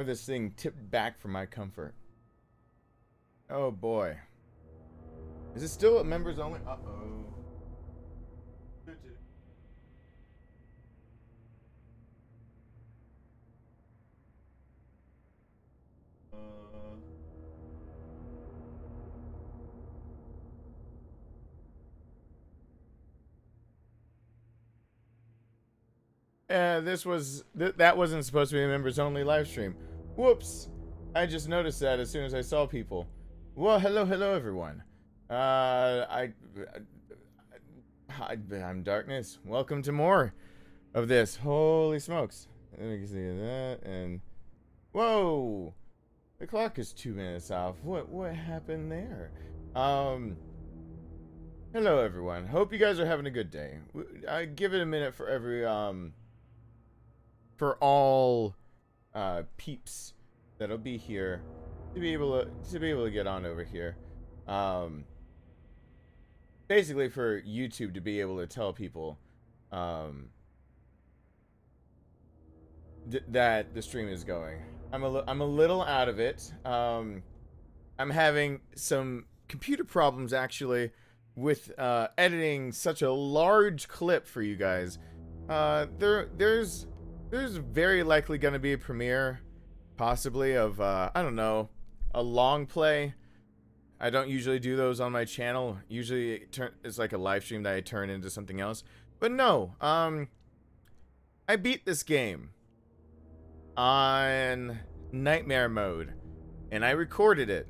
Or this thing tipped back for my comfort. Oh boy. Is it still members only? Uh-oh. That wasn't supposed to be a members only live stream. Whoops. I just noticed that as soon as I saw people. Well, hello everyone. I'm Darkness. Welcome to more of this. Holy smokes. Let me see that and whoa. The clock is 2 minutes off. What happened there? Hello everyone. Hope you guys are having a good day. I give it a minute for every for all peeps that'll be here to be able to get on over here. Basically for YouTube to be able to tell people that the stream is going. I'm a little out of it. I'm having some computer problems actually with editing such a large clip for you guys. There's very likely going to be a premiere, possibly, of, I don't know, a long play. I don't usually do those on my channel. Usually it's like a live stream that I turn into something else. But no, I beat this game on nightmare mode, and I recorded it.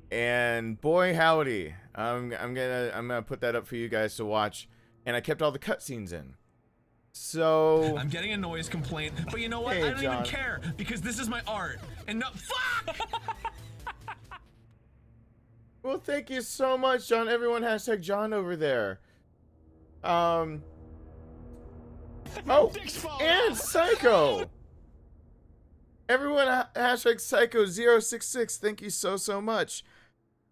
And boy howdy, I'm gonna put that up for you guys to watch. And I kept all the cutscenes in. So I'm getting a noise complaint, but you know what? Hey, I don't John. even care because this is my art. And no, fuck! well, thank you so much, John. Everyone hashtag John over there. Oh, and Psycho. Everyone hashtag Psycho066. Thank you so much.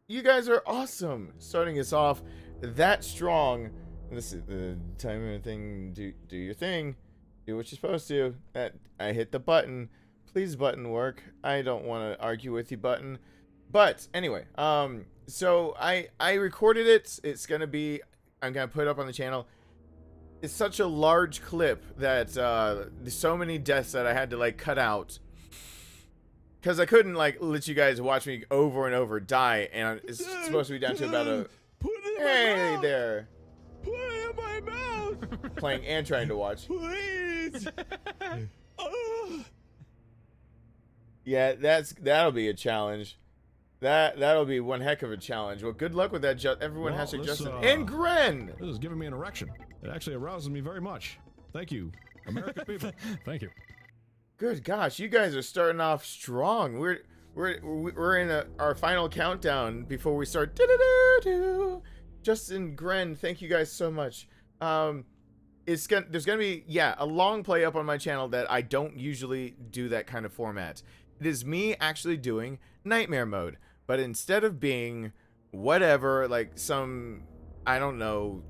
You guys are awesome. Starting us off that strong. This is the timer thing. Do your thing. Do what you're supposed to. That I hit the button. Please, button, work. I don't want to argue with you, button. But anyway, so I recorded it. It's gonna be. I'm gonna put it up on the channel. It's such a large clip that there's so many deaths that I had to like cut out. Because I couldn't like let you guys watch me over and over die, and it's supposed to be down to about a. Hey there. Put it in my mouth. Playing and trying to watch. Please. Yeah, that'll be a challenge. That'll be one heck of a challenge. Well, good luck with that. Everyone Well, has to this, Justin and Gren. This is giving me an erection. It actually arouses me very much. Thank you, American people. Thank you. Good gosh, you guys are starting off strong. We're in our final countdown before we start. Justin, Gren, thank you guys so much. There's gonna be a long play up on my channel that I don't usually do that kind of format. It is me actually doing nightmare mode, but instead of being whatever, like some, I don't know,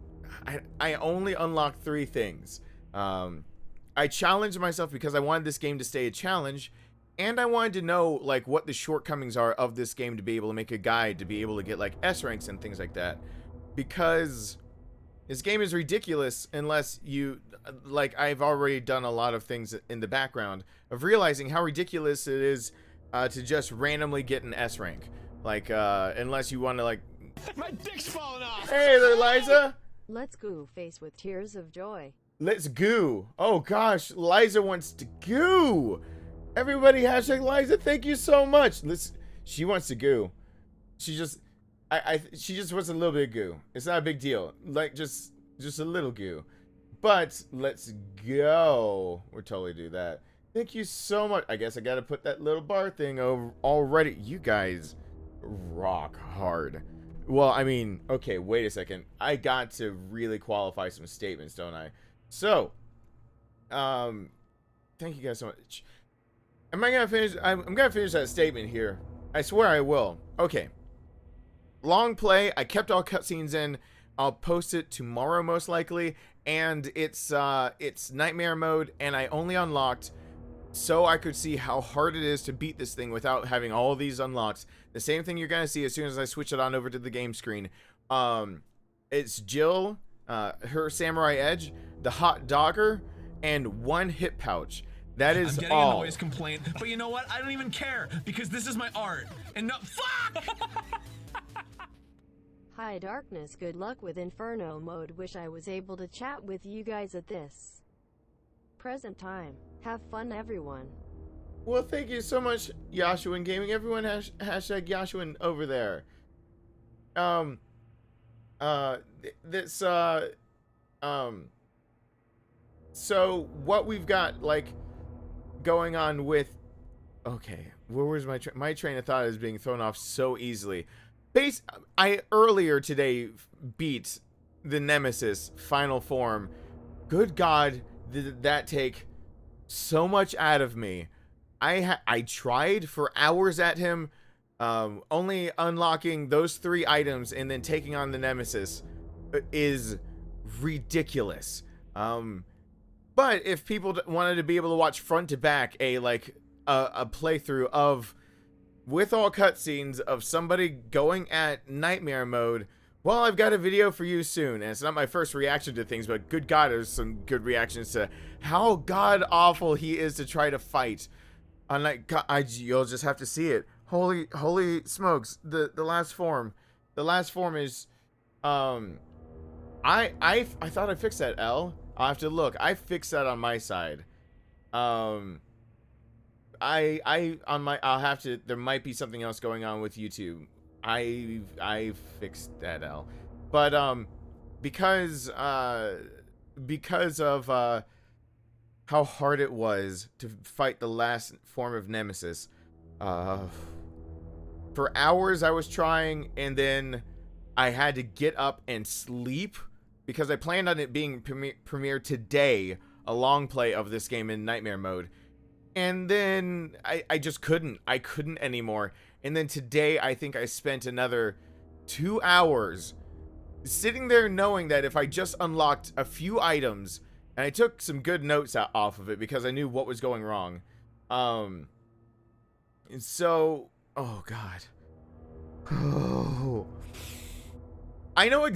I only unlocked 3 things. I challenged myself because I wanted this game to stay a challenge, and I wanted to know like what the shortcomings are of this game to be able to make a guide to be able to get like S ranks and things like that. Because this game is ridiculous unless you, like I've already done a lot of things in the background of realizing how ridiculous it is to just randomly get an S rank. Like, unless you want to like... My dick's falling off. Hey there, Liza! Let's goo face with tears of joy. Let's goo. Oh gosh, Liza wants to goo. Everybody hashtag Liza, thank you so much. She wants to goo. She just... she just wants a little bit of goo. It's not a big deal. Like, just a little goo. But, let's go. We'll totally do that. Thank you so much. I guess I gotta put that little bar thing over already. You guys rock hard. Well, I mean, okay, wait a second. I got to really qualify some statements, don't I? So, thank you guys so much. Am I gonna finish? I'm gonna finish that statement here. I swear I will. Okay. Long play. I kept all cutscenes in. I'll post it tomorrow most likely, and it's nightmare mode, and I only unlocked so I could see how hard it is to beat this thing without having all of these unlocks. The same thing you're gonna see as soon as I switch it on over to the game screen. It's Jill, her samurai edge, the hot dogger, and 1 hip pouch. That is I'm getting all. a noise complaint, but you know what? I don't even care because this is my art. And no, fuck! Hi Darkness, good luck with Inferno mode. Wish I was able to chat with you guys at this present time. Have fun everyone. Well, thank you so much, Yashuin Gaming. Everyone hashtag Yashuin over there. So what we've got, like, going on with, okay, where was my train of thought is being thrown off so easily. I earlier today beat the Nemesis final form. Good God, did that take so much out of me. I tried for hours at him, only unlocking those 3 items and then taking on the Nemesis is ridiculous. But if people wanted to be able to watch front to back a playthrough of, with all cutscenes, of somebody going at nightmare mode, well, I've got a video for you soon. And it's not my first reaction to things, but good God, there's some good reactions to how god awful he is to try to fight. You'll just have to see it. Holy smokes! The last form is, I thought I fixed that, L. I'll have to look. I fixed that on my side. I'll have to, there might be something else going on with YouTube. I fixed that, L. But because of how hard it was to fight the last form of Nemesis, for hours I was trying, and then I had to get up and sleep because I planned on it being premiered today, a long play of this game in nightmare mode. And then I just couldn't. I couldn't anymore. And then today I think I spent another 2 hours sitting there knowing that if I just unlocked a few items, and I took some good notes off of it because I knew what was going wrong. And so, oh God. Oh. I know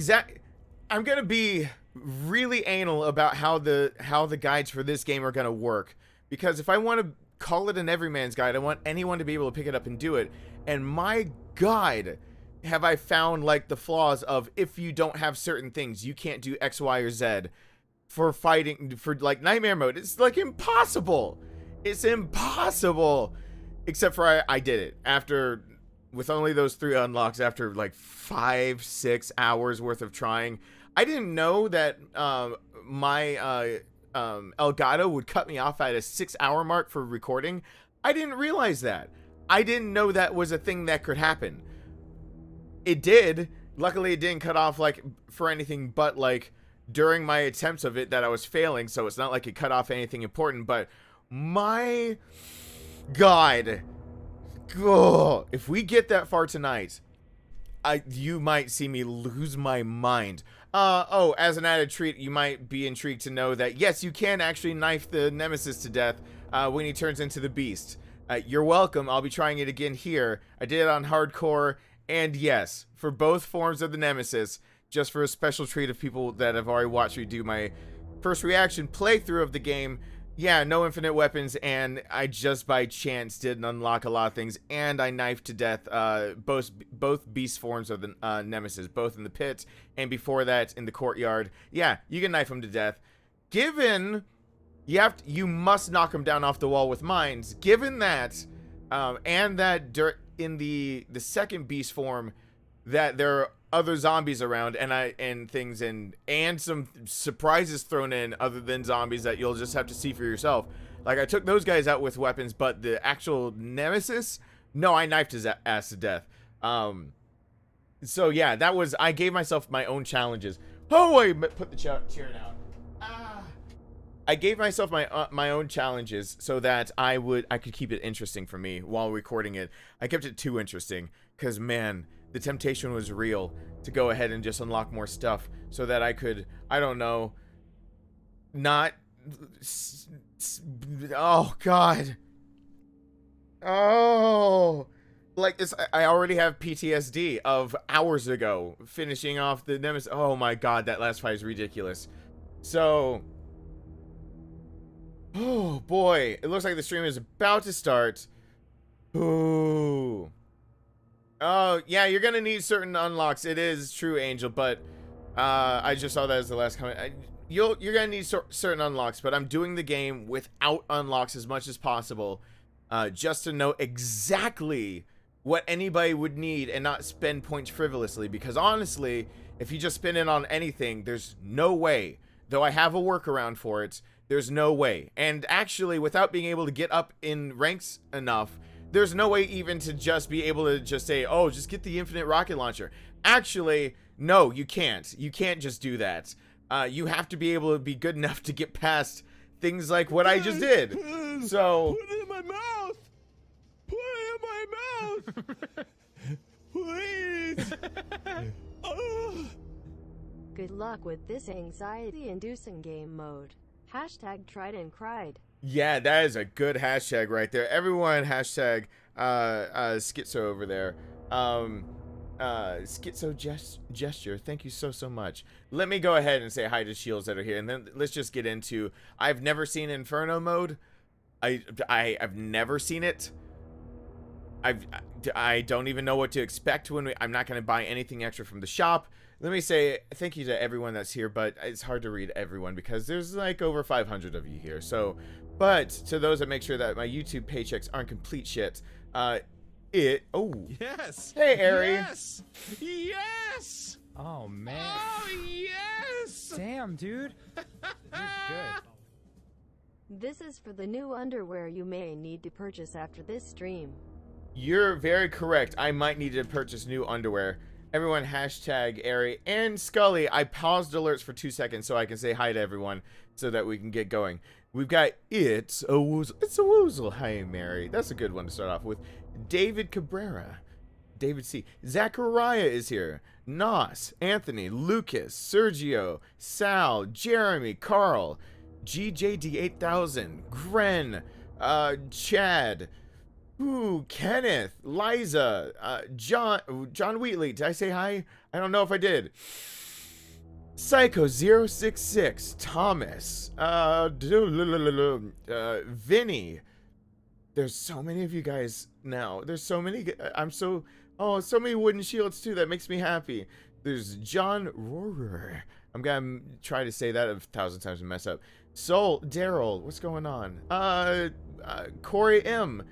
I'm gonna be really anal about how the guides for this game are gonna work, because if I want to call it an everyman's guide, I want anyone to be able to pick it up and do it. And my God, have I found like the flaws of, if you don't have certain things, you can't do X, Y, or Z for fighting, for like nightmare mode. It's like impossible. It's impossible. Except for I did it after, with only those 3 unlocks, after like 5-6 hours worth of trying. I didn't know that my Elgato would cut me off at a 6-hour mark for recording. I didn't realize that. I didn't know that was a thing that could happen. It did. Luckily, it didn't cut off like for anything but like during my attempts of it that I was failing, so it's not like it cut off anything important. But my God, oh, if we get that far tonight, you might see me lose my mind. Oh, as an added treat, you might be intrigued to know that yes, you can actually knife the Nemesis to death when he turns into the beast. You're welcome. I'll be trying it again here. I did it on hardcore, and yes, for both forms of the Nemesis, just for a special treat of people that have already watched me do my first reaction playthrough of the game. Yeah, no infinite weapons, and I just by chance didn't unlock a lot of things, and I knifed to death both beast forms of the Nemesis, both in the pit and before that in the courtyard. Yeah, you can knife them to death. Given you must knock them down off the wall with mines. Given that, and that in the second beast form, that there are other zombies around and things and some surprises thrown in other than zombies that you'll just have to see for yourself. Like, I took those guys out with weapons, but the actual Nemesis, no, I knifed his ass to death. So yeah, I gave myself my own challenges. Oh, I put the chair down. I gave myself my own challenges so that I could keep it interesting for me while recording it. I kept it too interesting because, man, the temptation was real to go ahead and just unlock more stuff so that I could, I don't know, not Oh God. Oh, like this. I already have PTSD of hours ago finishing off the Nemesis. Oh my God, that last fight is ridiculous. So, oh boy, it looks like the stream is about to start. Ooh. Oh yeah, you're gonna need certain unlocks. It is true, Angel, but I just saw that as the last comment. You're gonna need certain unlocks, but I'm doing the game without unlocks as much as possible, just to know exactly what anybody would need and not spend points frivolously. Because honestly, if you just spend it on anything, there's no way. Though I have a workaround for it, there's no way. And actually, without being able to get up in ranks enough, there's no way even to just be able to just say, oh, just get the infinite rocket launcher. Actually, no, you can't. You can't just do that. You have to be able to be good enough to get past things like what I just did. So... Put it in my mouth! Put it in my mouth! Please! Oh. Good luck with this anxiety-inducing game mode. Hashtag tried and cried. Yeah, that is a good hashtag right there. Everyone hashtag schizo over there. Schizo gesture. Thank you so much. Let me go ahead and say hi to shields that are here, and then let's just get into. I've never seen Inferno mode. I've never seen it. I don't even know what to expect when I'm not going to buy anything extra from the shop. Let me say thank you to everyone that's here, but it's hard to read everyone because there's like over 500 of you here. So, but to those that make sure that my YouTube paychecks aren't complete shit, oh Yes. Hey, Ari. Yes. Yes. Oh man. Oh yes. Damn, dude. You're good. This is for the new underwear you may need to purchase after this stream. You're very correct. I might need to purchase new underwear. Everyone hashtag Ari and Scully. I paused alerts for 2 seconds so I can say hi to everyone so that we can get going. We've got It's a Woozle. It's a Woozle. Hi, Mary. That's a good one to start off with. David Cabrera. David C. Zachariah is here. Nos, Anthony, Lucas, Sergio, Sal, Jeremy, Carl, GJD8000, Gren, Chad, Kenneth, Liza, John Wheatley. Did I say hi? I don't know if I did. Psycho066, Thomas, Vinny. There's so many of you guys now. There's so many. So many wooden shields too. That makes me happy. There's John Rohrer. I'm gonna try to say that 1,000 times and mess up. Soul, Daryl, what's going on? Corey M.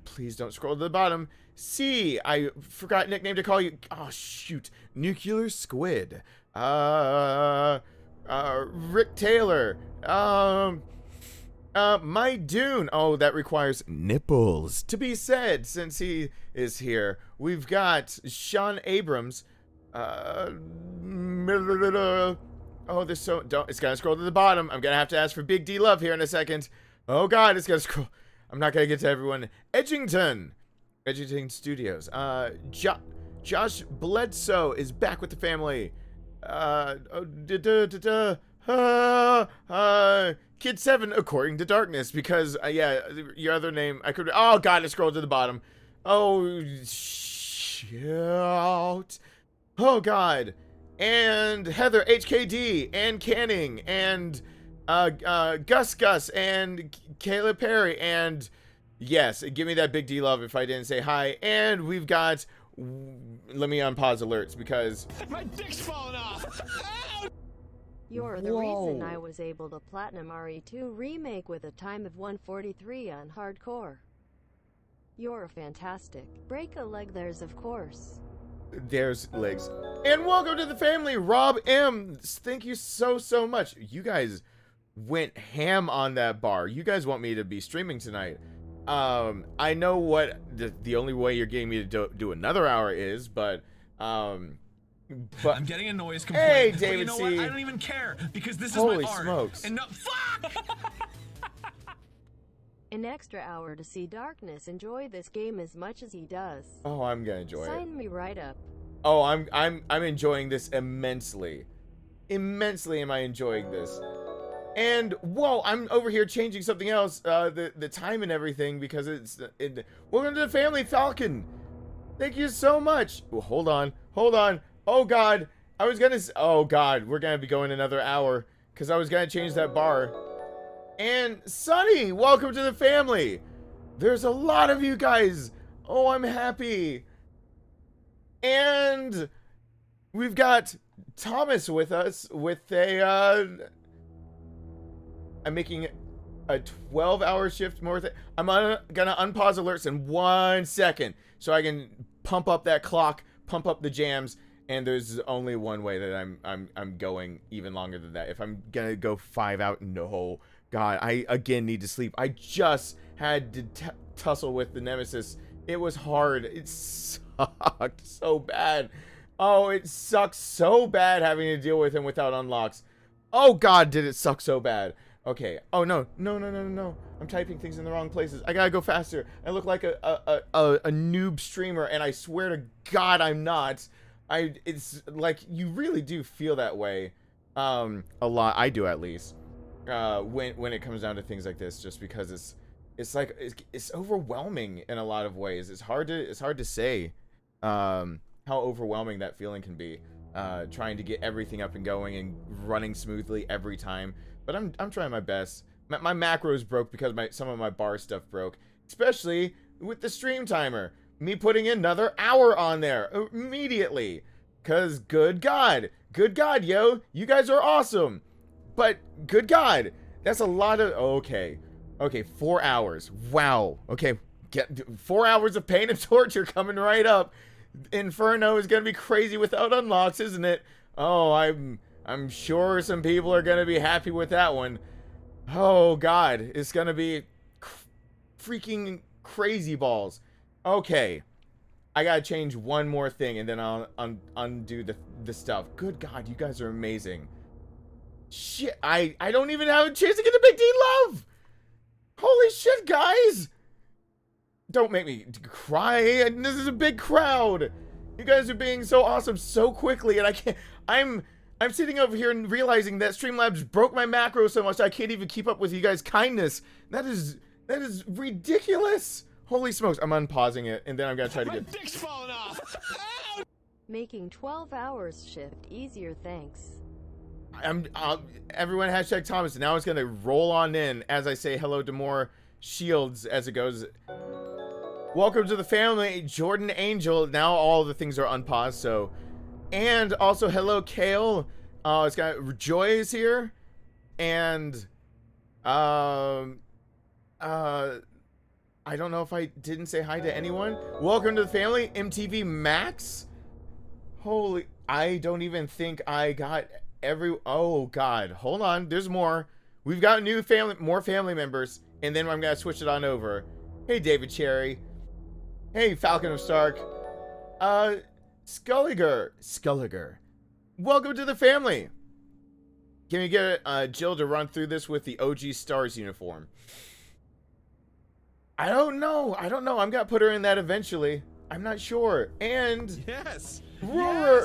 Please don't scroll to the bottom. C. I forgot nickname to call you. Oh shoot. Nuclear Squid. Rick Taylor. My Dune. Oh, that requires nipples to be said since he is here. We've got Sean Abrams. Oh, there's so it's gonna scroll to the bottom. I'm gonna have to ask for Big D Love here in a second. Oh God, it's gonna scroll. I'm not gonna get to everyone. Edgington Studios. Josh Bledsoe is back with the family. Kid 7 according to Darkness because yeah, your other name I could. Oh God, it scrolled to the bottom. Oh shoot. Oh God. And Heather HKD and Canning and Gus and Caleb Perry and yes, give me that Big D Love if I didn't say hi. And we've got, let me unpause alerts because my dick's falling off. You're the reason I was able to platinum RE2 remake with a time of 143 on hardcore. You're fantastic. Break a leg, there's of course. There's legs. And welcome to the family, Rob M. Thank you so much. You guys went ham on that bar. You guys want me to be streaming tonight. I know what the only way you're getting me to do another hour is, but I'm getting a noise complaint. Hey, but David you know C. what? I don't even care because this Holy is my art. smokes. And no, fuck! An extra hour to see Darkness enjoy this game as much as he does. Oh, I'm gonna enjoy it. Sign me right up. Oh, I'm enjoying this immensely. Immensely am I enjoying this. And whoa, I'm over here changing something else, the time and everything, because welcome to the family, Falcon. Thank you so much. Oh, hold on. Oh God, oh God, we're gonna be going another hour because I was gonna change that bar. And Sunny, welcome to the family. There's a lot of you guys. Oh, I'm happy. And we've got Thomas with us with a I'm making a 12-hour shift more. I'm gonna unpause alerts in 1 second so I can pump up that clock, pump up the jams, and there's only one way that I'm going even longer than that. If I'm gonna go 5 out, no, God, I again need to sleep. I just had to tussle with the Nemesis. It was hard. It sucked so bad. Oh, it sucks so bad having to deal with him without unlocks. Oh God, did it suck so bad. Okay. Oh no. I'm typing things in the wrong places. I gotta go faster. I look like a noob streamer, and I swear to God I'm not. It's like you really do feel that way. A lot. I do, at least. When it comes down to things like this, just because it's overwhelming in a lot of ways. It's hard to say how overwhelming that feeling can be. Trying to get everything up and going and running smoothly every time. But I'm trying my best. My macros broke because some of my bar stuff broke, especially with the stream timer. Me putting another hour on there immediately, cause good God, yo, you guys are awesome. But good God, that's a lot of okay, 4 hours. Wow. Okay, get 4 hours of pain and torture coming right up. Inferno is gonna be crazy without unlocks, isn't it? Oh, I'm sure some people are gonna be happy with that one. Oh God, it's gonna be freaking crazy balls. Okay, I gotta change one more thing, and then I'll undo the stuff. Good God, you guys are amazing. Shit, I don't even have a chance to get the Big D love. Holy shit, guys! Don't make me cry. This is a big crowd. You guys are being so awesome so quickly, and I can't. I'm sitting over here and realizing that Streamlabs broke my macro so much I can't even keep up with you guys' kindness. That is ridiculous. Holy smokes! I'm unpausing it, and then I'm gonna try to get. My dick's falling off. Making 12 hours shift easier, thanks. Everyone hashtag Thomas. And now it's gonna roll on in as I say hello to more shields as it goes. Welcome to the family, Jordan Angel. Now all the things are unpaused, so. And also, hello, Kale. It's got Joy is here. And, I don't know if I didn't say hi to anyone. Welcome to the family, MTV Max. Holy, I don't even think I got oh God, hold on, there's more. We've got more family members, and then I'm gonna switch it on over. Hey, David Cherry. Hey, Falcon of Stark. Skulliger. Welcome to the family. Can we get Jill to run through this with the OG Stars uniform? I don't know. I'm gonna put her in that eventually. I'm not sure. And Yes. Roar.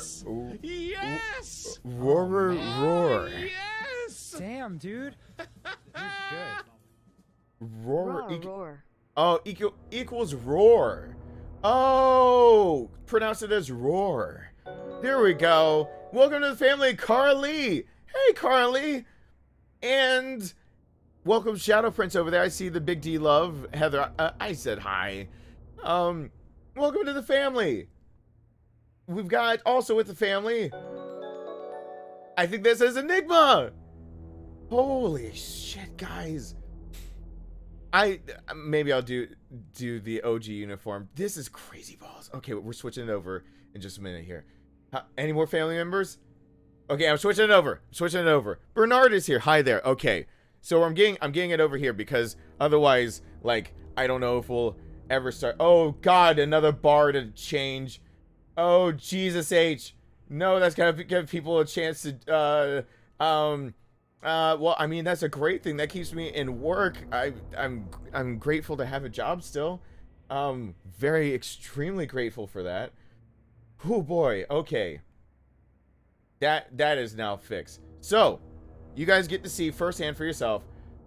Yes. Roar. Yes. Damn, dude. You're good. Roar. Oh, equals roar. Oh, pronounce it as roar. There we go. Welcome to the family, Carly. Hey, Carly. And welcome, Shadow Prince over there. I see the Big D love. Heather, I said hi. Welcome to the family. We've got also with the family. I think this is Enigma. Holy shit, guys. Maybe I'll do the OG uniform. This is crazy balls. Okay, we're switching it over in just a minute here. Any more family members? Okay, I'm switching it over. Bernard is here. Hi there. Okay, so I'm getting it over here because otherwise, like, I don't know if we'll ever start. Oh God, another bar to change. Oh Jesus H. No, that's gonna give people a chance to well, I mean, that's a great thing. That keeps me in work. I'm grateful to have a job still. Very extremely grateful for that. Oh boy. Okay. That is now fixed. So, you guys get to see firsthand for yourself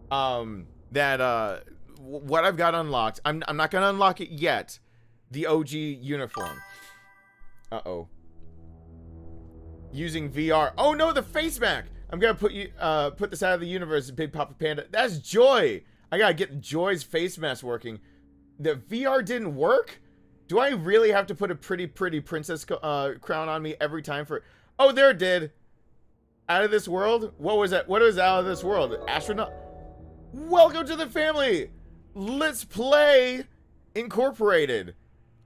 that what I've got unlocked. I'm not gonna unlock it yet. The OG uniform. Uh-oh. Using VR. Oh no, the face mask. I'm gonna put this out of the universe, Big Papa Panda. That's Joy. I gotta get Joy's face mask working. The VR didn't work? Do I really have to put a pretty princess crown on me every time for... Oh, there it did. Out of this world? What was that? What was out of this world? Astronaut? Welcome to the family. Let's play Incorporated.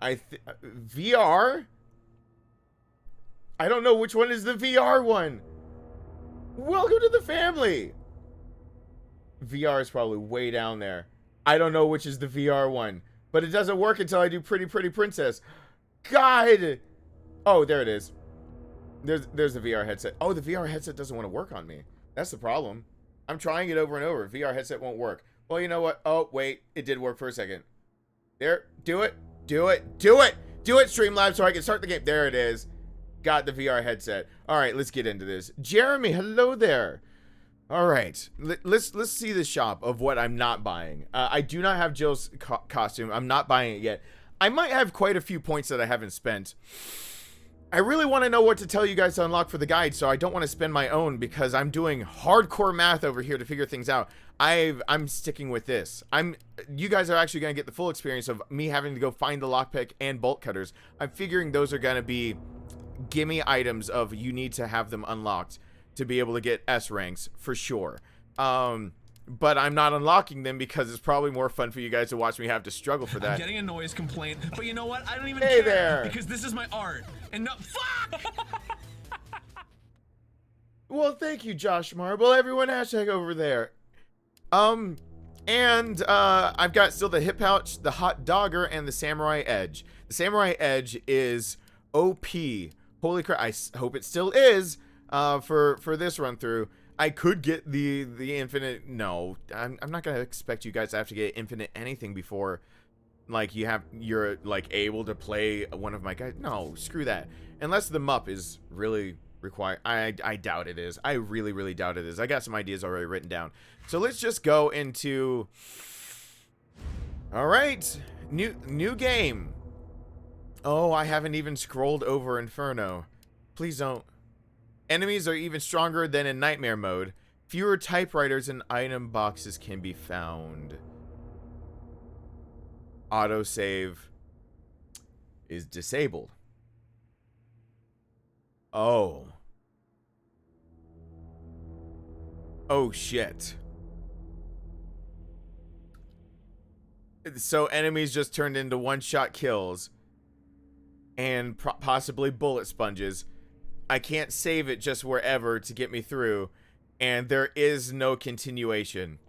VR? I don't know which one is the VR one. Welcome to the family. VR is probably way down there. I don't know which is the VR one, but it doesn't work until I do pretty princess. God. Oh, there it is. There's the VR headset. Oh, the VR headset doesn't want to work on me. That's the problem. I'm trying it over and over. VR headset won't work. Well, you know what? Oh, wait. It did work for a second. There. Do it. Do it. Do it. Do it, Streamlabs, so I can start the game. There it is. Got the VR headset. All right, let's get into this. Jeremy, hello there. All right, let's see the shop of what I'm not buying. I do not have Jill's costume. I'm not buying it yet. I might have quite a few points that I haven't spent. I really want to know what to tell you guys to unlock for the guide, so I don't want to spend my own because I'm doing hardcore math over here to figure things out. I'm sticking with this. You guys are actually going to get the full experience of me having to go find the lockpick and bolt cutters. I'm figuring those are going to be gimme items of you need to have them unlocked to be able to get S ranks for sure. But I'm not unlocking them because it's probably more fun for you guys to watch me have to struggle for that. I'm getting a noise complaint, but you know what? I don't even Hey care there. because this is my art. And no, fuck! Well, thank you, Josh Marble. Everyone, hashtag over there. And I've got still the hip pouch, the hot dogger, and the samurai edge. The samurai edge is OP. Holy crap! I hope it still is. For this run through, I could get the infinite. No, I'm not gonna expect you guys to have to get infinite anything before, like you're like able to play one of my guys. No, screw that. Unless the MUP is really required. I doubt it is. I really doubt it is. I got some ideas already written down. So let's just go into. All right, new game. Oh, I haven't even scrolled over Inferno. Please don't. Enemies are even stronger than in Nightmare mode. Fewer typewriters and item boxes can be found. Autosave is disabled. Oh. Oh, shit. So enemies just turned into one-shot kills. And possibly bullet sponges. I can't save it just wherever to get me through. And there is no continuation.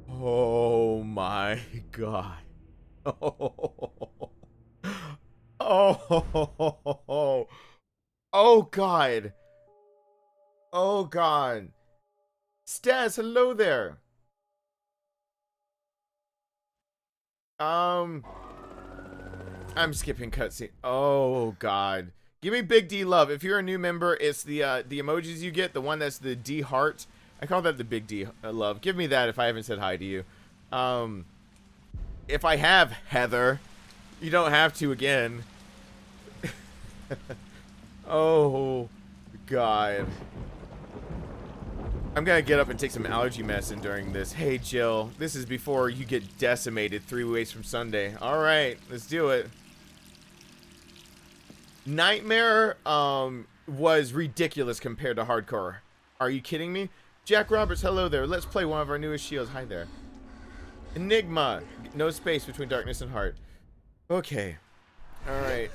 Oh my god. Oh. Oh god. Oh god. Stas, hello there. I'm skipping cutscene. Oh god. Give me Big D love. If you're a new member, it's the emojis you get, the one that's the D heart. I call that the Big D love. Give me that if I haven't said hi to you. If I have, Heather, you don't have to again. Oh god. I'm gonna get up and take some allergy medicine during this. Hey Jill, this is before you get decimated 3 weeks from Sunday. Alright, let's do it. Nightmare was ridiculous compared to hardcore. Are you kidding me? Jack Roberts, hello there. Let's play one of our newest shields. Hi there. Enigma. No space between darkness and heart. Okay. Alright.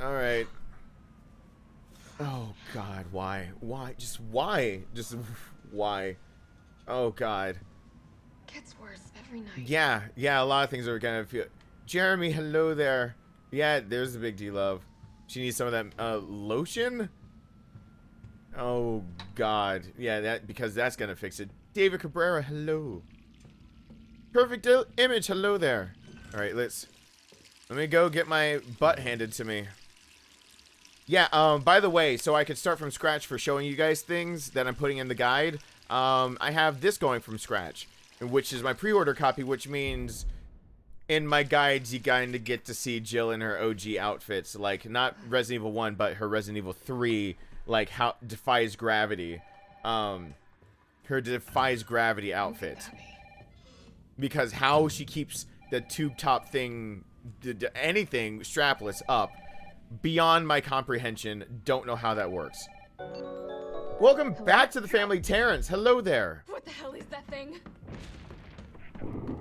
Alright. Oh god, why? Why? Just why? Just why? Oh god. Gets worse every night. Yeah, a lot of things are gonna feel. Jeremy, hello there. Yeah, there's the Big D love. She needs some of that lotion. Oh god, yeah, because that's gonna fix it. David Cabrera, hello. Perfect image, hello there. All right, let me go get my butt handed to me. Yeah, by the way, so I could start from scratch for showing you guys things that I'm putting in the guide. I have this going from scratch, which is my pre-order copy, which means in my guides you kind of get to see Jill in her OG outfits, like not Resident Evil 1, but her Resident Evil 3, like how defies gravity. Her defies gravity outfit. Because how she keeps the tube top thing, anything strapless up, beyond my comprehension. Don't know how that works. Welcome back to the family, Terrence. Hello there. What the hell is that thing?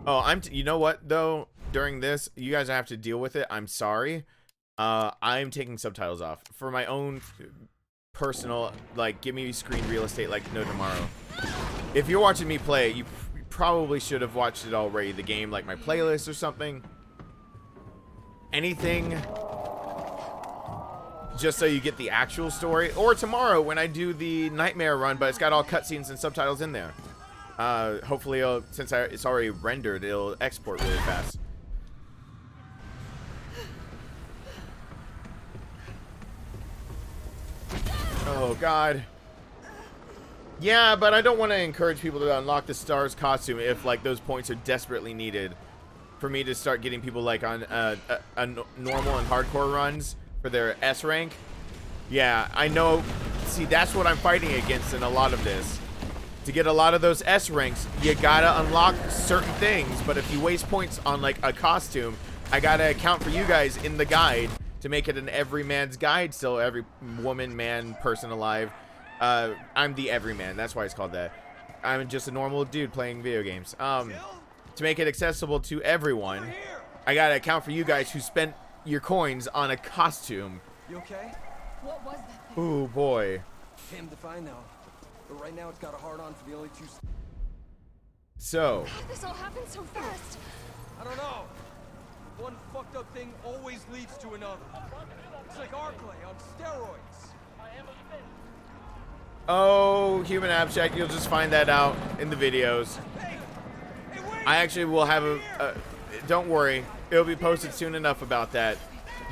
Oh, you know what though? During this, you guys have to deal with it. I'm sorry. I'm taking subtitles off for my own personal, like, give me screen real estate like no tomorrow. If you're watching me play, you probably should have watched it already. The game, like my playlist or something. Anything. Just so you get the actual story. Or tomorrow when I do the Nightmare run, but it's got all cutscenes and subtitles in there. Hopefully, since it's already rendered, it'll export really fast. Oh, God. Yeah, but I don't want to encourage people to unlock the Stars costume if, like, those points are desperately needed for me to start getting people, like, on normal and hardcore runs for their S rank. Yeah, I know. See, that's what I'm fighting against in a lot of this. To get a lot of those S ranks, you gotta unlock certain things, but if you waste points on, like, a costume, I gotta account for you guys in the guide to make it an everyman's guide still, every woman, man, person alive. I'm the everyman, that's why it's called that. I'm just a normal dude playing video games. To make it accessible to everyone, I gotta account for you guys who spent your coins on a costume. You okay? What was that thing? Ooh, boy. Damn if I know. But right now it's got a hard on for the only two. So. This all happened so fast. I don't know. One fucked up thing always leads to another. It's like Arclay on steroids. Oh, human abstract, you'll just find that out in the videos. I actually will have don't worry, it'll be posted soon enough about that.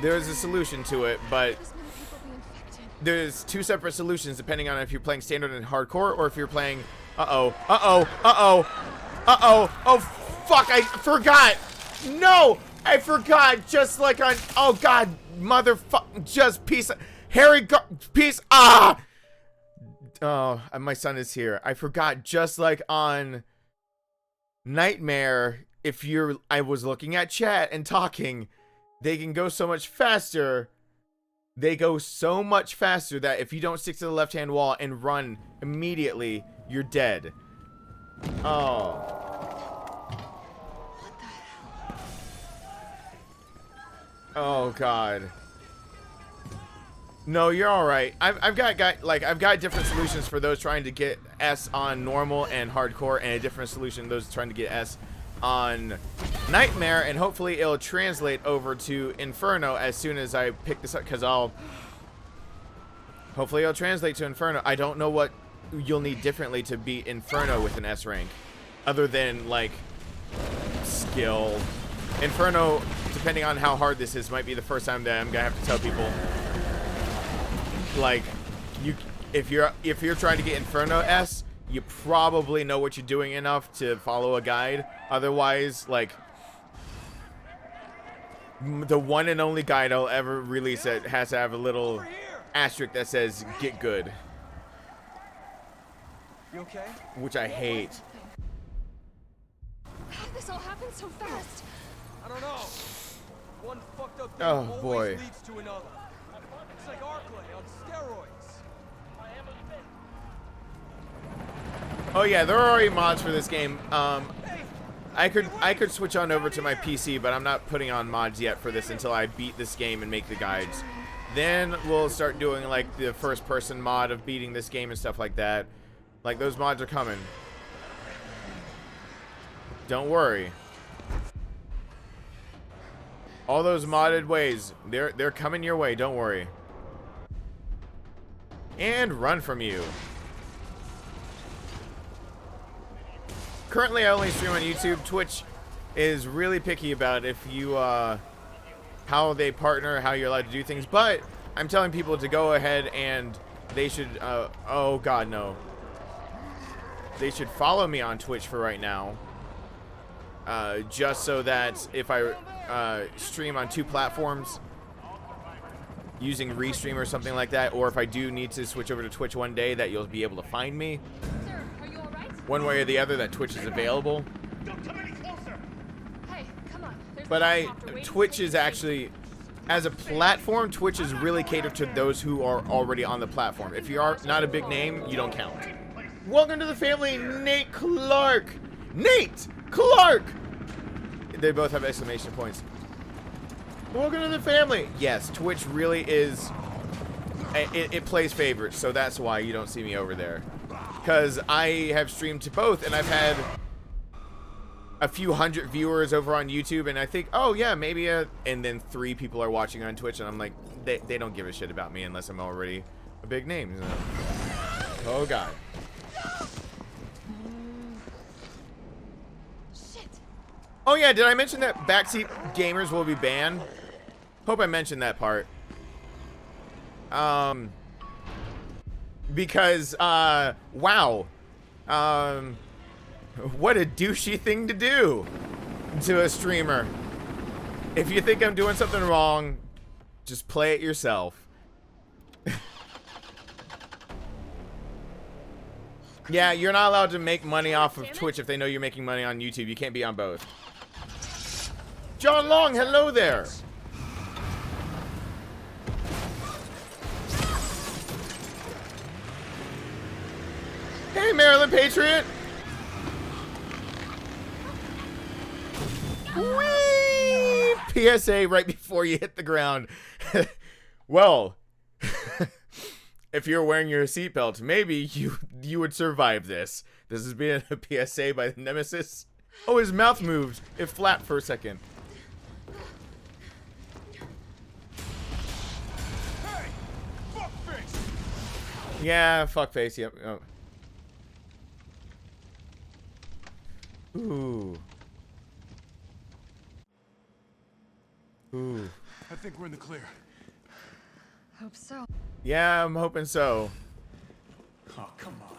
There's a solution to it, but there's two separate solutions depending on if you're playing standard and hardcore or if you're playing oh fuck, I forgot. No, I forgot. Just like on, oh God, motherfucker, just piece of piece. Oh, my son is here. I forgot. Just like on Nightmare, if I was looking at chat and talking, they can go so much faster. They go so much faster that if you don't stick to the left-hand wall and run immediately, you're dead. Oh. Oh God. No, you're all right. I've got different solutions for those trying to get S on normal and hardcore, and a different solution those trying to get S on Nightmare, and hopefully it'll translate over to Inferno as soon as I pick this up, because hopefully it'll translate to Inferno. I don't know what you'll need differently to beat Inferno with an S rank, other than like skill. Inferno, depending on how hard this is, might be the first time that I'm gonna have to tell people, like, if you're trying to get Inferno S, you probably know what you're doing enough to follow a guide. Otherwise, like, the one and only guide I'll ever release that has to have a little asterisk that says "Get good," You okay? which I hate. This all happened so fast. I don't know. One fucked up thing Oh, always boy. leads to another. It's like Arclay on steroids. Oh yeah, there are already mods for this game. I could switch on over to my PC, but I'm not putting on mods yet for this until I beat this game and make the guides. Then we'll start doing like the first person mod of beating this game and stuff like that. Like, those mods are coming. Don't worry. All those modded ways, they're coming your way, don't worry. And run from you. Currently I only stream on YouTube. Twitch is really picky about if you how they partner, how you're allowed to do things, but I'm telling people to go ahead and they should, oh god, no. They should follow me on Twitch for right now. Just so that if I stream on 2 platforms using Restream or something like that, or if I do need to switch over to Twitch one day, that you'll be able to find me. Sir, are you alright? One way or the other, that Twitch is available. Don't come any closer. Hey, come on. There's But a helicopter waiting to Twitch take is you. actually, as a platform, Twitch is really catered to those who are already on the platform. If you are not a big name, you don't count. Welcome to the family, Nate Clark. Nate Clark. They both have exclamation points. Welcome to the family. Yes, Twitch really is. It plays favorites, so that's why you don't see me over there. Because I have streamed to both, and I've had a few hundred viewers over on YouTube, and I think, oh yeah, maybe and then 3 people are watching on Twitch, and I'm like, they don't give a shit about me unless I'm already a big name. So. Oh god. Shit. Oh yeah, did I mention that backseat gamers will be banned? Hope I mentioned that part. Because, wow. What a douchey thing to do to a streamer. If you think I'm doing something wrong, just play it yourself. Yeah, you're not allowed to make money off of Twitch if they know you're making money on YouTube. You can't be on both. John Long, hello there. Hey, Maryland Patriot. Whee! PSA right before you hit the ground. Well, if you're wearing your seatbelt, maybe you would survive this. This is being a PSA by Nemesis. Oh, his mouth moved. It flapped for a second. Hey, fuckface. Yeah, fuckface. Yep. Oh. Ooh. Ooh. I think we're in the clear. Hope so. Yeah, I'm hoping so. Oh, come on.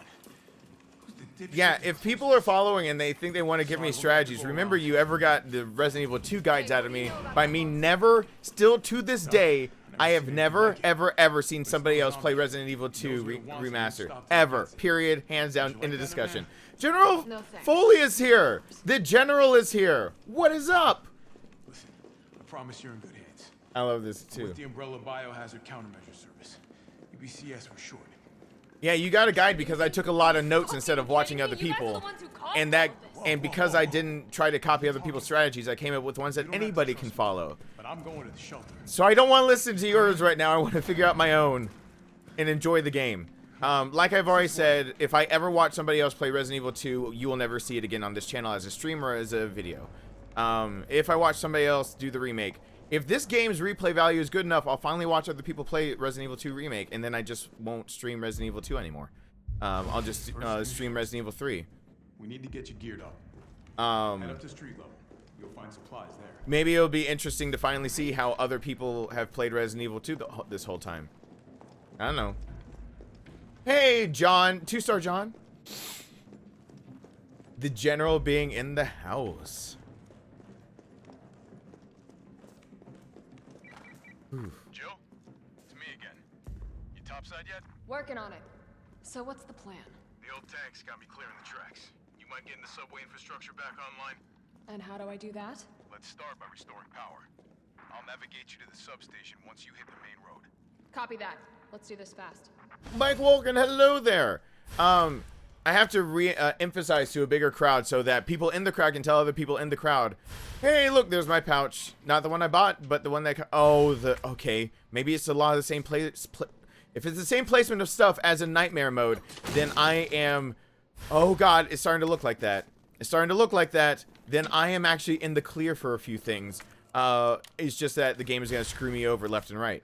Who's the dipshit Yeah, that if pushed people us? are following and they think they want to give me strategies, remember you ever got the Resident Evil 2 guides out of me by me never, still to this day, I have never, ever seen somebody else play Resident Evil 2 remastered. Ever. Period. Hands down. Into discussion. General No thanks. Foley is here. The General is here. What is up? Listen, I promise you're in good hands. I love this too. With the Umbrella Biohazard Countermeasure Service. UBCS for short. Yeah, you got a guide because I took a lot of notes instead of watching other people. And because I didn't try to copy other people's strategies, I came up with ones that anybody can follow. But I'm going to the shelter. So I don't want to listen to yours right now. I want to figure out my own and enjoy the game. Like I've already said, if I ever watch somebody else play Resident Evil 2, you will never see it again on this channel as a stream or as a video. If I watch somebody else do the remake, if this game's replay value is good enough, I'll finally watch other people play Resident Evil 2 remake, and then I just won't stream Resident Evil 2 anymore. I'll just stream Resident Evil 3. We need to get you geared up. Head up to street level. You'll find supplies there. Maybe it'll be interesting to finally see how other people have played Resident Evil 2 this whole time. I don't know. Hey, John. 2-star John. The General being in the house. Jill? It's me again. You topside yet? Working on it. So what's the plan? The old tanks got me clearing the tracks. You mind getting the subway infrastructure back online? And how do I do that? Let's start by restoring power. I'll navigate you to the substation once you hit the main road. Copy that. Let's do this fast. Mike Wolken, hello there. I have to emphasize to a bigger crowd so that people in the crowd can tell other people in the crowd, hey, look, there's my pouch. Not the one I bought, but the one that... okay. Maybe it's a lot of the same place... If it's the same placement of stuff as in Nightmare mode, then I am... Oh, God, it's starting to look like that. It's starting to look like that. Then I am actually in the clear for a few things. It's just that the game is going to screw me over left and right.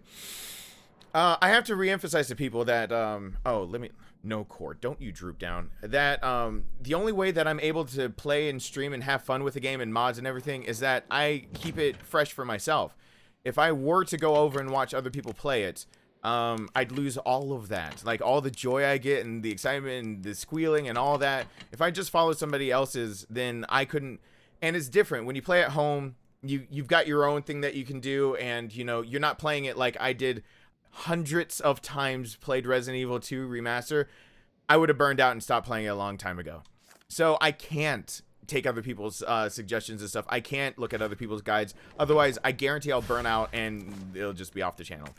I have to re-emphasize to people that... oh, let me... No, Cord, don't you droop down. That, the only way that I'm able to play and stream and have fun with the game and mods and everything is that I keep it fresh for myself. If I were to go over and watch other people play it, I'd lose all of that. Like, all the joy I get and the excitement and the squealing and all that. If I just follow somebody else's, then I couldn't. And it's different. When you play at home, you've got your own thing that you can do, and, you know, you're not playing it like I did hundreds of times, played Resident Evil 2 Remaster. I would have burned out and stopped playing it a long time ago. So I can't take other people's suggestions and stuff. I can't look at other people's guides. Otherwise, I guarantee I'll burn out and it'll just be off the channel.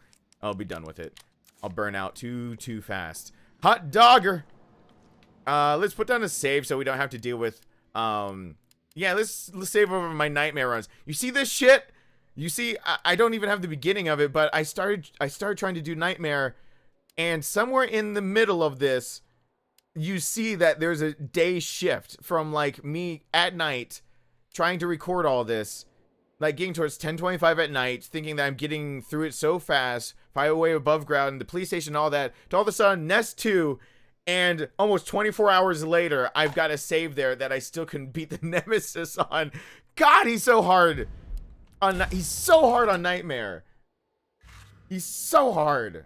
I'll be done with it. I'll burn out too fast. Hot dogger. Let's put down a save so we don't have to deal with yeah, let's save over my nightmare runs. You see this shit? You see, I don't even have the beginning of it, but I started trying to do nightmare, and somewhere in the middle of this, you see that there's a day shift from like me at night trying to record all this, like getting towards 10:25 at night, thinking that I'm getting through it so fast, fire away above ground, the police station, all that, to all of a sudden Nest 2, and almost 24 hours later, I've got a save there that I still couldn't beat the Nemesis on. God, he's so hard. He's so hard on Nightmare. He's so hard.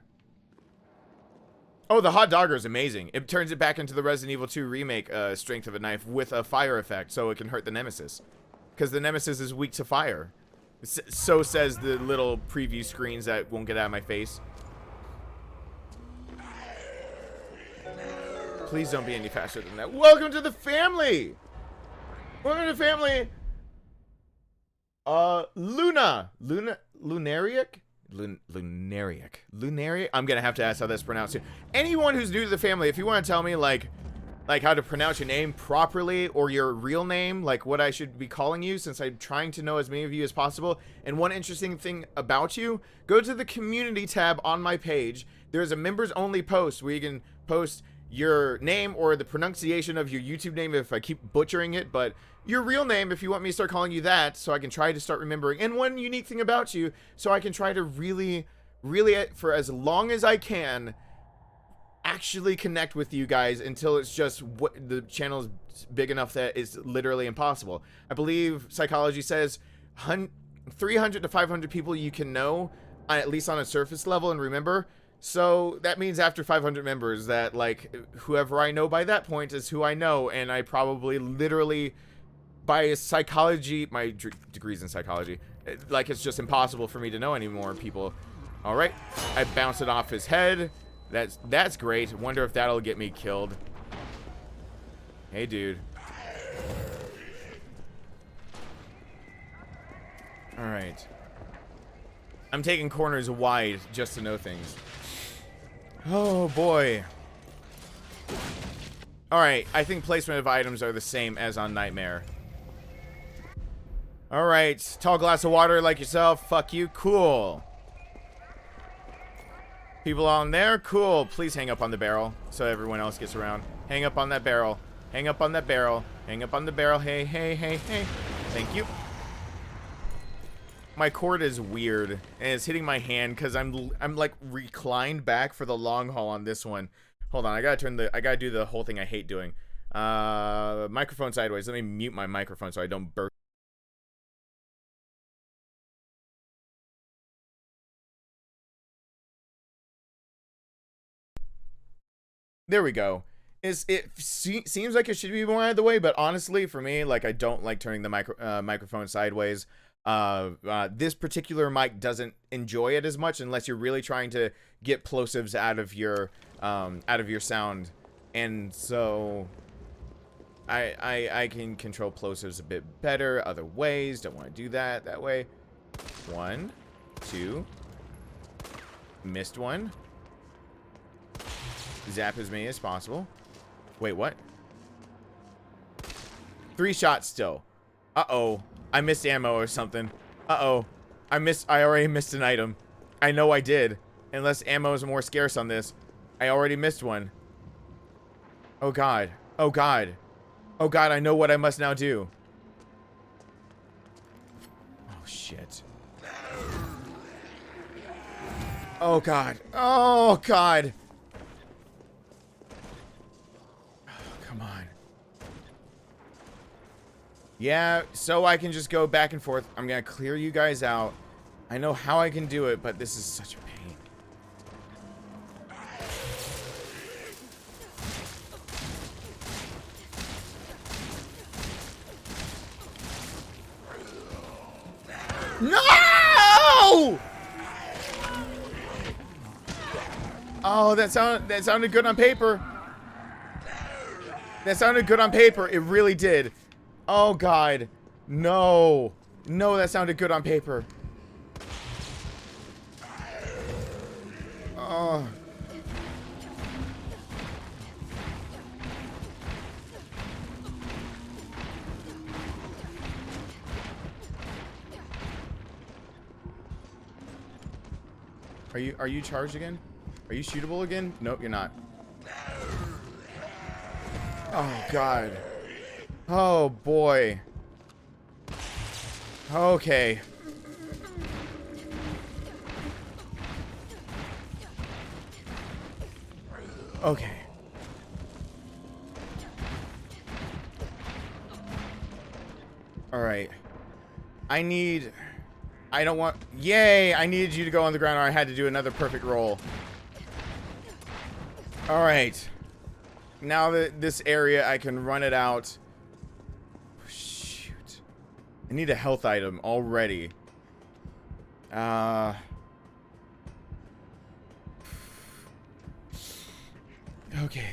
Oh, the hot dogger is amazing. It turns it back into the Resident Evil 2 remake strength of a knife with a fire effect, so it can hurt the Nemesis. Because the Nemesis is weak to fire. So says the little preview screens that won't get out of my face. Please don't be any faster than that. Welcome to the family! Welcome to the family! Lunariac? Lunariac? I'm gonna have to ask how that's pronounced here. Anyone who's new to the family, if you want to tell me, like how to pronounce your name properly, or your real name, like what I should be calling you, since I'm trying to know as many of you as possible. And one interesting thing about you, go to the community tab on my page. There's a members only post where you can post your name or the pronunciation of your YouTube name if I keep butchering it, but your real name if you want me to start calling you that, so I can try to start remembering. And one unique thing about you, so I can try to really, for as long as I can, actually connect with you guys until it's just what the channel is big enough that it's literally impossible. I believe psychology says 300 to 500 people you can know, at least on a surface level, and remember. So that means after 500 members that, like, whoever I know by that point is who I know, and I probably literally, by psychology, my degrees in psychology, like, it's just impossible for me to know any more people. All right, I bounced it off his head. That's great. Wonder if that'll get me killed. Hey, dude. All right. I'm taking corners wide just to know things. Oh, boy. Alright, I think placement of items are the same as on Nightmare. Alright, tall glass of water like yourself. Fuck you. Cool. People on there? Cool. Please hang up on the barrel so everyone else gets around. Hang up on that barrel. Hang up on that barrel. Hang up on the barrel. Hey, hey, hey, hey. Thank you. My cord is weird, and it's hitting my hand because I'm like reclined back for the long haul on this one. Hold on, I gotta do the whole thing I hate doing. Microphone sideways. Let me mute my microphone so I don't burp. There we go. It seems like it should be more out of the way, but honestly, for me, like, I don't like turning the microphone sideways. This particular mic doesn't enjoy it as much unless you're really trying to get plosives out of your sound, and so I can control plosives a bit better other ways. Don't want to do that way. 1, 2, missed one. Zap as many as possible. Wait, what? 3 shots still. Uh-oh. I missed ammo or something. Uh-oh. I already missed an item. I know I did. Unless ammo is more scarce on this. I already missed one. Oh, God. Oh, God. Oh, God, I know what I must now do. Oh, shit. Oh, God. Oh, God. Come on. Yeah, so I can just go back and forth. I'm gonna clear you guys out. I know how I can do it, but this is such a pain. No! Oh, that sounded good on paper. That sounded good on paper. It really did. Oh, God. No. No, that sounded good on paper. Oh. Are you charged again? Are you shootable again? Nope, you're not. Oh, God. Oh, boy. Okay. Okay. All right. I don't want... Yay! I needed you to go on the ground or I had to do another perfect roll. All right. Now that this area, I can run it out. Shoot. I need a health item already. Okay.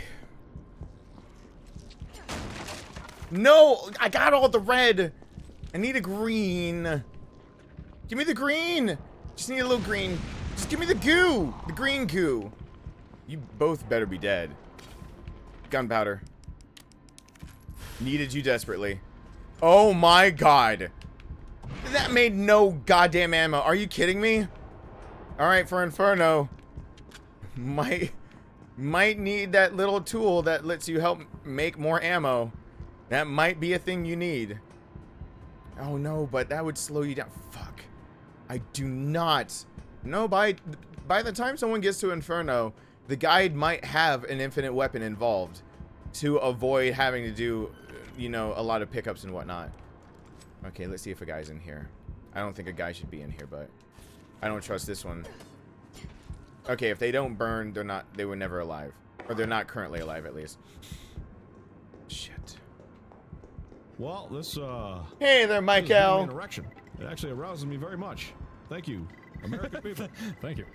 No! I got all the red! I need a green. Give me the green! Just need a little green. Just give me the goo! The green goo. You both better be dead. Gunpowder. Needed you desperately. Oh my God. That made no goddamn ammo. Are you kidding me? Alright, for Inferno. Might need that little tool that lets you help make more ammo. That might be a thing you need. Oh no, but that would slow you down. Fuck. I do not. No, by the time someone gets to Inferno, the guide might have an infinite weapon involved to avoid having to do, you know, a lot of pickups and whatnot. Okay, let's see if a guy's in here. I don't think a guy should be in here, but I don't trust this one. Okay, if they don't burn, they were never alive. Or they're not currently alive, at least. Shit. Well, this, Hey there, Michael. An erection. It actually arouses me very much. Thank you, American people. Thank you.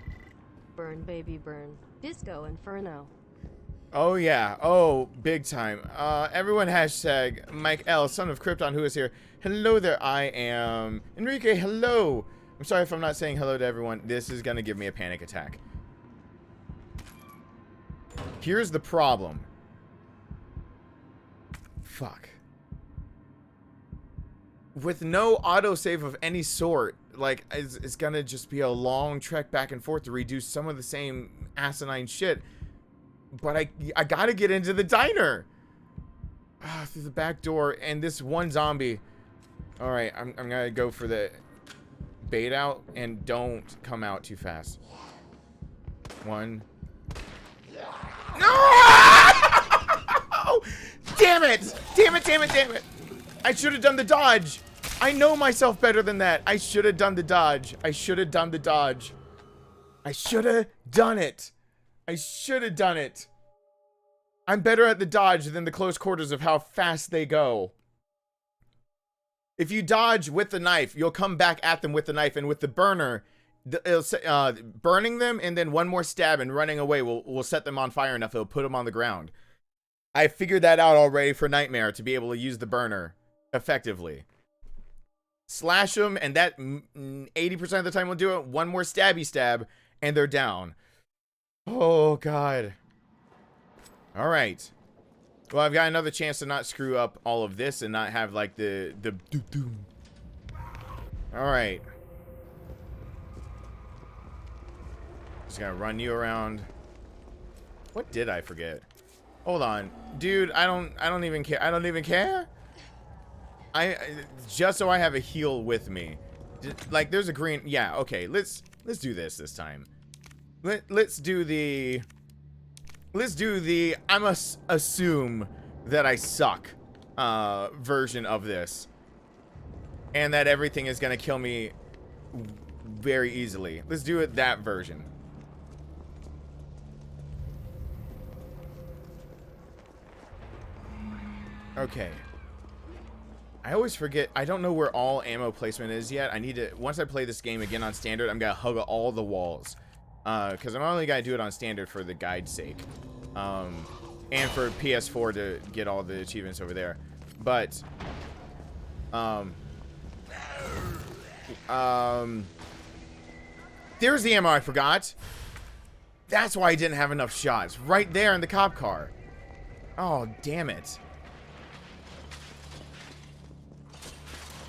Burn, baby, burn. Disco Inferno. Oh, yeah. Oh, big time. Everyone hashtag Mike L, son of Krypton, who is here. Hello there, I am Enrique. Hello. I'm sorry if I'm not saying hello to everyone. This is going to give me a panic attack. Here's the problem. Fuck. With no autosave of any sort, like, it's gonna just be a long trek back and forth to redo some of the same asinine shit. But I gotta get into the diner. Through the back door, and this one zombie. Alright, I'm gonna go for the bait out, and don't come out too fast. One. No! Damn it! Damn it, damn it, damn it! I should have done the dodge. I know myself better than that. I should have done the dodge. I should have done the dodge. I should have done it. I should have done it. I'm better at the dodge than the close quarters of how fast they go. If you dodge with the knife, you'll come back at them with the knife, and with the burner, it'll say, burning them and then one more stab and running away will set them on fire enough it'll put them on the ground. I figured that out already for Nightmare to be able to use the burner effectively. Slash them, and that 80% of the time will do it. One more stabby stab, and they're down. Oh, God. All right. Well, I've got another chance to not screw up all of this and not have, like, the doom. All right. Just gonna run you around. What did I forget? Hold on. Dude, I don't even care. I don't even care. Just so I have a heal with me. Like, there's a green. Yeah, okay. Let's do this time. Let's do the I must assume that I suck version of this, and that everything is gonna kill me very easily. Let's do it that version. Okay. I always forget. I don't know where all ammo placement is yet. I need to, once I play this game again on standard, I'm gonna hug all the walls. Because I'm only gonna do it on standard for the guide's sake. And for PS4 to get all the achievements over there. But, there's the ammo I forgot. That's why I didn't have enough shots. Right there in the cop car. Oh, damn it.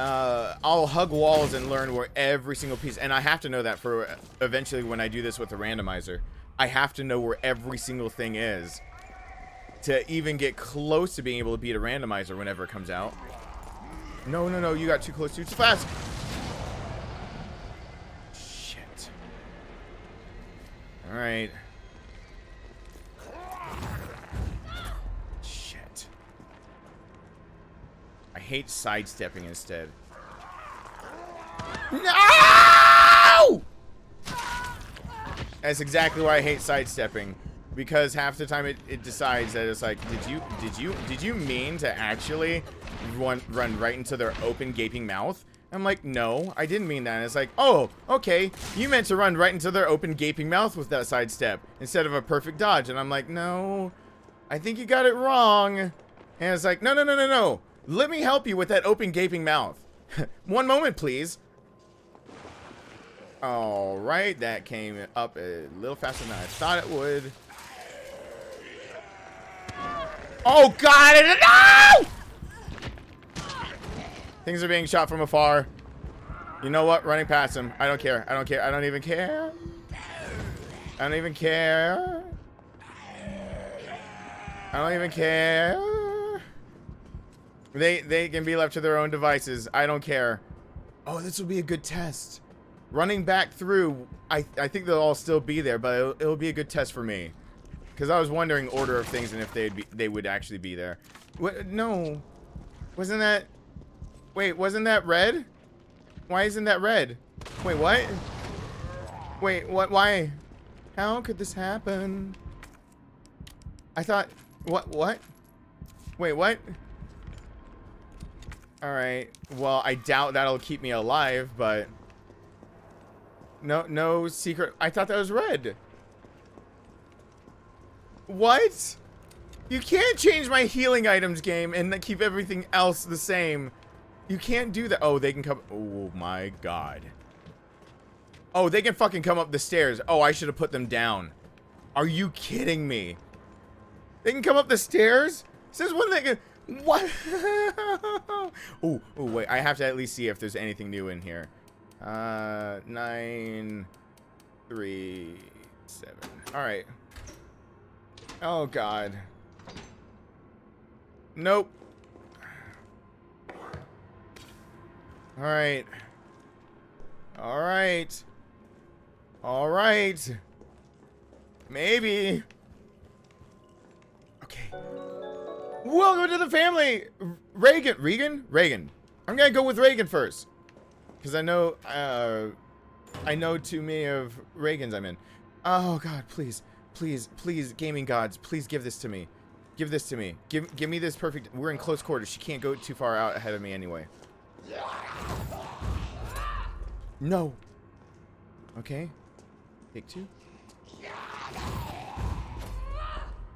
I'll hug walls and learn where every single piece, and I have to know that for eventually when I do this with the randomizer. I have to know where every single thing is to even get close to being able to beat a randomizer whenever it comes out. No, no, no, you got too close, too fast. Shit. All right. Shit. I hate sidestepping instead. No! That's exactly why I hate sidestepping, because half the time it decides that it's like, did you mean to actually run right into their open gaping mouth? I'm like, no, I didn't mean that. And it's like, oh, okay, you meant to run right into their open gaping mouth with that sidestep instead of a perfect dodge. And I'm like, no, I think you got it wrong. And it's like, no, no, no, no, no. Let me help you with that open gaping mouth. One moment, please. All right, that came up a little faster than I thought it would. Oh, God, no! Things are being shot from afar. You know what? Running past him. I don't care. I don't care. I don't even care. I don't even care. I don't even care. They can be left to their own devices. I don't care. Oh, this will be a good test. Running back through, I think they'll all still be there, but it'll be a good test for me. Because I was wondering order of things and if they would actually be there. What? No. Wasn't that... Wait, wasn't that red? Why isn't that red? Wait, what? Wait, what? Why? How could this happen? I thought... What? Wait, what? Alright. Well, I doubt that'll keep me alive, but... No secret... I thought that was red. What? You can't change my healing items, game, and keep everything else the same. You can't do that. Oh, they can come... Oh, my God. Oh, they can fucking come up the stairs. Oh, I should have put them down. Are you kidding me? They can come up the stairs? Since when they can... What? Oh, wait. I have to at least see if there's anything new in here. 9, 3, 7. All right. Oh, God. Nope. All right. All right. All right. Maybe. Okay. Welcome to the family. Reagan. I'm gonna go with Reagan first, because I know too many of Reagans I'm in. Oh God, please, gaming gods, please give this to me. Give this to me. Give me this perfect. We're in close quarters. She can't go too far out ahead of me anyway. No. Okay. Take 2.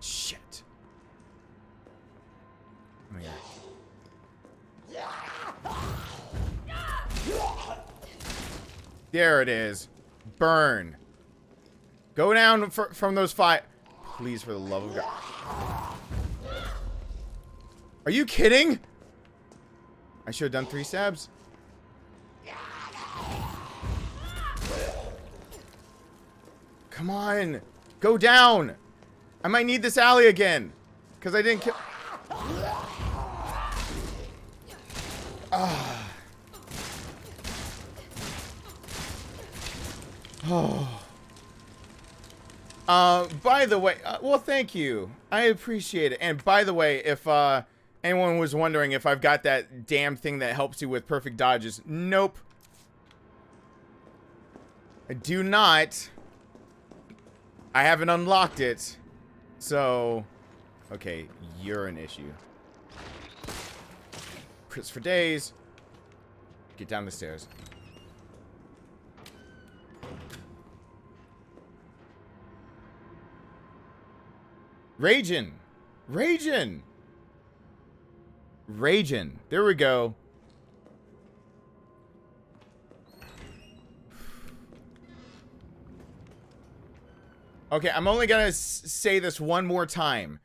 Shit. Oh my God. There it is. Burn. Go down from those 5. Please, for the love of God. Are you kidding? I should have done 3 stabs. Come on. Go down. I might need this alley again. Because I didn't kill... By the way, well, thank you. I appreciate it. And by the way, if anyone was wondering if I've got that damn thing that helps you with perfect dodges, nope. I do not. I haven't unlocked it. So, okay, you're an issue. Crits for days. Get down the stairs. Ragin'. Ragin'. Ragin'. There we go. Okay, I'm only gonna say this one more time.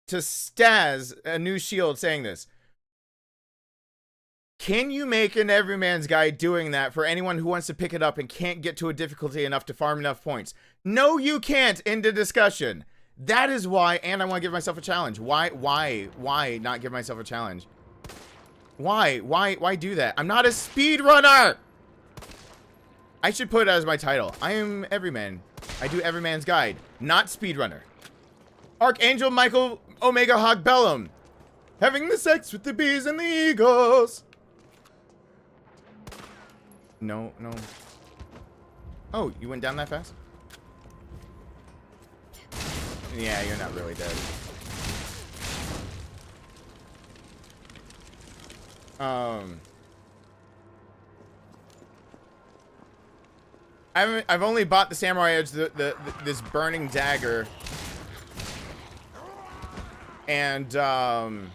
To Staz, a new shield, saying this. Can you make an Everyman's Guide doing that for anyone who wants to pick it up and can't get to a difficulty enough to farm enough points? No, you can't. End of discussion. That is why, and I want to give myself a challenge. Why not give myself a challenge? Why do that? I'm not a speedrunner! I should put it as my title. I am Everyman. I do Everyman's Guide, not speedrunner. Archangel Michael Omega Hog Bellum. Having the sex with the bees and the eagles. No. Oh, you went down that fast? Yeah, you're not really dead. I've only bought the Samurai Edge, this burning dagger, and an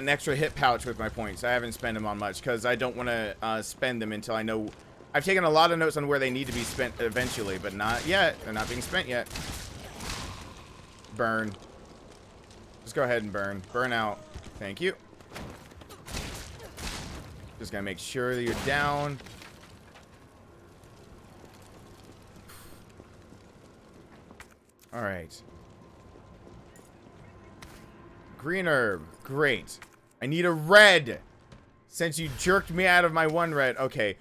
extra hit pouch with my points. I haven't spent them on much because I don't want to spend them until I know. I've taken a lot of notes on where they need to be spent eventually, but not yet. They're not being spent yet. Burn. Just go ahead and burn. Burn out. Thank you. Just gotta make sure that you're down. Alright. Green herb. Great. I need a red. Since you jerked me out of my one red. Okay.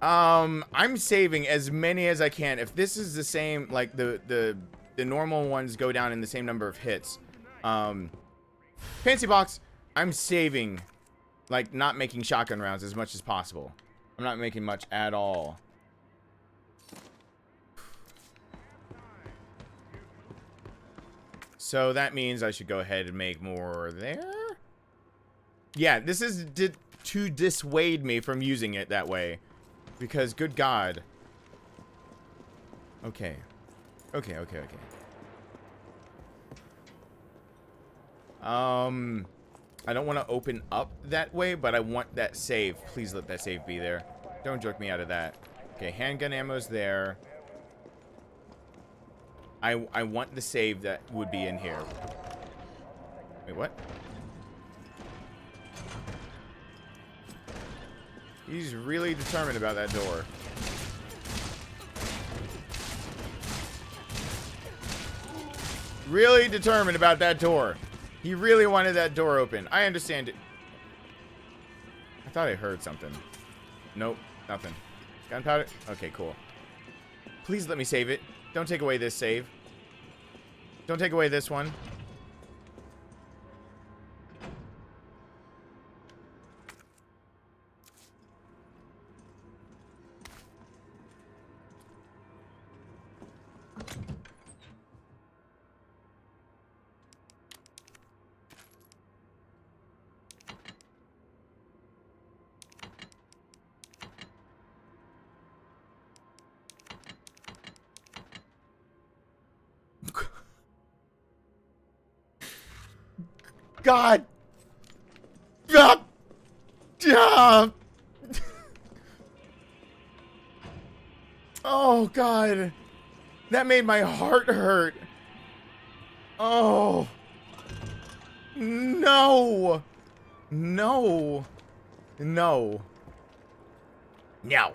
I'm saving as many as I can. If this is the same, like the normal ones go down in the same number of hits. Fancy box. I'm saving, like, not making shotgun rounds as much as possible. I'm not making much at all. So that means I should go ahead and make more there. Yeah, this is to dissuade me from using it that way. Because, good God. Okay. Okay. I don't want to open up that way, but I want that save. Please let that save be there. Don't jerk me out of that. Okay, handgun ammo's there. I want the save that would be in here. Wait, what? He's really determined about that door. Really determined about that door. He really wanted that door open. I understand it. I thought I heard something. Nope, nothing. Gunpowder? Okay, cool. Please let me save it. Don't take away this save. Don't take away this one. God. Oh, God. That made my heart hurt. Oh. No. No. No. No.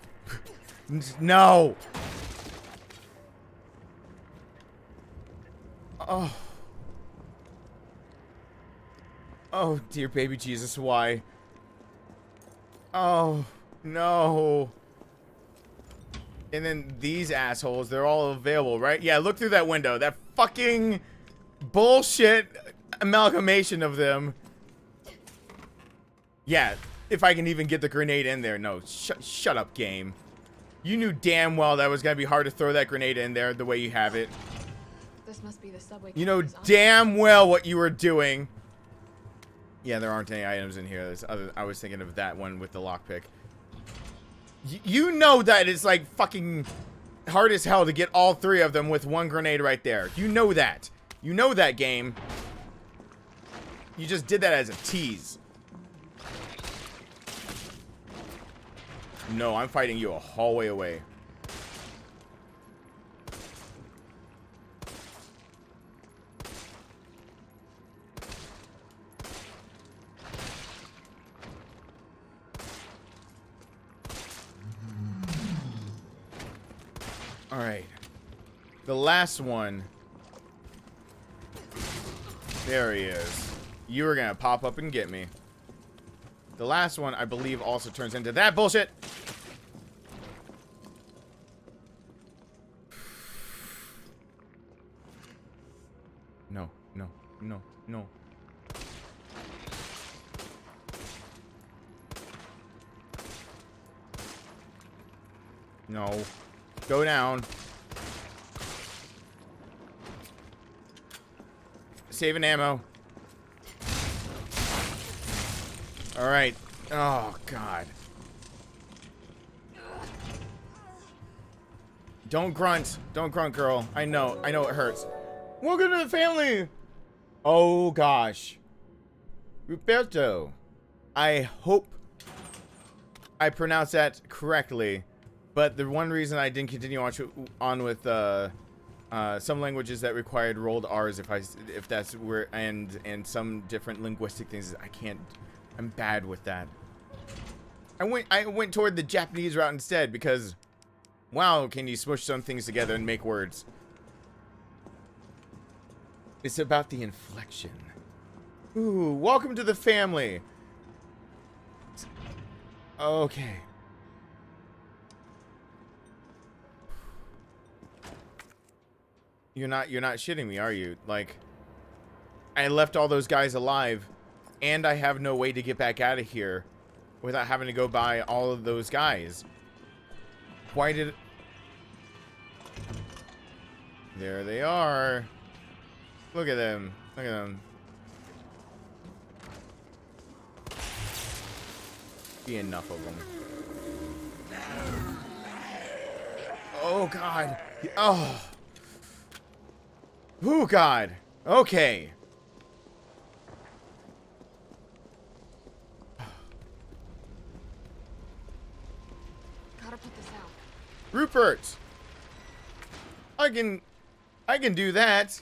No. Oh. Oh, dear baby Jesus, why? Oh, no. And then these assholes, they're all available, right? Yeah, look through that window. That fucking bullshit amalgamation of them. Yeah, if I can even get the grenade in there. No, shut up, game. You knew damn well that was going to be hard to throw that grenade in there the way you have it. This must be the subway. You know cameras on. damn well what you were doing. Yeah, there aren't any items in here. There's other. I was thinking of that one with the lockpick. You know that it's like fucking hard as hell to get all 3 of them with 1 grenade right there. You know that. You know that game. You just did that as a tease. No, I'm fighting you a hallway away. All right. The last one. There he is. You were gonna pop up and get me. The last one, I believe, also turns into that bullshit. No, no, no, no. No. Go down. Saving ammo. All right. Oh, God. Don't grunt. Don't grunt, girl. I know. I know it hurts. Welcome to the family. Oh, gosh. Roberto. I hope I pronounced that correctly. But the one reason I didn't continue on with some languages that required rolled R's, if that's where, and some different linguistic things, I can't. I'm bad with that. I went toward the Japanese route instead because, wow, can you smush some things together and make words? It's about the inflection. Ooh, welcome to the family. Okay. You're not shitting me, are you? Like, I left all those guys alive, and I have no way to get back out of here without having to go by all of those guys. Why did... There they are. Look at them. Look at them. Be enough of them. Oh, God. Oh. Oh, God. Okay. Gotta put this out. Rupert. I can do that.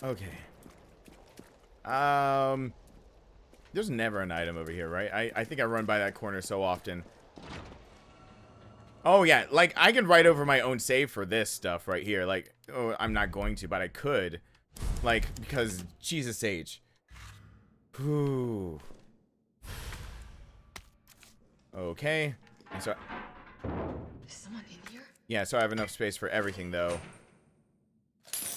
Okay. There's never an item over here, right? I think I run by that corner so often. Oh, yeah. Like, I can write over my own save for this stuff right here. Like, oh, I'm not going to, but I could. Like, because Jesus H. Ooh. Okay. And so... Is someone in here? Yeah, so I have enough space for everything, though.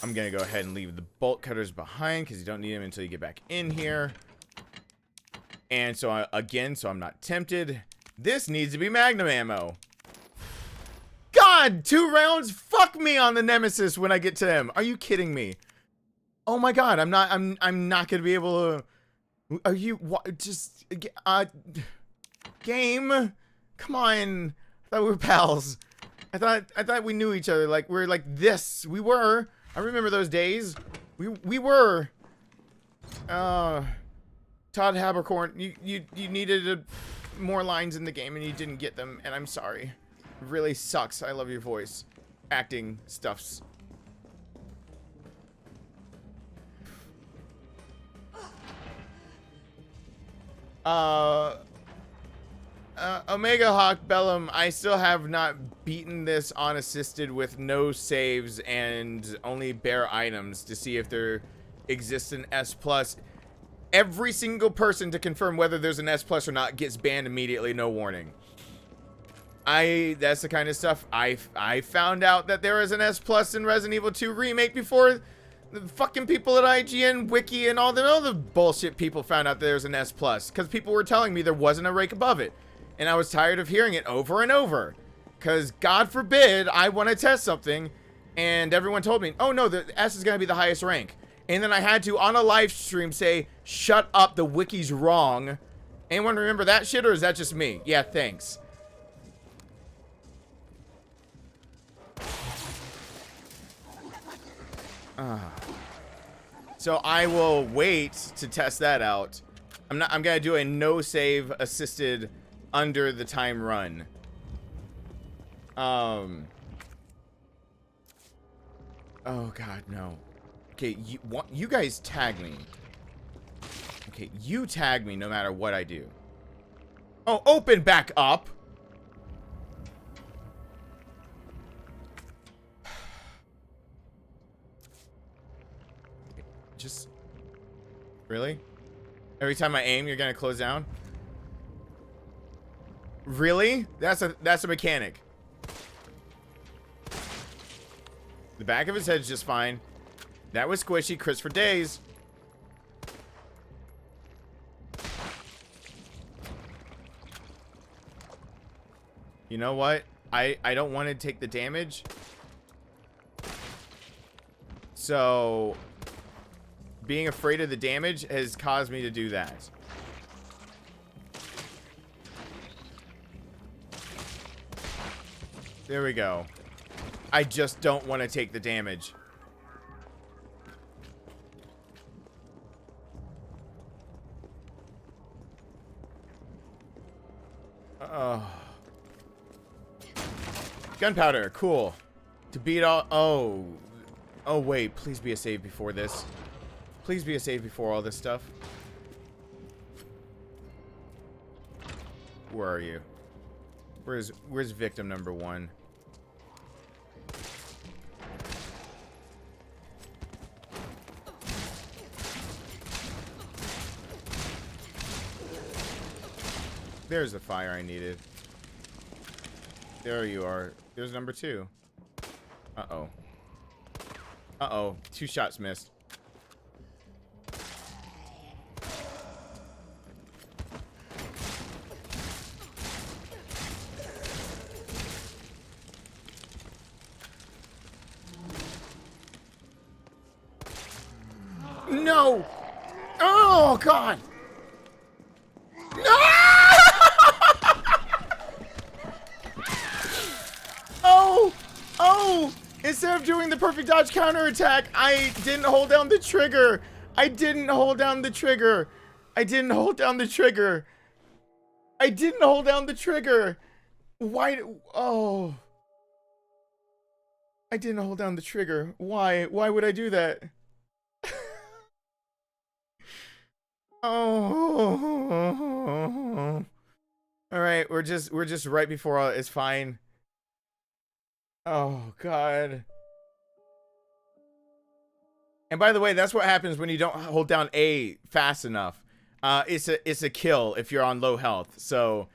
I'm going to go ahead and leave the bolt cutters behind because you don't need them until you get back in here. And so, again, so I'm not tempted. This needs to be magnum ammo. God, 2 rounds? Fuck me on the Nemesis when I get to them. Are you kidding me? Oh my God, I'm not going to be able to... Are you... What, just... Game? Come on. I thought we were pals. I thought we knew each other. Like, we're like this. We were. I remember those days. We were. Todd Habercorn, you needed more lines in the game and you didn't get them, and I'm sorry. It really sucks. I love your voice. Acting stuffs. Omega Hawk Bellum, I still have not beaten this unassisted with no saves and only bare items to see if there exists an S+. Every single person to confirm whether there's an S+ or not gets banned immediately, no warning. That's the kind of stuff I found out that there is an S+ in Resident Evil 2 Remake before the fucking people at IGN, Wiki, and all the other bullshit people found out there's an S+. Because people were telling me there wasn't a rank above it. And I was tired of hearing it over and over. Because God forbid I want to test something and everyone told me, oh no, the S is going to be the highest rank. And then I had to, on a live stream, say, shut up, the wiki's wrong. Anyone remember that shit, or is that just me? Yeah, thanks. So I will wait to test that out. I'm gonna do a no save assisted under the time run. Oh god, no. Okay, you guys tag me. Okay, you tag me no matter what I do. Oh, open back up. Just really? Every time I aim, you're gonna close down? Really? That's a mechanic. The back of his head's just fine. That was squishy. Chris for days. You know what? I don't want to take the damage. So being afraid of the damage has caused me to do that. There we go. I just don't want to take the damage. Gunpowder, cool. To beat all... Oh, wait. Please be a save before this. Please be a save before all this stuff. Where are you? Where's victim number 1? There's the fire I needed. There you are. There's number 2. Uh-oh. Uh-oh. 2 shots missed. No! Oh, God! No! Oh! Instead of doing the perfect dodge counterattack, I didn't hold down the trigger. I didn't hold down the trigger. I didn't hold down the trigger. I didn't hold down the trigger. Why? Oh. I didn't hold down the trigger. Why? Why would I do that? Oh. All right, we're just right before all. It's fine. Oh God. And by the way, that's what happens when you don't hold down A fast enough. It's a kill if you're on low health. So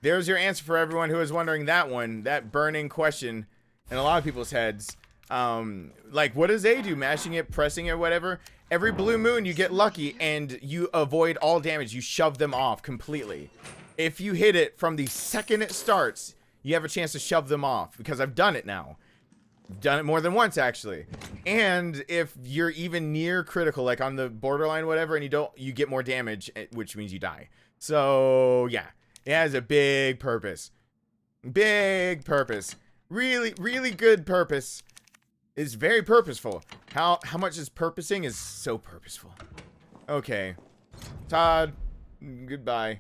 there's your answer for everyone who is wondering that one, that burning question in a lot of people's heads. Like, what does A do? Mashing it, pressing it, whatever. Every blue moon you get lucky and you avoid all damage. You shove them off completely. If you hit it from the second it starts, you have a chance to shove them off, because I've done it now. I've done it more than once, actually. And if you're even near critical, like on the borderline, whatever, and you get more damage, which means you die. So yeah, it has a big purpose. Big purpose. Really, really good purpose. It's very purposeful. How much is purposing is so purposeful. Okay. Todd, goodbye.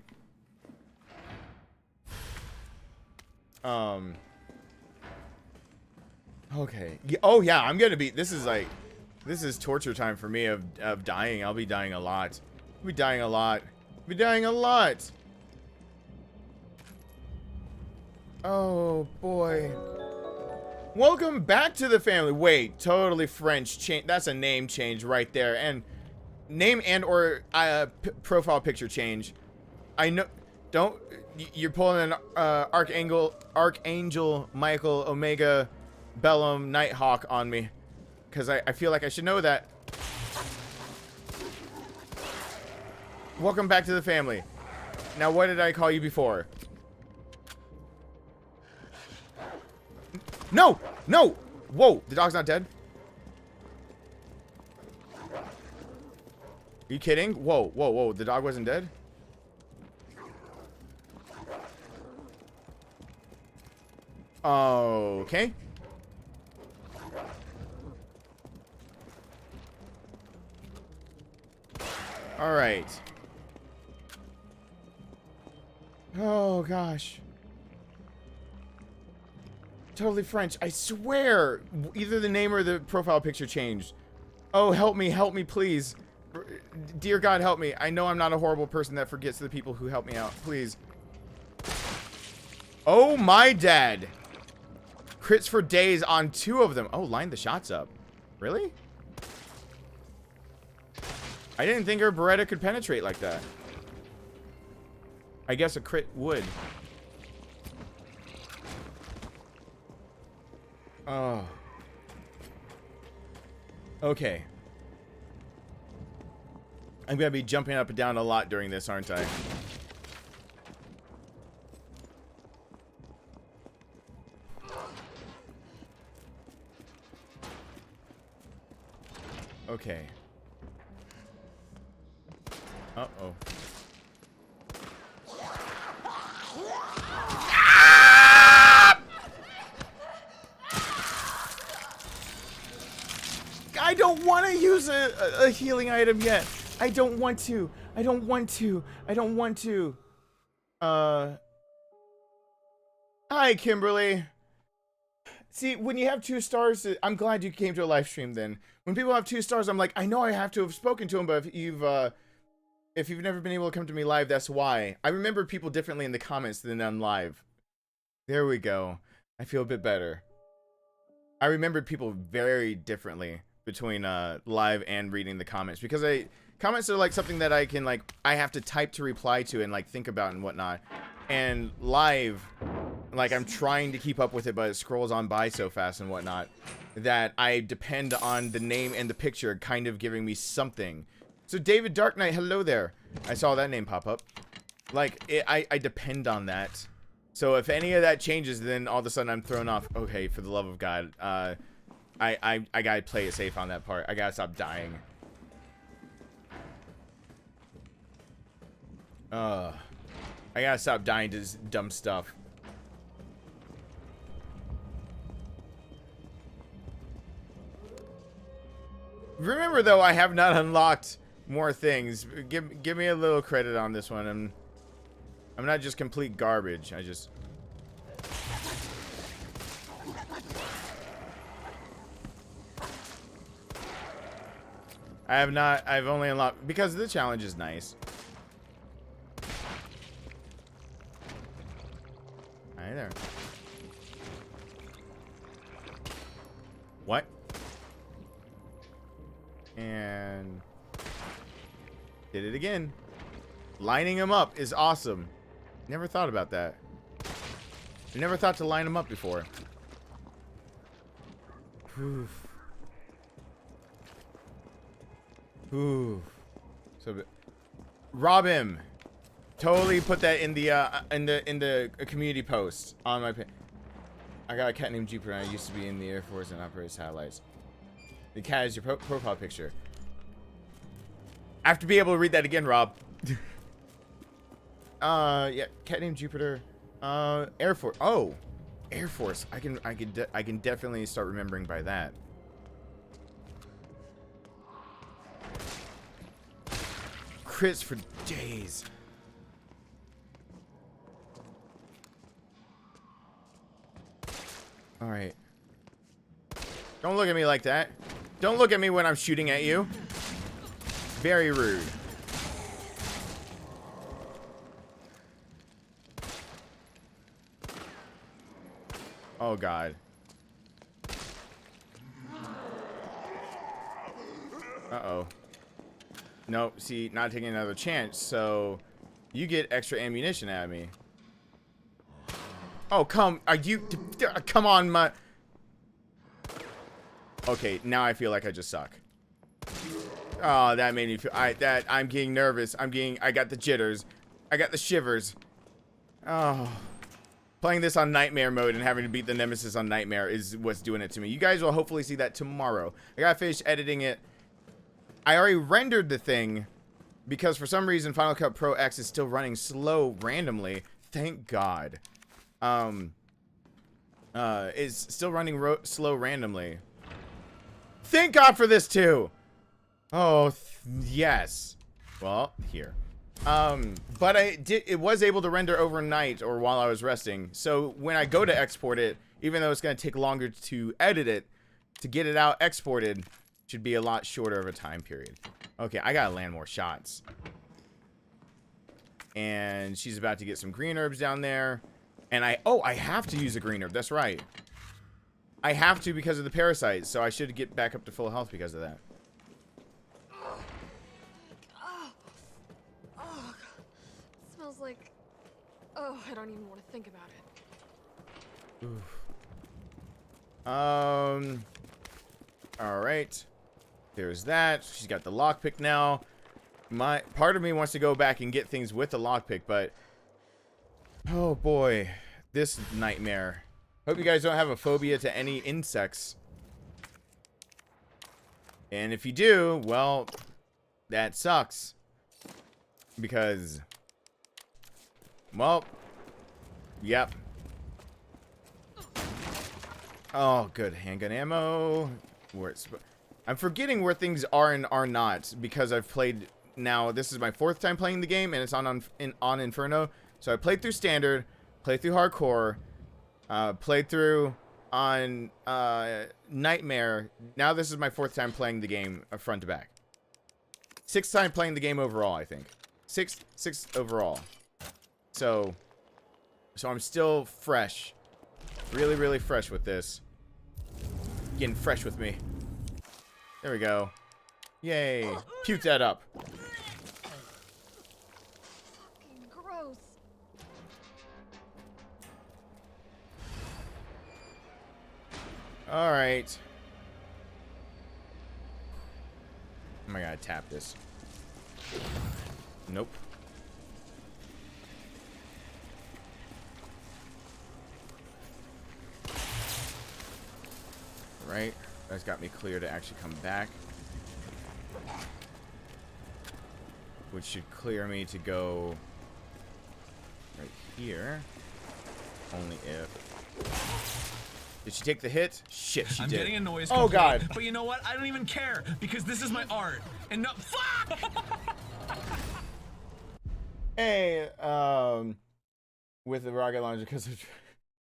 Okay. Oh yeah, I'm gonna be, this is torture time for me of dying. I'll be dying a lot. I'll be dying a lot. I'll be dying a lot. Oh boy. Welcome back to the family. Wait, totally French change. That's a name change right there. And name and or profile picture change. I know. Don't. You're pulling an Archangel Michael Omega Bellum Nighthawk on me, because I feel like I should know that. Welcome back to the family. Now, what did I call you before? No! No! Whoa, the dog's not dead? Are you kidding? Whoa, whoa, whoa, the dog wasn't dead? Okay. All right. Oh, gosh. Totally French. I swear. Either the name or the profile picture changed. Oh, help me, please. Dear God, help me. I know I'm not a horrible person that forgets the people who help me out. Please. Oh, my dad. Crits for days on 2 of them. Oh, line the shots up. Really? I didn't think her Beretta could penetrate like that. I guess a crit would. Oh. Okay. I'm gonna be jumping up and down a lot during this, aren't I? Okay. Uh-oh. I don't want to use a healing item yet. I don't want to. I don't want to. I don't want to. Hi, Kimberly. See, when you have 2 stars, I'm glad you came to a live stream then. When people have 2 stars, I'm like, I know I have to have spoken to them, but if you've never been able to come to me live, that's why. I remember people differently in the comments than on live. There we go. I feel a bit better. I remembered people very differently between live and reading the comments, because comments are like something that I can I have to type to reply to and think about and whatnot. And live, I'm trying to keep up with it, but it scrolls on by so fast and whatnot that I depend on the name and the picture kind of giving me something. So David Dark Knight, hello there. I saw that name pop up. I depend on that. So if any of that changes, then all of a sudden I'm thrown off. Okay, for the love of God, I gotta play it safe on that part. I gotta stop dying. I gotta stop dying to this dumb stuff. Remember though, I have not unlocked more things. Give me a little credit on this one. I'm not just complete garbage. I've only unlocked because the challenge is nice. Hi there. What? And did it again. Lining them up is awesome. Never thought about that. I never thought to line them up before. Oof. Ooh. So rob him. Totally put that in the community post on my page. I got a cat named Jupiter and I used to be in the Air Force and operate satellites. The cat is your profile picture. I have to be able to read that again, Rob. Yeah, cat named Jupiter. Air Force. Oh, Air Force. I can definitely start remembering by that. Crits for days. All right. Don't look at me like that. Don't look at me when I'm shooting at you. Very rude. Oh, God. Uh-oh. Nope, see, not taking another chance, so you get extra ammunition at me. Oh, come on, my... Okay, now I feel like I just suck. Oh, that made me feel... I'm getting nervous. I got the jitters. I got the shivers. Oh. Playing this on Nightmare mode and having to beat the Nemesis on Nightmare is what's doing it to me. You guys will hopefully see that tomorrow. I gotta finish editing it. I already rendered the thing because for some reason Final Cut Pro X is still running slow randomly. Thank God. Is still running slow randomly. Thank God for this too. Oh, yes. Well, here. But it was able to render overnight or while I was resting. So when I go to export it, even though it's going to take longer to edit it, to get it out exported, should be a lot shorter of a time period. Okay, I gotta land more shots. And she's about to get some green herbs down there. And I have to use a green herb. That's right. I have to because of the parasites. So I should get back up to full health because of that. Smells like... Oh, I don't even want to think about it. Oof. All right. There's that. She's got the lockpick now. Part of me wants to go back and get things with the lockpick, but oh boy, this nightmare. Hope you guys don't have a phobia to any insects. And if you do, well, that sucks. Because, well, yep. Oh, good. Handgun ammo. I'm forgetting where things are and are not because I've played now. This is my 4th time playing the game and it's on Inferno. So I played through standard, played through hardcore, played through on Nightmare. Now this is my 4th time playing the game front to back. 6th time playing the game overall, I think. 6th overall. So I'm still fresh. Really, really fresh with this. Getting fresh with me. There we go. Yay. Puke that up. Fucking gross. Alright. Am I gonna tap this? Nope. Right. That's got me clear to actually come back. Which should clear me to go right here. Only if... Did she take the hit? Shit, she I'm did. getting a noise Oh, complaint, God. But you know what? I don't even care because this is my art. And no... Fuck! Hey, with the rocket launcher because of...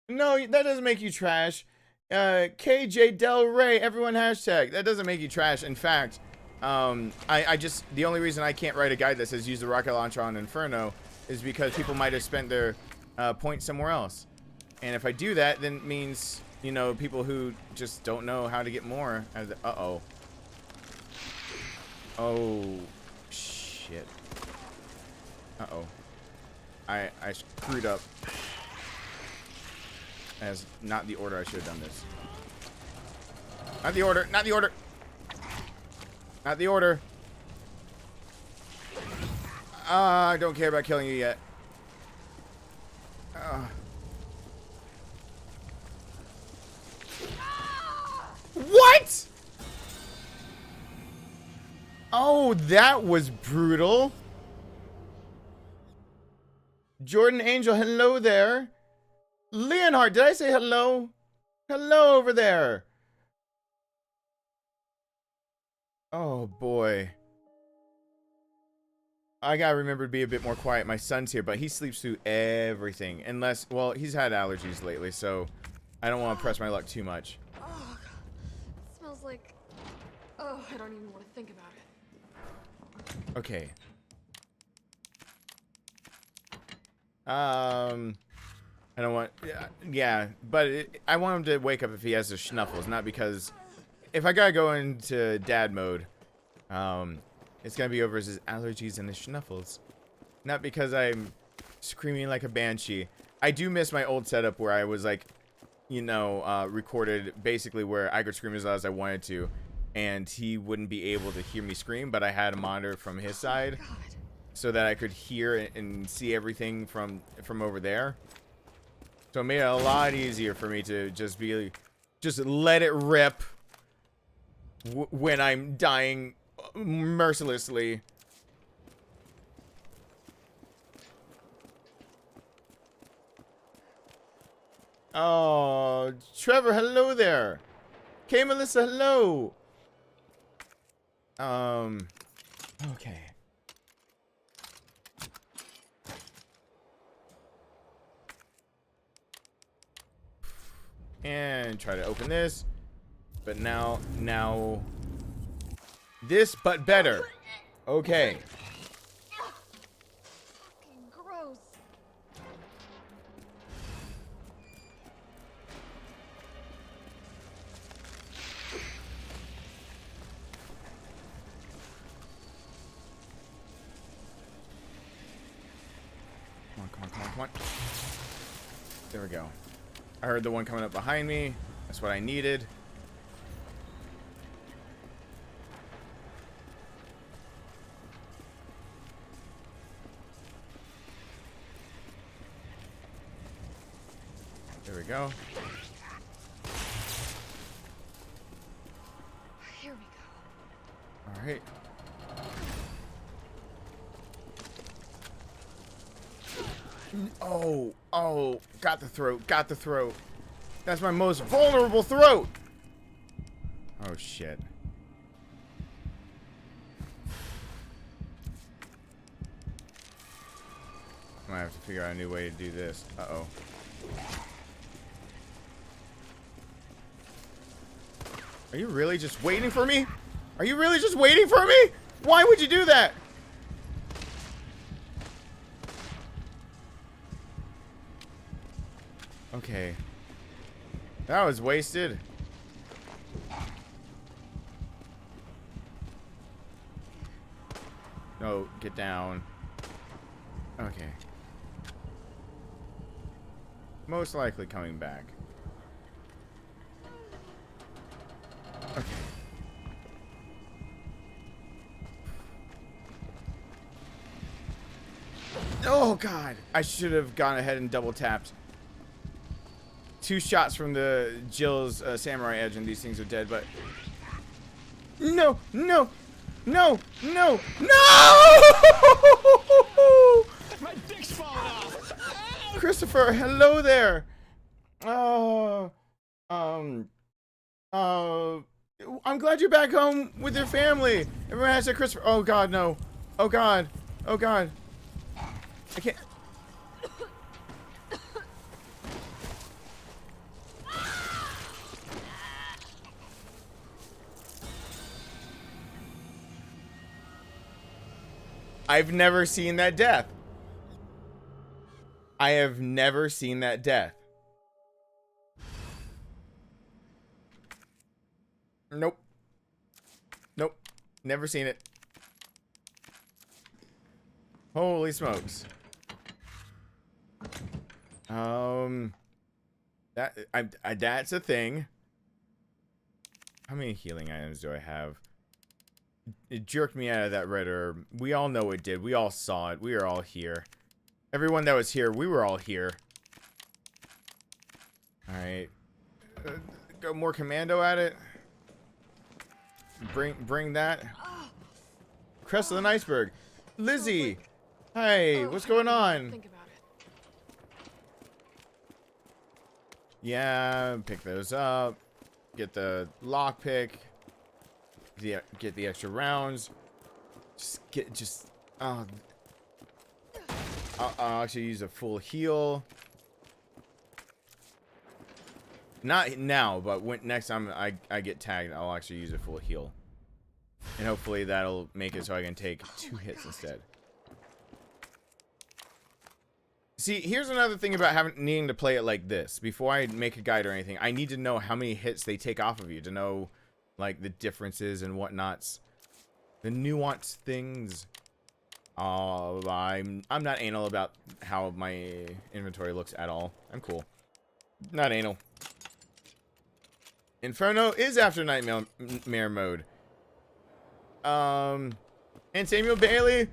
No, that doesn't make you trash. KJ Del Rey, everyone hashtag. That doesn't make you trash. In fact, I just, the only reason I can't write a guide that says use the rocket launcher on Inferno is because people might have spent their points somewhere else. And if I do that, then it means, you know, people who just don't know how to get more. Uh-oh. Oh, shit. Uh-oh. I screwed up. As not the order I should have done this. Not the order. Not the order. Not the order. I don't care about killing you yet. What? Oh, that was brutal. Jordan Angel, hello there. Leonhard, did I say hello? Hello over there. Oh, boy. I gotta remember to be a bit more quiet. My son's here, but he sleeps through everything. Unless, well, he's had allergies lately, so I don't want to press my luck too much. Oh, God. It smells like... Oh, I don't even want to think about it. Okay. I don't want... Yeah, but I want him to wake up if he has the schnuffles, not because... If I gotta go into dad mode, it's gonna be over his allergies and his schnuffles. Not because I'm screaming like a banshee. I do miss my old setup where I was like, you know, recorded basically where I could scream as loud as I wanted to, and he wouldn't be able to hear me scream, but I had a monitor from his side so that I could hear and see everything from over there. So it made it a lot easier for me to just let it rip when I'm dying mercilessly. Oh, Trevor, hello there. K Melissa, hello. Okay. And try to open this. But now this, but better. Okay. Fucking gross. Come on. There we go. I heard the one coming up behind me. That's what I needed. There we go. Here we go. All right. Oh, got the throat. That's my most vulnerable throat. Oh, shit. I might have to figure out a new way to do this. Uh-oh. Are you really just waiting for me? Are you really just waiting for me? Why would you do that? Okay. That was wasted. No, get down. Okay. Most likely coming back. Okay. Oh, God. I should have gone ahead and double tapped. 2 shots from the Jill's samurai edge and these things are dead, but... No! My dick's falling off! Christopher, hello there! I'm glad you're back home with your family. Everyone has a Christopher. Oh, God, no. Oh, God. I can't... I've never seen that death. I have never seen that death. Nope. Never seen it. Holy smokes. That's a thing. How many healing items do I have? It jerked me out of that red herb. We all know it did. We all saw it. We are all here. Everyone that was here, we were all here. Alright. Go more commando at it. Bring that. Crest of the iceberg. Lizzie! Hey, what's going on? Think about it. Yeah, pick those up. Get the lockpick. Get the extra rounds. I'll actually use a full heal. Not now, but next time I get tagged, I'll actually use a full heal. And hopefully that'll make it so I can take 2 hits instead. See, here's another thing about needing to play it like this. Before I make a guide or anything, I need to know how many hits they take off of you to know, like, the differences and whatnots. The nuanced things. I'm not anal about how my inventory looks at all. I'm cool. Not anal. Inferno is after Nightmare mode. And Samuel Bailey,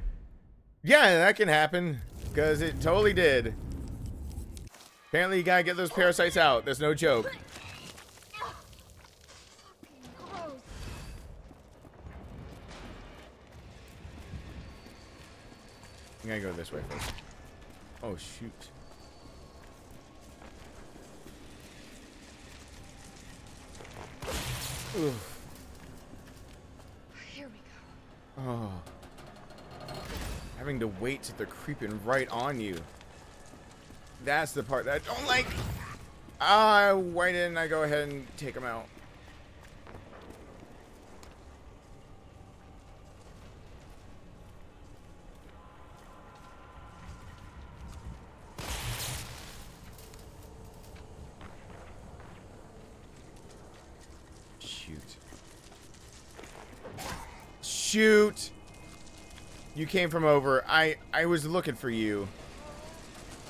yeah, that can happen, because it totally did. Apparently you gotta get those parasites out. There's no joke. Gross. I'm gonna go this way first. Oh, shoot. Oof. Here we go. Oh. Having to wait till they're creeping right on you. That's the part that I don't like. Why didn't I go ahead and take them out? Shoot. Shoot! You came from over. I was looking for you.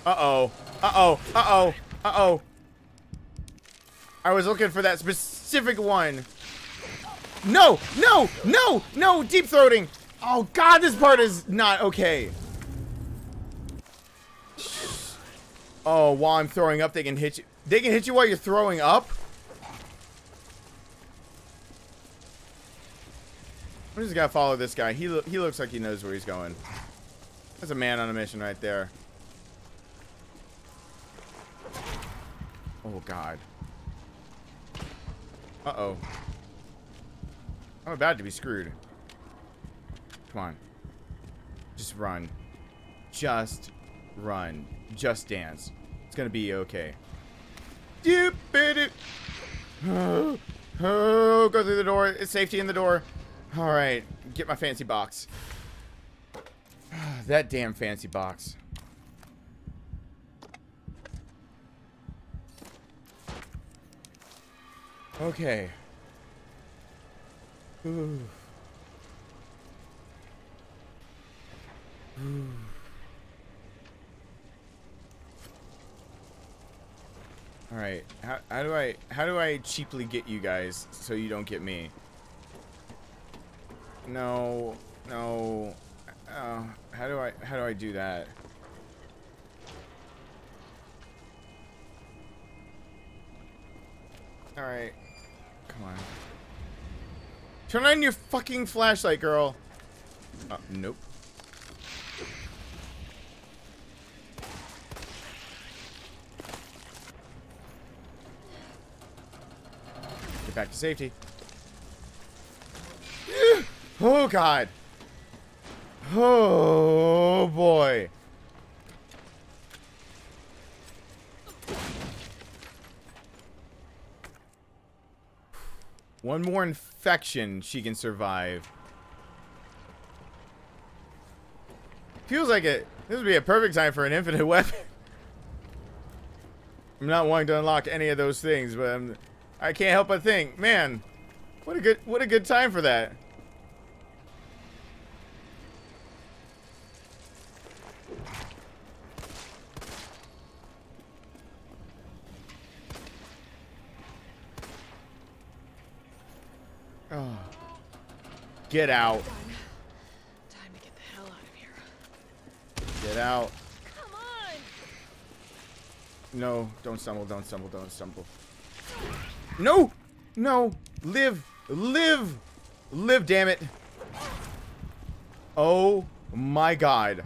Uh-oh. Uh-oh. Uh-oh. Uh-oh. I was looking for that specific one. No! No! No! No! Deep throating! Oh, God, this part is not okay. Oh, while I'm throwing up, they can hit you. They can hit you while you're throwing up? I'm just gonna follow this guy. He looks like he knows where he's going. That's a man on a mission right there. Oh, God. Uh-oh. I'm about to be screwed. Come on. Just run. Just run. Just dance. It's gonna be okay. Oh, go through the door. It's safety in the door. Alright. Get my fancy box. That damn fancy box. Okay. Ooh. Ooh. All right. How do I cheaply get you guys so you don't get me? No. No. How do I do that? All right. Come on. Turn on your fucking flashlight, girl. Nope. Get back to safety. Oh, God. Oh, boy. One more infection she can survive. Feels like this would be a perfect time for an infinite weapon. I'm not wanting to unlock any of those things, but I can't help but think, man, what a good time for that. Oh. Get out. Time to get the hell out of here. Get out. Come on! No, don't stumble, don't stumble, don't stumble. No! No! Live! Live! Live, damn it! Oh my God.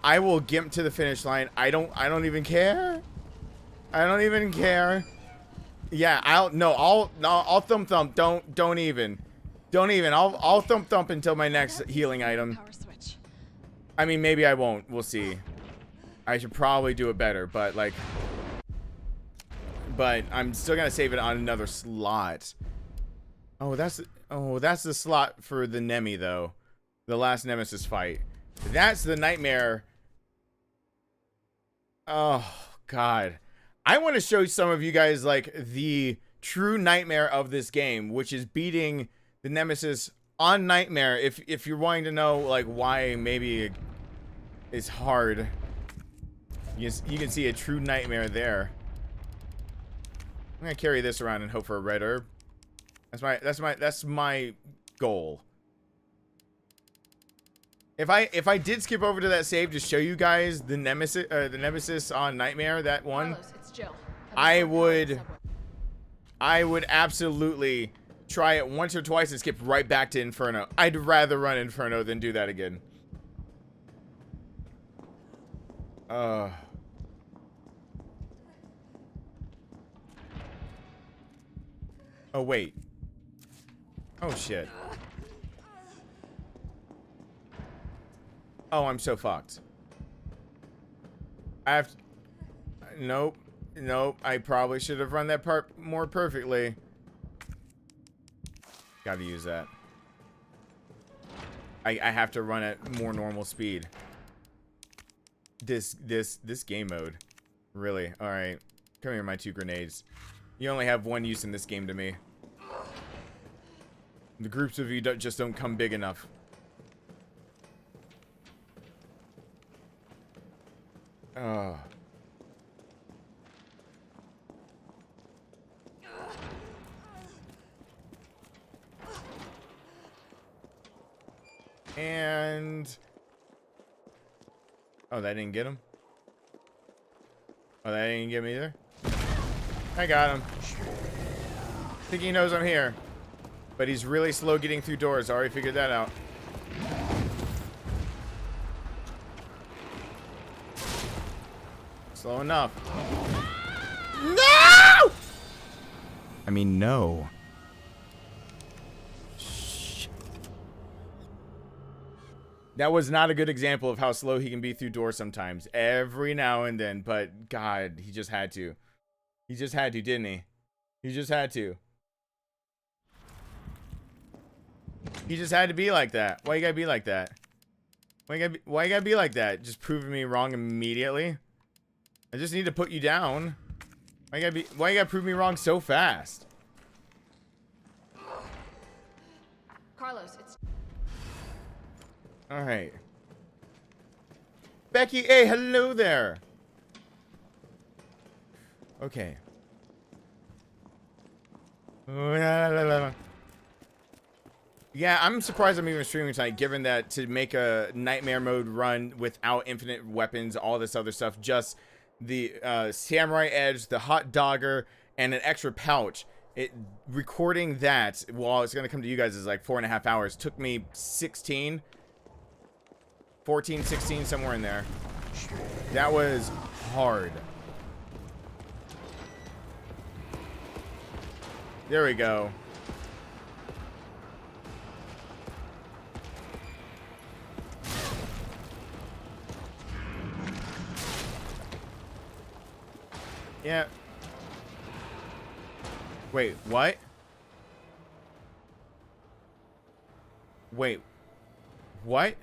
I will gimp to the finish line. I don't even care. I don't even care. Yeah, I'll thump. Don't even. I'll thump until my next healing item. Power switch. I mean, maybe I won't. We'll see. I should probably do it better, but like, I'm still gonna save it on another slot. Oh, that's the slot for the Nemi though, the last Nemesis fight. That's the nightmare. Oh God, I want to show some of you guys like the true nightmare of this game, which is beating the Nemesis on Nightmare. If you're wanting to know like why maybe it's hard, you can see a true nightmare there. I'm gonna carry this around and hope for a red herb. That's my goal. If I did skip over to that save to show you guys the Nemesis on Nightmare, that one, Carlos, it's Jill. I would absolutely try it once or twice and skip right back to Inferno. I'd rather run Inferno than do that again. Oh wait. Oh shit. Oh, I'm so fucked. I have to, nope. I probably should have run that part more perfectly. Gotta use that. I have to run at more normal speed. This game mode. Really? Alright. Come here, my 2 grenades. You only have one use in this game to me. The groups of you just don't come big enough. Oh. And... oh, that didn't get him? Oh, that didn't get me either? I got him. I think he knows I'm here. But he's really slow getting through doors. I already figured that out. Slow enough. No! I mean, no. Shh. That was not a good example of how slow he can be through doors sometimes. Every now and then. But, God, he just had to. He just had to, didn't he? He just had to. He just had to be like that. Why you gotta be like that? Why you gotta be like that? Just proving me wrong immediately? I just need to put you down. Why you gotta prove me wrong so fast? Carlos, it's... Alright. Becky, hey, hello there. Okay. Yeah, I'm surprised I'm even streaming tonight, given that to make a nightmare mode run without infinite weapons, all this other stuff, just the samurai edge, the hot dogger, and an extra pouch. Recording that while it's gonna come to you guys is like 4.5 hours. Took me 14, 16, somewhere in there. That was hard. There we go. Yeah. Wait, what? Wait. What?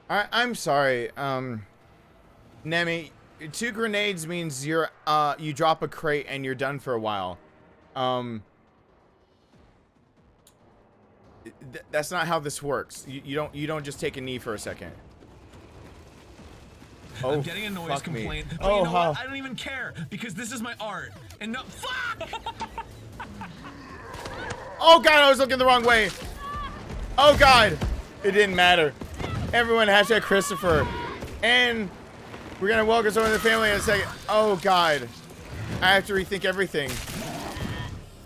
I'm sorry. Nemi, 2 grenades means you're you drop a crate and you're done for a while. That's not how this works. You don't just take a knee for a second. Oh, I'm getting a noise complaint. But oh, you know what? I don't even care because this is my art. And no, fuck! Oh god, I was looking the wrong way. Oh god, it didn't matter. Everyone hashtag Christopher, and we're gonna welcome someone to the family in a second. Oh god, I have to rethink everything.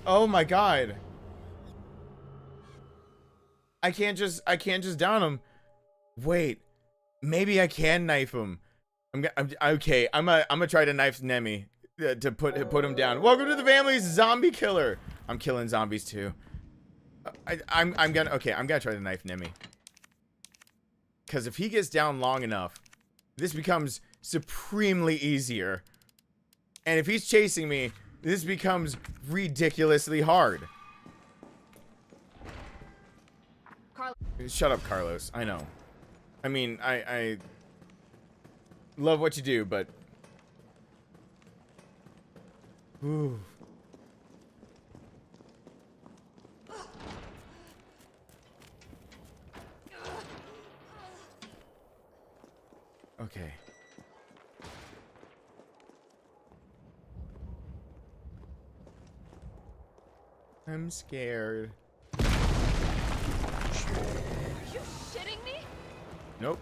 Oh my god, I can't just down him. Wait, maybe I can knife him. Okay. I'm gonna try to knife Nemi to put him down. Welcome to the family's zombie killer. I'm killing zombies too. I'm gonna try to knife Nemi. Because if he gets down long enough, this becomes supremely easier. And if he's chasing me, this becomes ridiculously hard. Shut up, Carlos. I know. I mean, I love what you do, but... Ooh. Okay. I'm scared. Nope.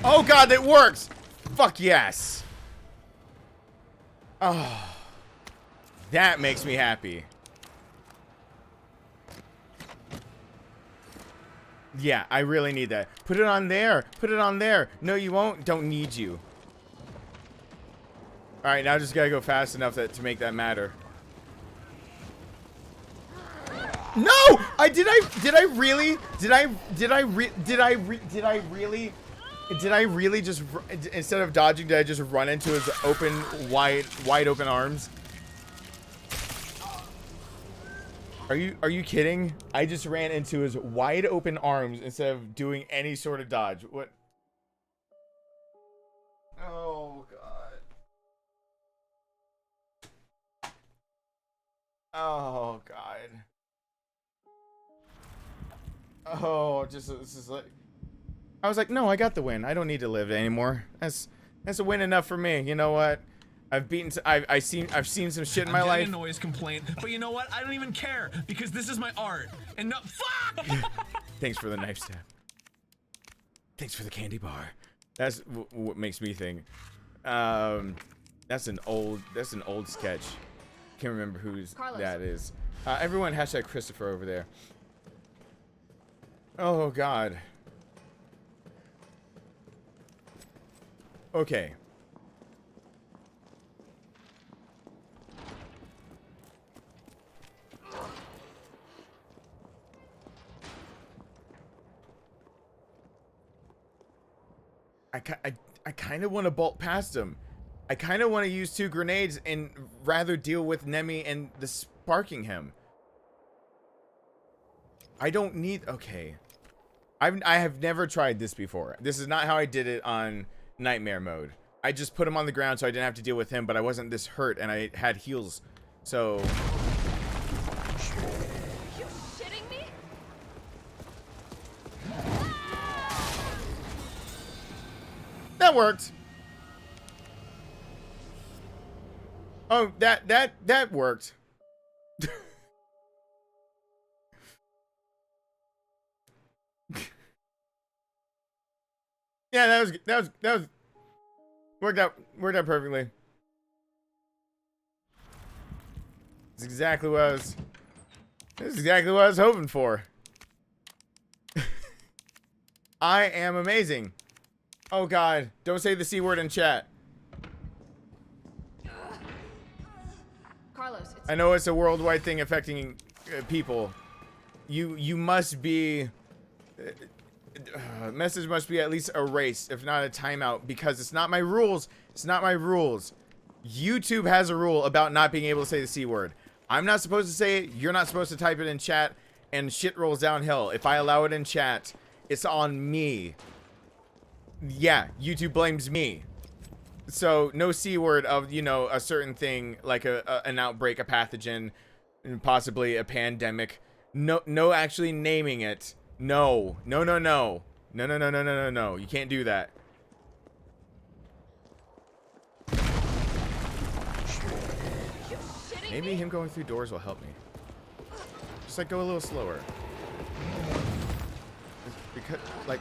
Oh god, it works! Fuck yes! Oh, that makes me happy. Yeah, I really need that. Put it on there. Put it on there. No, you won't. Don't need you. All right, now I just gotta go fast enough to make that matter. No! Did I really just, instead of dodging, did I just run into his wide open arms? Are you kidding? I just ran into his wide open arms instead of doing any sort of dodge. What? Oh god. Oh god. Oh, this is like, I was like, no, I got the win. I don't need to live anymore. That's a win enough for me. You know what? I've seen some shit in my life. A noise complaint, but you know what? I don't even care because this is my art. And no, fuck! Thanks for the knife stab. Thanks for the candy bar. That's what makes me think. That's an old sketch. Can't remember whose that is. Everyone hashtag Christopher over there. Oh god. Okay. I kind of want to bolt past him. I kind of want to use 2 grenades and rather deal with Nemi and the sparking him. I don't need... Okay. I have never tried this before. This is not how I did it on Nightmare mode. I just put him on the ground so I didn't have to deal with him, but I wasn't this hurt and I had heals. So... You shitting me? That worked. Oh, that worked. Yeah, that was worked out perfectly. This is exactly what I was hoping for. I am amazing. Oh god, don't say the C word in chat. Carlos, I know it's a worldwide thing affecting people. You must be... message must be at least erased, if not a timeout, because it's not my rules. It's not my rules. YouTube has a rule about not being able to say the C word. I'm not supposed to say it. You're not supposed to type it in chat, and shit rolls downhill. If I allow it in chat, it's on me. Yeah, YouTube blames me. So no C word of, you know, a certain thing like an outbreak, a pathogen, and possibly a pandemic. No actually naming it. No. You can't do that. Maybe him going through doors will help me. Just like go a little slower.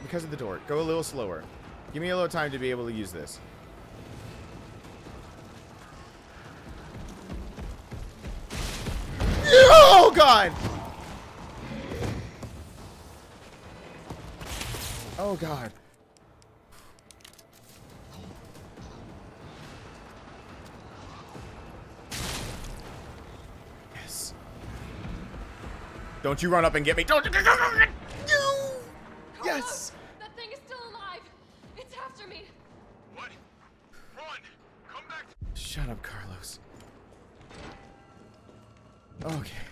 Because of the door. Go a little slower. Give me a little time to be able to use this. Oh god! Oh god. Yes. Don't you run up and get me. Don't. Yes. That thing is still alive. It's after me. What? Run! Come back! Shut up, Carlos. Okay.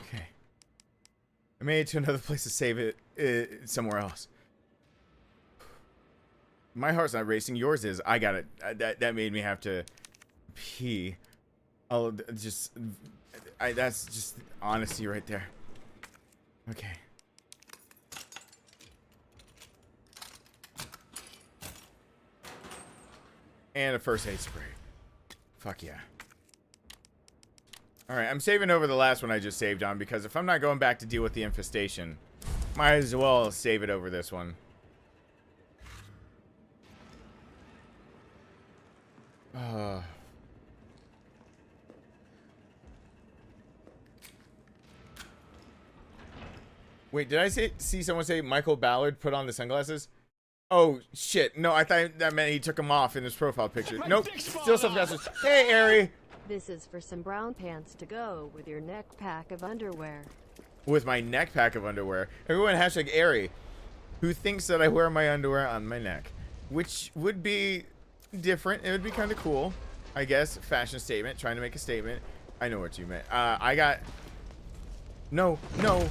Okay. I made it to another place to save it somewhere else. My heart's not racing. Yours is. I got it. That made me have to pee. I'll just, that's just honesty right there. Okay. And a first aid spray. Fuck yeah. Alright, I'm saving over the last one I just saved on, because if I'm not going back to deal with the infestation, might as well save it over this one. Wait, did I see someone say Michael Ballard put on the sunglasses? Oh, shit. No, I thought that meant he took them off in his profile picture. Nope. Still sunglasses. Hey, Ari. This is for some brown pants to go with your neck pack of underwear. With my neck pack of underwear. Everyone hashtag Ari, who thinks that I wear my underwear on my neck. Which would be different. It would be kind of cool. I guess. Fashion statement. Trying to make a statement. I know what you meant. I got... No. No.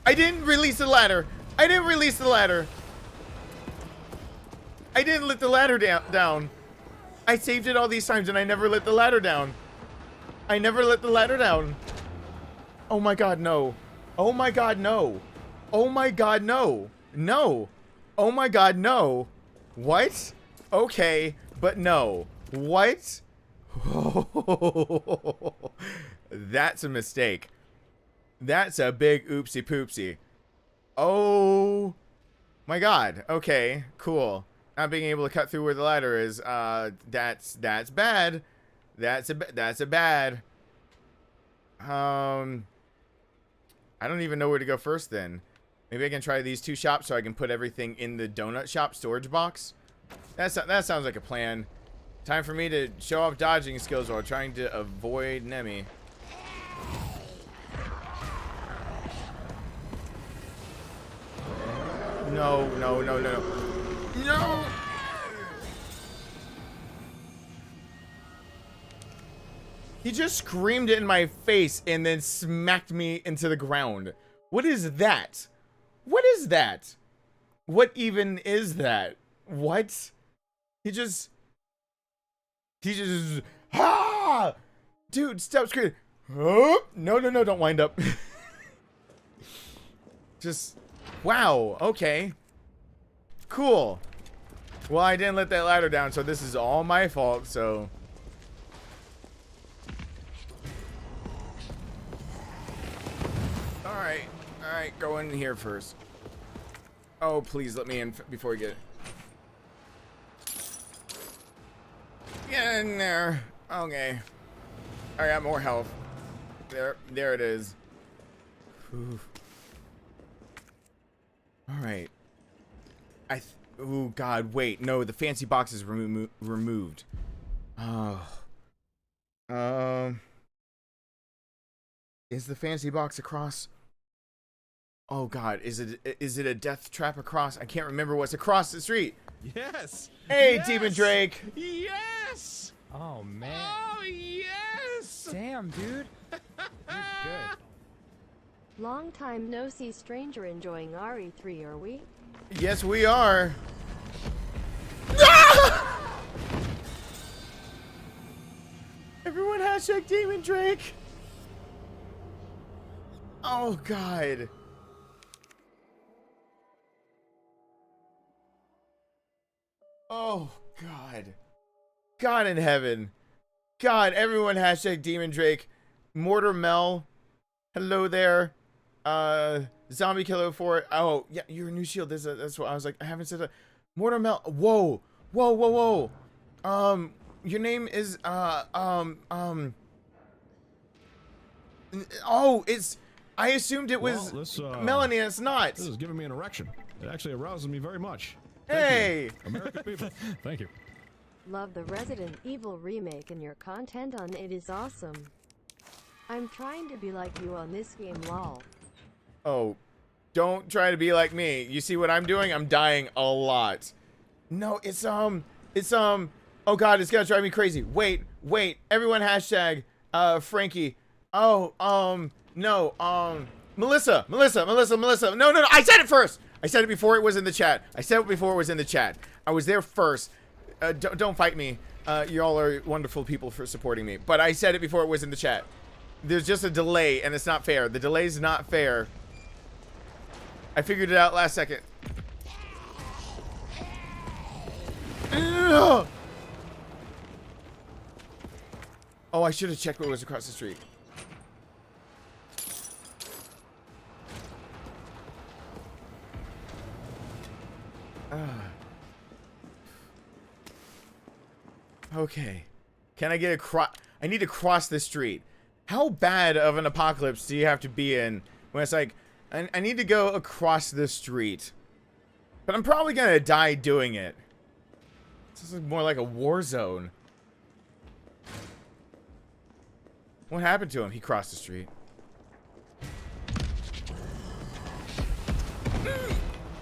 I didn't release the ladder. I didn't release the ladder. I didn't let the ladder down. I saved it all these times and I never let the ladder down. I never let the ladder down. Oh my god, no. Oh my god, no. Oh my god, no. No. Oh my god, no. What? Okay, but no. What? That's a mistake. That's a big oopsie poopsie. Oh my god. Okay, cool. Not being able to cut through where the ladder is. That's bad. That's a bad. I don't even know where to go first then. Maybe I can try these two shops so I can put everything in the donut shop storage box. That sounds like a plan. Time for me to show off dodging skills while trying to avoid Nemi. No, no, no, no, no. No! He just screamed it in my face and then smacked me into the ground. What is that? What is that? What even is that? What? He just... Ah! Dude, stop screaming. Oh, no, no, no, don't wind up. Just... Wow, okay. Cool. Well, I didn't let that ladder down, so this is all my fault, so... Alright, go in here first. Oh, please let me in before you get it. Get in there. Okay. I got more health. There it is. Ooh. Alright. Oh, God, wait. No, the fancy box is removed. Oh. Is the fancy box across? Oh, God. Is it a death trap across? I can't remember what's across the street. Yes. Hey, yes! Demon Drake. Yes. Oh, man. Oh, yes. Damn, dude. You're good. Long time no see, stranger, enjoying RE3, are we? Yes, we are. Ah! Everyone hashtag Demon Drake. Oh, God. Oh, God. God in heaven. God, everyone hashtag Demon Drake. Mortar Mel. Hello there. Zombie Killer 4. Oh, yeah, you're a new shield. That's what I was like. I haven't said that. Mortar Mel. Whoa. Whoa, whoa, whoa. Your name is, oh, it's, I assumed it was Melanie, and it's not. This is giving me an erection. It actually arouses me very much. Hey! American people. Thank you. Love the Resident Evil remake and your content on it is awesome. I'm trying to be like you on this game, lol. Oh, don't try to be like me. You see what I'm doing? I'm dying a lot. No, it's oh God, it's gonna drive me crazy. Wait, everyone hashtag, Frankie. Oh, no, Melissa. No, I said it first. I said it before it was in the chat. I was there first. Don't fight me. Y'all are wonderful people for supporting me. But I said it before it was in the chat. There's just a delay, and it's not fair. The delay's not fair. I figured it out last second. Ugh. Oh, I should have checked what was across the street. Okay. Can I get across? I need to cross the street. How bad of an apocalypse do you have to be in when it's like, I need to go across the street? But I'm probably going to die doing it. This is more like a war zone. What happened to him? He crossed the street.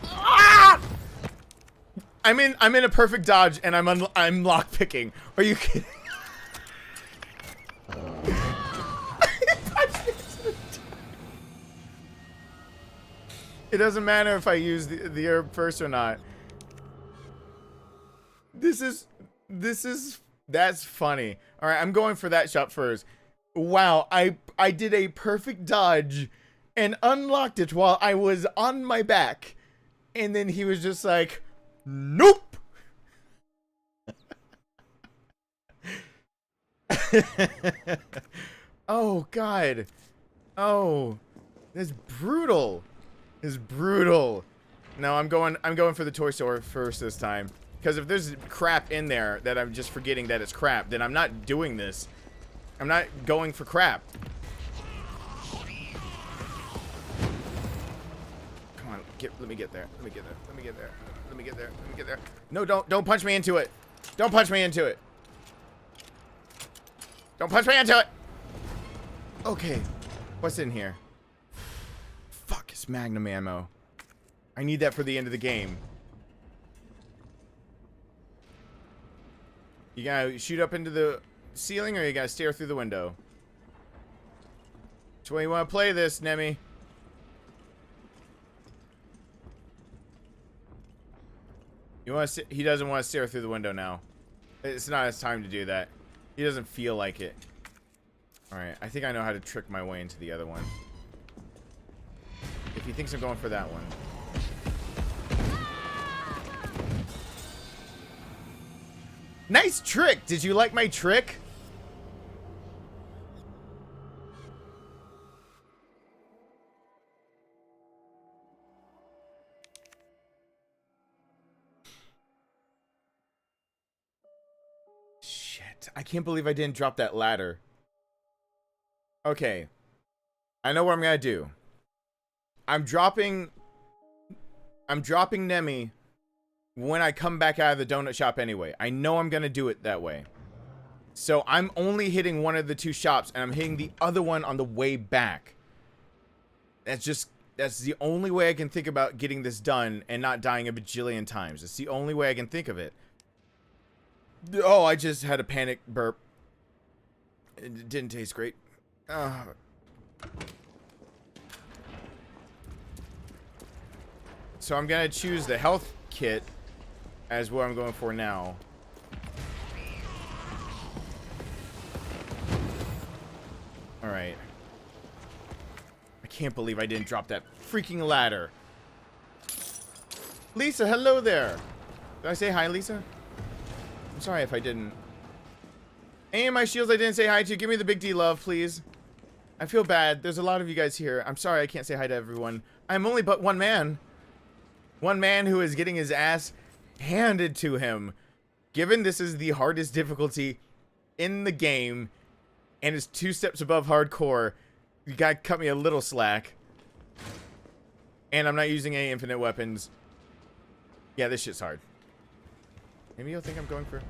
Ah! I'm in a perfect dodge, and I'm lock picking. Are you kidding? It doesn't matter if I use the herb first or not. That's funny. All right, I'm going for that shot first. Wow, I did a perfect dodge and unlocked it while I was on my back. And then he was just like, nope. Oh God. Oh, that's brutal. It's brutal. No, I'm going for the toy store first this time. Because if there's crap in there that I'm just forgetting that it's crap, then I'm not doing this. I'm not going for crap. Come on, let me get there. Let me get there. Let me get there. Let me get there. Let me get there. No, don't punch me into it. Don't punch me into it. Don't punch me into it. Okay. What's in here? Fuck, it's magnum ammo. I need that for the end of the game. You gotta shoot up into the ceiling, or you gotta stare through the window? Which way you wanna play this, Nemi? You wanna he doesn't want to stare through the window now. It's not his time to do that. He doesn't feel like it. Alright, I think I know how to trick my way into the other one. If he thinks I'm going for that one. Nice trick! Did you like my trick? Shit. I can't believe I didn't drop that ladder. Okay. I know what I'm gonna do. I'm dropping Nemi when I come back out of the donut shop anyway. I know I'm gonna do it that way. So I'm only hitting one of the two shops, and I'm hitting the other one on the way back. That's the only way I can think about getting this done and not dying a bajillion times. It's the only way I can think of it. Oh, I just had a panic burp. It didn't taste great. So I'm gonna choose the health kit as what I'm going for now. Alright. I can't believe I didn't drop that freaking ladder. Lisa, hello there. Did I say hi, Lisa? I'm sorry if I didn't. Any of my shields I didn't say hi to, give me the big D love, please. I feel bad. There's a lot of you guys here. I'm sorry I can't say hi to everyone. I'm only but one man. One man who is getting his ass handed to him. Given this is the hardest difficulty in the game and is 2 steps above hardcore, you gotta cut me a little slack. And I'm not using any infinite weapons. Yeah, this shit's hard. Maybe you'll think I'm going for...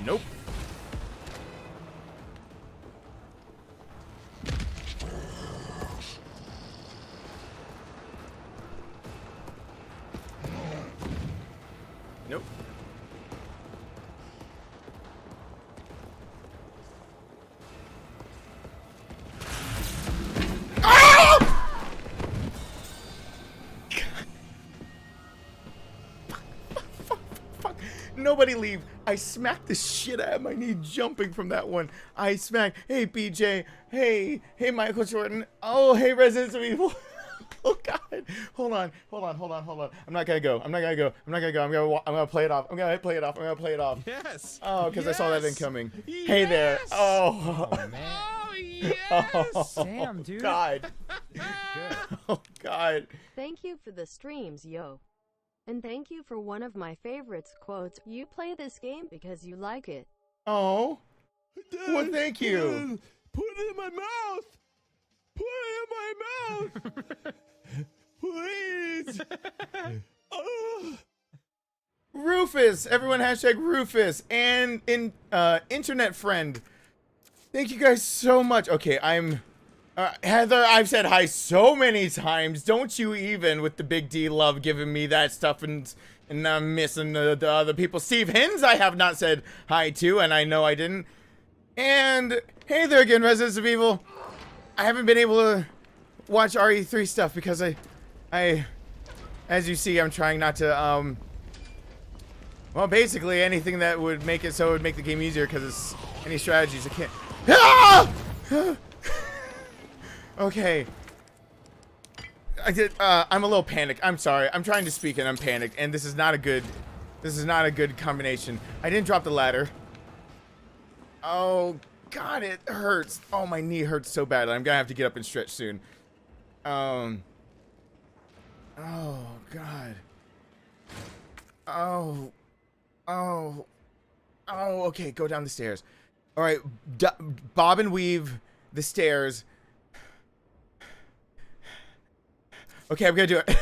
Nope. Nope. Ah! Fuck. Nobody leave. I smacked the shit out of my knee jumping from that one. I smacked. Hey, BJ. Hey, Michael Jordan. Oh, hey, Resident Evil. Oh, God. Hold on. I'm not gonna go. I'm gonna play it off. I'm gonna play it off. Yes. Oh, because I saw that incoming. Yes. Hey there. Oh. Oh, man. Oh, yes. Oh, Damn, dude. God. Good. Oh, God. Thank you for the streams, yo. And thank you for one of my favorites quotes. You play this game because you like it. Oh. Well, thank you. Put it in my mouth. Put it in my mouth. Please. Oh. Rufus. Everyone hashtag Rufus. And internet friend. Thank you guys so much. Okay, I'm... Heather, I've said hi so many times. Don't you even with the Big D love giving me that stuff and I'm missing the other people. Steve Hins I have not said hi to, and I know I didn't. And hey there again, Residents of Evil. I haven't been able to watch RE3 stuff because I as you see, I'm trying not to, well, basically anything that would make it so it would make the game easier because it's any strategies I can't. Ah! Okay. I'm a little panicked. I'm sorry. I'm trying to speak and I'm panicked, and this is not a good combination. I didn't drop the ladder. Oh, God, it hurts. Oh, my knee hurts so bad. I'm gonna have to get up and stretch soon. Oh, God. Oh, okay, go down the stairs. All right, bob and weave the stairs. Okay, I'm gonna do it.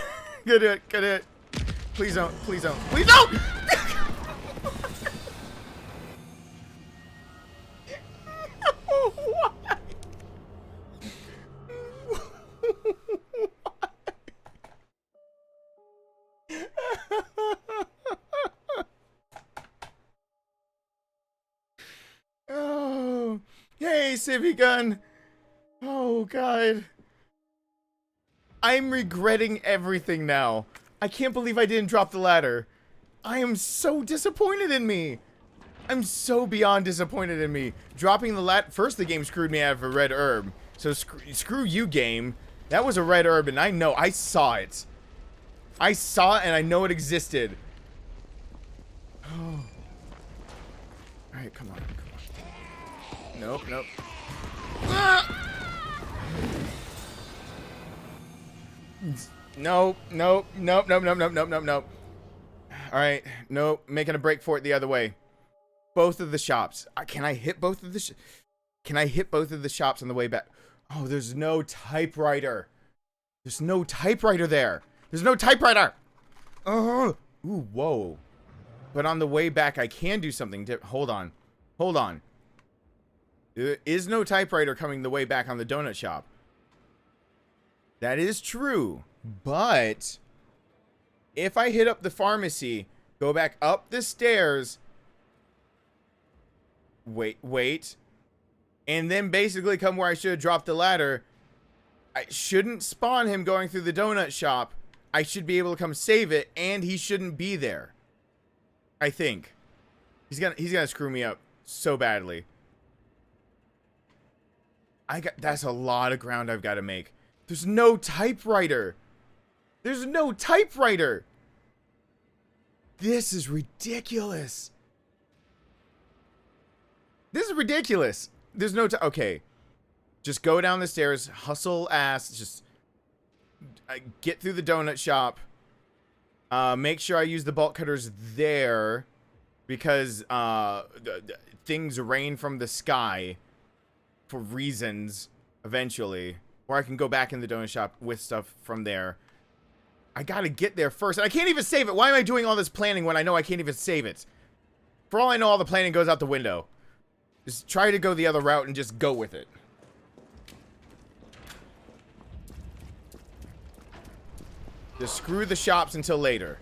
Gonna do it. Please don't. Please don't. Please don't! Why? Oh, hey, Civvy Gun. Oh, God. I'm regretting everything now. I can't believe I didn't drop the ladder. I am so disappointed in me. I'm so beyond disappointed in me. Dropping the ladder. First, the game screwed me out of a red herb. So screw you, game. That was a red herb, and I know. I saw it. I saw it, and I know it existed. Oh. Alright, come on. Nope, nope. Ah! Nope. Alright, nope. Making a break for it the other way. Both of the shops. Can I hit both of the shops on the way back? Oh, there's no typewriter. There's no typewriter there. There's no typewriter. Oh. Ooh, whoa. But on the way back, I can do something. Hold on. There is no typewriter coming the way back on the donut shop. That is true, but if I hit up the pharmacy, go back up the stairs, wait, and then basically come where I should have dropped the ladder, I shouldn't spawn him going through the donut shop. I should be able to come save it, and he shouldn't be there. I think. He's gonna screw me up so badly. That's a lot of ground I've got to make. There's no typewriter. There's no typewriter. This is ridiculous. This is ridiculous. There's no okay. Just go down the stairs, hustle ass, just get through the donut shop. Make sure I use the bolt cutters there because things rain from the sky for reasons eventually. Or I can go back in the donut shop with stuff from there. I gotta get there first. And I can't even save it. Why am I doing all this planning when I know I can't even save it? For all I know, all the planning goes out the window. Just try to go the other route and just go with it. Just screw the shops until later.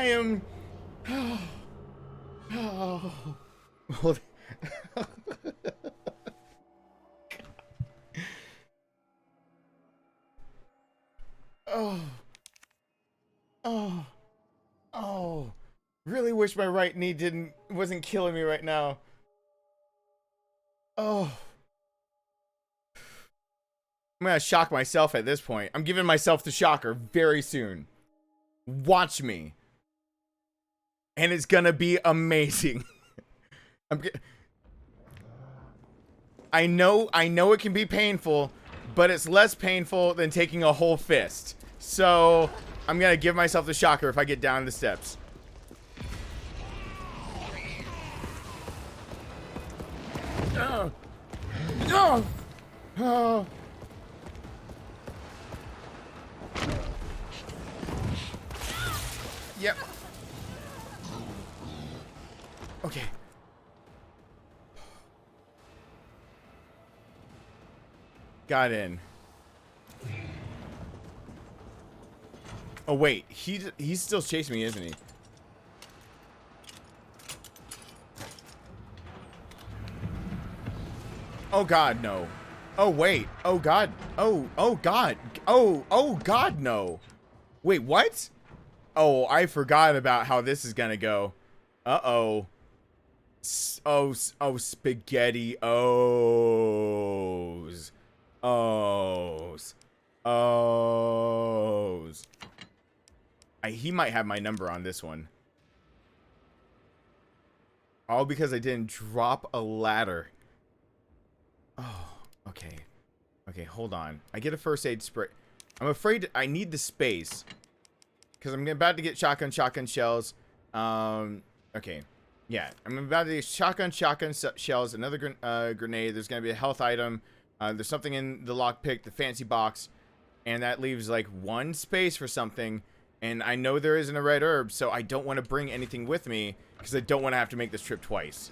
I am. Oh. Oh. Oh. Oh. Oh. Really wish my right knee wasn't killing me right now. Oh. I'm gonna shock myself at this point. I'm giving myself the shocker very soon. Watch me. And it's gonna be amazing. I know it can be painful, but it's less painful than taking a whole fist. So I'm gonna give myself the shocker if I get down the steps. Oh. Yep. Okay. Got in. Oh wait, he's still chasing me, isn't he? Oh god, no. Oh wait. Oh god. Oh god. Oh god, no. Wait, what? Oh, I forgot about how this is gonna go. Uh-oh. Oh, spaghetti. O's. O's. O's. He might have my number on this one. All because I didn't drop a ladder. Oh, okay. Okay, hold on. I get a first aid spray. I'm afraid I need the space. Because I'm about to get shotgun shells. Okay. Yeah, I'm about to get shotgun shells, another grenade. There's going to be a health item. There's something in the lockpick, the fancy box. And that leaves like one space for something. And I know there isn't a red herb, so I don't want to bring anything with me. Because I don't want to have to make this trip twice.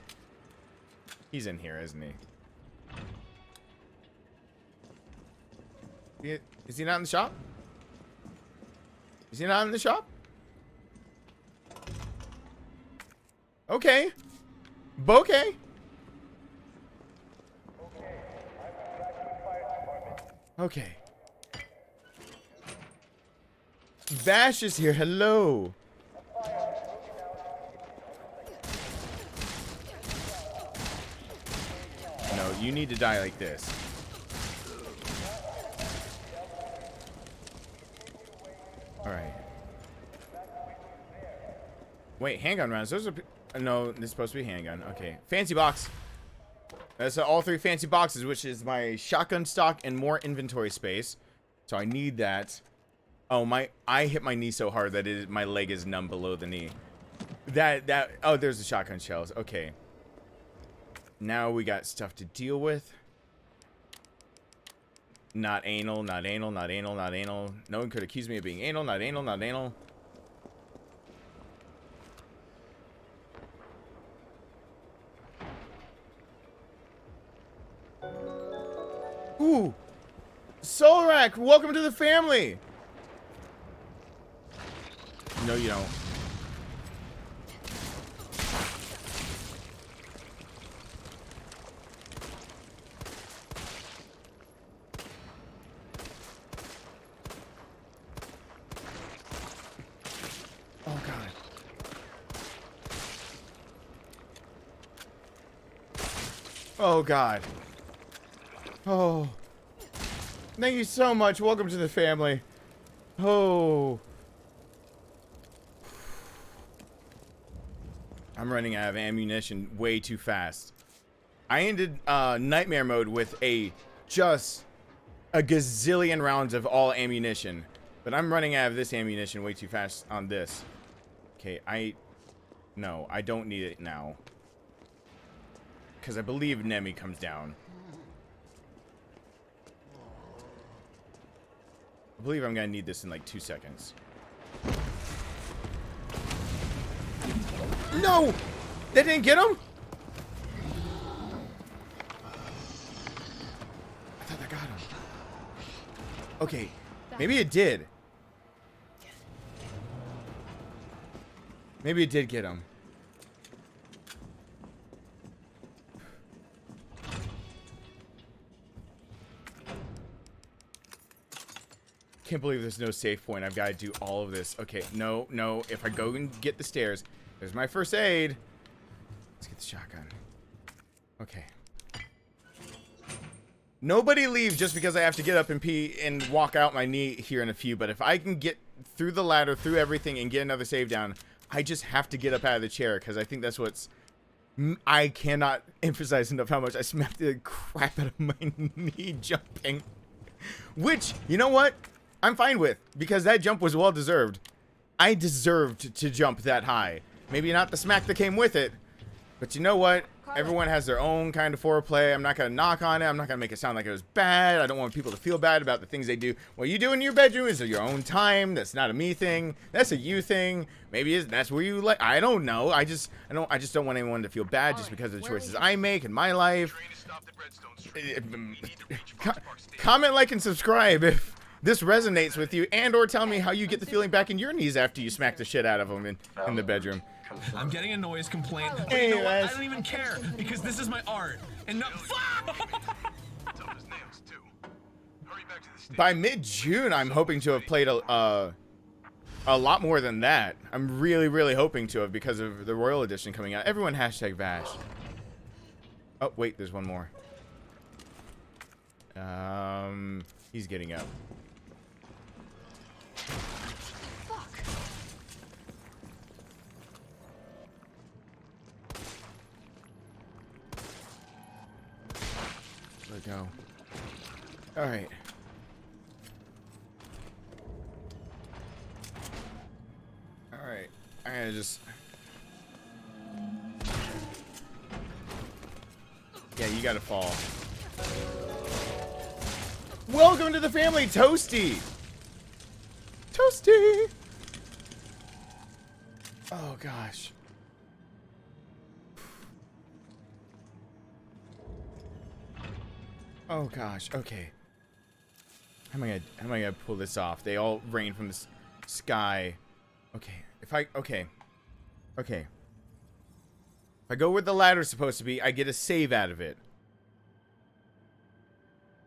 He's in here, isn't he? Is he not in the shop? Is he not in the shop? Okay. Bokeh. Okay. Vash is here. Hello. No, you need to die like this. Alright. Wait, handgun rounds. Those are... No, this is supposed to be handgun. Okay. Fancy box. That's all three fancy boxes, which is my shotgun stock and more inventory space. So I need that. Oh, I hit my knee so hard that my leg is numb below the knee. Oh, there's the shotgun shells. Okay. Now we got stuff to deal with. Not anal, not anal, not anal, not anal. No one could accuse me of being anal, not anal, not anal. Ooh! Solrak, welcome to the family! No, you don't. Oh, God. Oh, God. Oh. Thank you so much. Welcome to the family. Oh. I'm running out of ammunition way too fast. I ended nightmare mode with just a gazillion rounds of all ammunition. But I'm running out of this ammunition way too fast on this. Okay, no, I don't need it now. Because I believe Nemi comes down. I believe I'm going to need this in like 2 seconds. No! That didn't get him? I thought that got him. Okay, maybe it did. Maybe it did get him. Can't believe there's no save point. I've got to do all of this. Okay, no, no. If I go and get the stairs, there's my first aid. Let's get the shotgun. Okay. Nobody leave just because I have to get up and pee and walk out my knee here in a few. But if I can get through the ladder, through everything, and get another save down, I just have to get up out of the chair because I think that's what's... I cannot emphasize enough how much I smacked the crap out of my knee jumping. Which, you know what? I'm fine with, because that jump was well deserved. I deserved to jump that high. Maybe not the smack that came with it, but you know what? Everyone has their own kind of foreplay. I'm not going to knock on it. I'm not going to make it sound like it was bad. I don't want people to feel bad about the things they do. What you do in your bedroom is your own time. That's not a me thing. That's a you thing. Maybe that's where you like. I don't know. I just don't want anyone to feel bad just because of the choices I make in my life. Comment, like, and subscribe if this resonates with you, and or tell me how you get the feeling back in your knees after you smack the shit out of them in the bedroom. I'm getting a noise complaint. But Hey, you know what? I guys. don't even care because this is my art. And no, fuck! Tough as nails, too. Hurry back to the station. By mid-June, I'm hoping to have played a lot more than that. I'm really, really hoping to have because of the Royal Edition coming out. Everyone hashtag Vash. Oh, wait, there's one more. He's getting up. Let go. All right. All right. I'm gonna just. Yeah, you gotta fall. Welcome to the family, Toasty. Toasty. Oh gosh. Oh gosh, okay. How am I gonna pull this off? They all rain from the sky. Okay, okay. If I go where the ladder's supposed to be, I get a save out of it.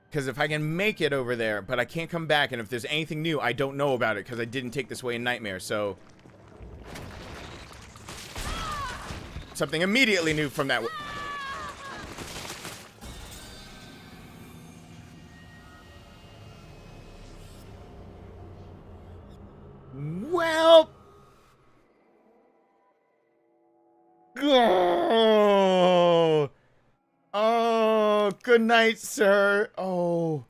Because if I can make it over there, but I can't come back, and if there's anything new, I don't know about it because I didn't take this way in Nightmare, so... Something immediately new from that... Well... Oh, oh, good night, sir. Oh.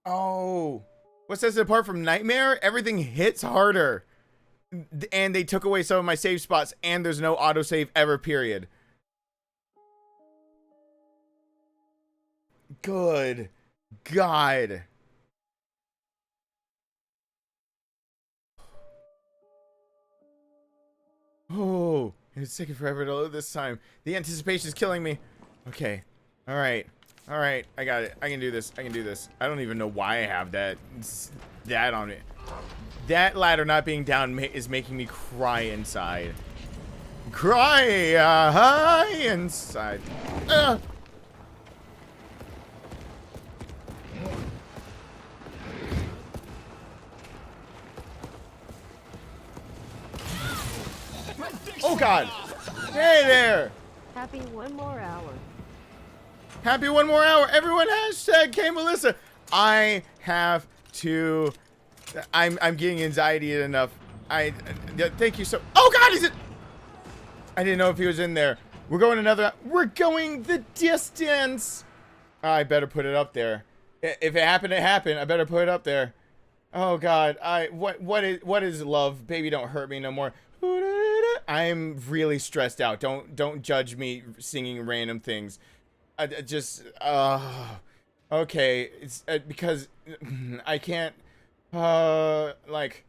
Oh. What sets it apart from Nightmare? Everything hits harder. And they took away some of my save spots, and there's no autosave ever, period. Good God. Oh, it's taking forever to load this time. The anticipation is killing me. Okay. All right. All right. I got it. I can do this. I can do this. I don't even know why I have that on it. That ladder not being down is making me cry inside. Cry inside. Oh God! Hey there! Happy one more hour. Happy one more hour! Everyone hashtag K Melissa. I have to. I'm getting anxiety enough. Thank you so. Oh God! Is it? I didn't know if he was in there. We're going another. We're going the distance. I better put it up there. If it happened, it happened. I better put it up there. Oh God! What is love? Baby, don't hurt me no more. I'm really stressed out. Don't judge me singing random things. Okay. It's because I can't. Like,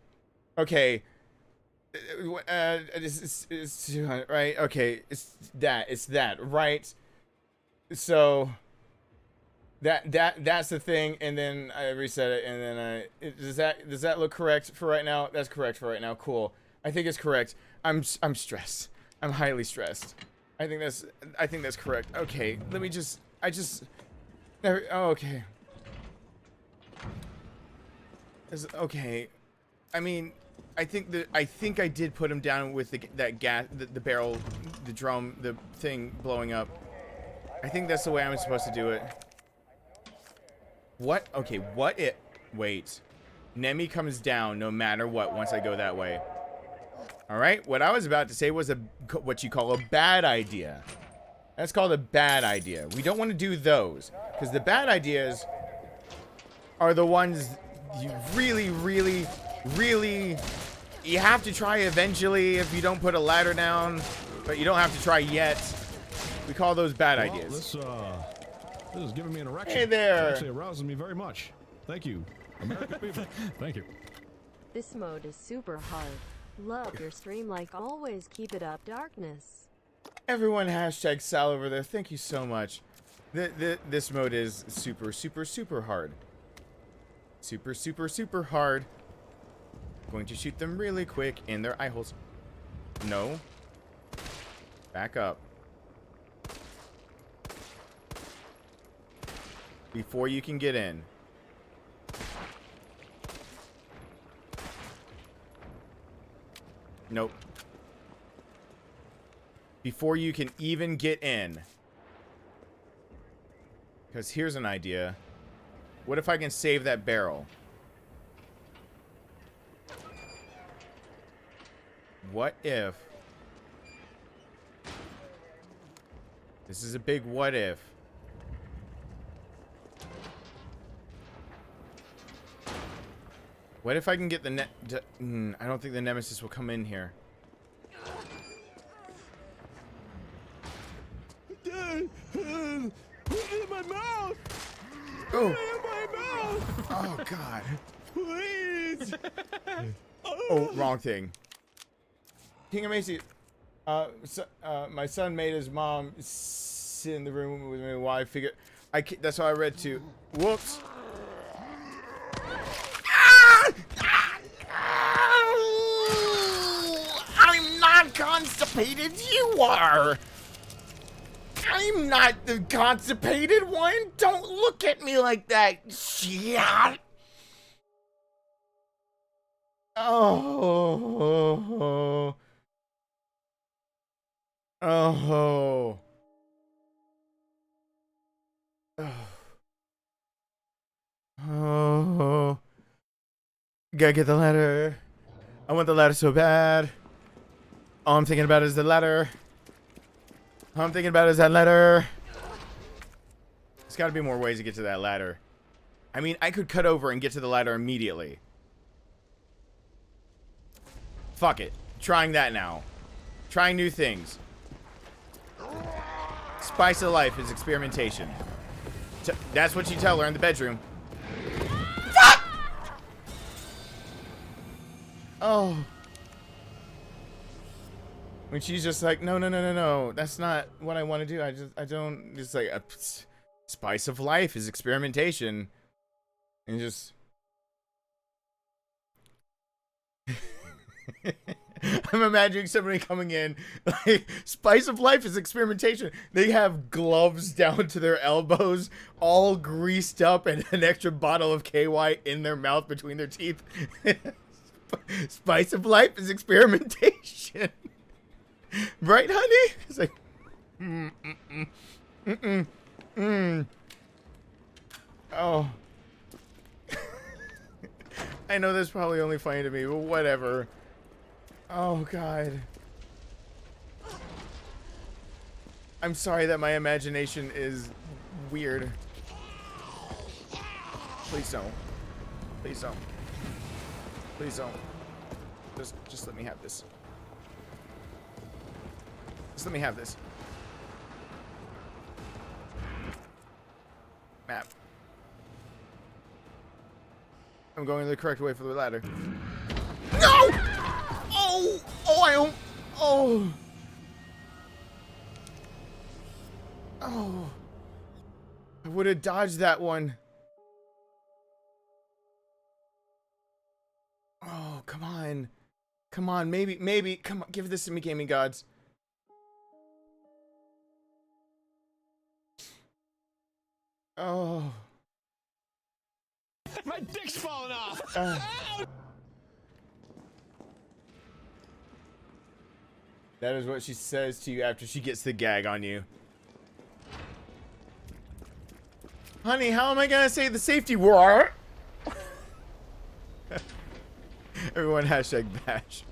okay. It's right. Okay. It's that right. So. That's the thing, and then I reset it, and then does that look correct for right now? That's correct for right now. Cool. I think it's correct. I'm stressed. I'm highly stressed. I think that's correct. Okay, let me just. Oh, okay. Okay. I mean, I think I did put him down with that gas, the barrel, the drum, the thing blowing up. I think that's the way I'm supposed to do it. What? Okay, what it? Wait. Nemi comes down no matter what once I go that way. Alright, what I was about to say was what you call a bad idea. That's called a bad idea. We don't want to do those. Because the bad ideas are the ones you really, really, really... You have to try eventually if you don't put a ladder down. But you don't have to try yet. We call those bad ideas. This is giving me an erection. Hey there. It actually arouses me very much. Thank you. American people. Thank you. This mode is super hard. Love your stream like always. Keep it up, Darkness. Everyone hashtag Sal over there. Thank you so much. This mode is super, super, super hard. Super, super, super hard. Going to shoot them really quick in their eye holes. No. Back up. Before you can get in. Nope. Before you can even get in. Because here's an idea. What if I can save that barrel? What if... This is a big what if. What if I can get the I don't think the Nemesis will come in here. Dad, put it in my mouth. Oh. Put it in my mouth. Oh God. Please. Oh, wrong thing. King of Macy. My son made his mom sit in the room with me while I figured. That's how I read too. Whoops. I'm not constipated. You are. I'm not the constipated one. Don't look at me like that. Shit. Oh. Oh. Oh. Gotta get the ladder. I want the ladder so bad. All I'm thinking about is the ladder. All I'm thinking about is that ladder. There's gotta be more ways to get to that ladder. I mean, I could cut over and get to the ladder immediately. Fuck it. Trying that now. Trying new things. Spice of life is experimentation. That's what you tell her in the bedroom. Fuck! Oh. When she's just like, no, that's not what I want to do. It's like a spice of life is experimentation. And just. I'm imagining somebody coming in, like, spice of life is experimentation. They have gloves down to their elbows, all greased up, and an extra bottle of KY in their mouth between their teeth. Spice of life is experimentation. Right, honey? It's like, Oh. I know that's probably only funny to me, but whatever. Oh, God. I'm sorry that my imagination is weird. Please don't. Please don't. Please don't. Just let me have this. Just let me have this. Map. I'm going the correct way for the ladder. No! Oh! Oh, I don't... Oh! Oh. I would have dodged that one. Oh, come on. Come on, maybe. Come on, give this to me, gaming gods. Oh. My dick's falling off. That is what she says to you after she gets the gag on you. Honey, how am I gonna say the safety word? Everyone hashtag bash.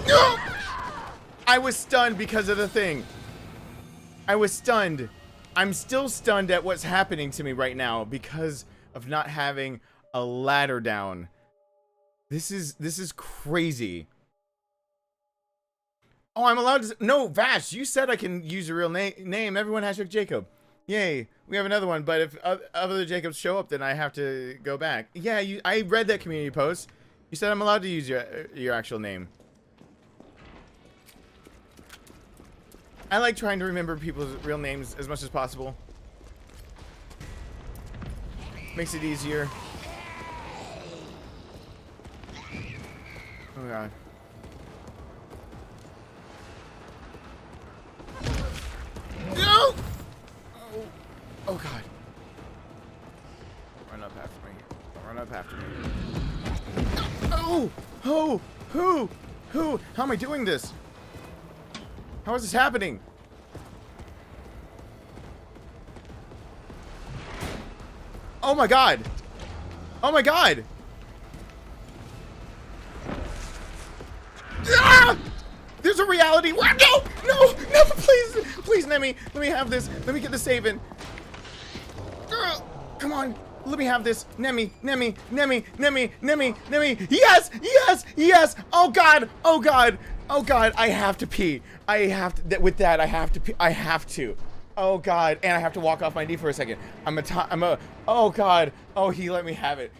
No! I was stunned because of the thing. I was stunned. I'm still stunned at what's happening to me right now because of not having a ladder down. This is crazy. Oh, I'm allowed to... No, Vash, you said I can use your real name. Everyone hashtag Jacob. Yay, we have another one, but if other Jacobs show up, then I have to go back. Yeah, I read that community post. You said I'm allowed to use your actual name. I like trying to remember people's real names as much as possible. Makes it easier. Oh god. No! Oh god. Run up after me. Run up after me. Oh! Oh! Who? How am I doing this? How is this happening? Oh my god! Oh my god! Ah! There's a reality. No! No! No! Please, Nemi. Let me have this. Let me get the save in. Come on. Let me have this. Nemi. Yes! Oh god! I have to pee. With that, I have to pee. I have to. Oh god, and I have to walk off my knee for a second. Oh god. Oh, he let me have it.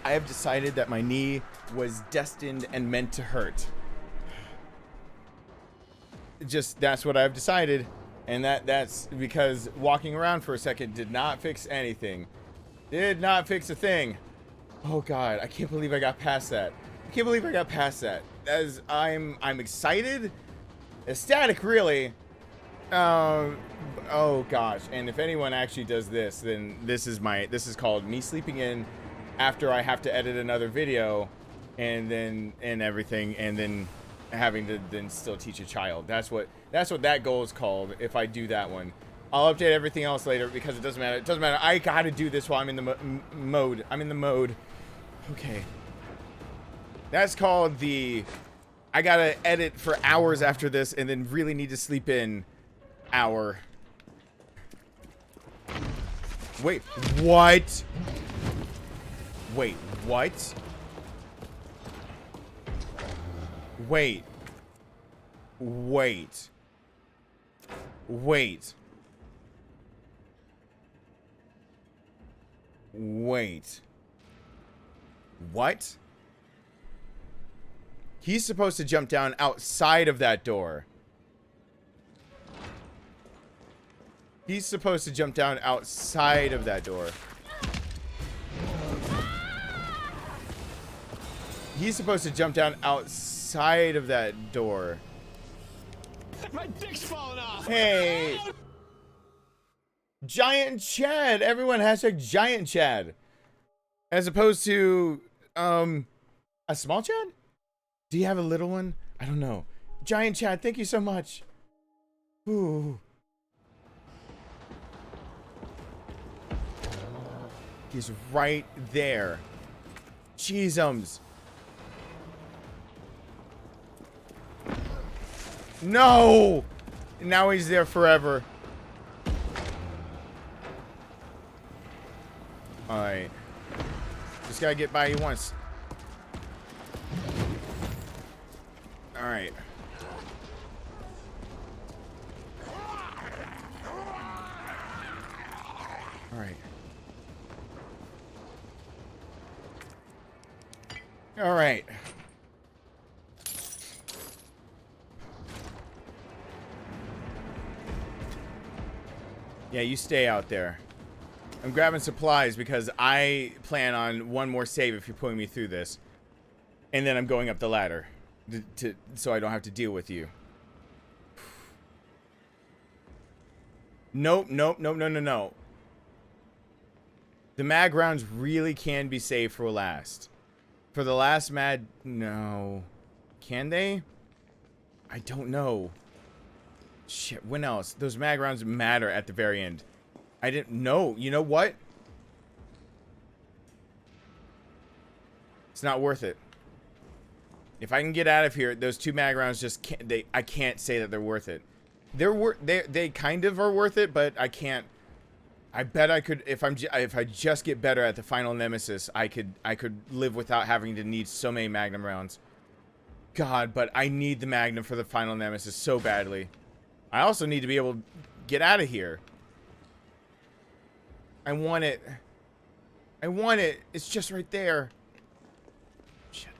I have decided that my knee was destined and meant to hurt. That's what I've decided. And that's because walking around for a second did not fix anything. Did not fix a thing. Oh god, I can't believe I got past that. As I'm excited, ecstatic really. Oh gosh, and if anyone actually does this, then this is called me sleeping in after I have to edit another video and everything, and then having to then still teach a child. That's what that goal is called if I do that one. I'll update everything else later because it doesn't matter. I gotta do this while I'm in the mode. Okay. That's called the I gotta edit for hours after this and then really need to sleep in hour. Wait, what? Wait, what? Wait. Wait. Wait. Wait. What? He's supposed to jump down outside of that door. He's supposed to jump down outside of that door. He's supposed to jump down outside of that door. My dick's falling off. Hey. Giant Chad. Everyone hashtag Giant Chad. As opposed to, a small Chad? Do you have a little one? I don't know. Giant Chad, thank you so much. Ooh. He's right there. Jeezums. No! Now he's there forever. Alright. Just gotta get by you once. Alright. Alright. Alright. Yeah, you stay out there. I'm grabbing supplies because I plan on one more save if you're pulling me through this. And then I'm going up the ladder. So I don't have to deal with you. Nope, nope, nope, no, no, no. The mag rounds really can be saved for last. For the last mag, no. Can they? I don't know. Shit, when else? Those mag rounds matter at the very end. I didn't know. You know what? It's not worth it. If I can get out of here, those 2 mag rounds just can't. I can't say that they're worth it. They kind of are worth it, but I can't. I bet I could if I just get better at the final Nemesis. I could live without having to need so many Magnum rounds. God, but I need the Magnum for the final Nemesis so badly. I also need to be able to get out of here. I want it. I want it. It's just right there. Shit.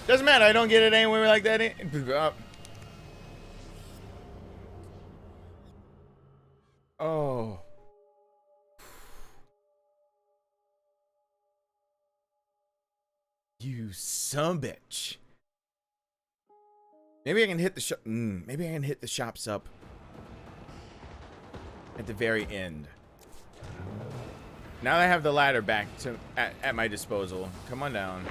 Doesn't matter. I don't get it anywhere like that. Oh. You sumbitch. Maybe I can hit the shop. Maybe I can hit the shops up at the very end. Now that I have the ladder back at my disposal. Come on down.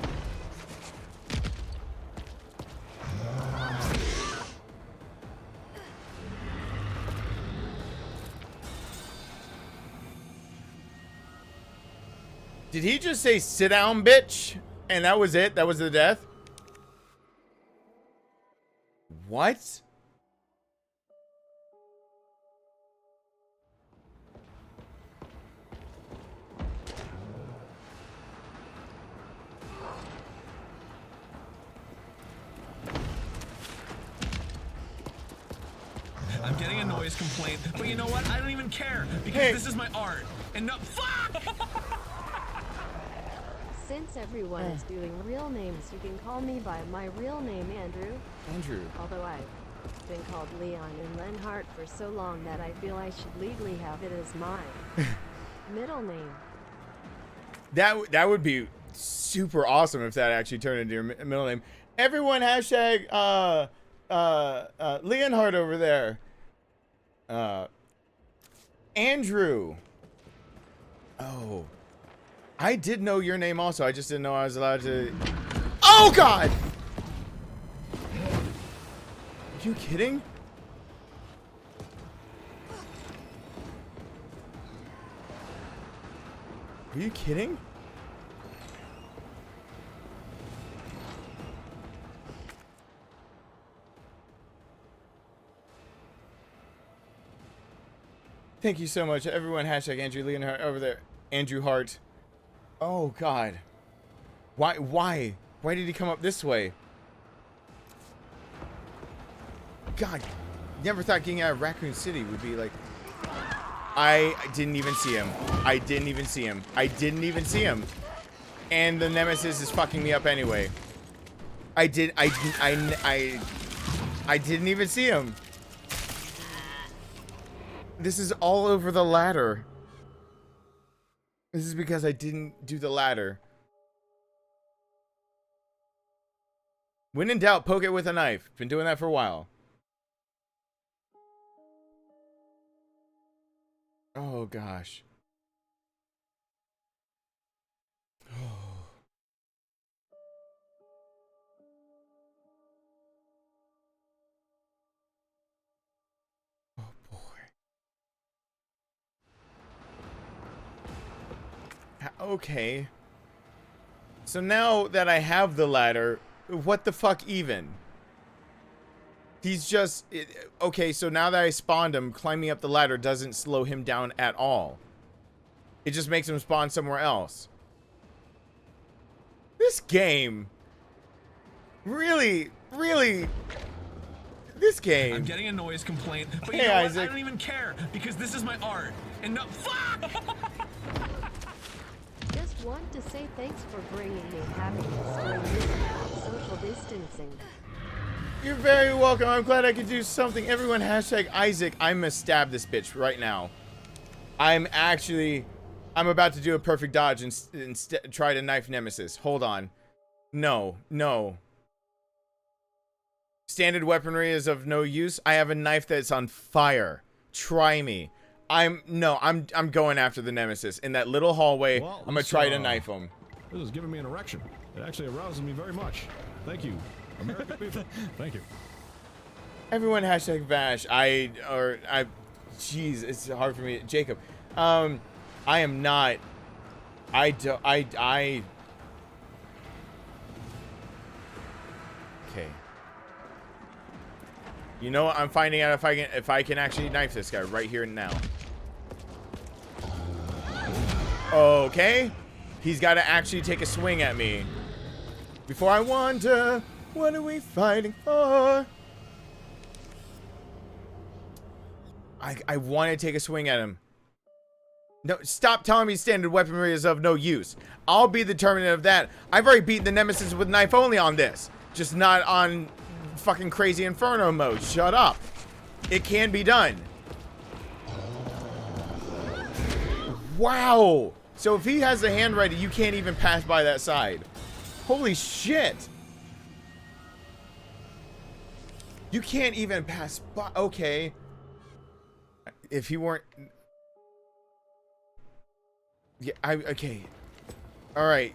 Did he just say sit down, bitch? And that was it? That was the death? What? I'm getting a noise complaint, but you know what? I don't even care because this is my art. And no, fuck! Since everyone is doing real names, you can call me by my real name, Andrew. Andrew. Although I've been called Leon and Lenhart for so long that I feel I should legally have it as my middle name. That would be super awesome if that actually turned into your middle name. Everyone hashtag Leonhart over there. Andrew. Oh. I did know your name also. I just didn't know I was allowed to. Oh God! Are you kidding? Are you kidding? Thank you so much, everyone. Hashtag Andrew Leonhardt over there. Andrew Hart. Oh God. Why did he come up this way? God, never thought getting out of Raccoon City would be like. I didn't even see him. I didn't even see him. I didn't even see him. And the Nemesis is fucking me up anyway. I didn't even see him. This is all over the ladder. This is because I didn't do the ladder. When in doubt, poke it with a knife. Been doing that for a while. Oh gosh. Oh boy. Okay. So now that I have the ladder, what the fuck even? He's just... okay, so now that I spawned him, climbing up the ladder doesn't slow him down at all. It just makes him spawn somewhere else. This game... Really... This game... I'm getting a noise complaint, but hey, you know what? Isaac. I don't even care, because this is my art. And no... Fuck! Just want to say thanks for bringing me happiness during this time of social distancing. You're very welcome. I'm glad I could do something. Everyone, hashtag Isaac. I'm gonna stab this bitch right now. I'm about to do a perfect dodge and try to knife Nemesis. Hold on. No. Standard weaponry is of no use. I have a knife that's on fire. Try me. I'm going after the Nemesis in that little hallway. Well, I'm gonna try to knife him. This is giving me an erection. It actually arouses me very much. Thank you, American people. Thank you. Everyone, hashtag Vash. Jeez, it's hard for me. Jacob. I am not. Okay. You know what? I'm finding out if I can actually knife this guy right here and now. Okay. He's got to actually take a swing at me. Before I wonder, what are we fighting for? I want to take a swing at him. No, stop telling me standard weaponry is of no use. I'll be the determinant of that. I've already beaten the Nemesis with knife only on this. Just not on fucking crazy Inferno mode. Shut up. It can be done. Wow. So if he has the hand ready, you can't even pass by that side. Holy shit. You can't even pass by. Okay. If he weren't... yeah, okay. Alright.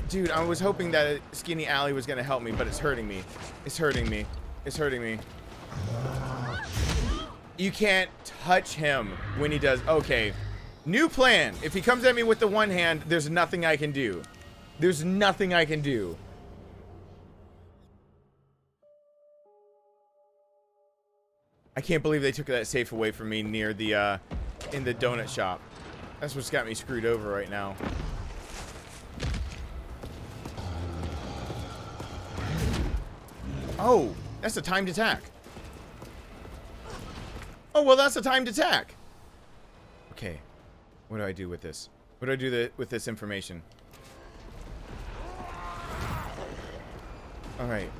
Dude, I was hoping that Skinny Alley was gonna help me, but it's hurting me. It's hurting me. It's hurting me. You can't touch him when he does... okay. New plan. If he comes at me with the one hand, there's nothing I can do. There's nothing I can do. I can't believe they took that safe away from me near the, in the donut shop. That's what's got me screwed over right now. Oh, that's a timed attack. Oh, well, that's a timed attack. Okay. What do I do with this? What do I do with this information? All right.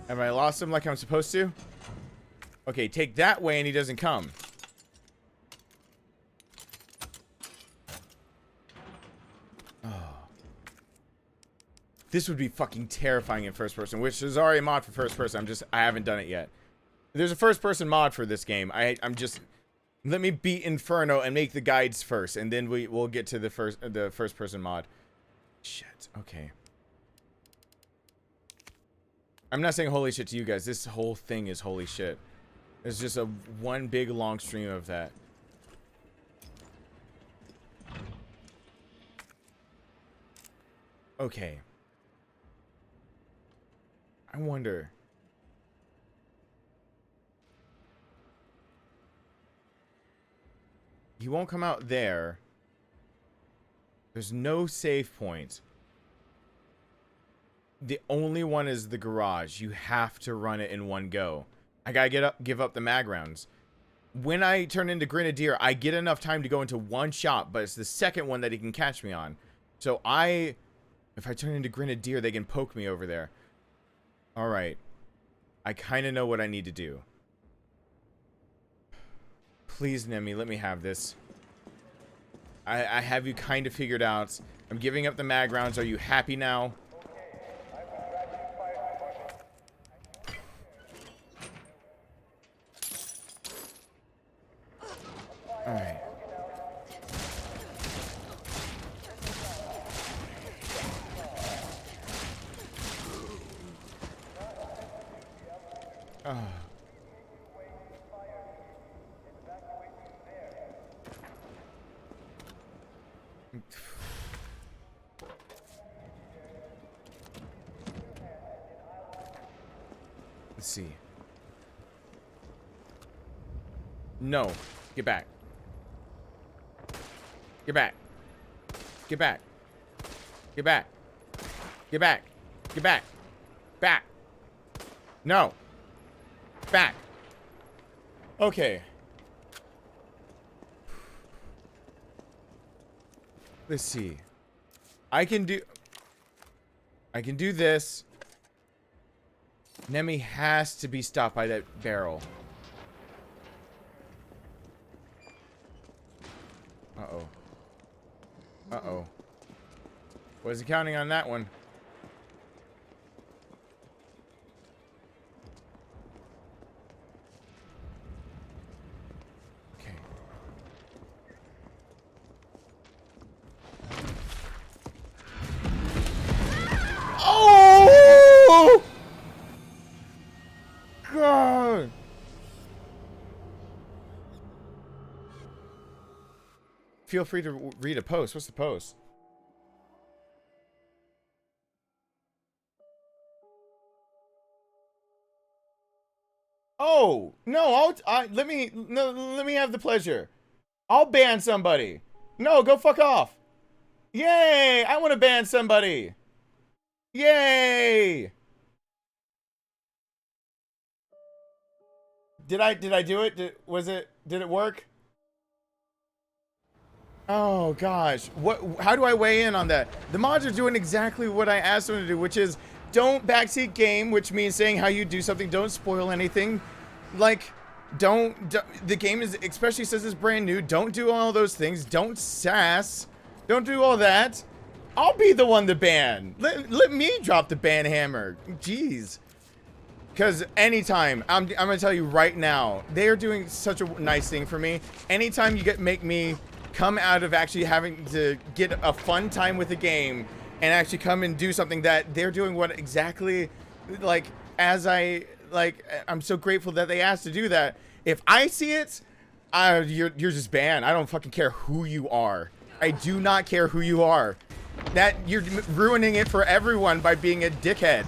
Have I lost him like I'm supposed to? Okay, take that way and he doesn't come. Oh. This would be fucking terrifying in first person, which is already a mod for first person. I haven't done it yet. There's a first person mod for this game. I'm just... Let me beat Inferno and make the guides first, and then we'll get to the first person mod. Shit. Okay. I'm not saying holy shit to you guys. This whole thing is holy shit. It's just a one big long stream of that. Okay. I wonder. He won't come out there. There's no save point. The only one is the garage. You have to run it in one go. I gotta give up the mag rounds. When I turn into Grenadier, I get enough time to go into one shot, but it's the second one that he can catch me on. So if I turn into Grenadier, they can poke me over there. Alright. I kind of know what I need to do. Please, Nemi, let me have this. I have you kind of figured out. I'm giving up the mag rounds. Are you happy now? Alright. Let's see. No. Get back. Get back. Get back. Get back. Get back. Get back. Back. No. Back. Okay. Let's see. I can do this. Nemi has to be stopped by that barrel. Uh-oh. Uh-oh. Wasn't counting on that one. Okay. Oh! God! Feel free to read a post. What's the post? Oh no! Let me have the pleasure. I'll ban somebody. No, go fuck off. Yay! I want to ban somebody. Yay! Did I do it? Did it work? Oh gosh, how do I weigh in on that? The mods are doing exactly what I asked them to do, which is don't backseat game, which means saying how you do something, don't spoil anything. Like, the game is, especially since it's brand new, don't do all those things, don't sass, don't do all that. I'll be the one to ban. Let me drop the ban hammer. Jeez. Because anytime, I'm gonna tell you right now, they are doing such a nice thing for me. Anytime you make me come out of actually having to get a fun time with the game and actually come and do something that they're doing what exactly, like, I'm so grateful that they asked to do that. If I see it, you're just banned. I don't fucking care who you are. I do not care who you are. That you're ruining it for everyone by being a dickhead.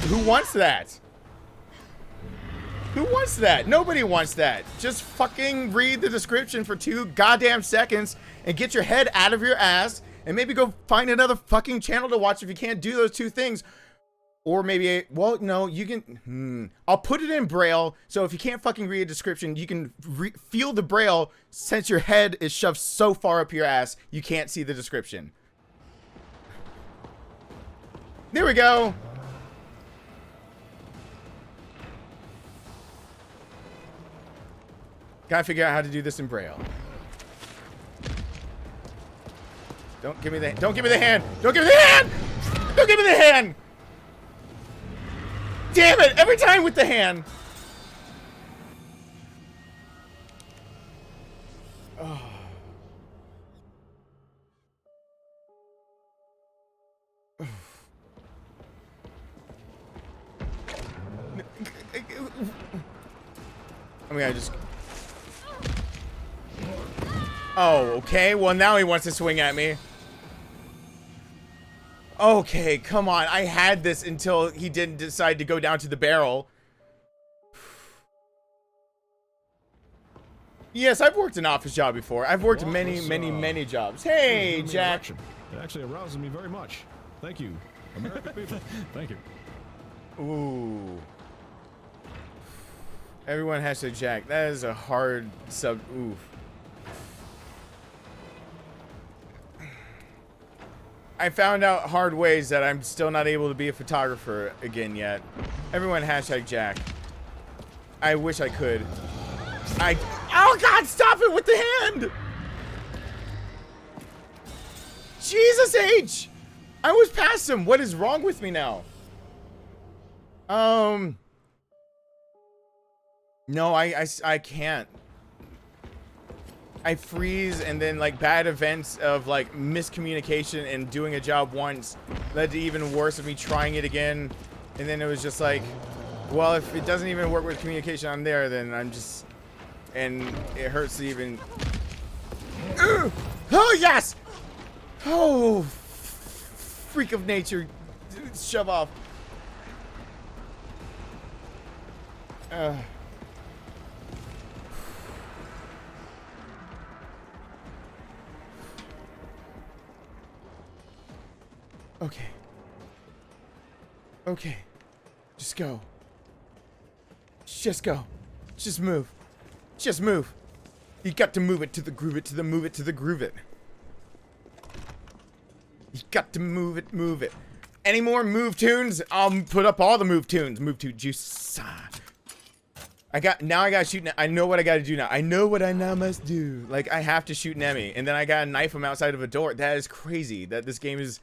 Who wants that? Who wants that? Nobody wants that. Just fucking read the description for 2 goddamn seconds and get your head out of your ass and maybe go find another fucking channel to watch if you can't do those 2 things. Or maybe, well, no, you can, I'll put it in Braille, so if you can't fucking read a description, you can feel the Braille since your head is shoved so far up your ass, you can't see the description. There we go. Gotta figure out how to do this in Braille. Don't give me the hand. Don't give me the hand. Don't give me the hand. Don't give me the hand. Damn it! Every time with the hand. I mean, I just... Oh, okay. Well, now he wants to swing at me. Okay, come on. I had this until he didn't decide to go down to the barrel. Yes, I've worked an office job before. I've worked many jobs. Hey, Jack. It actually arouses me very much. Thank you, American people. Thank you. Ooh. Everyone has to Jack. That is a hard sub. Oof. I found out hard ways that I'm still not able to be a photographer again yet. Everyone hashtag Jack. I wish I could. Oh God, stop it with the hand! Jesus H! I was past him. What is wrong with me now? No, I can't. I freeze, and then like bad events of like miscommunication and doing a job once led to even worse of me trying it again. And then it was just like, well, if it doesn't even work with communication on there, then I'm just, and it hurts to even. Oh yes! Oh, freak of nature, shove off. Okay. Okay. Just go. Just go. Just move. Just move. You got to move it to the groove it to the move it to the groove it. You got to move it. Any more move tunes? I'll put up all the move tunes. Move to juice. I gotta shoot. I know what I gotta do now. I know what I now must do. Like, I have to shoot Nemi, and then I gotta knife him outside of a door. That is crazy. That this game is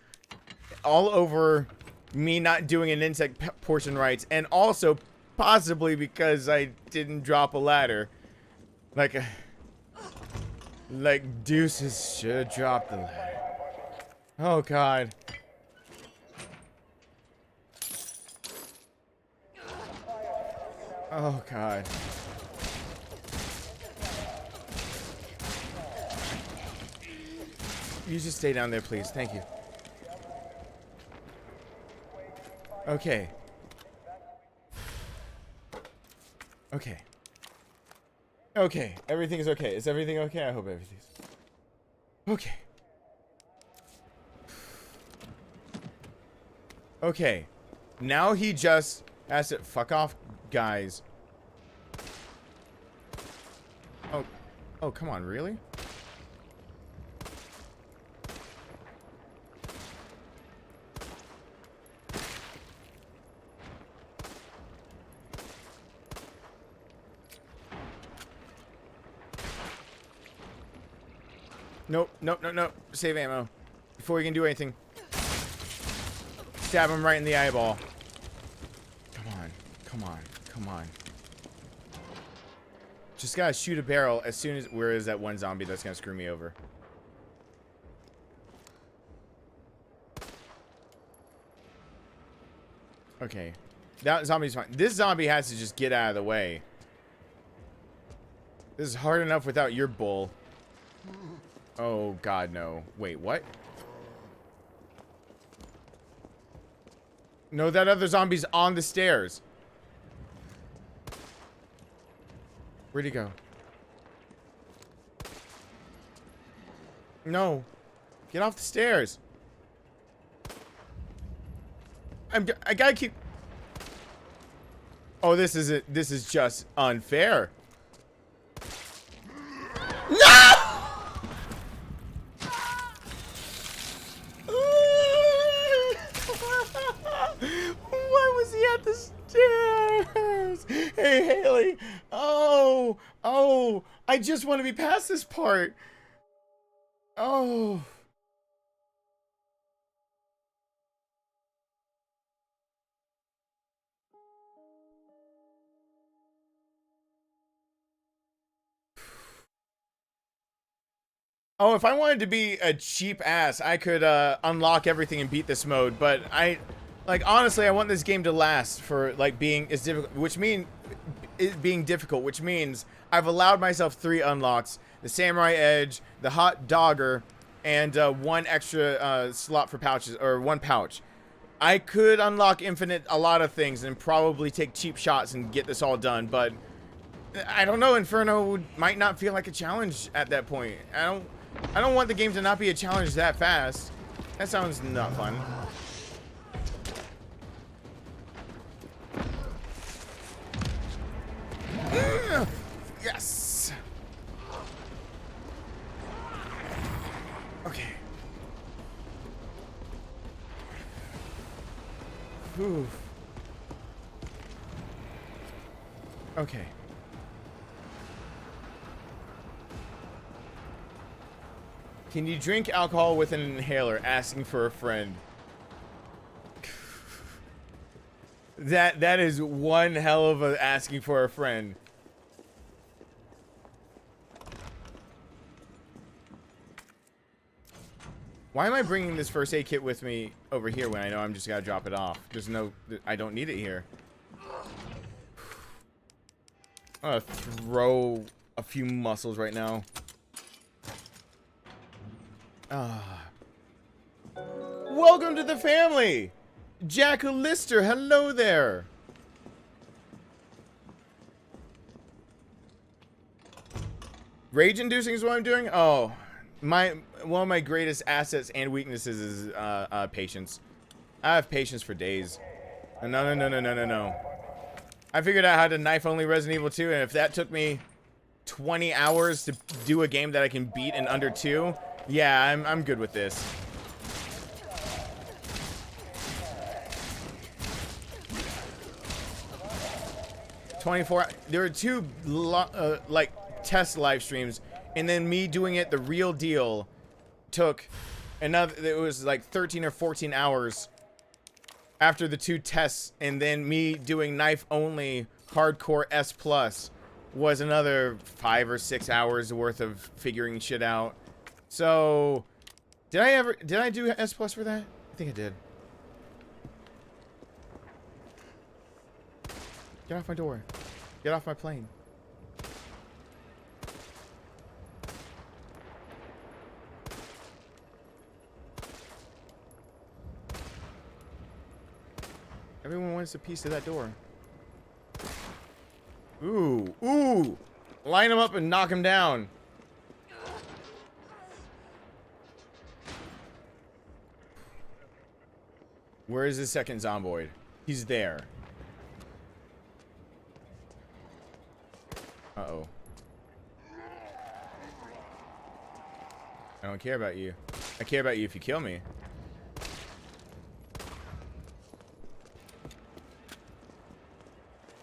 all over me not doing an insect portion right, and also possibly because I didn't drop a ladder. Like Deuces should have dropped the ladder. Oh God. Oh God. You just stay down there, please. Thank you. Okay. Okay. Okay. Everything is okay. Is everything okay? I hope everything's okay. Okay. Now he just has to fuck off, guys. Oh, come on, really? Nope, nope, nope, nope. Save ammo. Before we can do anything. Stab him right in the eyeball. Come on, come on, come on. Just gotta shoot a barrel as soon as... Where is that one zombie that's gonna screw me over? Okay. That zombie's fine. This zombie has to just get out of the way. This is hard enough without your bull. Oh, God, no. Wait, what? No, that other zombie's on the stairs. Where'd he go? No. Get off the stairs. I gotta keep... Oh, this is just unfair. No! Why was he at the stairs? Hey, Haley. Oh, I just want to be past this part. Oh. Oh, if I wanted to be a cheap ass, I could unlock everything and beat this mode, but Like, honestly, I want this game to last for, like, being as difficult, which means it being difficult, which means I've allowed myself 3 unlocks: the Samurai Edge, the Hot Dogger, and 1 extra slot for pouches, or 1 pouch. I could unlock a lot of things and probably take cheap shots and get this all done, but I don't know. Inferno might not feel like a challenge at that point. I don't want the game to not be a challenge that fast. That sounds not fun. Yes. Okay. Ooh. Okay. Can you drink alcohol with an inhaler? Asking for a friend. That is one hell of a asking for a friend. Why am I bringing this first aid kit with me over here when I know I'm just gotta drop it off? There's no, I don't need it here. I'm gonna throw a few muscles right now. Welcome to the family! Jack Lister, hello there! Rage inducing is what I'm doing? Oh, one of my greatest assets and weaknesses is patience. I have patience for days. No. I figured out how to knife only Resident Evil 2, and if that took me 20 hours to do a game that I can beat in under 2, yeah, I'm good with this. There were 2 like test live streams, and then me doing it the real deal took another, it was like 13 or 14 hours after the 2 tests, and then me doing knife only hardcore S plus was another 5 or 6 hours worth of figuring shit out. So did I do S plus for that? I think I did. Get off my door. Get off my plane. Everyone wants a piece of that door. Ooh, ooh! Line them up and knock them down. Where is the second zomboid? He's there. Uh-oh. I don't care about you. I care about you if you kill me.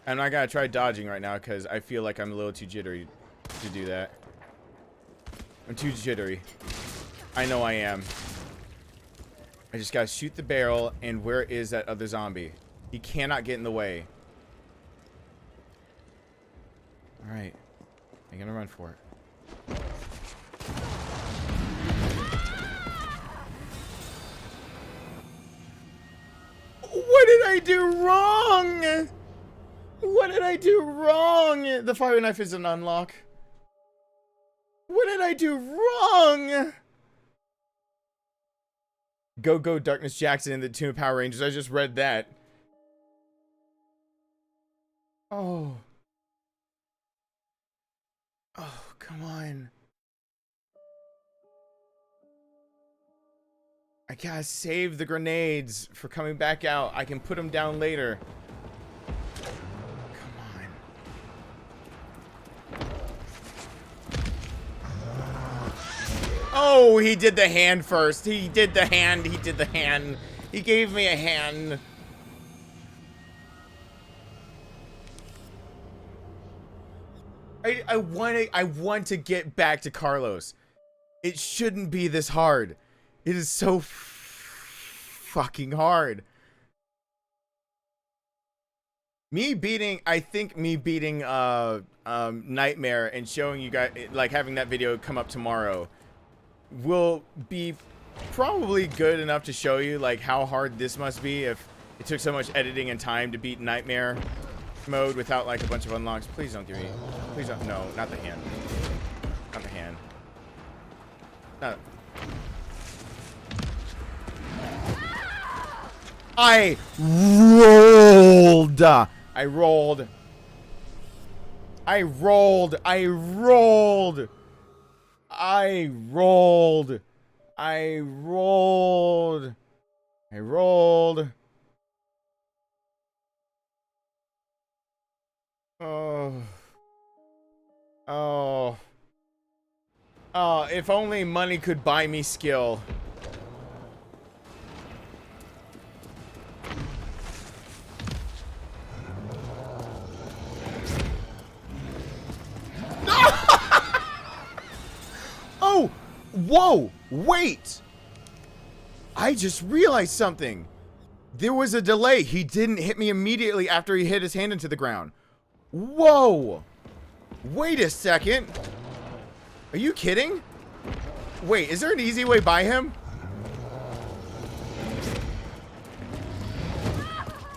I'm not gonna try dodging right now because I feel like I'm a little too jittery to do that. I'm too jittery. I know I am. I just gotta shoot the barrel, and where is that other zombie? He cannot get in the way. Alright. I'm gonna run for it. What did I do wrong? What did I do wrong? The fire knife is an unlock. What did I do wrong? Go DarknessJackson in the Tune of Power Rangers. I just read that. Oh. Oh, come on. I gotta save the grenades for coming back out. I can put them down later. Oh, he did the hand first. He did the hand. He did the hand. He gave me a hand. I want to get back to Carlos. It shouldn't be this hard. It is so fucking hard. I think me beating Nightmare and showing you guys, like having that video come up tomorrow, will be probably good enough to show you like how hard this must be It took so much editing and time to beat Nightmare mode without like a bunch of unlocks. Please don't give me. Please don't. No, not the hand. Not the hand. No. I rolled. I rolled. I rolled. I rolled. I rolled. I rolled. I rolled. Oh. Oh. Oh, if only money could buy me skill. Oh! Whoa! Wait! I just realized something. There was a delay. He didn't hit me immediately after he hit his hand into the ground. Whoa! Wait a second. Are you kidding? Wait, is there an easy way by him?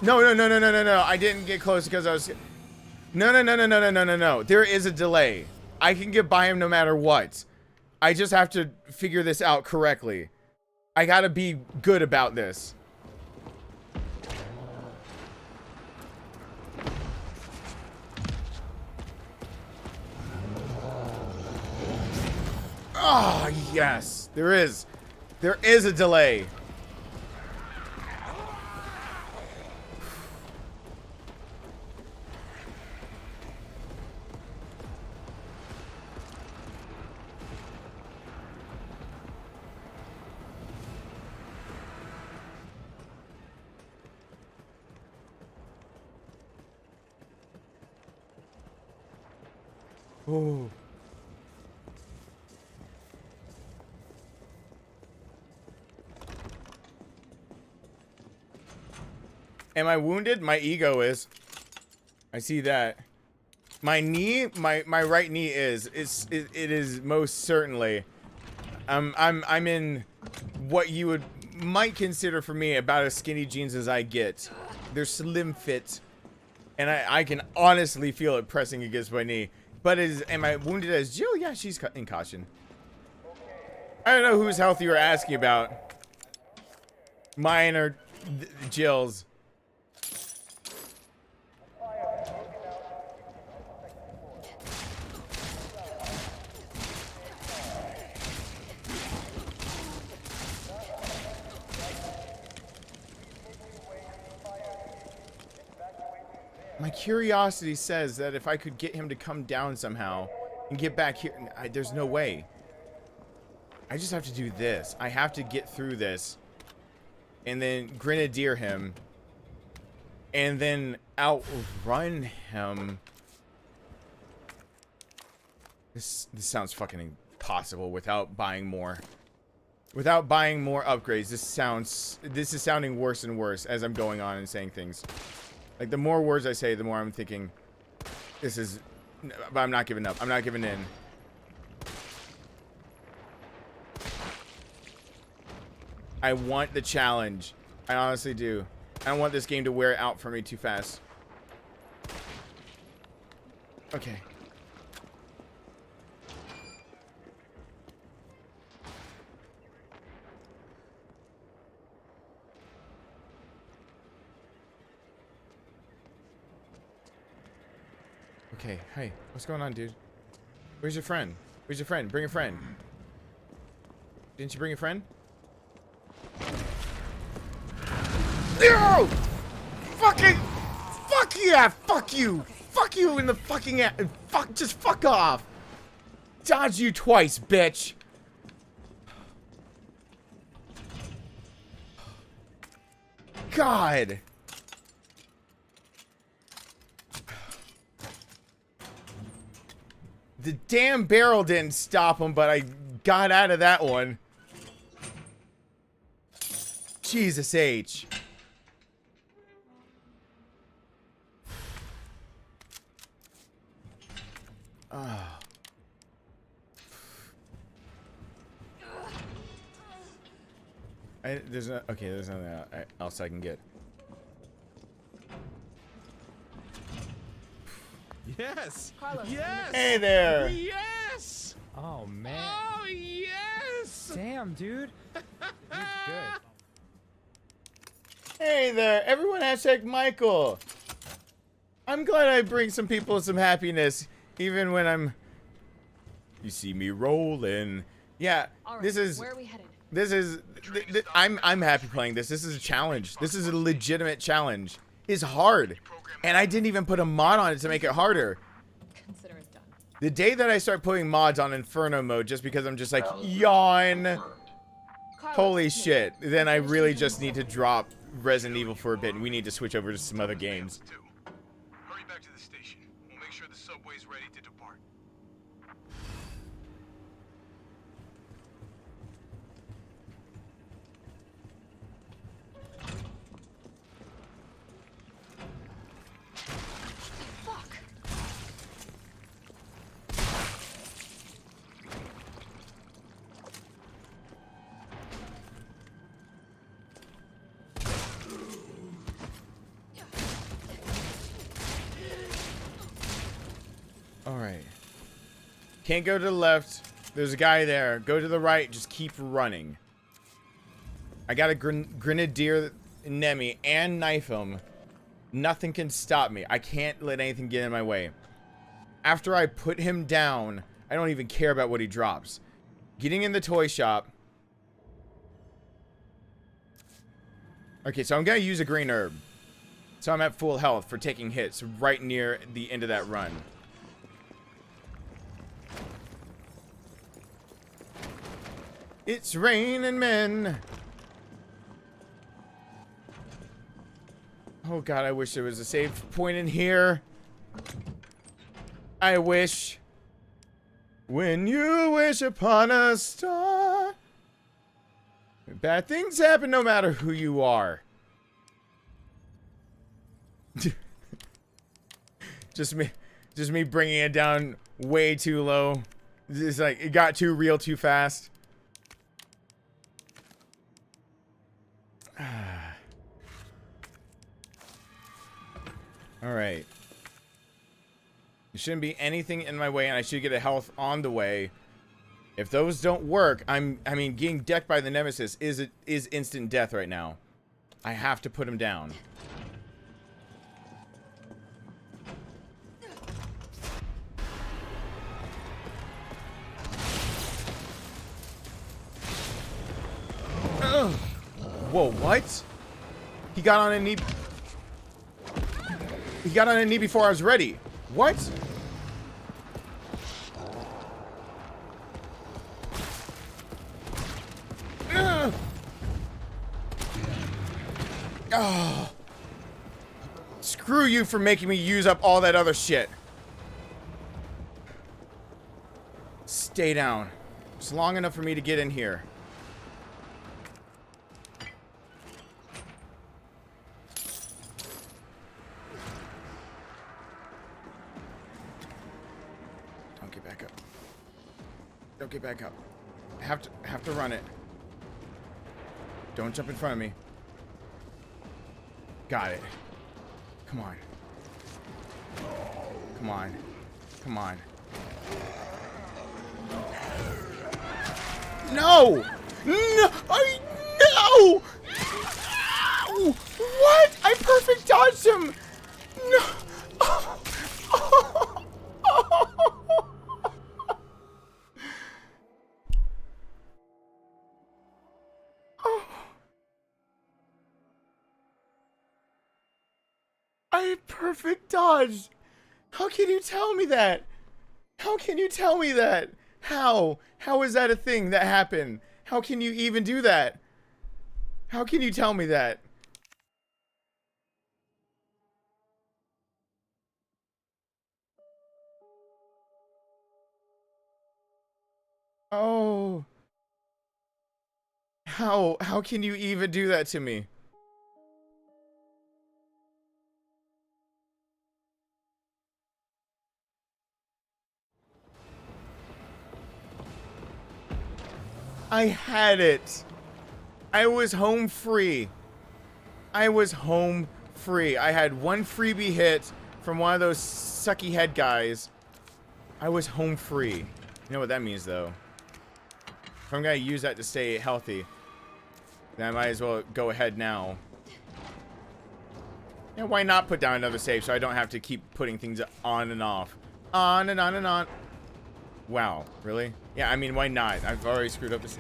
No, no, no, no, no, no, no. I didn't get close because I was... No, no, no, no, no, no, no, no, no. There is a delay. I can get by him no matter what. I just have to figure this out correctly. I gotta be good about this. Oh, yes. There is. There is a delay. Oh. Am I wounded? My ego is. I see that. My knee, my right knee is. It is most certainly. I'm in what you might consider for me about as skinny jeans as I get. They're slim fit, and I can honestly feel it pressing against my knee. But am I wounded as Jill? Yeah, she's in caution. I don't know whose health you were asking about. Mine or Jill's. My curiosity says that if I could get him to come down somehow and get back here, there's no way. I just have to do this. I have to get through this and then grenadier him and then outrun him. This sounds fucking impossible without buying more. Without buying more upgrades, this is sounding worse and worse as I'm going on and saying things. Like, the more words I say, the more I'm thinking, this is... But I'm not giving up. I'm not giving in. I want the challenge. I honestly do. I don't want this game to wear out for me too fast. Okay. Okay, hey, what's going on, dude? Where's your friend? Where's your friend? Bring a friend. Didn't you bring a friend? No! Fucking! Fuck yeah! Fuck you! Fuck you in the fucking ass! Fuck! Just fuck off! Dodge you twice, bitch! God! The damn barrel didn't stop him, but I got out of that one. Jesus H. Oh. There's nothing else I can get. Yes. Carlos, Yes. Hey there. Yes. Oh, man. Oh yes. Damn, dude. You're good. Hey there. Everyone hashtag Michael. I'm glad I bring some people some happiness, even when I'm... You see me rolling. Yeah, All right, this is... where are we headed? This is... I'm happy playing this. This is a challenge. This is a legitimate challenge. It's hard. And I didn't even put a mod on it to make it harder. Consider it done. The day that I start putting mods on Inferno mode just because I'm just like, yawn. Carlos, Holy me. shit. Then I really just need to drop Resident Evil for a bit and we need to switch over to some other games. Hurry back to the station. We'll make sure the subway's ready to depart. Fuck. Alright. Can't go to the left. There's a guy there. Go to the right. Just keep running. I got a grenadier Nemi and knife him. Nothing can stop me. I can't let anything get in my way. After I put him down, I don't even care about what he drops. Getting in the toy shop. Okay, so I'm going to use a green herb. So I'm at full health for taking hits right near the end of that run. It's raining men. Oh god, I wish there was a save point in here. I wish. When you wish upon a star, bad things happen no matter who you are. Just me bringing it down way too low. It's like it got too real too fast. Alright. There shouldn't be anything in my way, and I should get a health on the way. If those don't work, I mean, getting decked by the Nemesis is instant death right now. I have to put him down. Ugh. Whoa, what? He got on a knee. He got on a knee before I was ready. What? Ugh. Oh. Screw you for making me use up all that other shit. Stay down. It's long enough for me to get in here. Don't get back up. Have to run it. Don't jump in front of me. Got it. Come on. Come on. Come on. No! No! No! No! What? I perfect dodged him! No! Oh. Oh. Oh. I perfect dodged. How can you tell me that? How can you tell me that? How? How is that a thing that happened? How can you even do that? How can you tell me that? Oh. How can you even do that to me? I had it. I was home free. I was home free. I had one freebie hit from one of those sucky head guys, I was home free. You know what that means, though. If I'm going to use that to stay healthy, then I might as well go ahead now. Yeah, why not put down another save so I don't have to keep putting things on and off. On and on and on. Wow, really? Yeah, I mean, why not? I've already screwed up this.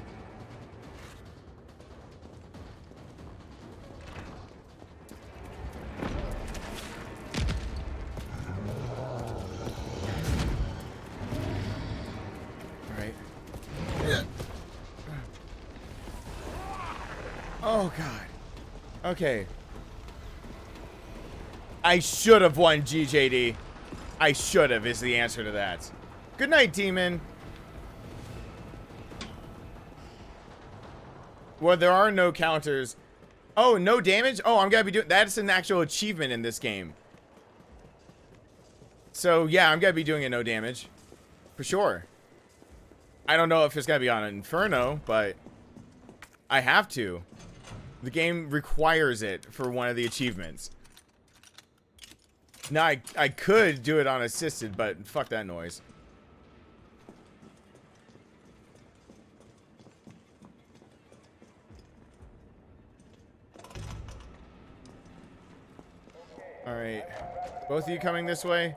Alright. Oh, God. Okay. I should have won GJD. I should have is the answer to that. Good night, demon. Well, there are no counters. Oh, no damage? Oh, I'm gonna be doing... That's an actual achievement in this game. So, yeah, I'm gonna be doing a no damage. For sure. I don't know if it's gonna be on Inferno, but... I have to. The game requires it for one of the achievements. Now, I could do it on assisted, but fuck that noise. Alright. Both of you coming this way?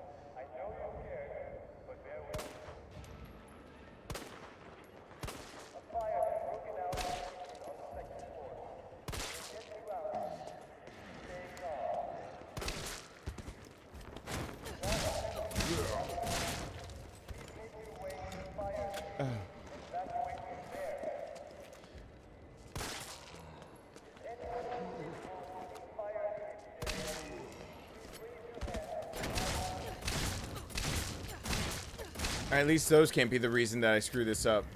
At least those can't be the reason that I screw this up.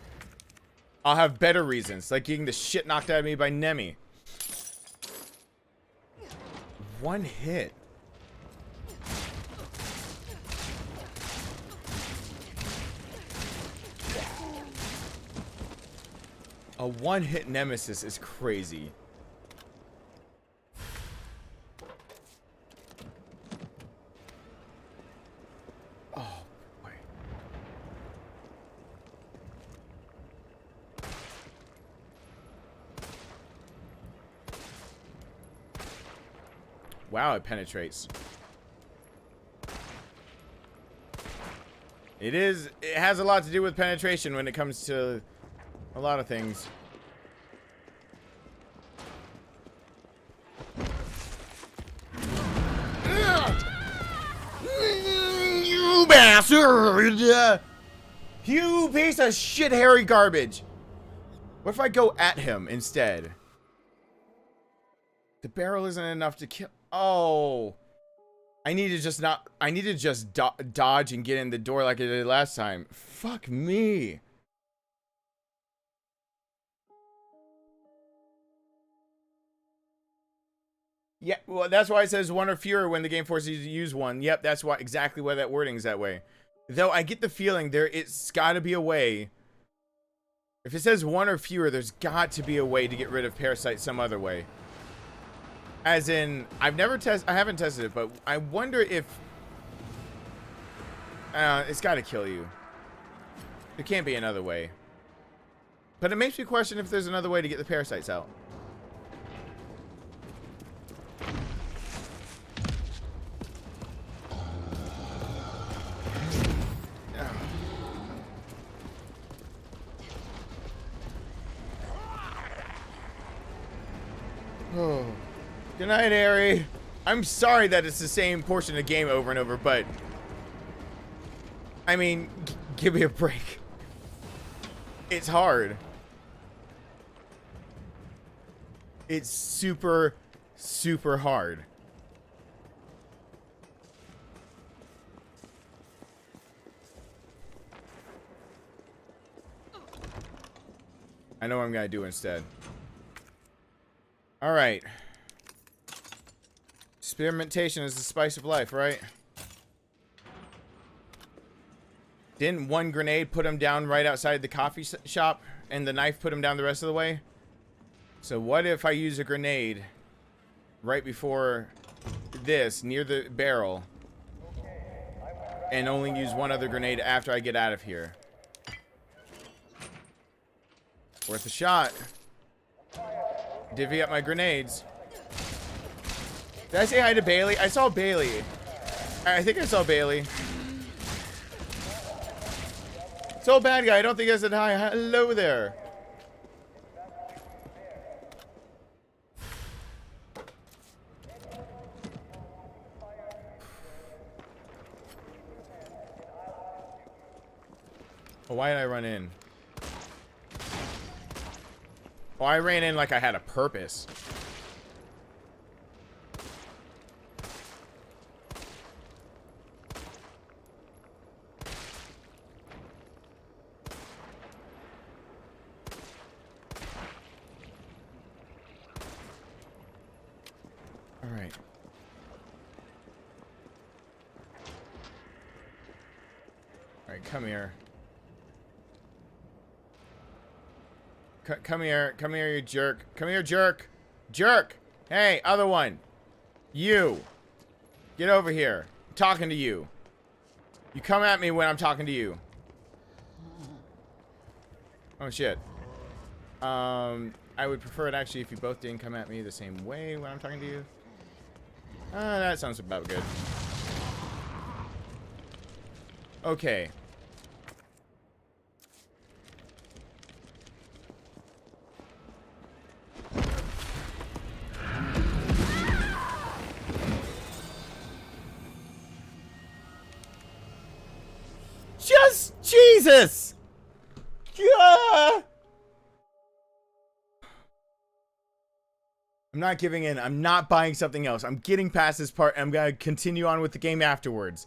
I'll have better reasons, like getting the shit knocked out of me by Nemi. One hit. A one-hit Nemesis is crazy. Wow, it penetrates. It has a lot to do with penetration when it comes to a lot of things. You bastard! You piece of shit hairy garbage! What if I go at him instead? The barrel isn't enough to kill. Oh, I need to just dodge and get in the door like I did last time. Fuck me. Yeah, well, that's why it says one or fewer when the game forces you to use one. Yep, that's why exactly why that wording's that way. Though I get the feeling it's got to be a way. If it says one or fewer, there's got to be a way to get rid of parasites some other way. As in, I haven't tested it, but I wonder if it's got to kill you. There can't be another way. But it makes me question if there's another way to get the parasites out. Oh. Good night, Harry. I'm sorry that it's the same portion of the game over and over, but I mean, give me a break. It's hard. It's super, super hard. I know what I'm gonna do instead. All right. Experimentation is the spice of life, right? Didn't one grenade put him down right outside the coffee shop and the knife put him down the rest of the way? So what if I use a grenade right before this, near the barrel, and only use one other grenade after I get out of here. Worth a shot. Divvy up my grenades. Did I say hi to Bailey? I saw Bailey. I think I saw Bailey. So bad guy, I don't think I said hi. Hello there. Oh, why did I run in? Oh, I ran in like I had a purpose. All right. All right, come here. Come here. Come here, you jerk. Come here, jerk. Jerk! Hey, other one. You. Get over here. I'm talking to you. You come at me when I'm talking to you. Oh, shit. I would prefer it actually if you both didn't come at me the same way when I'm talking to you. That sounds about good. Okay. Just Jesus! Yeah! I'm not giving in. I'm not buying something else. I'm getting past this part, and I'm gonna continue on with the game afterwards.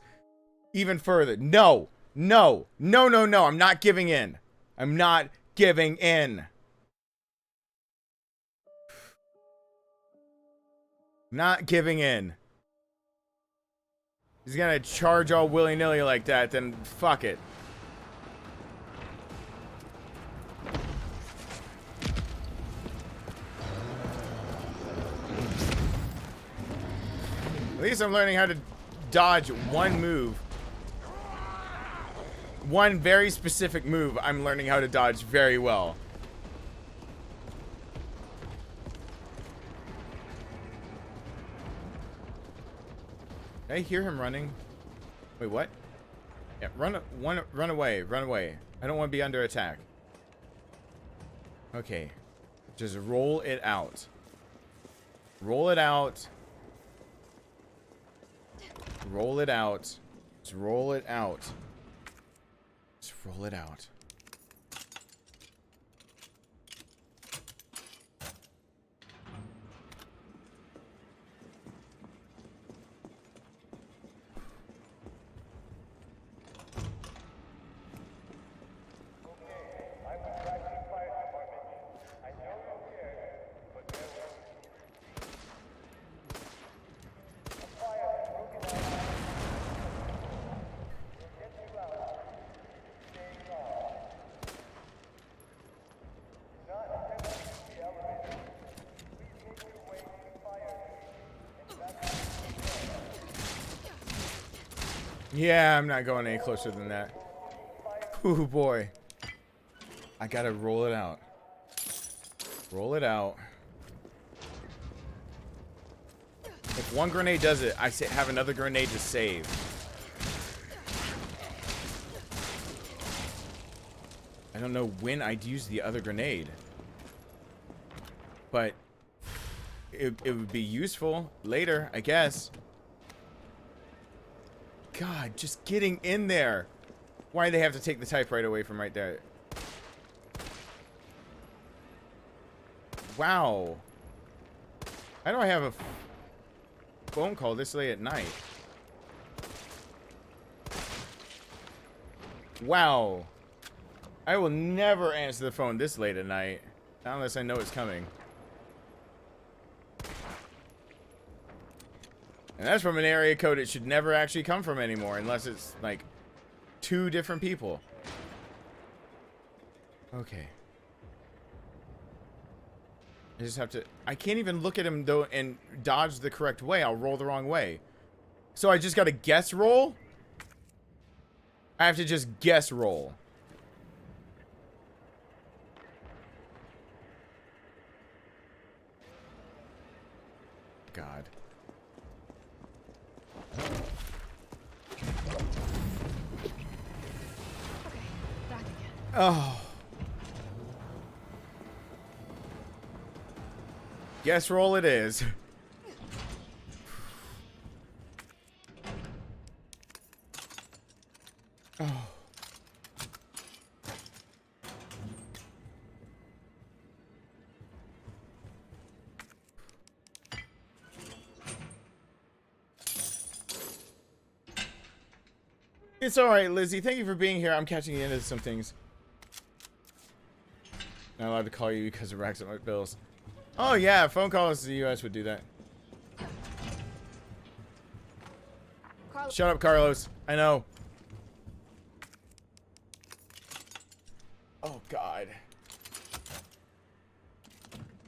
Even further. No! No! No, no, no. I'm not giving in. I'm not giving in. Not giving in. He's gonna charge all willy-nilly like that, then fuck it. At least I'm learning how to dodge one move. One very specific move I'm learning how to dodge very well. Did I hear him running? Wait, what? Yeah, run away, run away. I don't want to be under attack. Okay. Just roll it out. Roll it out. Roll it out. Just roll it out. Just roll it out. Yeah, I'm not going any closer than that. Ooh, boy. I gotta roll it out. Roll it out. If one grenade does it, I have another grenade to save. I don't know when I'd use the other grenade. But it would be useful later, I guess. God, just getting in there. Why do they have to take the typewriter away from right there? Wow. How do I have a phone call this late at night? Wow. I will never answer the phone this late at night. Not unless I know it's coming. And that's from an area code it should never actually come from anymore, unless it's like 2 different people. Okay. I just have to... I can't even look at him, though, and dodge the correct way. I'll roll the wrong way. So I just got to guess roll? I have to just guess roll. God. Okay, back again. Oh. Guess roll it is. Oh. It's alright, Lizzie. Thank you for being here. I'm catching you into some things. Not allowed to call you because it racks up my bills. Oh yeah, phone calls to the US would do that. Shut up, Carlos. I know. Oh God.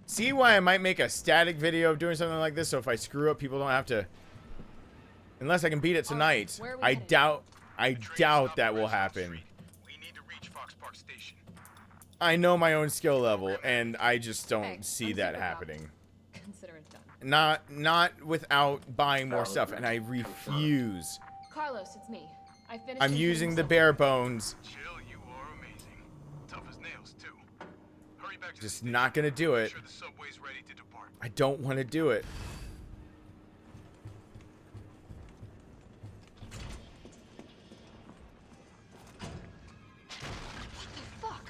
See why I might make a static video of doing something like this, so if I screw up, people don't have to. Unless I can beat it tonight. I doubt that will happen. We need to reach Fox Park Station. I know my own skill level, and I just don't see that happening. Consider it done. Not without buying more stuff, and I refuse. Carlos, it's me. I finished. I'm using the bare bones. Chill, you are amazing. Tough as nails, too. Hurry back to Just the not gonna do it. Make sure the subway's ready to depart. I don't want to do it. Fuck.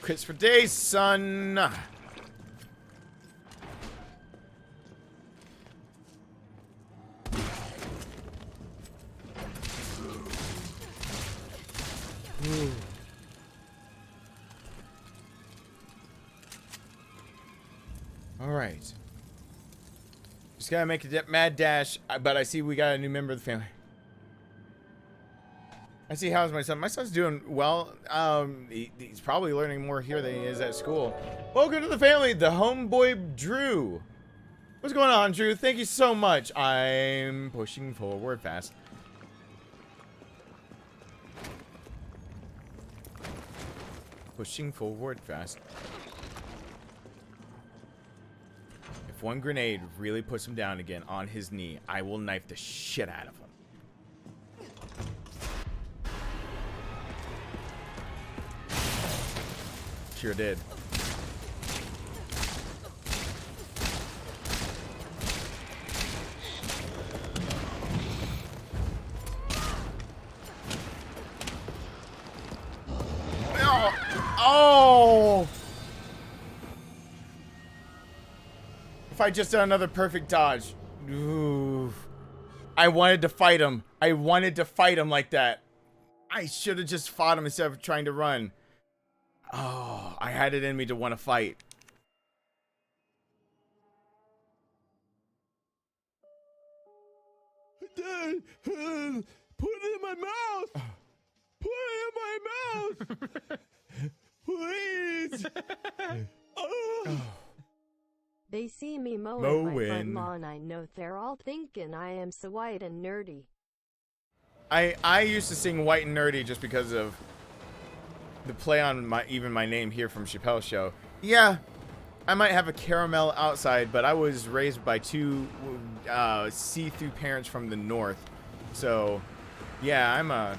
Quits for days, son. All right. Just gotta make a mad dash, but I see we got a new member of the family. I see. How's my son? My son's doing well. He's probably learning more here than he is at school. Welcome to the family, the homeboy Drew. What's going on, Drew? Thank you so much. I'm pushing forward fast. Pushing forward fast. If one grenade really puts him down again on his knee, I will knife the shit out of him. Sure did. Oh! If I just did another perfect dodge. Ooh. I wanted to fight him. I wanted to fight him like that. I should have just fought him instead of trying to run. Oh, I had it in me to want to fight. Dad, put it in my mouth. Put it in my mouth. Please. Oh. They see me mowing my front Mowing. lawn. I know they're all thinking I am so white and nerdy. I used to sing White and Nerdy just because of the play on my name here from Chappelle's show. Yeah, I might have a caramel outside, but I was raised by two see-through parents from the north. So, yeah, I'm a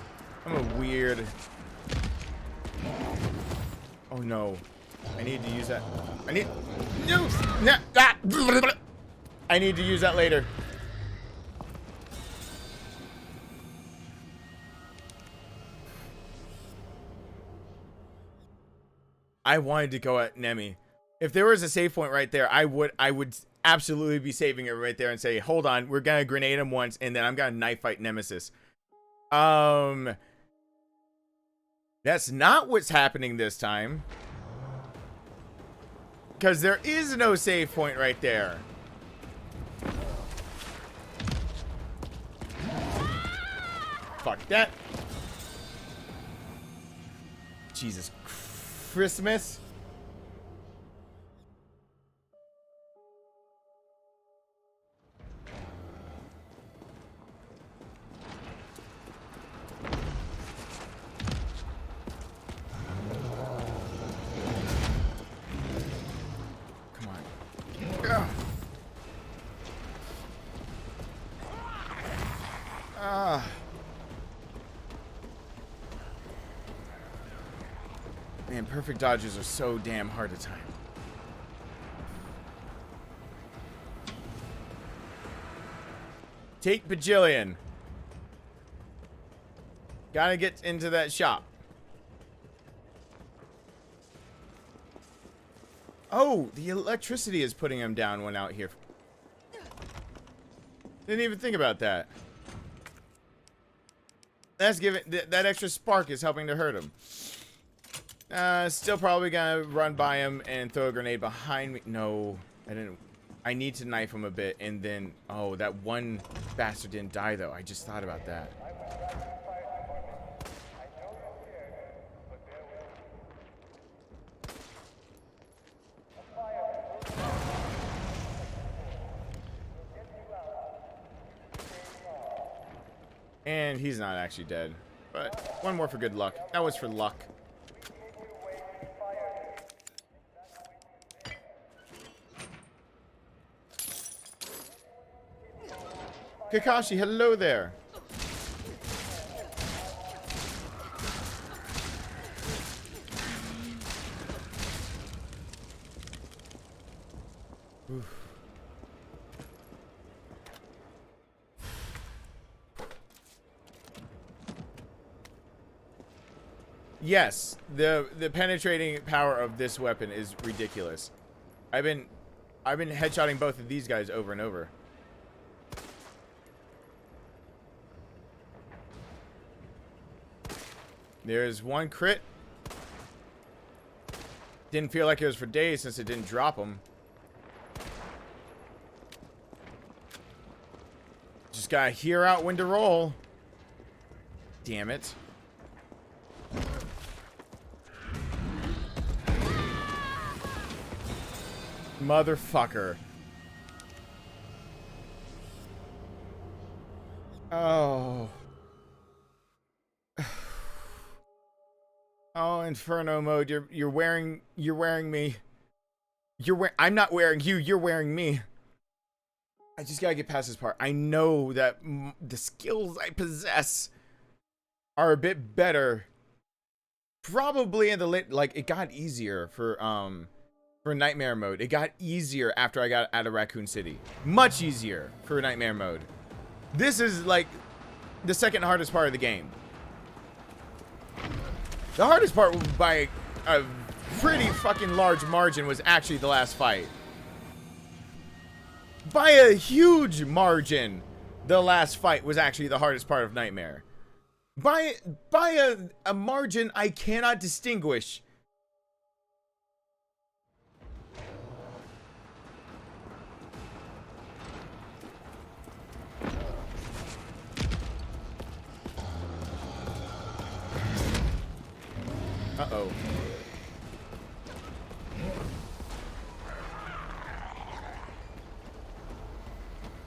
weird. Oh no, I need to use that. I need I need to use that later. I wanted to go at Nemi. If there was a save point right there, I would absolutely be saving it right there and say, hold on, we're gonna grenade him once, and then I'm gonna knife fight Nemesis. That's not what's happening this time. Because there is no save point right there. Fuck that. Jesus Christmas. perfect dodges are so damn hard to time. Take Bajillion. Gotta get into that shop. Oh, the electricity is putting him down one out here. Didn't even think about that. That's giving that extra spark is helping to hurt him. Still probably gonna run by him and throw a grenade behind me. No, I didn't. I need to knife him a bit and then. Oh, that one bastard didn't die though. I just thought about that. And he's not actually dead. But one more for good luck. That was for luck. Kakashi, hello there. Oof. Yes, the penetrating power of this weapon is ridiculous. I've been headshotting both of these guys over and over. There's one crit. Didn't feel like it was for days since it didn't drop them. Just gotta hear out when to roll. Damn it. Motherfucker. Oh. Oh, Inferno mode. You're wearing me. I'm not wearing you. You're wearing me. I just gotta get past this part. I know that the skills I possess are a bit better. Probably in the late, like it got easier for Nightmare mode. It got easier after I got out of Raccoon City. Much easier for Nightmare mode. This is like the second hardest part of the game. The hardest part by a pretty fucking large margin was actually the last fight. By a huge margin, the last fight was actually the hardest part of Nightmare. By a margin I cannot distinguish. Uh-oh.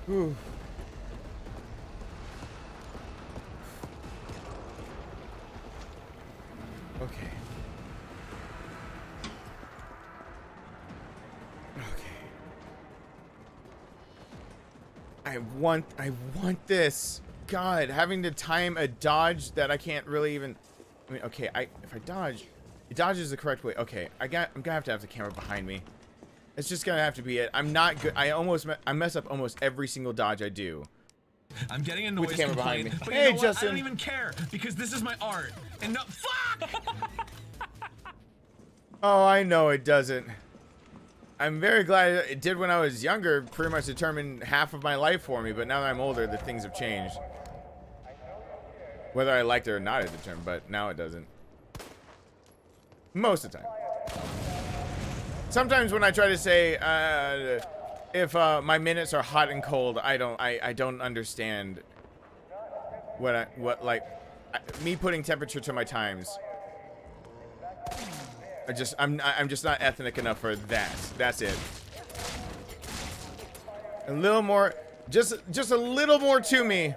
Whew. Okay. Okay. I want this. God, having to time a dodge that I can't really even. I mean, okay, if I dodge, it dodges the correct way. Okay, I'm gonna have to have the camera behind me. It's just gonna have to be it. I'm not good. I mess up almost every single dodge I do. I'm getting a noise complaint, but hey, you know what? Justin. I don't even care because this is my art. And no, fuck! Oh, I know it doesn't. I'm very glad it did when I was younger. Pretty much determined half of my life for me. But now that I'm older, the things have changed. Whether I liked it or not, it determined. But now it doesn't. Most of the time. Sometimes when I try to say if my minutes are hot and cold, I don't understand me putting temperature to my times. I'm just not ethnic enough for that. That's it. A little more, just a little more to me,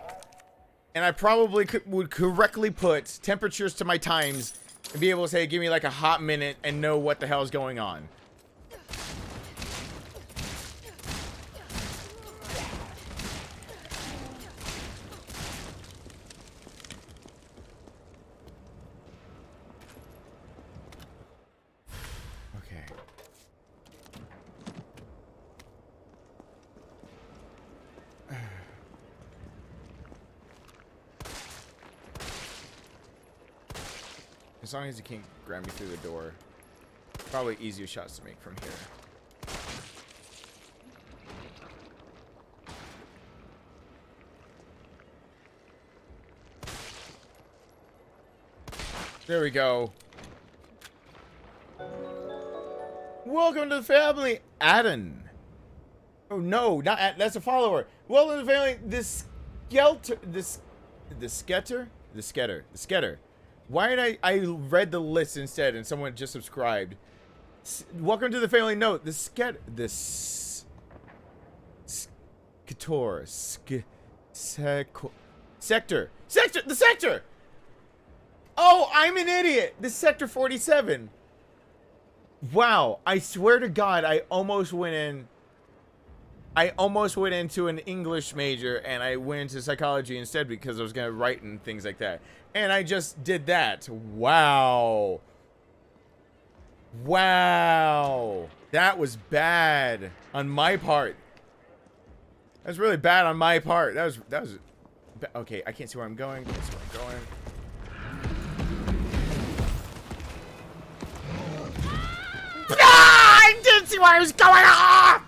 and I probably would correctly put temperatures to my times and be able to say, give me like a hot minute and know what the hell is going on. as long as he can't grab me through the door. Probably easier shots to make from here. There we go. Welcome to the family, Adam. Oh no, not Ad, that's a follower. Welcome to the family, the Sketter. Why did I read the list instead and someone just subscribed? Welcome to the family. No, the Sketter, the Sector. Oh, I'm an idiot. This Sector 47. Wow, I swear to God, I almost went into an English major and I went into psychology instead because I was gonna write and things like that. And I just did that. Wow. Wow. That was bad on my part. That's really bad on my part. That was okay, I can't see where I'm going. Can't see where I'm going. Ah, I didn't see where I was going. Ah!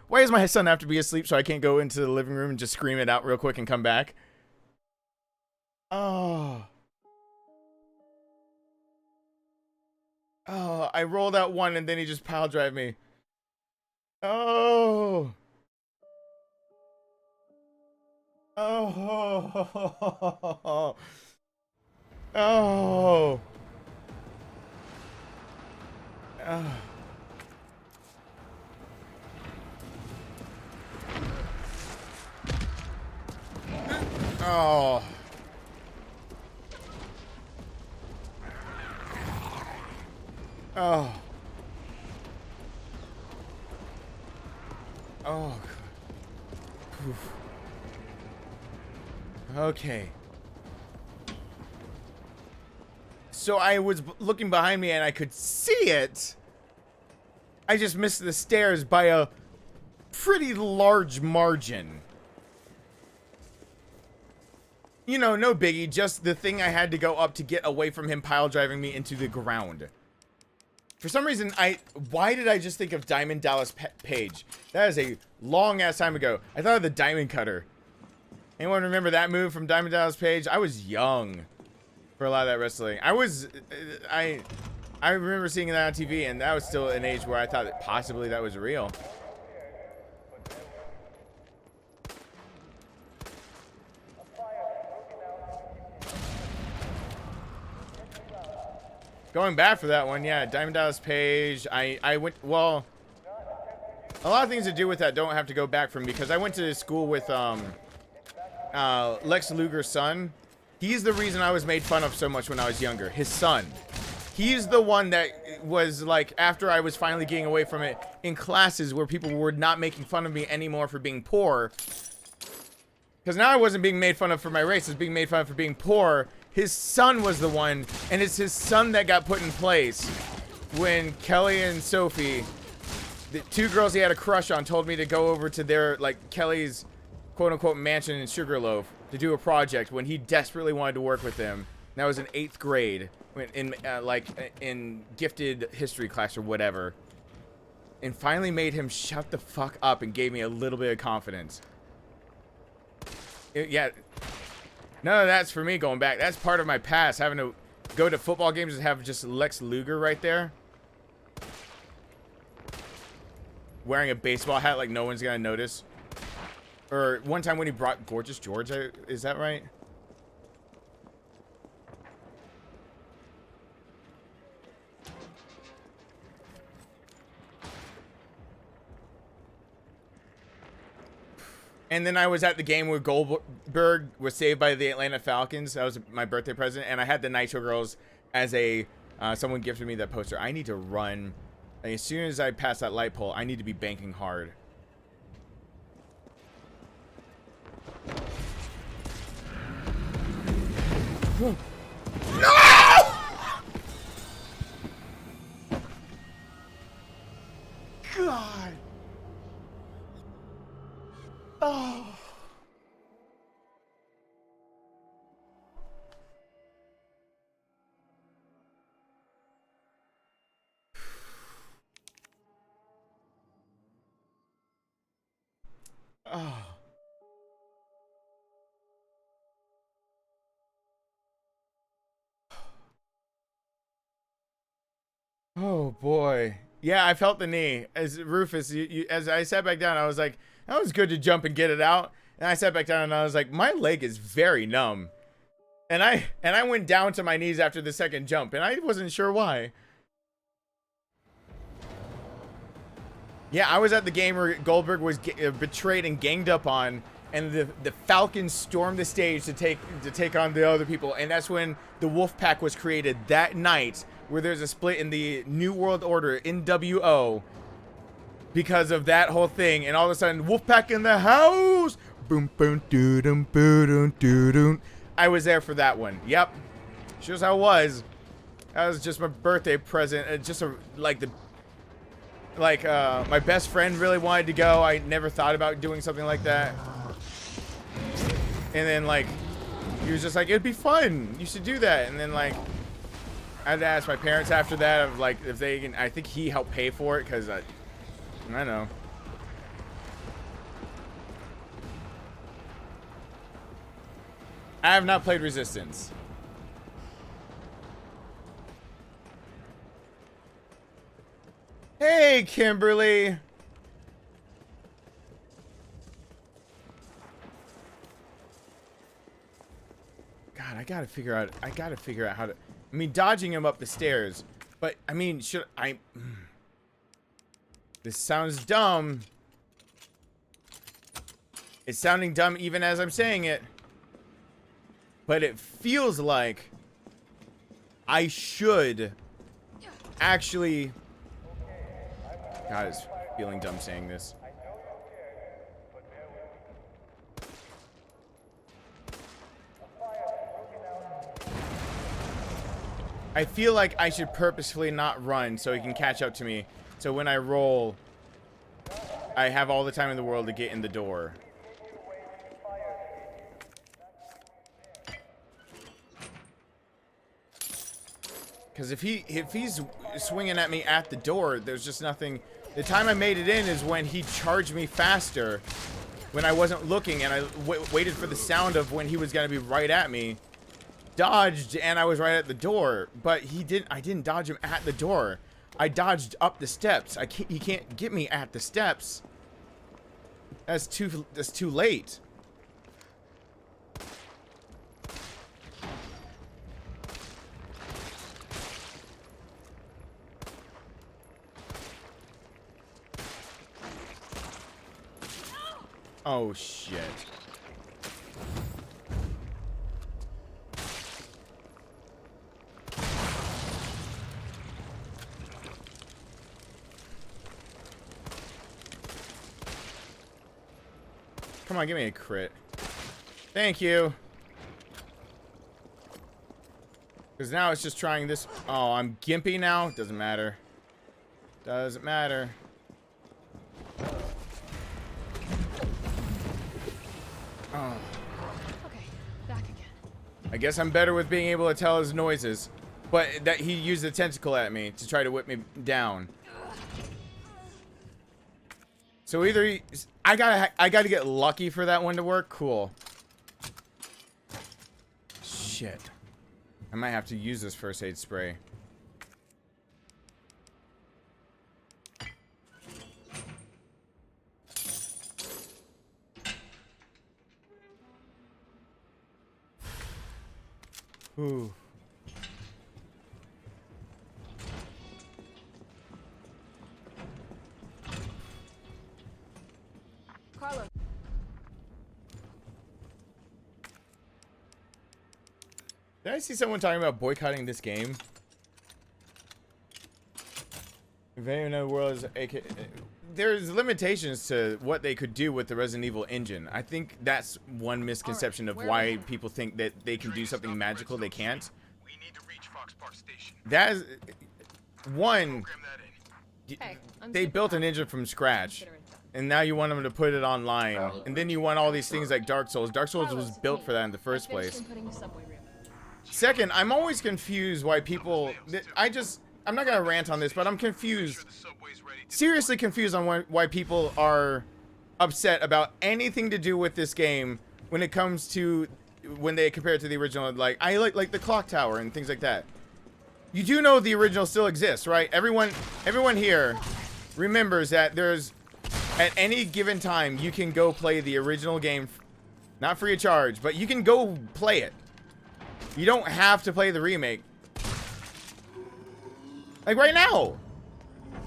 Why does my son have to be asleep so I can't go into the living room and just scream it out real quick and come back? Oh. Oh, I rolled out one and then he just pile drive me. Oh. Oh. Oh. Oh. Oh. Oh. Oh. Oof. Okay. So I was looking behind me and I could see it. I just missed the stairs by a pretty large margin. You know, no biggie, just the thing I had to go up to get away from him pile driving me into the ground. For some reason, why did I just think of Diamond Dallas Page? That is a long ass time ago. I thought of the Diamond Cutter. Anyone remember that move from Diamond Dallas Page? I was young for a lot of that wrestling. I remember seeing that on TV, and that was still an age where I thought that possibly that was real. Going back for that one, yeah, Diamond Dallas Page. I went, well, a lot of things to do with that don't have to go back from, because I went to school with Lex Luger's son. He's the reason I was made fun of so much when I was younger. His son. He's the one that was like, after I was finally getting away from it in classes where people were not making fun of me anymore for being poor. Because now I wasn't being made fun of for my race, I was being made fun of for being poor. His son was the one, and it's his son that got put in place when Kelly and Sophie, the two girls he had a crush on, told me to go over to their, like, Kelly's quote-unquote mansion in Sugarloaf to do a project when he desperately wanted to work with them. That was in 8th grade, when in gifted history class or whatever. And finally made him shut the fuck up and gave me a little bit of confidence. Yeah. None of that's for me going back. That's part of my past, having to go to football games and have just Lex Luger right there. Wearing a baseball hat like no one's gonna notice. Or one time when he brought Gorgeous George, is that right? And then I was at the game where Goldberg was saved by the Atlanta Falcons. That was my birthday present. And I had the Nitro Girls as a... someone gifted me that poster. I need to run. As soon as I pass that light pole, I need to be banking hard. No! Oh. Oh boy. Yeah, I felt the knee. As Rufus, as I sat back down, I was like, that was good to jump and get it out. And I sat back down and I was like, my leg is very numb. And I went down to my knees after the second jump, and I wasn't sure why. Yeah, I was at the game where Goldberg was betrayed and ganged up on, and the Falcons stormed the stage to take on the other people, and that's when the Wolf Pack was created that night, where there's a split in the New World Order, NWO, because of that whole thing, and all of a sudden, Wolf Pack in the house! Boom, boom, doo, dum, boo, dum, doo, dum. I was there for that one. Yep. Shows how it was. That was just my birthday present. Just my best friend really wanted to go. I never thought about doing something like that. And then, like, he was just like, it'd be fun. You should do that. And then, like, I had to ask my parents after that of, like, if they can. I think he helped pay for it because I know. I have not played Resistance. Hey, Kimberly. God, I gotta figure out how to. I mean, dodging him up the stairs, but I mean, should I? This sounds dumb. It's sounding dumb even as I'm saying it. But it feels like I should actually. God, it's feeling dumb saying this. I feel like I should purposefully not run so he can catch up to me. So when I roll, I have all the time in the world to get in the door. Because if he's swinging at me at the door, there's just nothing. The time I made it in is when he charged me faster, when I wasn't looking, and I waited for the sound of when he was gonna be right at me, dodged, and I was right at the door. But I didn't dodge him at the door. I dodged up the steps. He can't get me at the steps. That's too late. Oh, shit. Come on, give me a crit. Thank you. Because now it's just trying this. Oh, I'm gimpy now? Doesn't matter. Doesn't matter. Oh. Okay, back again. I guess I'm better with being able to tell his noises. But that he used a tentacle at me to try to whip me down. So either I gotta get lucky for that one to work. Cool. Shit. I might have to use this first aid spray. Ooh. Carlo. Did I see someone talking about boycotting this game? If anyone in the world is there's limitations to what they could do with the Resident Evil engine. I think that's one misconception of why people think that they can do something magical they can't. We need to reach Fox Park Station. That is one. Hey, They built an engine from scratch, and now you want them to put it online, and then you want all these things like Dark Souls. Dark Souls was built for that in the first place. Second, I'm always confused why people. I'm not gonna rant on this, but I'm confused. Seriously confused on why people are upset about anything to do with this game when it comes to when they compare it to the original. Like I like the clock tower and things like that. You do know the original still exists, right? Everyone here remembers that there's at any given time you can go play the original game, not free of charge, but you can go play it. You don't have to play the remake. Like right now.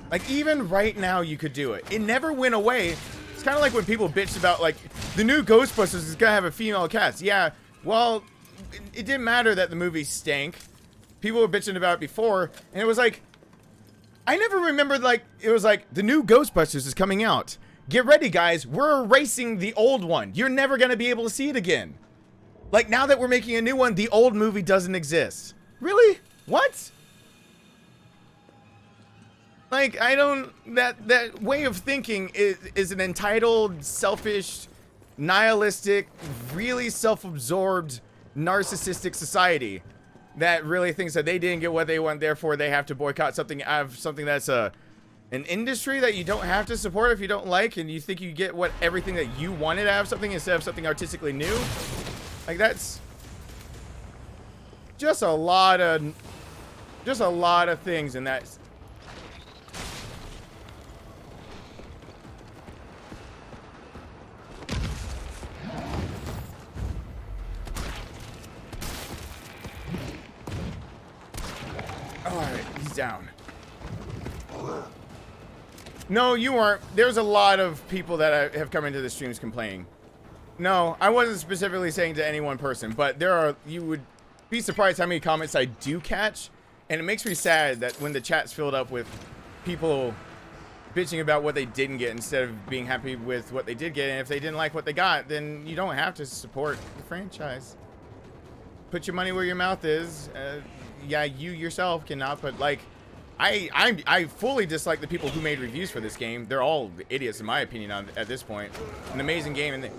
Like even right now you could do it. It never went away. It's kind of like when people bitched about like the new Ghostbusters is gonna have a female cast. Yeah, well, it didn't matter that the movie stank. People were bitching about it before, and it was like, I never remembered like, it was like, the new Ghostbusters is coming out. Get ready, guys. We're erasing the old one. You're never gonna be able to see it again. Like now that we're making a new one, the old movie doesn't exist. Really? What? Like, I don't, that way of thinking is an entitled, selfish, nihilistic, really self-absorbed, narcissistic society that really thinks that they didn't get what they want, therefore they have to boycott something out of something that's an industry that you don't have to support if you don't like, and you think you get what everything that you wanted out of something instead of something artistically new. Like that's just a lot of things in that. Alright, he's down. No, you weren't. There's a lot of people that have come into the streams complaining. No, I wasn't specifically saying to any one person, but there are, you would be surprised how many comments I do catch, and it makes me sad that when the chat's filled up with people bitching about what they didn't get instead of being happy with what they did get, and if they didn't like what they got, then you don't have to support the franchise. Put your money where your mouth is. Yeah, you yourself cannot, but like, I fully dislike the people who made reviews for this game. They're all idiots in my opinion at this point. An amazing game, and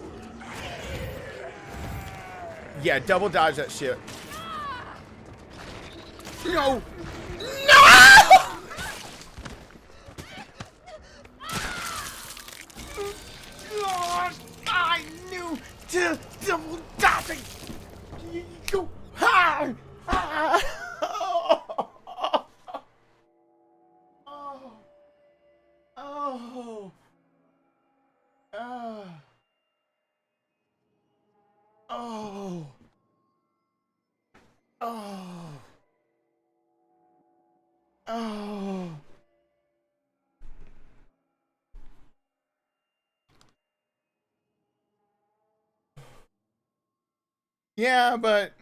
yeah, double dodge that shit. No! No! Oh, I knew to double dodge it. Go hard. Oh. Oh. Oh. Oh. Oh. Oh. Yeah, but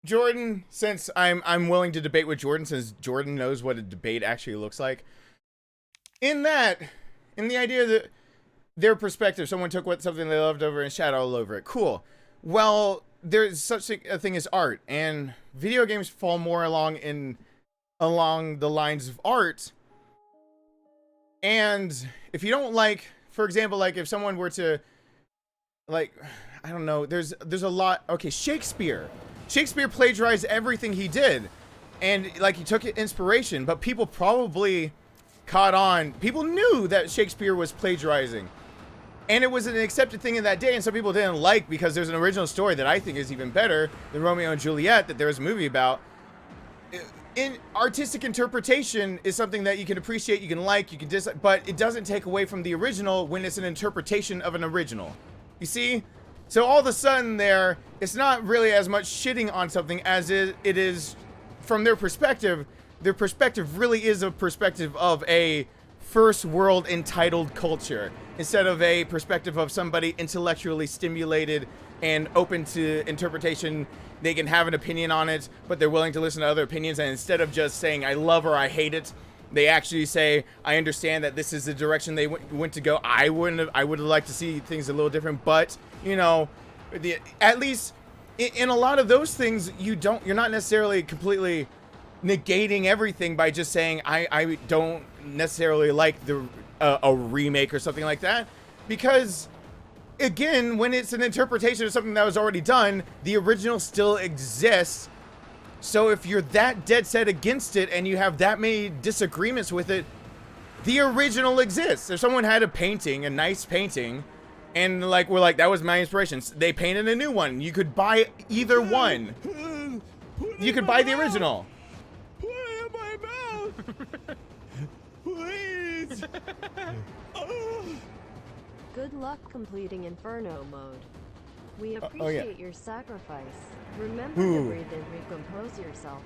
Jordan, since I'm willing to debate with Jordan, since Jordan knows what a debate actually looks like. In the idea that their perspective, someone took something they loved over and shat all over it. Cool. Well, there's such a thing as art, and video games fall more along the lines of art. And if you don't like, for example, like if someone were to, like, I don't know, there's a lot. Okay, Shakespeare plagiarized everything he did, and like he took inspiration, but people probably caught on. People knew that Shakespeare was plagiarizing, and it was an accepted thing in that day, and some people didn't like because there's an original story that I think is even better than Romeo and Juliet that there was a movie about. In artistic interpretation is something that you can appreciate, you can like, you can dislike, but it doesn't take away from the original when it's an interpretation of an original. You see? So all of a sudden there, it's not really as much shitting on something as it is from their perspective. Their perspective really is a perspective of a first world entitled culture instead of a perspective of somebody intellectually stimulated and open to interpretation. They can have an opinion on it, but they're willing to listen to other opinions, and instead of just saying I love or I hate it, they actually say I understand that this is the direction they went to go. I would have liked to see things a little different, but you know, at least in a lot of those things, you're not necessarily completely negating everything by just saying I don't necessarily like a remake or something like that, because again, when it's an interpretation of something that was already done, the original still exists. So if you're that dead set against it and you have that many disagreements with it, The original exists. If someone had a painting, a nice painting, and like we're like, that was my inspiration, they painted a new one. You could buy either one. You could buy the original. Put it in my mouth! Please! Oh. Good luck completing Inferno mode. We yeah. appreciate your sacrifice. Remember Ooh. to breathe and recompose yourself.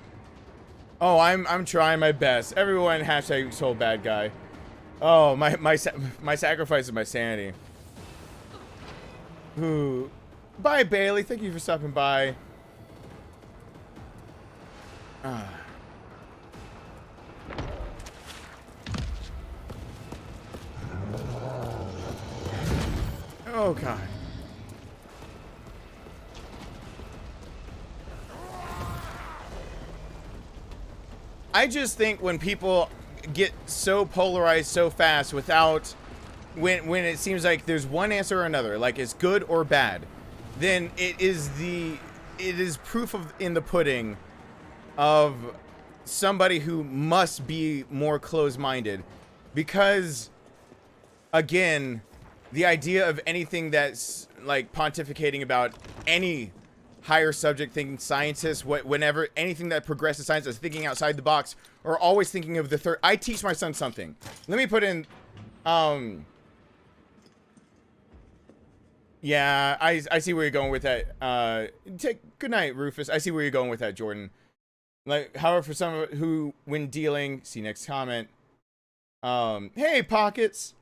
Oh, I'm trying my best. Everyone hashtag soul bad guy. Oh, my sacrifice is my sanity. Ooh. Bye, Bailey. Thank you for stopping by. Oh, God. I just think when people get so polarized so fast without when it seems like there's one answer or another, like it's good or bad, then it is proof of in the pudding of somebody who must be more closed-minded, because again, the idea of anything that's like pontificating about any higher subject, thinking scientists, whenever anything that progresses science is thinking outside the box or always thinking of the third. I teach my son something. Let me put in, yeah, I see where you're going with that. Good night, Rufus. I see where you're going with that, Jordan. Like, however, for some who, when dealing, see next comment. Hey, Pockets.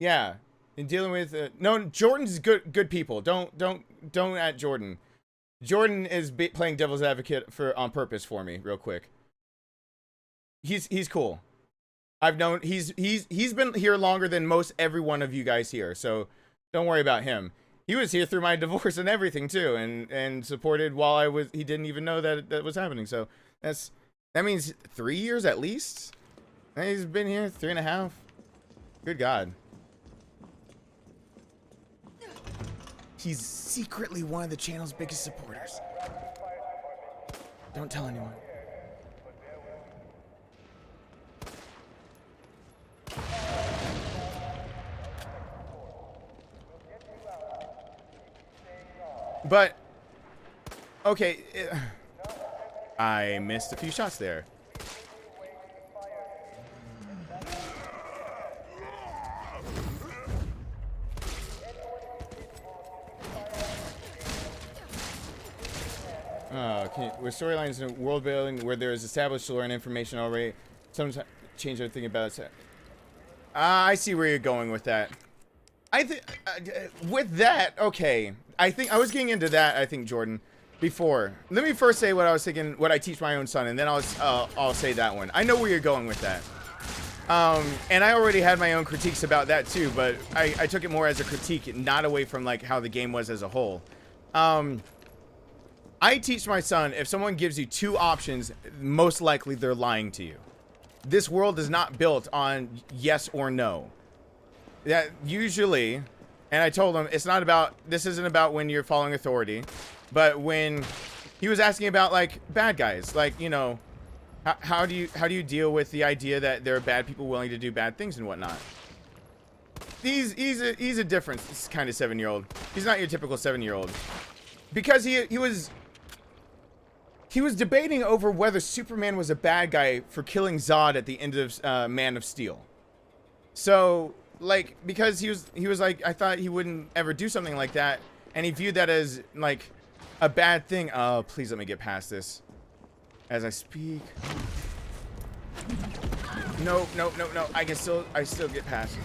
Yeah, in dealing with no, Jordan's good people. Don't at Jordan. Jordan is playing devil's advocate on purpose for me, real quick. He's cool. I've known he's been here longer than most every one of you guys here, so don't worry about him. He was here through my divorce and everything too, and supported while he didn't even know that was happening. So that means 3 years at least. And he's been here 3.5. Good God. He's secretly one of the channel's biggest supporters. Don't tell anyone. But, okay, I missed a few shots there. With storylines and world building where there is established lore and information already, sometimes change everything about it. I see where you're going with that. I think with that, okay. I think I was getting into that. I think Jordan, before. Let me first say what I was thinking, what I teach my own son, and then I'll say that one. I know where you're going with that. And I already had my own critiques about that too, but I took it more as a critique, not away from like how the game was as a whole. I teach my son, if someone gives you two options, most likely they're lying to you. This world is not built on yes or no. That usually, and I told him, it's not about, this isn't about when you're following authority, but when he was asking about like bad guys, like, you know, how do you deal with the idea that there are bad people willing to do bad things and whatnot? He's a different kind of 7-year-old. He's not your typical 7-year-old. Because he was debating over whether Superman was a bad guy for killing Zod at the end of Man of Steel. So, like, because he was like, I thought he wouldn't ever do something like that, and he viewed that as like a bad thing. Oh, please let me get past this as I speak. No. I still get past it.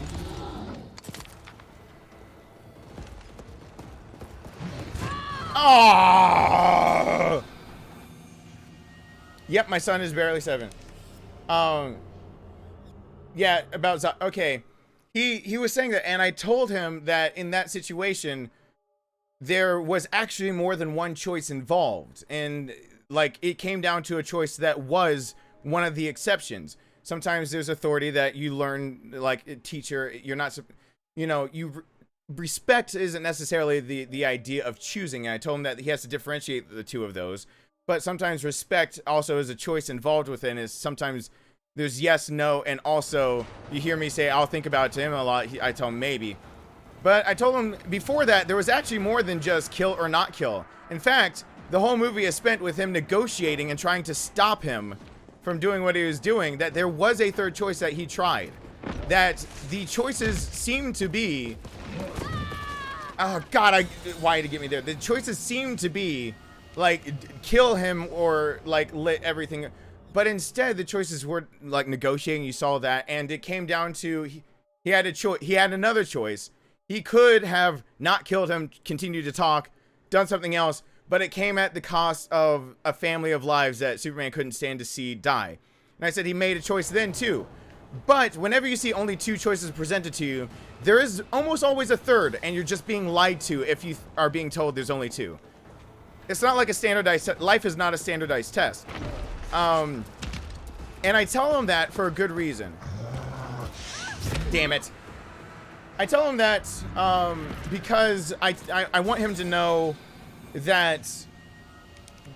Oh! Yep, my son is barely 7. Yeah, about Zod. Okay. He was saying that, and I told him that in that situation, there was actually more than one choice involved. And, like, it came down to a choice that was one of the exceptions. Sometimes there's authority that you learn, like, a teacher, you're not, you know, respect isn't necessarily the idea of choosing. And I told him that he has to differentiate the two of those. But sometimes respect also is a choice involved within. Is sometimes there's yes, no, and also you hear me say I'll think about it to him a lot. I tell him maybe. But I told him before that there was actually more than just kill or not kill. In fact, the whole movie is spent with him negotiating and trying to stop him from doing what he was doing. That there was a third choice that he tried. That the choices seem to be... Oh, God, why did it get me there? The choices seem to be, like, kill him or, like, lit everything. But instead, the choices were, like, negotiating. You saw that. And it came down to... He had a choice. He had another choice. He could have not killed him, continued to talk, done something else, but it came at the cost of a family of lives that Superman couldn't stand to see die. And I said he made a choice then too. But whenever you see only two choices presented to you, there is almost always a third, and you're just being lied to if you are being told there's only two. It's not like a standardized life is not a standardized test. And I tell him that for a good reason. Damn it. I tell him that because I want him to know that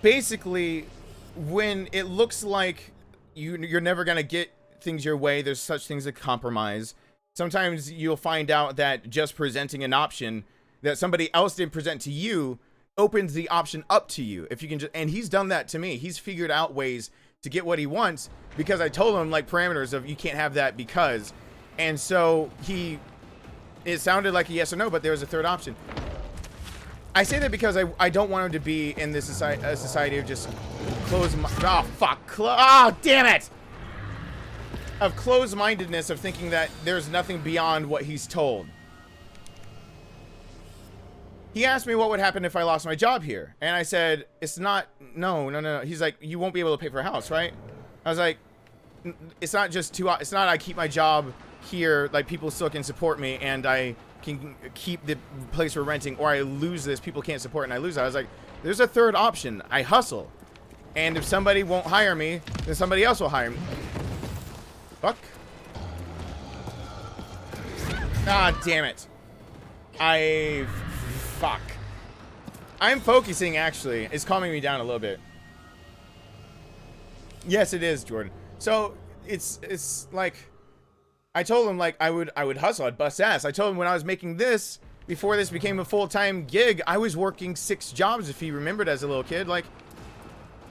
basically when it looks like you're never going to get things your way, there's such things as compromise. Sometimes you'll find out that just presenting an option that somebody else didn't present to you opens the option up to you. If you can just, and he's done that to me. He's figured out ways to get what he wants because I told him like parameters of you can't have that because, and so it sounded like a yes or no, but there was a third option. I say that because I don't want him to be in this society of just damn it! Of closed-mindedness, of thinking that there's nothing beyond what he's told. He asked me what would happen if I lost my job here. And I said, it's not, no. He's like, you won't be able to pay for a house, right? I was like, it's not just it's not I keep my job here, like people still can support me and I can keep the place we're renting, or I lose this, people can't support and I lose it. I was like, there's a third option. I hustle. And if somebody won't hire me, then somebody else will hire me. Fuck. Ah, damn it. Fuck. I'm focusing, actually. It's calming me down a little bit. Yes, it is, Jordan. So, it's like... I told him, like, I would hustle. I'd bust ass. I told him when I was making this, before this became a full-time gig, I was working 6 jobs, if he remembered as a little kid. Like,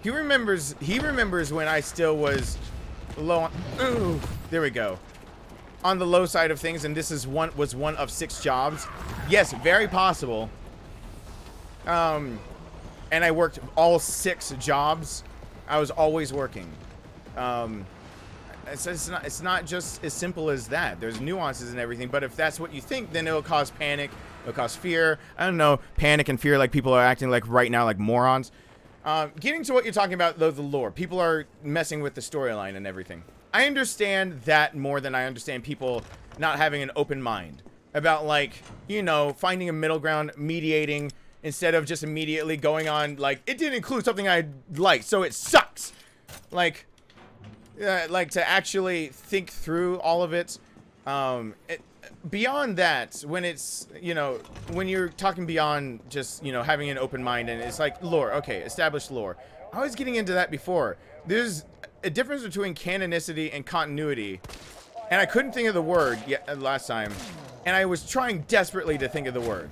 he remembers when I still was low on... Ooh, there we go. On the low side of things, and this was one of 6 jobs. Yes, very possible. And I worked all 6 jobs. I was always working. It's not just as simple as that. There's nuances and everything, but if that's what you think, then it'll cause panic, it'll cause fear. I don't know, panic and fear, like people are acting like right now like morons. Getting to what you're talking about, though, the lore. People are messing with the storyline and everything. I understand that more than I understand people not having an open mind about, like, you know, finding a middle ground, mediating, instead of just immediately going on, like, it didn't include something I liked, so it sucks. Like to actually think through all of it. Beyond that, when it's, you know, when you're talking beyond just, you know, having an open mind, and it's like lore, okay, established lore. I was getting into that before. There's a difference between canonicity and continuity, and I couldn't think of the word yet last time, and I was trying desperately to think of the word.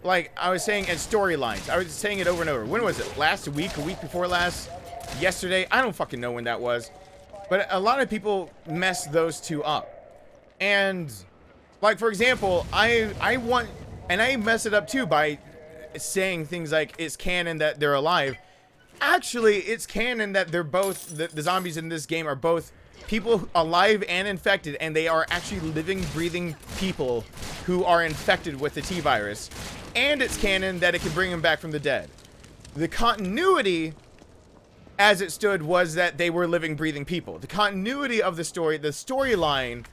Like I was saying, and storylines. I was saying it over and over. When was it? Last week? A week before last? Yesterday? I don't fucking know when that was. But a lot of people mess those two up. And, like, for example, I want, and I mess it up too by saying things like, it's canon that they're alive. Actually, it's canon that they're both, the zombies in this game are both people alive and infected, and they are actually living, breathing people who are infected with the T-virus. And it's canon that it can bring them back from the dead. The continuity, as it stood, was that they were living, breathing people. The continuity of the story, the storyline,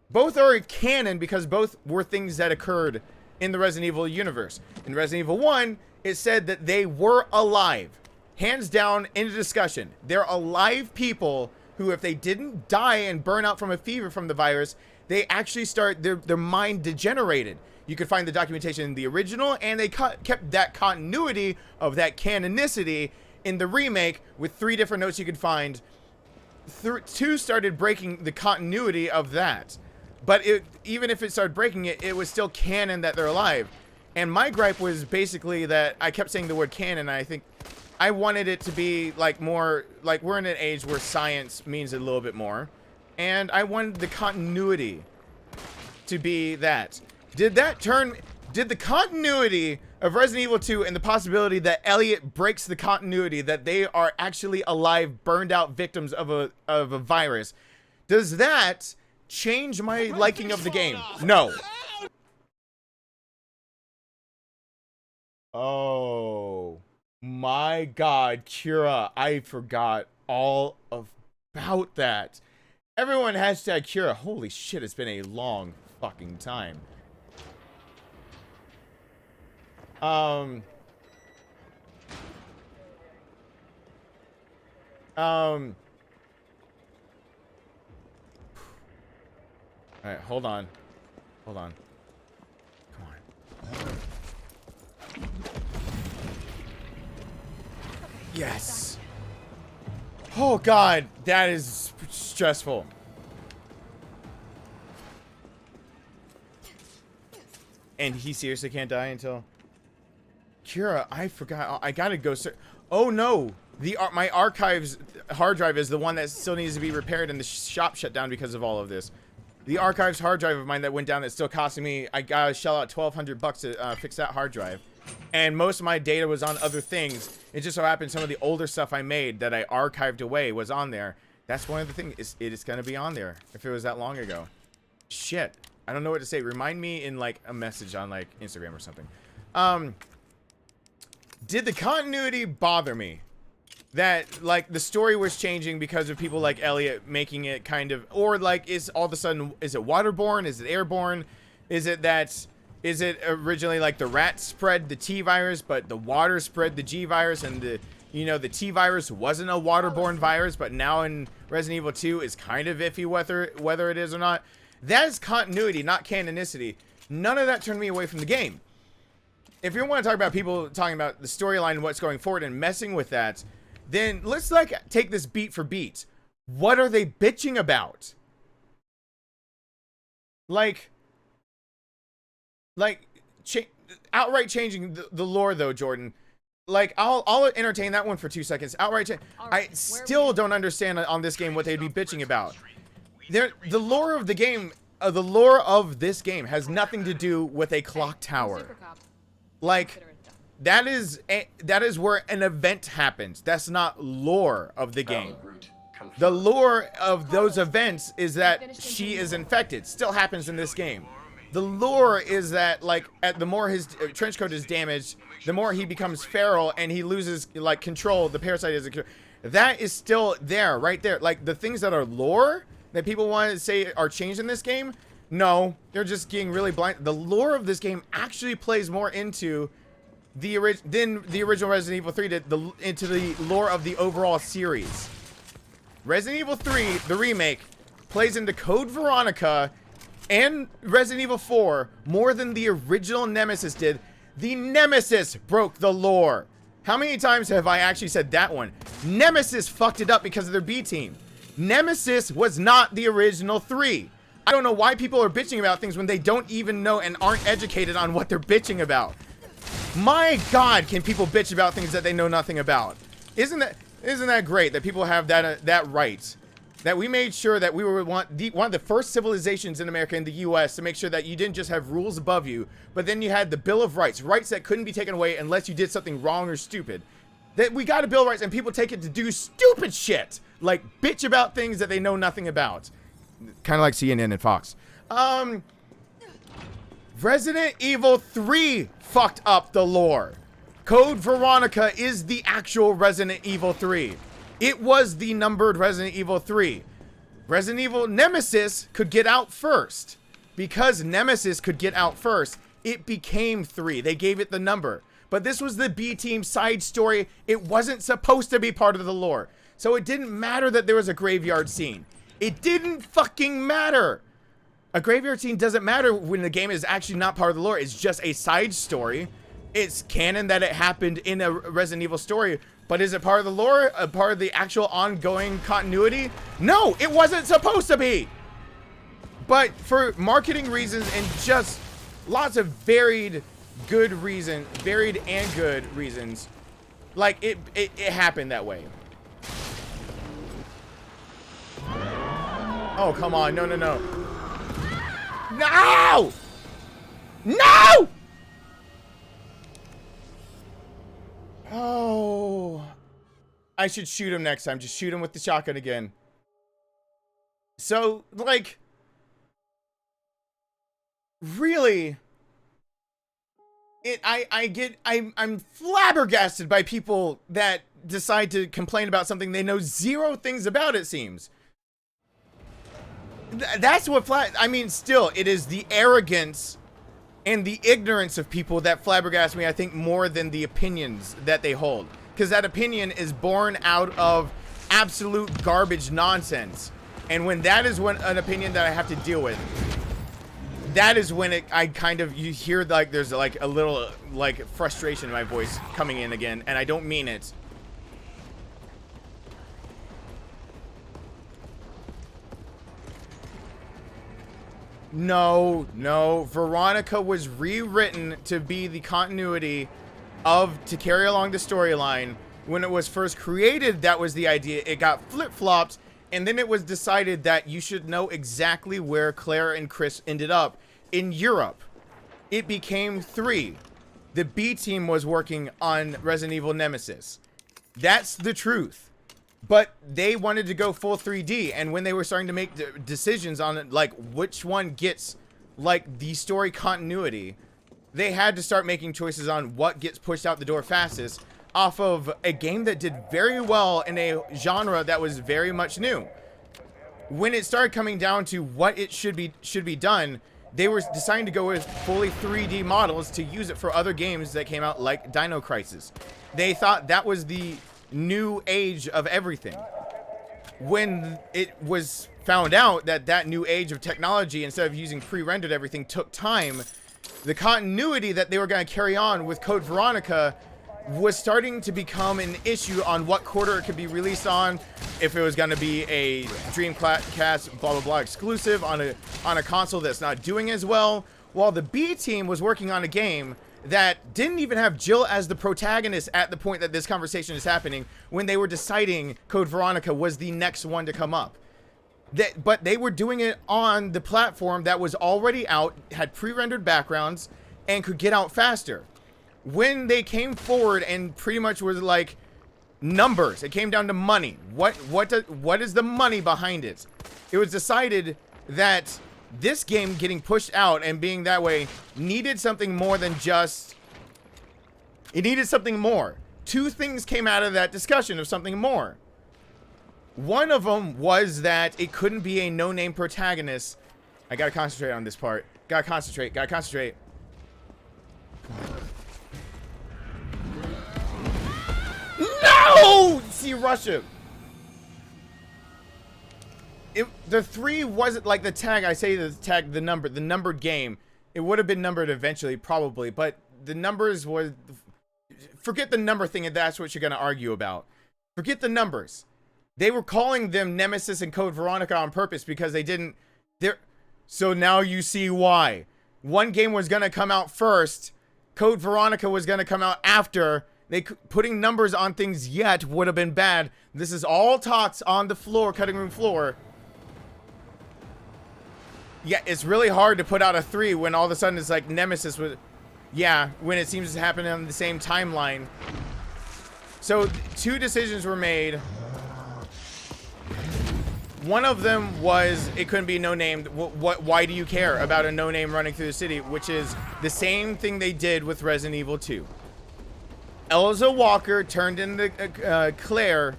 both are canon because both were things that occurred in the Resident Evil universe. In Resident Evil 1, it said that they were alive. Hands down, in the discussion. They're alive people who, if they didn't die and burn out from a fever from the virus, they actually start, their mind degenerated. You could find the documentation in the original, and they kept that continuity of that canonicity in the remake with 3 different notes you could find. 2 started breaking the continuity of that. But even if it started breaking it, it was still canon that they're alive. And my gripe was basically that I kept saying the word canon, and I think I wanted it to be like more, like we're in an age where science means a little bit more. And I wanted the continuity to be that. Did the continuity of Resident Evil 2 and the possibility that Elliot breaks the continuity, that they are actually alive, burned out victims of a virus, does that change my liking of the game? No. Oh my God, Kira, I forgot all about that. Everyone hashtag Kira. Holy shit, it's been a long fucking time. Alright, hold on. Hold on. Come on. Yes. Oh God, that is stressful. And he seriously can't die until... Kira, I forgot. I gotta go search. Oh no, my archives hard drive is the one that still needs to be repaired, and the shop shut down because of all of this. The archives hard drive of mine that went down, that's still costing me. I gotta shell out $1,200 to fix that hard drive, and most of my data was on other things. It just so happened some of the older stuff I made that I archived away was on there. That's one of the things. It is gonna be on there if it was that long ago. Shit, I don't know what to say. Remind me in like a message on like Instagram or something. Did the continuity bother me? That, like, the story was changing because of people like Elliot making it kind of... Or, like, is all of a sudden... Is it waterborne? Is it airborne? Is it that... Is it originally, like, the rat spread the T virus, but the water spread the G virus, and the... You know, the T virus wasn't a waterborne virus, but now in Resident Evil 2 is kind of iffy whether it is or not. That is continuity, not canonicity. None of that turned me away from the game. If you want to talk about people talking about the storyline and what's going forward and messing with that, then let's like take this beat for beat. What are they bitching about? Like outright changing the lore though, Jordan. Like I'll entertain that one for 2 seconds. Outright I still don't understand on this game what they'd be bitching about. The lore of the game, the lore of this game has nothing to do with a clock tower. Like, that is where an event happens. That's not lore of the game. The lore of those events is that she is infected. Still happens in this game. The lore is that, like, the more his trench coat is damaged, the more he becomes feral and he loses, like, control. The parasite is... That is still there, right there. Like, the things that are lore that people want to say are changed in this game... No, they're just getting really blind. The lore of this game actually plays more into than the original Resident Evil 3 did, into the lore of the overall series. Resident Evil 3, the remake, plays into Code Veronica and Resident Evil 4 more than the original Nemesis did. The Nemesis broke the lore. How many times have I actually said that one? Nemesis fucked it up because of their B team. Nemesis was not the original 3. I don't know why people are bitching about things when they don't even know and aren't educated on what they're bitching about. My God, can people bitch about things that they know nothing about? Isn't that great that people have that right? That we made sure that we were one of the first civilizations in America, in the U.S., to make sure that you didn't just have rules above you, but then you had the Bill of Rights, rights that couldn't be taken away unless you did something wrong or stupid. That we got a Bill of Rights and people take it to do stupid shit, like bitch about things that they know nothing about. Kind of like CNN and Fox. Resident Evil 3 fucked up the lore. Code Veronica is the actual Resident Evil 3. It was the numbered Resident Evil 3. Resident Evil Nemesis could get out first. Because Nemesis could get out first, it became 3. They gave it the number. But this was the B team side story. It wasn't supposed to be part of the lore. So it didn't matter that there was a graveyard scene. It didn't fucking matter. A graveyard scene doesn't matter when the game is actually not part of the lore. It's just a side story. It's canon that it happened in a Resident Evil story, but is it part of the lore? A part of the actual ongoing continuity? No, it wasn't supposed to be. But for marketing reasons and just lots of varied and good reasons, like it happened that way. Oh, come on. No, no, no. No! No! Oh. I should shoot him next time. Just shoot him with the shotgun again. So, like, really, I'm flabbergasted by people that decide to complain about something they know zero things about, it seems. That's what I mean, still, it is the arrogance and the ignorance of people that flabbergast me, I think, more than the opinions that they hold. Because that opinion is born out of absolute garbage nonsense. And when that is an opinion that I have to deal with, that is when you hear like there's like a little like frustration in my voice coming in again, and I don't mean it. No, Veronica was rewritten to be the continuity to carry along the storyline. When it was first created, that was the idea. It got flip-flopped, and then it was decided that you should know exactly where Claire and Chris ended up in Europe. It became 3. The B team was working on Resident Evil Nemesis. That's the truth. But they wanted to go full 3D, and when they were starting to make decisions on like which one gets like the story continuity, they had to start making choices on what gets pushed out the door fastest off of a game that did very well in a genre that was very much new. When it started coming down to what it should be done, they were deciding to go with fully 3D models to use it for other games that came out like Dino Crisis. They thought that was the new age of everything. When it was found out that that new age of technology, instead of using pre-rendered everything, took time, the continuity that they were going to carry on with Code Veronica was starting to become an issue on what quarter it could be released on, if it was going to be a Dreamcast blah blah blah exclusive on a console that's not doing as well, while the B team was working on a game that didn't even have Jill as the protagonist at the point that this conversation is happening, when they were deciding Code Veronica was the next one to come up. But they were doing it on the platform that was already out, had pre-rendered backgrounds, and could get out faster. When they came forward and pretty much was like numbers, it came down to money. What is the money behind it? It was decided that this game getting pushed out and being that way needed something more than just... It needed something more. 2 things came out of that discussion of something more. One of them was that it couldn't be a no-name protagonist. I gotta concentrate on this part. Gotta concentrate. No! See, Russia. The 3 wasn't like the tag. I say the tag, the numbered game. It would have been numbered eventually, probably, but the numbers was... Forget the number thing, and that's what you're going to argue about. Forget the numbers. They were calling them Nemesis and Code Veronica on purpose because they didn't... So now you see why. One game was going to come out first. Code Veronica was going to come out after. Putting numbers on things yet would have been bad. This is all talks on the floor, cutting room floor. Yeah, it's really hard to put out a 3 when all of a sudden it's like Nemesis was... Yeah, when it seems to happen on the same timeline. So 2 decisions were made. One of them was it couldn't be no-name. Why do you care about a no-name running through the city? Which is the same thing they did with Resident Evil 2. Elza Walker turned into Claire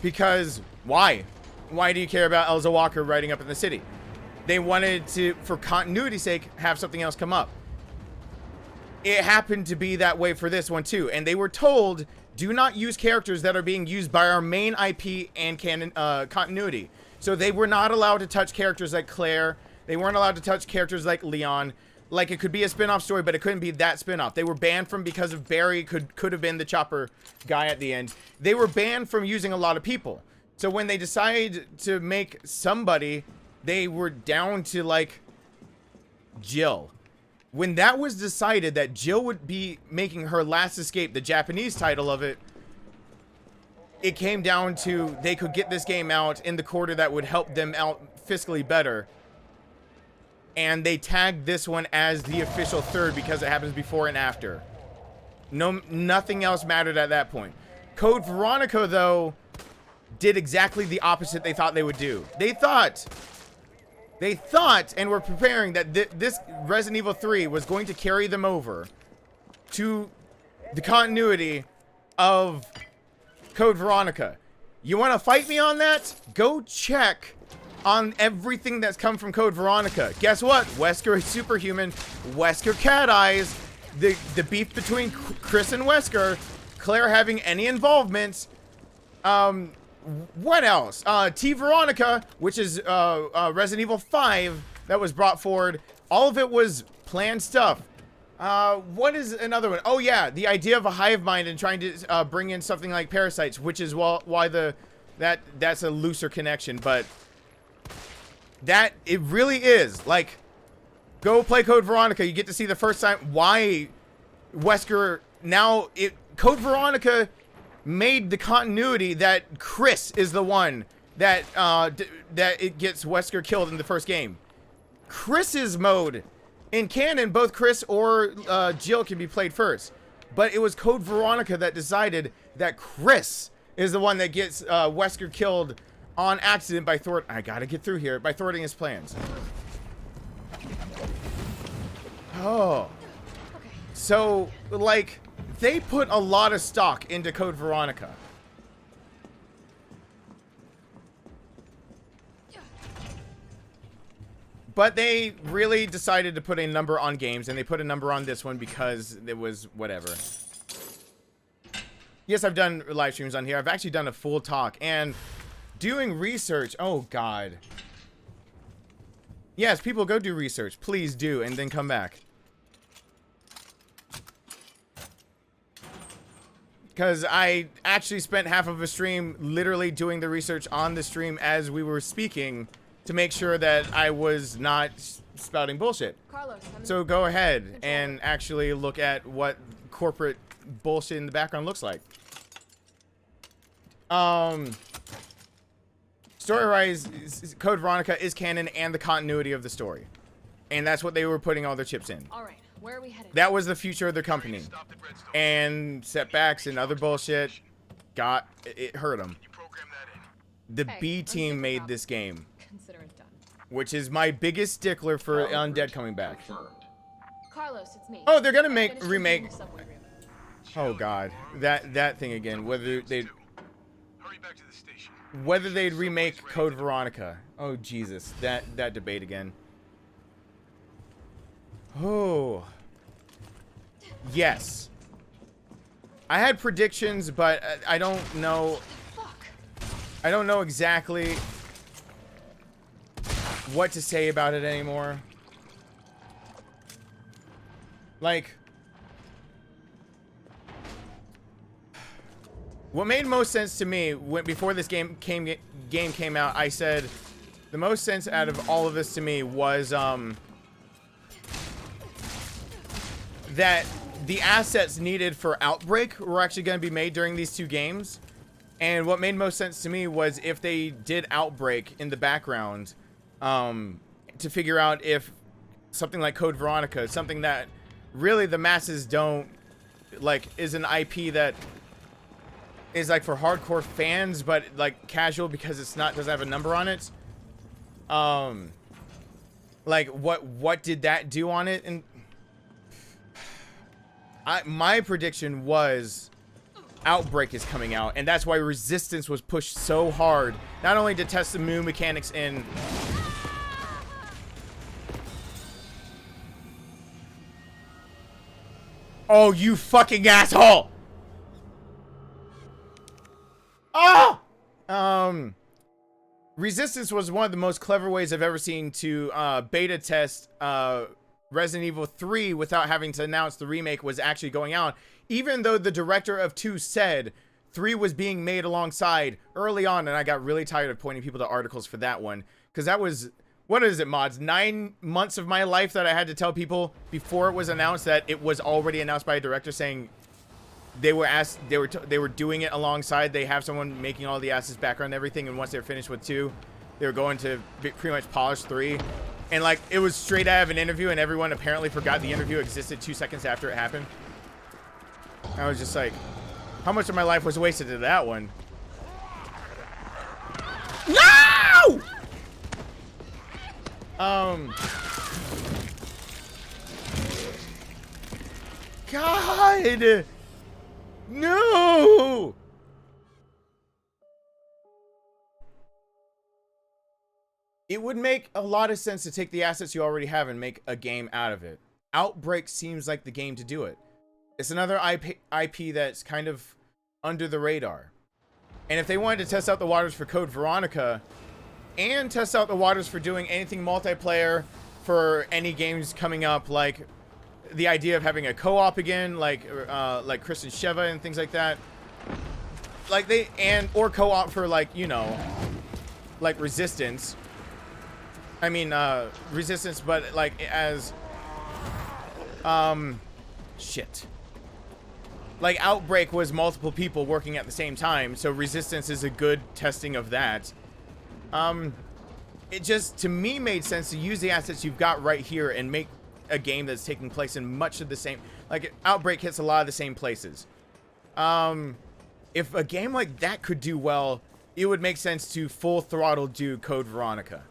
because... Why? Why do you care about Elza Walker riding up in the city? They wanted to, for continuity's sake, have something else come up. It happened to be that way for this one too, and they were told do not use characters that are being used by our main IP and canon continuity. So they were not allowed to touch characters like Claire. They weren't allowed to touch characters like Leon. Like, it could be a spin-off story, but it couldn't be that spin-off. They were banned from, because of Barry could have been the chopper guy at the end. They were banned from using a lot of people. So when they decided to make somebody, they were down to, like, Jill. When that was decided that Jill would be making her last escape, the Japanese title of it, it came down to they could get this game out in the quarter that would help them out fiscally better. And they tagged this one as the official third because it happens before and after. Nothing else mattered at that point. Code Veronica, though, did exactly the opposite they thought they would do. They thought and were preparing that this Resident Evil 3 was going to carry them over to the continuity of Code Veronica. You want to fight me on that? Go check on everything that's come from Code Veronica. Guess what? Wesker is superhuman. Wesker cat eyes. The beef between Chris and Wesker. Claire having any involvement. What else? T Veronica, which is Resident Evil 5 that was brought forward. All of it was planned stuff. What is another one? Oh yeah, the idea of a hive mind and trying to bring in something like parasites, which is why that's a looser connection, but that it really is like, go play Code Veronica. You get to see the first time why Wesker Code Veronica made the continuity that Chris is the one that that it gets Wesker killed in the first game. Chris's mode in canon, both Chris or Jill can be played first, but it was Code Veronica that decided that Chris is the one that gets Wesker killed on accident by I gotta get through here, by thwarting his plans. Oh, so like they put a lot of stock into Code Veronica. But they really decided to put a number on games, and they put a number on this one because it was whatever. Yes, I've done live streams on here. I've actually done a full talk, and doing research. Oh, God. Yes, people go do research. Please do, and then come back. Because I actually spent half of a stream literally doing the research on the stream as we were speaking to make sure that I was not spouting bullshit. Carlos, so go ahead and actually look at what corporate bullshit in the background looks like. Story-wise, Code Veronica is canon and the continuity of the story. And that's what they were putting all their chips in. All right, where are we headed? That was the future of their company. And setbacks and other bullshit it hurt them. The B team made this game, Consider it done. which is my biggest stickler for Undead coming back. Carlos, it's me. Oh, they're gonna remake. Oh God, that thing again. Whether they'd remake Code Veronica. Oh Jesus, that debate again. Oh. Yes. I had predictions, but I don't know. I don't know exactly what to say about it anymore. Like, what made most sense to me before this game came out, I said the most sense out of all of this to me was that the assets needed for Outbreak were actually going to be made during these two games. And what made most sense to me was if they did Outbreak in the background to figure out if something like Code Veronica, something that really the masses don't like, is an IP that is like for hardcore fans, but like casual because it's not, doesn't have a number on it. Like what did that do on it? And my prediction was Outbreak is coming out, and that's why Resistance was pushed so hard, not only to test the new mechanics in oh, you fucking asshole! Resistance was one of the most clever ways I've ever seen to beta test Resident Evil 3 without having to announce the remake was actually going out, even though the director of 2 said 3 was being made alongside early on, and I got really tired of pointing people to articles for that one, because that was, what is it, mods, 9 months of my life that I had to tell people before it was announced that it was already announced by a director saying they were doing it alongside. They have someone making all the assets, background, and everything, and once they're finished with 2, they were going to pretty much polish 3. And like, it was straight out of an interview, and everyone apparently forgot the interview existed 2 seconds after it happened. I was just like, how much of my life was wasted to that one? No! God! No! It would make a lot of sense to take the assets you already have and make a game out of it. Outbreak seems like the game to do it. It's another IP that's kind of under the radar. And if they wanted to test out the waters for Code Veronica and test out the waters for doing anything multiplayer for any games coming up, like the idea of having a co-op again, like Chris and Sheva and things like that, like or co-op for, like, you know, like Resistance. I mean, Resistance, but like as shit. Like Outbreak was multiple people working at the same time, so Resistance is a good testing of that. It just, to me, made sense to use the assets you've got right here and make a game that's taking place in much of the same, like Outbreak hits a lot of the same places. If a game like that could do well, it would make sense to full throttle do Code Veronica.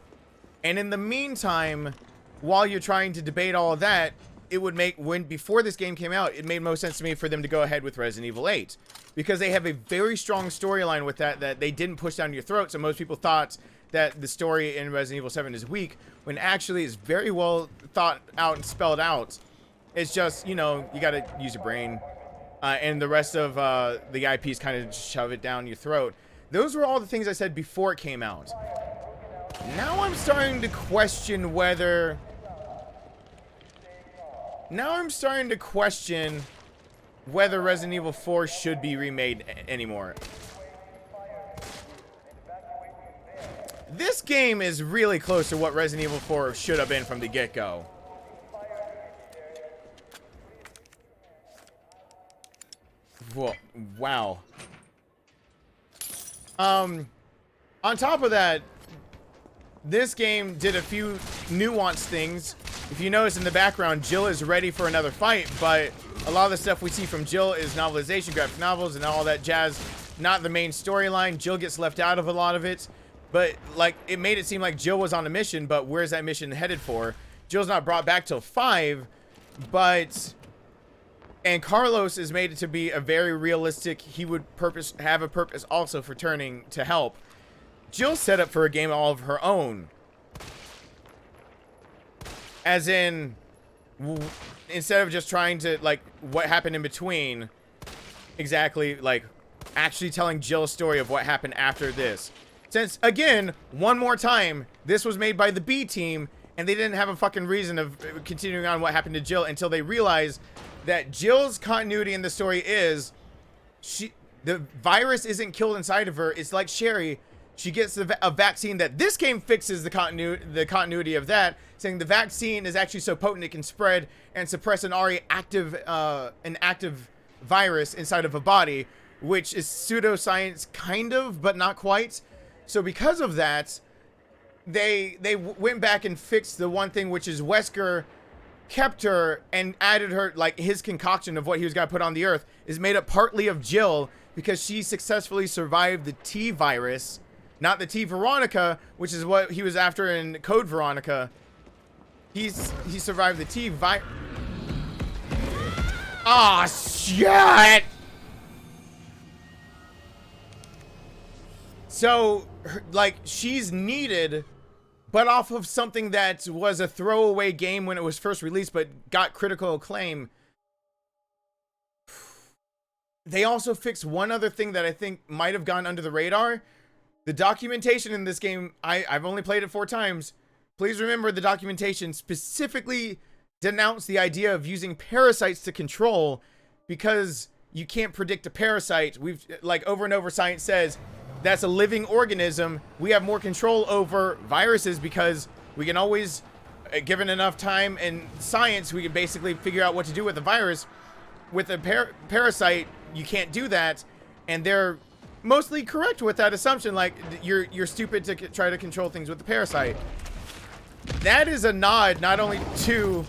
And in the meantime, while you're trying to debate all of that, it would make, before this game came out, it made most sense to me for them to go ahead with Resident Evil 8. Because they have a very strong storyline with that they didn't push down your throat, so most people thought that the story in Resident Evil 7 is weak, when actually it's very well thought out and spelled out. It's just, you know, you gotta use your brain. And the rest of the IPs kind of shove it down your throat. Those were all the things I said before it came out. Now I'm starting to question whether... Resident Evil 4 should be remade anymore. This game is really close to what Resident Evil 4 should have been from the get-go. Whoa, wow. On top of that, this game did a few nuanced things. If you notice in the background, Jill is ready for another fight, but a lot of the stuff we see from Jill is novelization, graphic novels, and all that jazz. Not the main storyline. Jill gets left out of a lot of it. But, like, it made it seem like Jill was on a mission, but where's that mission headed for? Jill's not brought back till 5, but... And Carlos is made it to be a very realistic, he would have a purpose also for turning to help. Jill's set up for a game all of her own. As in, instead of just trying to, like, what happened in between, exactly, like, actually telling Jill's story of what happened after this. Since, again, one more time, this was made by the B team, and they didn't have a fucking reason of continuing on what happened to Jill until they realized that Jill's continuity in the story is, the virus isn't killed inside of her. It's like Sherry. She gets a vaccine that this game fixes the continuity of that, saying the vaccine is actually so potent it can spread and suppress an already active virus inside of a body, which is pseudoscience kind of, but not quite. So because of that, they went back and fixed the one thing, which is Wesker kept her and added her, like, his concoction of what he was going to put on the earth is made up partly of Jill because she successfully survived the T virus. Not the T Veronica, which is what he was after in Code Veronica. He survived the T virus. Ah, shit! So, like, she's needed, but off of something that was a throwaway game when it was first released, but got critical acclaim. They also fixed one other thing that I think might have gone under the radar. The documentation in this game, I've only played it 4 times. Please remember the documentation specifically denounced the idea of using parasites to control, because you can't predict a parasite. We've, like, over and over, science says that's a living organism. We have more control over viruses because we can always, given enough time and science, we can basically figure out what to do with a virus. With a parasite, you can't do that, and they're mostly correct with that assumption. Like, you're stupid to try to control things with the parasite. That is a nod not only to,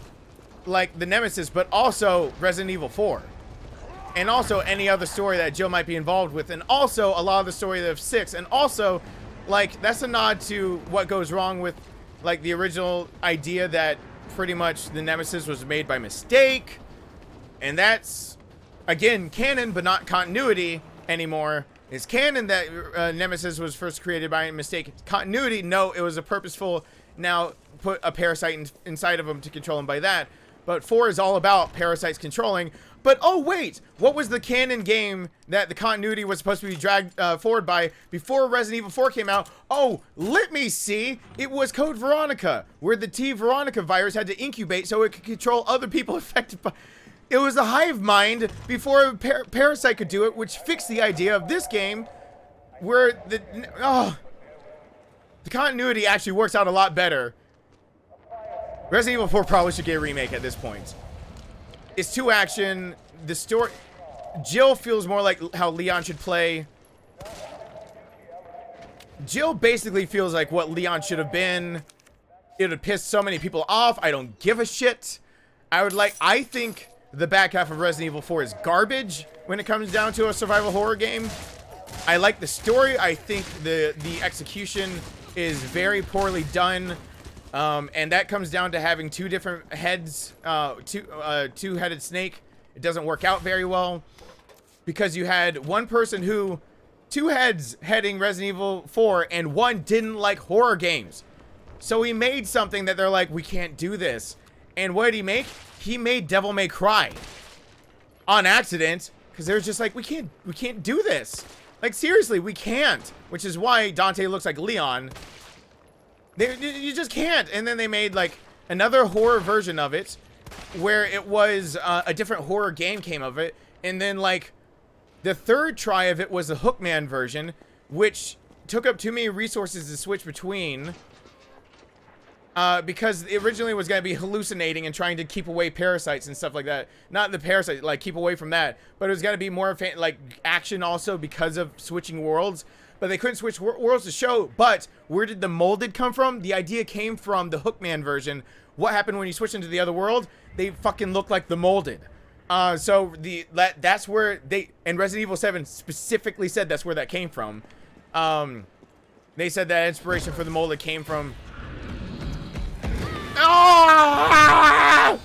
like, the Nemesis, but also Resident Evil 4. And also any other story that Jill might be involved with, and also a lot of the story of 6, and also, like, that's a nod to what goes wrong with, like, the original idea that pretty much the Nemesis was made by mistake. And that's, again, canon, but not continuity anymore. It's canon that Nemesis was first created by mistake. Continuity, no, it was a purposeful, now put a parasite inside of him to control him by that. But 4 is all about parasites controlling. But, oh, wait, what was the canon game that the continuity was supposed to be dragged forward by before Resident Evil 4 came out? Oh, let me see. It was Code Veronica, where the T Veronica virus had to incubate so it could control other people affected by... It was a hive mind before a parasite could do it, which fixed the idea of this game, where the continuity actually works out a lot better. Resident Evil 4 probably should get a remake at this point. It's too action. The story... Jill feels more like how Leon should play. Jill basically feels like what Leon should have been. It would piss so many people off. I don't give a shit. I think the back half of Resident Evil 4 is garbage when it comes down to a survival horror game. I like the story. I think the execution is very poorly done. And that comes down to having 2 different heads, two-headed snake. It doesn't work out very well because you had one person who, 2 heads heading Resident Evil 4, and one didn't like horror games. So he made something that they're like, we can't do this. And what did he make? He made Devil May Cry on accident, because they're just like, we can't do this. Like, seriously, we can't. Which is why Dante looks like Leon. You just can't. And then they made, like, another horror version of it, where it was a different horror game came of it. And then, like, the 3rd try of it was the Hookman version, which took up too many resources to switch between. Because it originally was going to be hallucinating and trying to keep away parasites and stuff like that. Not the parasite, like, keep away from that. But it was going to be more, like, action also because of switching worlds. But they couldn't switch worlds to show. But where did the molded come from? The idea came from the Hookman version. What happened when you switch into the other world? They fucking look like the molded. So that's where they... And Resident Evil 7 specifically said that's where that came from. They said that inspiration for the molded came from... Oh!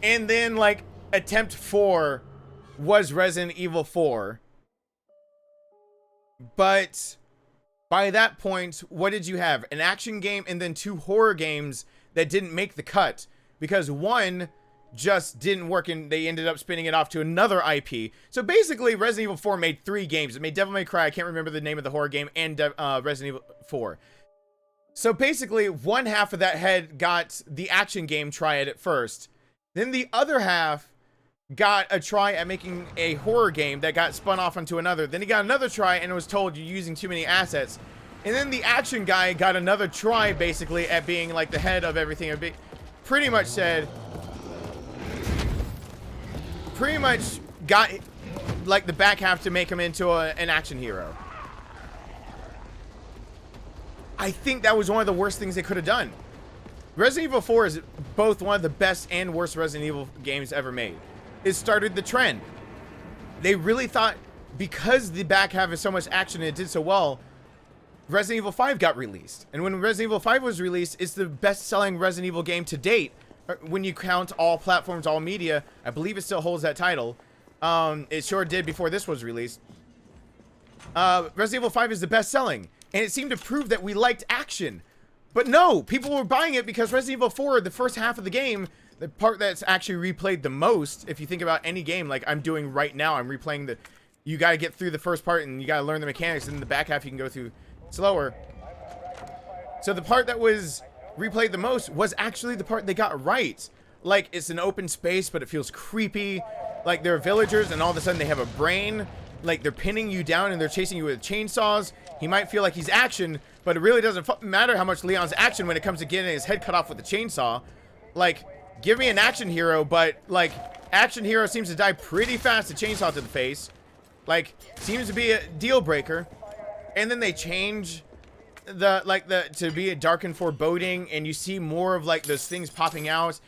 And then, like, attempt 4 was Resident Evil 4. But by that point, what did you have? An action game and then 2 horror games that didn't make the cut. Because one just didn't work and they ended up spinning it off to another IP. So basically, Resident Evil 4 made 3 games. It made Devil May Cry, I can't remember the name of the horror game, and Resident Evil 4. So basically, one half of that head got the action game try at first. Then the other half got a try at making a horror game that got spun off onto another. Then he got another try and was told you're using too many assets. And then the action guy got another try, basically, at being like the head of everything. Pretty much said... Pretty much got, like, the back half to make him into an action hero. I think that was one of the worst things they could have done. Resident Evil 4 is both one of the best and worst Resident Evil games ever made. It started the trend. They really thought, because the back half is so much action and it did so well, Resident Evil 5 got released. And when Resident Evil 5 was released, it's the best-selling Resident Evil game to date. When you count all platforms, all media, I believe it still holds that title. It sure did before this was released. Resident Evil 5 is the best-selling. And it seemed to prove that we liked action. But no, people were buying it because Resident Evil 4, the first half of the game, the part that's actually replayed the most, if you think about any game like I'm doing right now, I'm replaying you got to get through the first part and you got to learn the mechanics, and in the back half you can go through slower. So the part that was replayed the most was actually the part they got right. Like, it's an open space, but it feels creepy. Like, there are villagers, and all of a sudden they have a brain. Like, they're pinning you down, and they're chasing you with chainsaws. He might feel like he's action, but it really doesn't matter how much Leon's action when it comes to getting his head cut off with a chainsaw. Like, give me an action hero, but, like, action hero seems to die pretty fast. A chainsaw to the face. Like, seems to be a deal breaker. And then they change to be a dark and foreboding, and you see more of, like, those things popping out.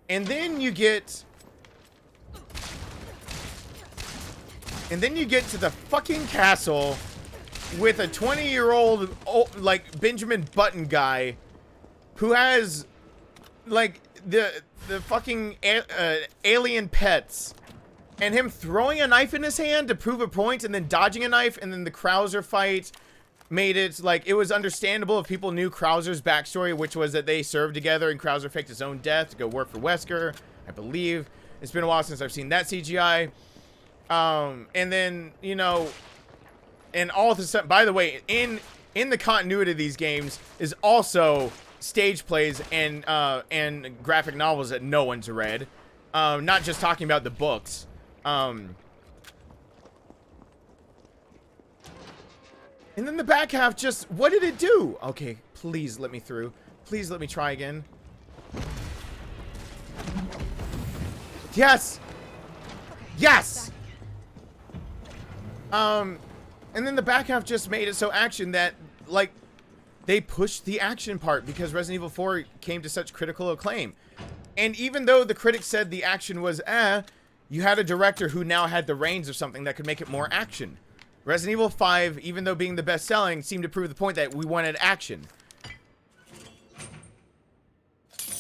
And then you get... And then you get to the fucking castle with a 20-year-old, like, Benjamin Button guy who has, like, the fucking alien pets. And him throwing a knife in his hand to prove a point and then dodging a knife, and then the Krauser fight made it, like, it was understandable if people knew Krauser's backstory, which was that they served together and Krauser faked his own death to go work for Wesker, I believe. It's been a while since I've seen that CGI. And then, you know, and all of a sudden, by the way, in the continuity of these games is also stage plays and graphic novels that no one's read. Not just talking about the books. And then the back half just, what did it do? Okay, please let me through. Please let me try again. Yes! Yes! And then the back half just made it so action that, like, they pushed the action part because Resident Evil 4 came to such critical acclaim. And even though the critics said the action was you had a director who now had the reins of something that could make it more action. Resident Evil 5, even though being the best-selling, seemed to prove the point that we wanted action.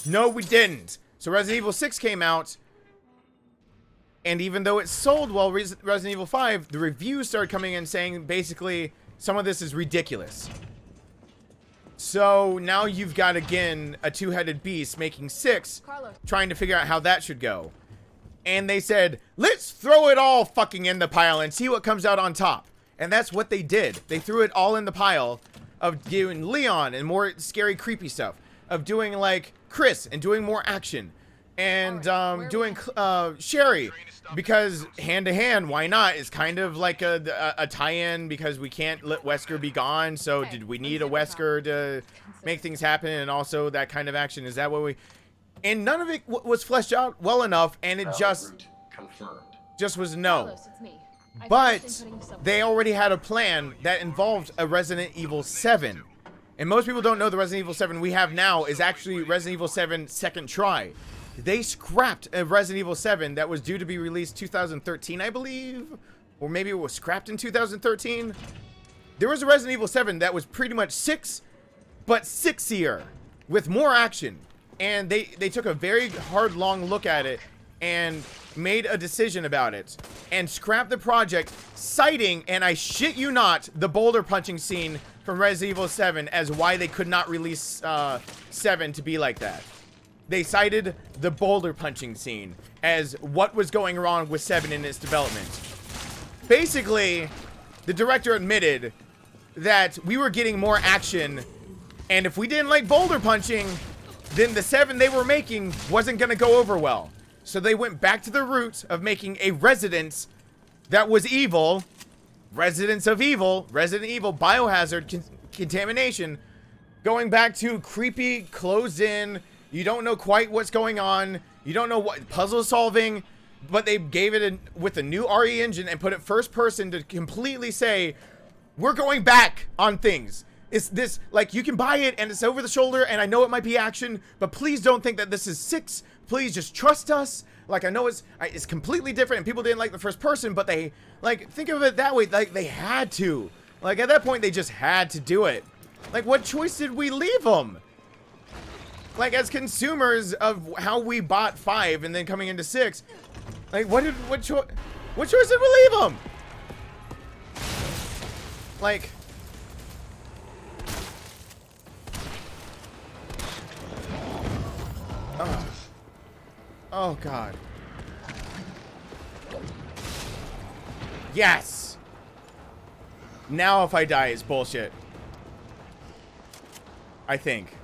No, we didn't. So Resident Evil 6 came out, and even though it sold well, Resident Evil 5, the reviews started coming in saying, basically, some of this is ridiculous. So now you've got, again, a two-headed beast making 6, trying to figure out how that should go. And they said, let's throw it all fucking in the pile and see what comes out on top. And that's what they did. They threw it all in the pile of doing Leon and more scary, creepy stuff. Of doing, like, Chris and doing more action. And doing Sherry. Because hand-to-hand, why not? It's kind of like a tie-in because we can't let Wesker be gone. So did we need a Wesker to make things happen? And also that kind of action. Is that what we... And none of it was fleshed out well enough, and it just was no. But they already had a plan that involved a Resident Evil 7. And most people don't know the Resident Evil 7 we have now is actually Resident Evil 7 Second Try. They scrapped a Resident Evil 7 that was due to be released 2013, I believe. Or maybe it was scrapped in 2013. There was a Resident Evil 7 that was pretty much 6, but 6-ier, with more action. And they took a very hard, long look at it and made a decision about it and scrapped the project, citing, and I shit you not, the boulder punching scene from Resident Evil 7 as why they could not release 7 to be like that. They cited the boulder punching scene as what was going wrong with 7 in its development. Basically, the director admitted that we were getting more action, and if we didn't like boulder punching, then the 7 they were making wasn't going to go over well. So they went back to the roots of making a Residence that was evil. Residence of Evil. Resident Evil Biohazard Contamination. Going back to creepy, closed in. You don't know quite what's going on. You don't know what puzzle solving. But they gave it with a new RE engine and put it first person to completely say, we're going back on things. It's this, like, you can buy it and it's over the shoulder and I know it might be action, but please don't think that this is 6. Please just trust us. Like, I know it's completely different and people didn't like the first person, but they, like, think of it that way. Like, they had to. Like, at that point, they just had to do it. Like, what choice did we leave them? Like, as consumers of how we bought 5 and then coming into 6, like, what choice did we leave them? Like... Oh, God. Yes! Now if I die, it's bullshit. I think.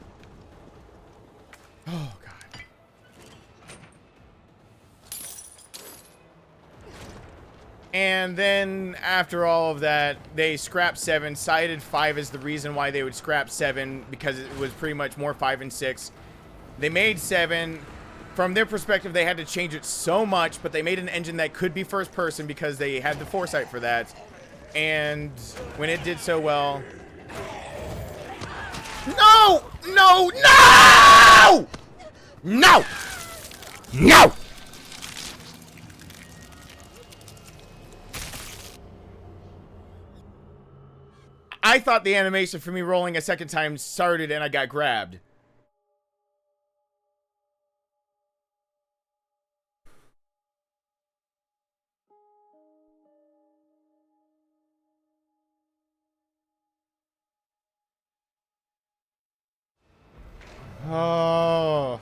Oh, God. And then, after all of that, they scrapped 7, cited 5 as the reason why they would scrap 7, because it was pretty much more 5 and 6. They made 7. From their perspective, they had to change it so much, but they made an engine that could be first person because they had the foresight for that. And when it did so well... No! No! No! No! No! I thought the animation for me rolling a second time started and I got grabbed. Oh.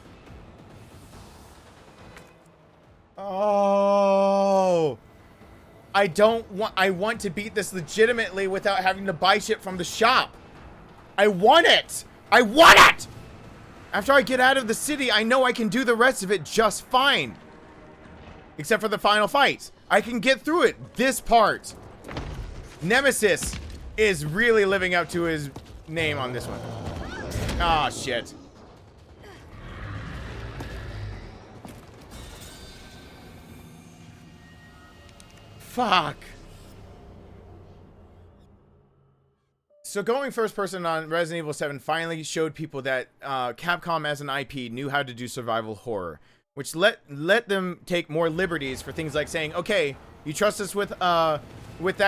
Oh. I want to beat this legitimately without having to buy shit from the shop. I want it. I want it. After I get out of the city, I know I can do the rest of it just fine. Except for the final fight. I can get through it. This part. Nemesis is really living up to his name on this one. Ah, shit. Fuck. So going first person on Resident Evil 7 finally showed people that Capcom as an IP knew how to do survival horror, which let them take more liberties for things like saying, okay, you trust us with that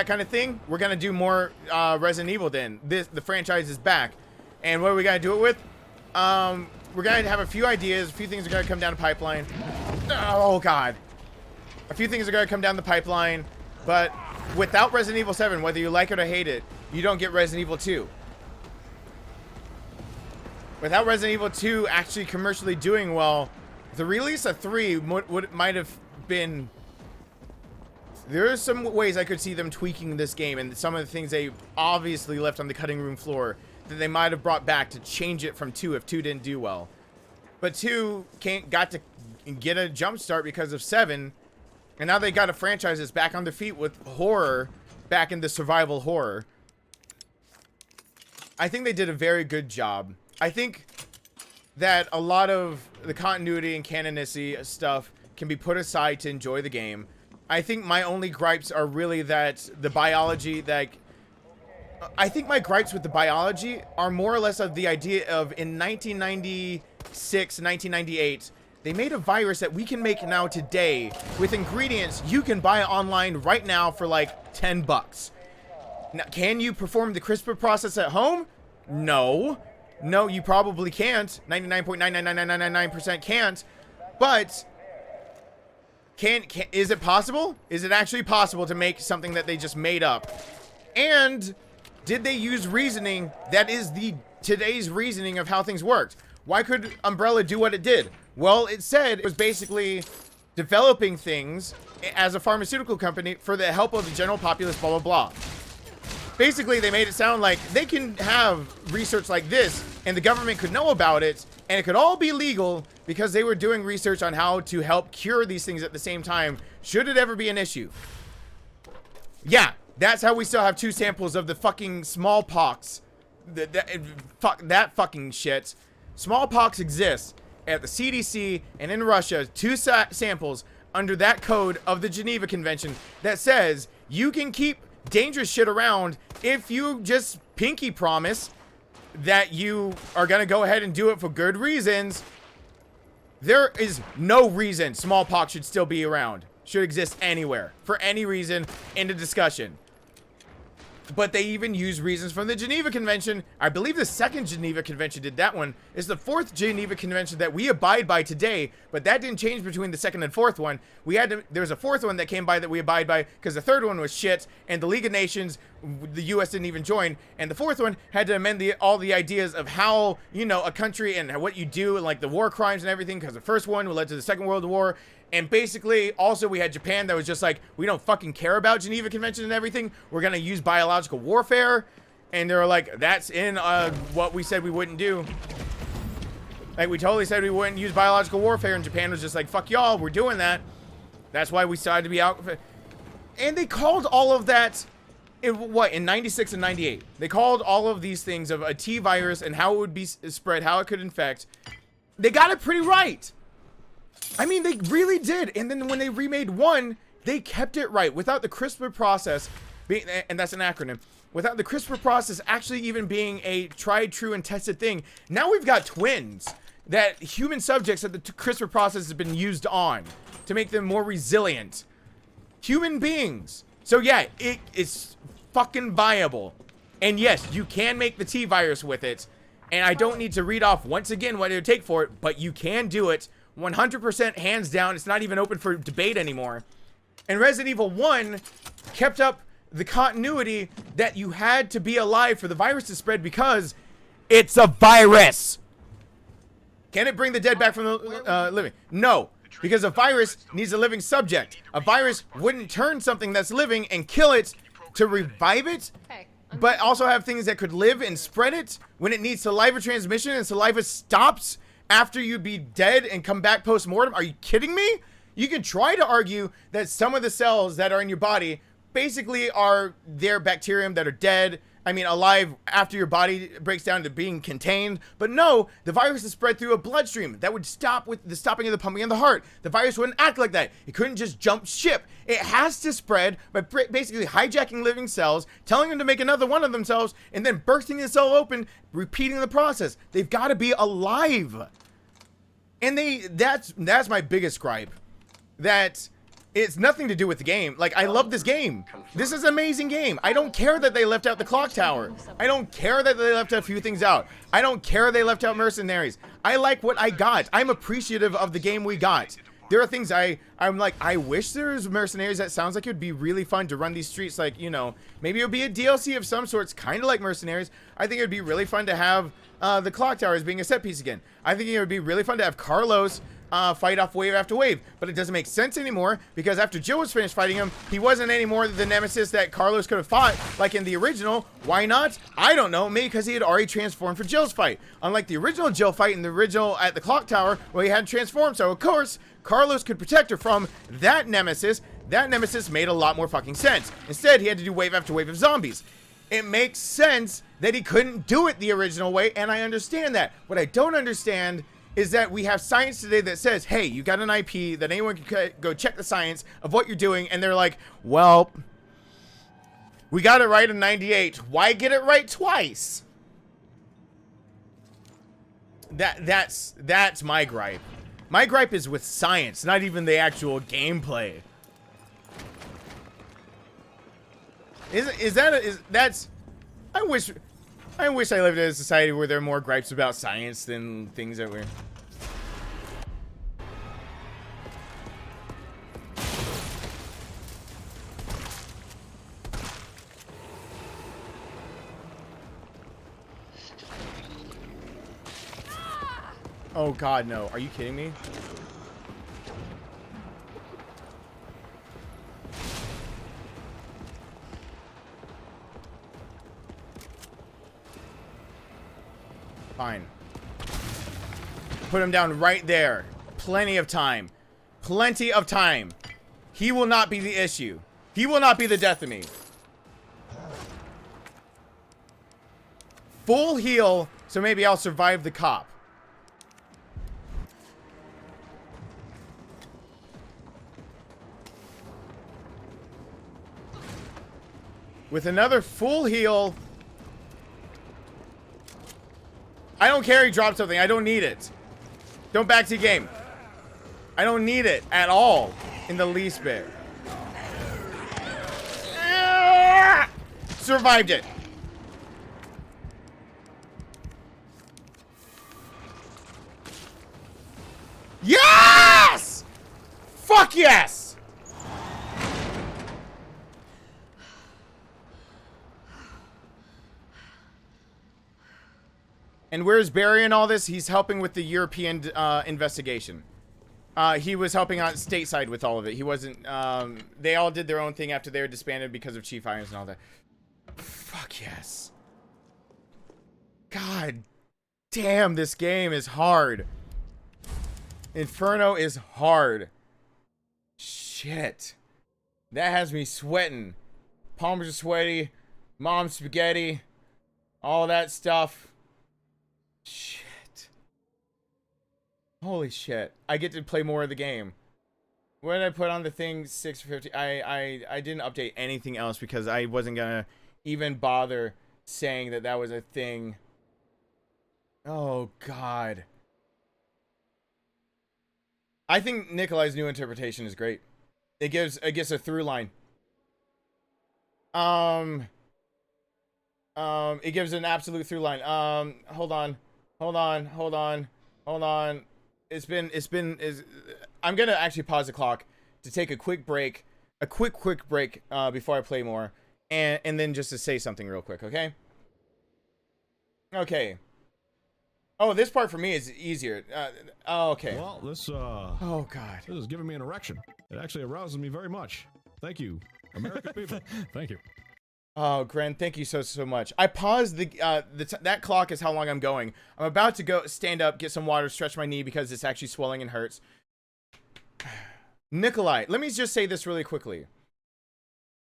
kind of thing? We're gonna do more Resident Evil then. The franchise is back. And what are we gonna do it with? We're gonna have a few ideas, a few things are gonna come down the pipeline. Oh god. A few things are gonna come down the pipeline. But without Resident Evil 7, whether you like it or hate it, you don't get Resident Evil 2. Without Resident Evil 2 actually commercially doing well, the release of 3 might have been... There are some ways I could see them tweaking this game, and some of the things they obviously left on the cutting room floor that they might have brought back to change it from 2 if 2 didn't do well. But 2 got to get a jump start because of 7. And now they got a franchise that's back on their feet with horror, back in the survival horror. I think they did a very good job. I think that a lot of the continuity and canonicity stuff can be put aside to enjoy the game. I think my only gripes are really that the biology, I think my gripes with the biology are more or less of the idea of in 1996, 1998, they made a virus that we can make now today with ingredients you can buy online right now for like 10 bucks. Now, can you perform the CRISPR process at home? No. No, you probably can't. 99.99999% can't. But is it possible? Is it actually possible to make something that they just made up? And did they use reasoning that is today's reasoning of how things worked? Why could Umbrella do what it did? Well, it said it was basically developing things as a pharmaceutical company for the help of the general populace, blah, blah, blah. Basically, they made it sound like they can have research like this, and the government could know about it, and it could all be legal because they were doing research on how to help cure these things at the same time, should it ever be an issue. Yeah, that's how we still have 2 samples of the fucking smallpox. That fucking shit. Smallpox exists at the CDC and in Russia, 2 samples under that code of the Geneva Convention that says you can keep dangerous shit around if you just pinky promise that you are going to go ahead and do it for good reasons. There is no reason smallpox should still be around, should exist anywhere, for any reason in the discussion. But they even use reasons from the Geneva Convention. I believe the 2nd Geneva Convention did that one. It's the 4th Geneva Convention that we abide by today, but that didn't change between the 2nd and 4th one. There was a 4th one that came by that we abide by because the 3rd one was shit, and the League of Nations the U.S. didn't even join. And the fourth one had to amend all the ideas of how, you know, a country and what you do and like the war crimes and everything, because the first one led to the Second World War. And basically, also, we had Japan that was just like, we don't fucking care about Geneva Convention and everything. We're going to use biological warfare. And they were like, that's in what we said we wouldn't do. Like, we totally said we wouldn't use biological warfare. And Japan was just like, fuck y'all, we're doing that. That's why we decided to be out. And they called all of that... in 96 and 98, they called all of these things of a T virus and how it would be spread, how it could infect. They got it pretty right. I mean, they really did. And then when they remade 1, they kept it right without the CRISPR process being, and that's an acronym, without the CRISPR process actually even being a tried, true, and tested thing. Now we've got twins that human subjects that the CRISPR process has been used on to make them more resilient. Human beings. So yeah, it's fucking viable. And yes, you can make the T virus with it. And I don't need to read off once again what it would take for it, but you can do it 100% hands down. It's not even open for debate anymore. And Resident Evil 1 kept up the continuity that you had to be alive for the virus to spread because it's a virus. Can it bring the dead back from the living? No. Because a virus needs a living subject. A virus wouldn't turn something that's living and kill it to revive it, but also have things that could live and spread it when it needs saliva transmission and saliva stops after you be dead and come back post-mortem. Are you kidding me? You can try to argue that some of the cells that are in your body basically are their bacterium that are dead. I mean, alive after your body breaks down to being contained. But no, the virus is spread through a bloodstream. That would stop with the stopping of the pumping of the heart. The virus wouldn't act like that. It couldn't just jump ship. It has to spread by basically hijacking living cells, telling them to make another one of themselves, and then bursting the cell open, repeating the process. They've got to be alive. And that's my biggest gripe. That it's nothing to do with the game. Like, I love this game. This is an amazing game. I don't care that they left out the clock tower. I don't care that they left a few things out. I don't care they left out mercenaries. I like what I got. I'm appreciative of the game we got. There are things I'm like, I wish there was mercenaries. That sounds like it would be really fun to run these streets. Like, you know, maybe it would be a DLC of some sorts, kind of like mercenaries. I think it would be really fun to have the clock tower as being a set piece again. I think it would be really fun to have Carlos fight off wave after wave, but it doesn't make sense anymore because after Jill was finished fighting him, he wasn't anymore the Nemesis that Carlos could have fought like in the original. Why not? I don't know. Maybe because he had already transformed for Jill's fight. Unlike the original Jill fight in the original at the clock tower where he hadn't transformed, so of course Carlos could protect her from that Nemesis. That Nemesis made a lot more fucking sense. Instead, he had to do wave after wave of zombies. It makes sense that he couldn't do it the original way, and I understand that. What I don't understand is that we have science today that says, hey, you got an IP that anyone can go check the science of what you're doing, and they're like, well, we got it right in 98. Why get it right twice? That's my gripe. My gripe is with science, not even the actual gameplay. I wish I lived in a society where there are more gripes about science than things that we're... Oh god, no. Are you kidding me? Fine. Put him down right there. Plenty of time. Plenty of time. He will not be the issue. He will not be the death of me. Full heal, so maybe I'll survive the cop. With another full heal... I don't care he dropped something. I don't need it. Don't backseat game. I don't need it at all. In the least bit. Survived it. Yes! Fuck yes! And where's Barry in all this? He's helping with the European investigation. He was helping out stateside with all of it. He wasn't, they all did their own thing after they were disbanded because of Chief Irons and all that. Fuck yes. God damn, this game is hard. Inferno is hard. Shit. That has me sweating. Palms are sweaty. Mom's spaghetti. All that stuff. Shit. Holy shit. I get to play more of the game. When I put on the thing 650, I didn't update anything else because I wasn't gonna even bother saying that that was a thing. Oh god. I think Nikolai's new interpretation is great. It gives a through line. It gives an absolute through line. Hold on. I'm gonna actually pause the clock to take a quick break, before I play more, and then just to say something real quick, okay? Okay. Oh, this part for me is easier. Oh, okay. Well, this oh god. This is giving me an erection. It actually arouses me very much. Thank you, American people. Thank you. Oh, Gren, thank you so much. I paused that clock is how long I'm going. I'm about to go stand up, get some water, stretch my knee because it's actually swelling and hurts. Nikolai, let me just say this really quickly.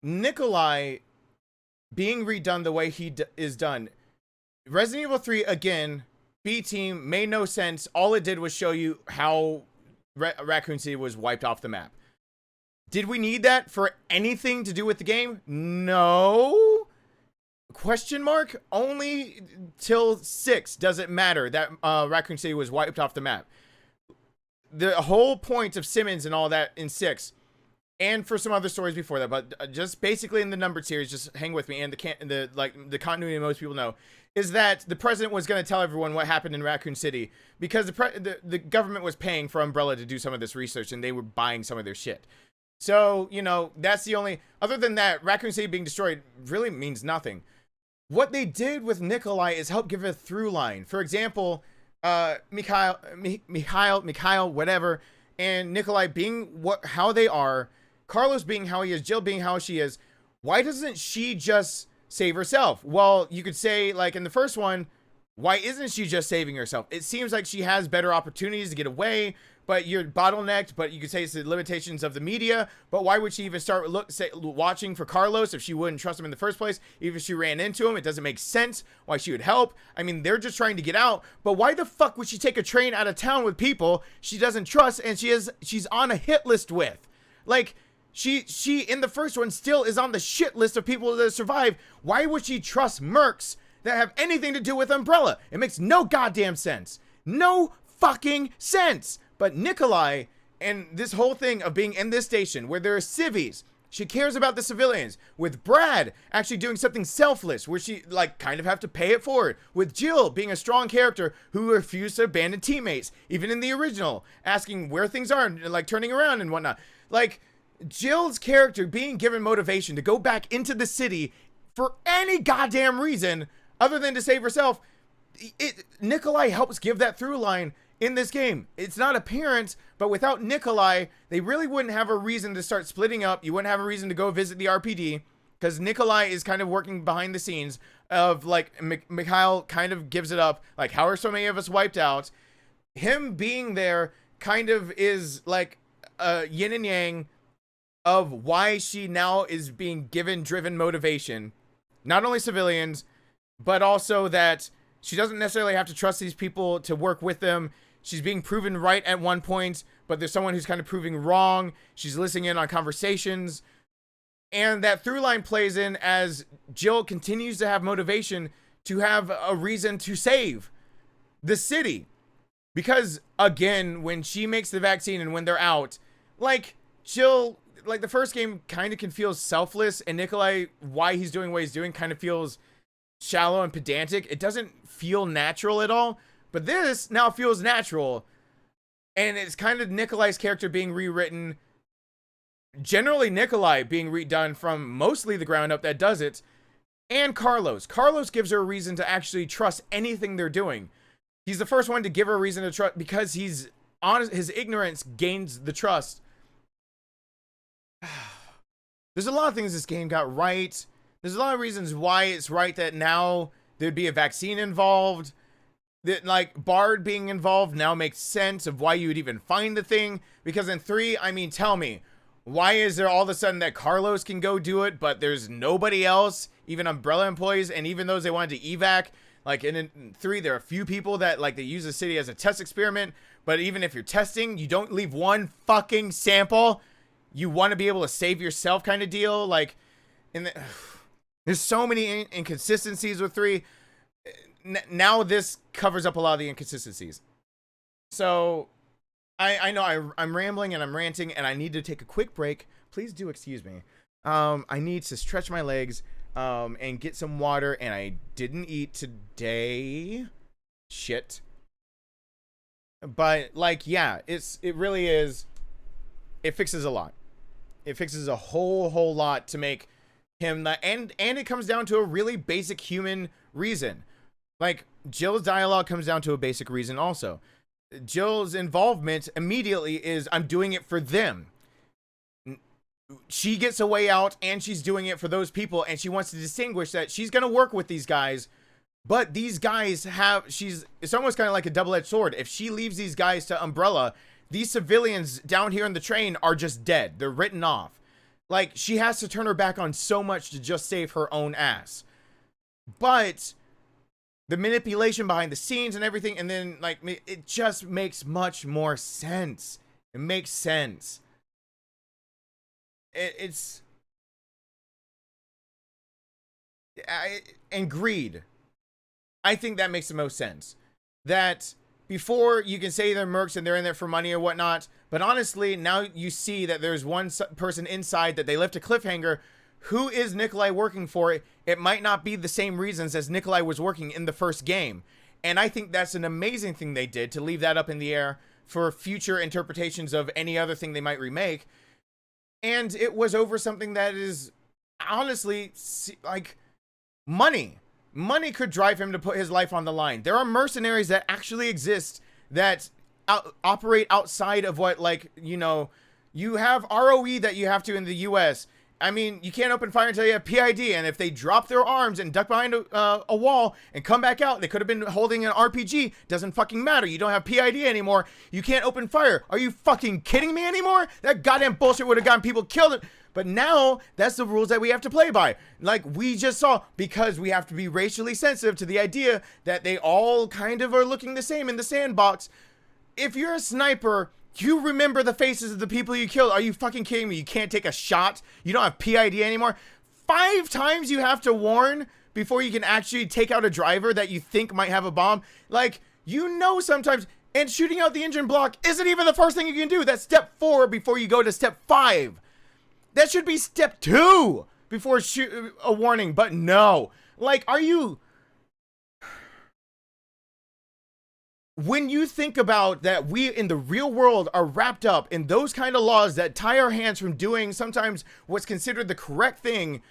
Nikolai being redone the way he is done. Resident Evil 3 again, B team made no sense. All it did was show you how Raccoon City was wiped off the map. Did we need that for anything to do with the game? No. Question mark? Only till 6 does it matter that Raccoon City was wiped off the map. The whole point of Simmons and all that in 6, and for some other stories before that, but just basically in the numbered series, just hang with me, and the continuity most people know, is that the president was going to tell everyone what happened in Raccoon City because the government was paying for Umbrella to do some of this research, and they were buying some of their shit. So, you know, that's the only... Other than that, Raccoon City being destroyed really means nothing. What they did with Nikolai is help give a through line. For example, Mikhail, whatever, and Nikolai being how they are, Carlos being how he is, Jill being how she is. Why doesn't she just save herself? Well, you could say, like in the first one, why isn't she just saving herself? It seems like she has better opportunities to get away, but you're bottlenecked, but you could say it's the limitations of the media. But why would she even start watching for Carlos if she wouldn't trust him in the first place? Even if she ran into him, it doesn't make sense why she would help. I mean, they're just trying to get out, but why the fuck would she take a train out of town with people she doesn't trust and she's on a hit list with? Like, she in the first one still is on the shit list of people that survive. Why would she trust mercs that have anything to do with Umbrella? It makes no goddamn sense. No fucking sense. But Nikolai and this whole thing of being in this station where there are civvies, she cares about the civilians. With Brad actually doing something selfless where she like kind of have to pay it forward. With Jill being a strong character who refused to abandon teammates, even in the original, asking where things are and like turning around and whatnot. Like Jill's character being given motivation to go back into the city for any goddamn reason other than to save herself. Nikolai helps give that through line in this game. It's not apparent, but without Nikolai, they really wouldn't have a reason to start splitting up. You wouldn't have a reason to go visit the RPD because Nikolai is kind of working behind the scenes of like Mikhail kind of gives it up. Like, how are so many of us wiped out? Him being there kind of is like a yin and yang of why she now is being given driven motivation. Not only civilians, but also that she doesn't necessarily have to trust these people to work with them. She's being proven right at one point, but there's someone who's kind of proving wrong. She's listening in on conversations. And that through line plays in as Jill continues to have motivation to have a reason to save the city. Because, again, when she makes the vaccine and when they're out, like, Jill, like, the first game kind of can feel selfless, and Nikolai, why he's doing what he's doing, kind of feels shallow and pedantic. It doesn't feel natural at all. But this now feels natural, and it's kind of Nikolai's character being rewritten. Generally, Nikolai being redone from mostly the ground up that does it. and Carlos. Carlos gives her a reason to actually trust anything they're doing. He's the first one to give her a reason to trust because he's honest. His ignorance gains the trust. There's a lot of things this game got right. There's a lot of reasons why it's right that now there'd be a vaccine involved. That, like, Bard being involved now makes sense of why you would even find the thing. Because in 3, I mean, tell me, why is there all of a sudden that Carlos can go do it, but there's nobody else, even Umbrella employees, and even those they wanted to evac? Like, in 3, there are a few people that, like, they use the city as a test experiment. But even if you're testing, you don't leave one fucking sample. You want to be able to save yourself kind of deal. Like, there's so many inconsistencies with 3. Now this covers up a lot of the inconsistencies. So I know I'm rambling and I'm ranting and I need to take a quick break. Please do excuse me. I need to stretch my legs and get some water, and I didn't eat today. Shit. But, like, yeah, it really is. It fixes a lot. It fixes a whole lot to make him and it comes down to a really basic human reason. Like, Jill's dialogue comes down to a basic reason also. Jill's involvement immediately is, I'm doing it for them. She gets a way out, and she's doing it for those people, and she wants to distinguish that she's going to work with these guys, but these guys it's almost kind of like a double-edged sword. If she leaves these guys to Umbrella, these civilians down here in the train are just dead. They're written off. Like, she has to turn her back on so much to just save her own ass. But the manipulation behind the scenes and everything, and then, like, it just makes much more sense. It makes sense. And greed. I think that makes the most sense. That before, you can say they're mercs and they're in there for money or whatnot, but honestly, now you see that there's one person inside that they left a cliffhanger. Who is Nikolai working for? It might not be the same reasons as Nikolai was working in the first game. And I think that's an amazing thing they did to leave that up in the air for future interpretations of any other thing they might remake. And it was over something that is honestly like money. Money could drive him to put his life on the line. There are mercenaries that actually exist that operate outside of what, like, you know, you have ROE that you have to in the US. I mean, you can't open fire until you have PID, and if they drop their arms and duck behind a wall and come back out, they could have been holding an RPG. Doesn't fucking matter. You don't have PID anymore. You can't open fire. Are you fucking kidding me anymore? That goddamn bullshit would have gotten people killed. But now, that's the rules that we have to play by. Like we just saw, because we have to be racially sensitive to the idea that they all kind of are looking the same in the sandbox. If you're a sniper, you remember the faces of the people you killed. Are you fucking kidding me? You can't take a shot? You don't have PID anymore? 5 times you have to warn before you can actually take out a driver that you think might have a bomb? Like, you know sometimes, and shooting out the engine block isn't even the first thing you can do. That's step 4 before you go to step 5. That should be step 2 before a warning, but no. Like, are you... When you think about that, we in the real world are wrapped up in those kind of laws that tie our hands from doing sometimes what's considered the correct thing,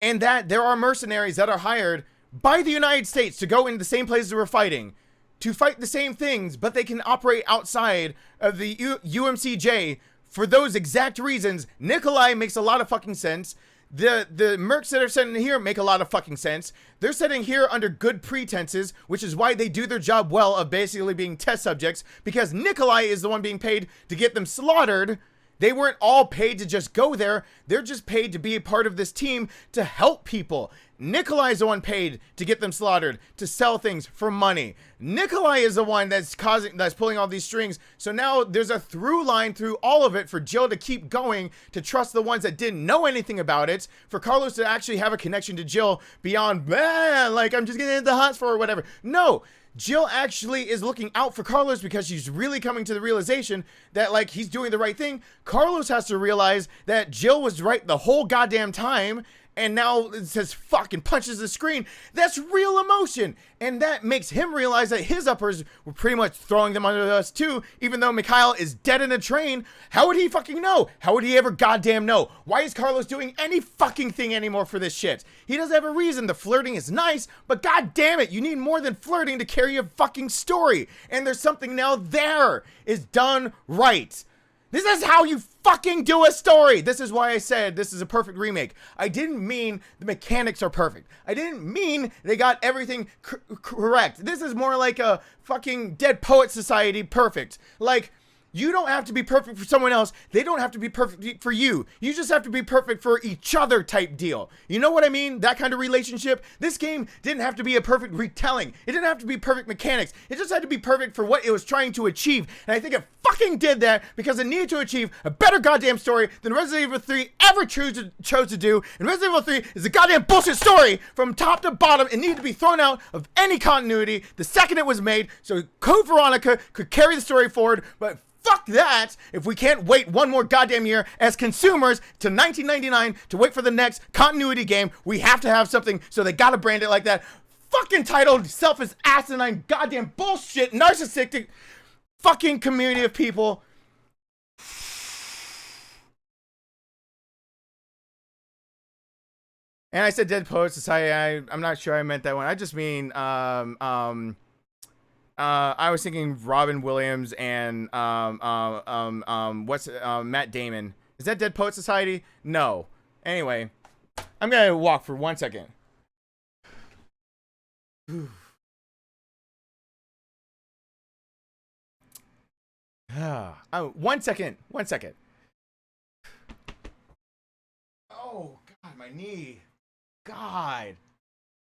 and that there are mercenaries that are hired by the United States to go in the same places we're fighting, to fight the same things, but they can operate outside of the UMCJ for those exact reasons. Nikolai makes a lot of fucking sense. The mercs that are sitting here make a lot of fucking sense. They're sitting here under good pretenses, which is why they do their job well of basically being test subjects, because Nikolai is the one being paid to get them slaughtered. They weren't all paid to just go there. They're just paid to be a part of this team to help people. Nikolai is the one paid to get them slaughtered, to sell things for money. Nikolai is the one that's pulling all these strings. So now there's a through line through all of it for Jill to keep going, to trust the ones that didn't know anything about it, for Carlos to actually have a connection to Jill beyond, like, I'm just getting into the hots for or whatever. No. Jill actually is looking out for Carlos because she's really coming to the realization that, like, he's doing the right thing. Carlos has to realize that Jill was right the whole goddamn time, and now it says fuck and punches the screen. That's real emotion. And that makes him realize that his uppers were pretty much throwing them under us too, even though Mikhail is dead in a train. How would he fucking know? How would he ever goddamn know? Why is Carlos doing any fucking thing anymore for this shit? He doesn't have a reason. The flirting is nice, but god damn it, you need more than flirting to carry a fucking story. And there's something now there is done right. This is how you fucking do a story. This is why I said this is a perfect remake. I didn't mean the mechanics are perfect. I didn't mean they got everything correct. This is more like a fucking Dead Poet Society perfect. Like, you don't have to be perfect for someone else. They don't have to be perfect for you. You just have to be perfect for each other type deal. You know what I mean? That kind of relationship. This game didn't have to be a perfect retelling. It didn't have to be perfect mechanics. It just had to be perfect for what it was trying to achieve. And I think it fucking did that because it needed to achieve a better goddamn story than Resident Evil 3 ever chose to do. And Resident Evil 3 is a goddamn bullshit story from top to bottom. It needed to be thrown out of any continuity the second it was made so Code Veronica could carry the story forward. But fuck that if we can't wait one more goddamn year as consumers to 1999 to wait for the next continuity game. We have to have something, so they gotta brand it like that. Fucking titled selfish asinine goddamn bullshit narcissistic fucking community of people. And I said Dead Poet Society. I'm not sure I meant that one. I just mean I was thinking Robin Williams and Matt Damon. Is that Dead Poet Society? No. Anyway, I'm gonna walk for 1 second. Oh, 1 second. 1 second. Oh God, my knee. God.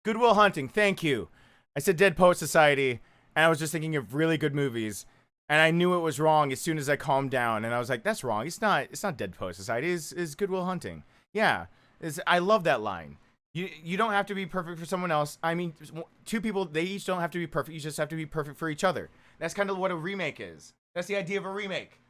Good Will Hunting. Thank you. I said Dead Poet Society. And I was just thinking of really good movies, and I knew it was wrong as soon as I calmed down. And I was like, "That's wrong. It's not Dead Poet Society. It's Good Will Hunting." Yeah, I love that line. You don't have to be perfect for someone else. I mean, two people, they each don't have to be perfect. You just have to be perfect for each other. That's kind of what a remake is. That's the idea of a remake.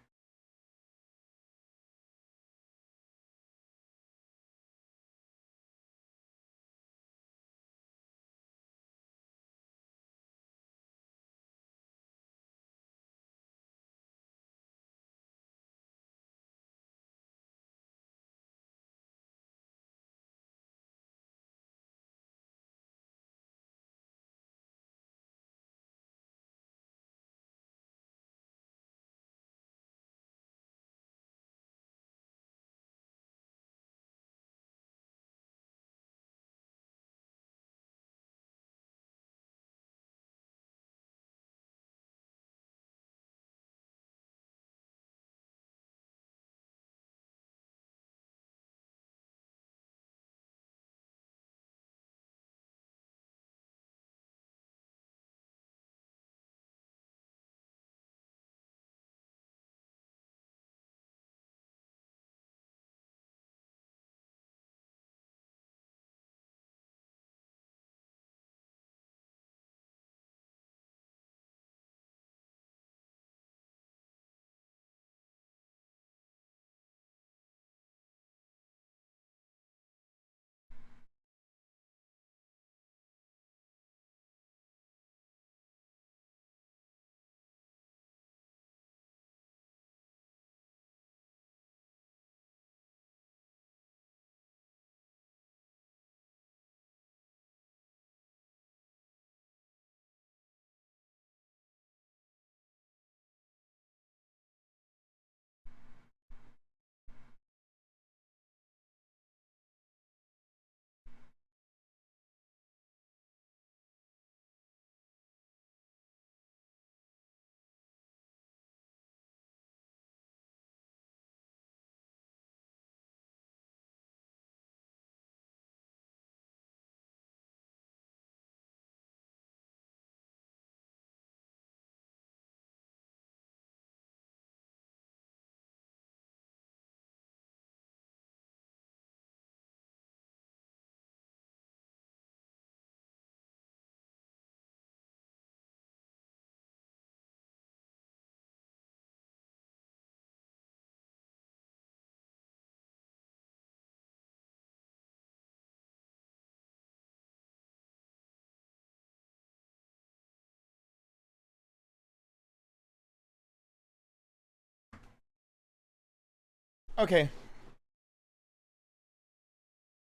Okay.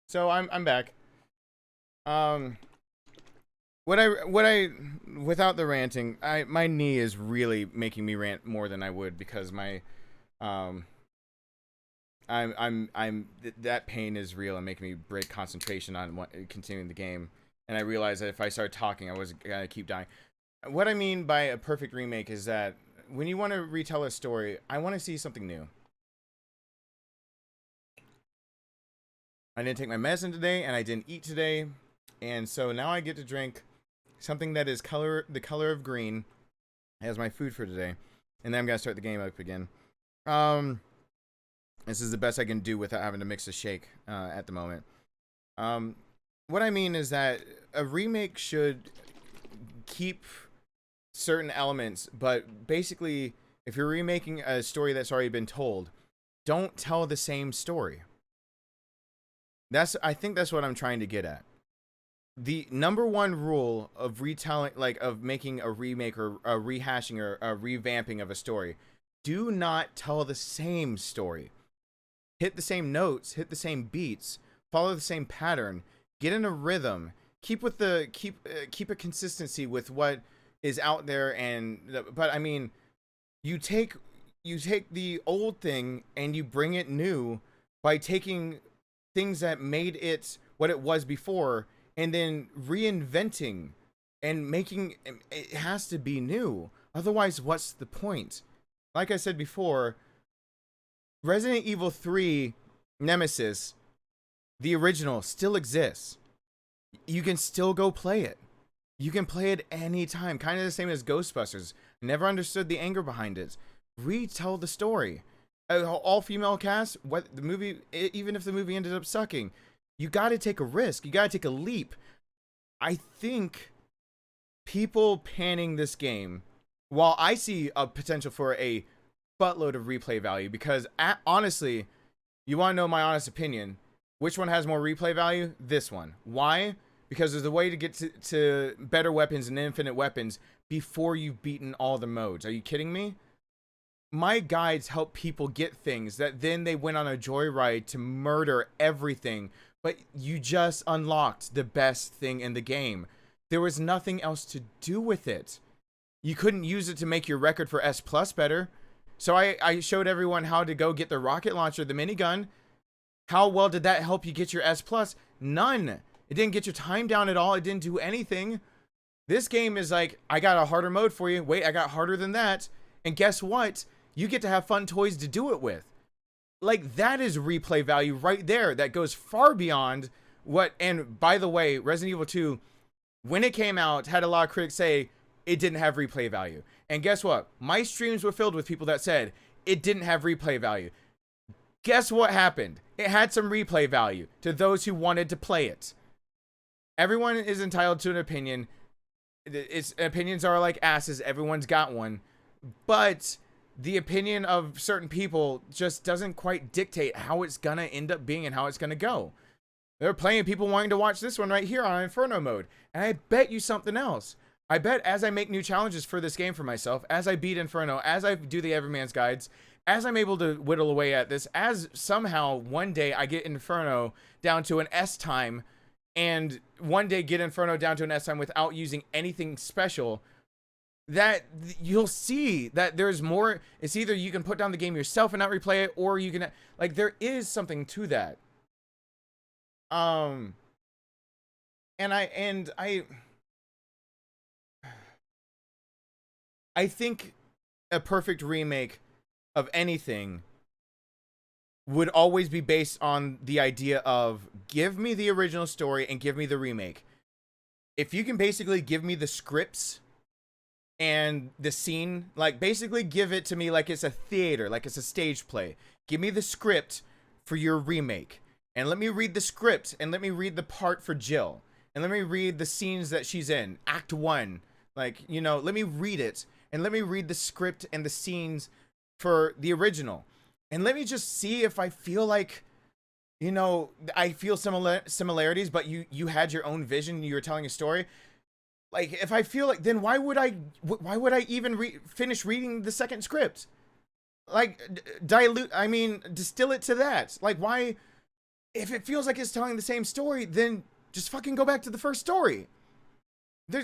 So I'm back. Without the ranting, my knee is really making me rant more than I would, because my that pain is real and making me break concentration on continuing the game. And I realized that if I started talking, I was gonna keep dying. What I mean by a perfect remake is that when you want to retell a story, I want to see something new. I didn't take my medicine today, and I didn't eat today, and so now I get to drink something that is the color of green as my food for today, and then I'm gonna start the game up again. This is the best I can do without having to mix a shake at the moment. What I mean is that a remake should keep certain elements, but basically, if you're remaking a story that's already been told, don't tell the same story. I think that's what I'm trying to get at. The number one rule of retelling, like of making a remake or a rehashing or a revamping of a story, do not tell the same story. Hit the same notes, hit the same beats, follow the same pattern, get in a rhythm, keep a consistency with what is out there. But I mean, you take the old thing and you bring it new by taking things that made it what it was before and then reinventing and making it. Has to be new, otherwise what's the point? Like I said before, Resident Evil 3 Nemesis, the original, still exists. You can still go play it. You can play it anytime. Kind of the same as Ghostbusters. Never understood the anger behind it. Retell the story. All female cast, what the movie, even if the movie ended up sucking, you got to take a risk. You got to take a leap. I think people panning this game, while I see a potential for a buttload of replay value, because honestly, you want to know my honest opinion, which one has more replay value? This one. Why? Because there's a way to get to better weapons and infinite weapons before you've beaten all the modes. Are you kidding me? My guides help people get things that then they went on a joyride to murder everything, but you just unlocked the best thing in the game. There was nothing else to do with it. You couldn't use it to make your record for S Plus better. So I showed everyone how to go get the rocket launcher, the minigun. How well did that help you get your S Plus? None. It didn't get your time down at all. It didn't do anything. This game is like, I got a harder mode for you. Wait, I got harder than that. And guess what? You get to have fun toys to do it with. Like, that is replay value right there. That goes far beyond what, and by the way, Resident Evil 2, when it came out, had a lot of critics say it didn't have replay value. And guess what? My streams were filled with people that said it didn't have replay value. Guess what happened? It had some replay value to those who wanted to play it. Everyone is entitled to an opinion. Opinions are like asses. Everyone's got one. But the opinion of certain people just doesn't quite dictate how it's gonna end up being and how it's gonna go. There are plenty of people wanting to watch this one right here on Inferno mode. And I bet you something else. I bet as I make new challenges for this game for myself, as I beat Inferno, as I do the Everyman's guides, as I'm able to whittle away at this, as somehow one day I get Inferno down to an S time, and one day get Inferno down to an S time without using anything special, that you'll see that there's more. It's either you can put down the game yourself and not replay it, or you can, like, there is something to that. And I think a perfect remake of anything would always be based on the idea of give me the original story and give me the remake. If you can basically give me the scripts and the scene, like basically give it to me like it's a theater, like it's a stage play. Give me the script for your remake and let me read the script and let me read the part for Jill and let me read the scenes that she's in, Act 1. Like, you know, let me read it and let me read the script and the scenes for the original. And let me just see if I feel like, you know, I feel similarities, but you had your own vision, you were telling a story. Like, if I feel like, then why would I even finish reading the second script? Like, dilute, I mean, distill it to that. Like, why, if it feels like it's telling the same story, then just fucking go back to the first story.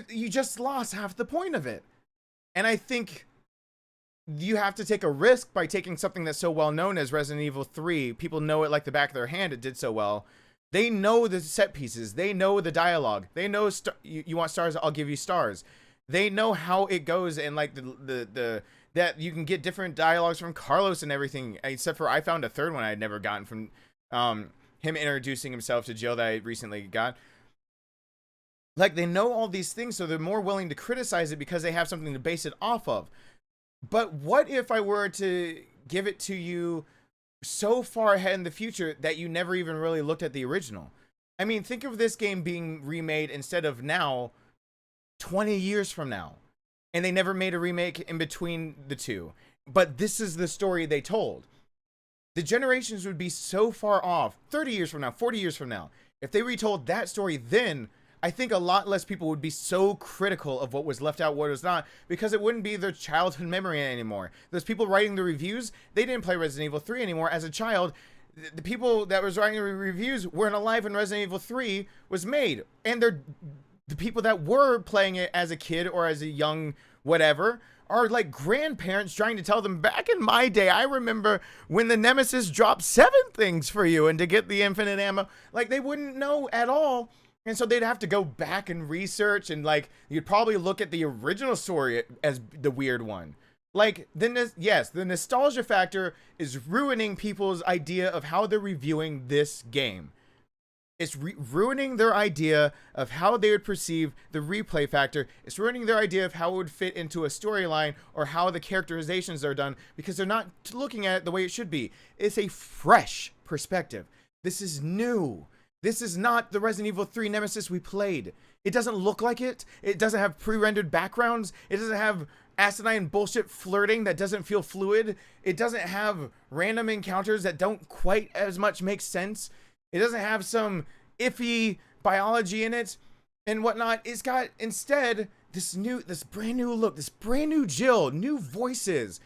You just lost half the point of it. And I think you have to take a risk by taking something that's so well known as Resident Evil 3. People know it like the back of their hand. It did so well. They know the set pieces. They know the dialogue. They know you want stars, I'll give you stars. They know how it goes, and like that you can get different dialogues from Carlos and everything. Except for I found a third one I had never gotten from him introducing himself to Jill that I recently got. Like, they know all these things, so they're more willing to criticize it because they have something to base it off of. But what if I were to give it to you so far ahead in the future that you never even really looked at the original? I mean, think of this game being remade instead of now, 20 years from now. And they never made a remake in between the two. But this is the story they told. The generations would be so far off, 30 years from now, 40 years from now. If they retold that story then, I think a lot less people would be so critical of what was left out, what was not, because it wouldn't be their childhood memory anymore. Those people writing the reviews, they didn't play Resident Evil 3 anymore. As a child, the people that was writing the reviews weren't alive when Resident Evil 3 was made. And the people that were playing it as a kid or as a young whatever are like grandparents trying to tell them, back in my day, I remember when the Nemesis dropped 7 things for you and to get the infinite ammo. Like, they wouldn't know at all. And so they'd have to go back and research, and like, you'd probably look at the original story as the weird one. Like, yes, the nostalgia factor is ruining people's idea of how they're reviewing this game. It's ruining their idea of how they would perceive the replay factor. It's ruining their idea of how it would fit into a storyline or how the characterizations are done, because they're not looking at it the way it should be. It's a fresh perspective. This is new. This is not the Resident Evil 3 Nemesis we played. It doesn't look like it. It doesn't have pre-rendered backgrounds. It doesn't have asinine bullshit flirting that doesn't feel fluid. It doesn't have random encounters that don't quite as much make sense. It doesn't have some iffy biology in it and whatnot. It's got instead this brand new look, this brand new Jill, new voices.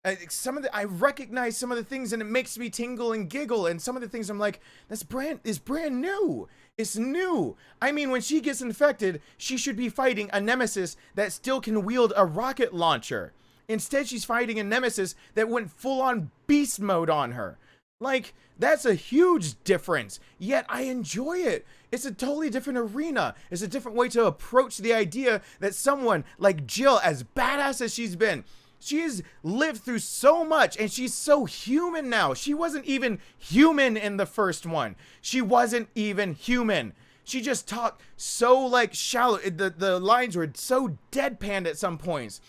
I recognize some of the things, and it makes me tingle and giggle. And some of the things I'm like, this brand is brand new. It's new. I mean, when she gets infected, she should be fighting a Nemesis that still can wield a rocket launcher. Instead, she's fighting a Nemesis that went full-on beast mode on her. Like, that's a huge difference. Yet I enjoy it. It's a totally different arena. It's a different way to approach the idea that someone like Jill, as badass as she's been, she has lived through so much, and she's so human now. She wasn't even human in the first one. She wasn't even human. She just talked so like shallow. The lines were so deadpanned at some points.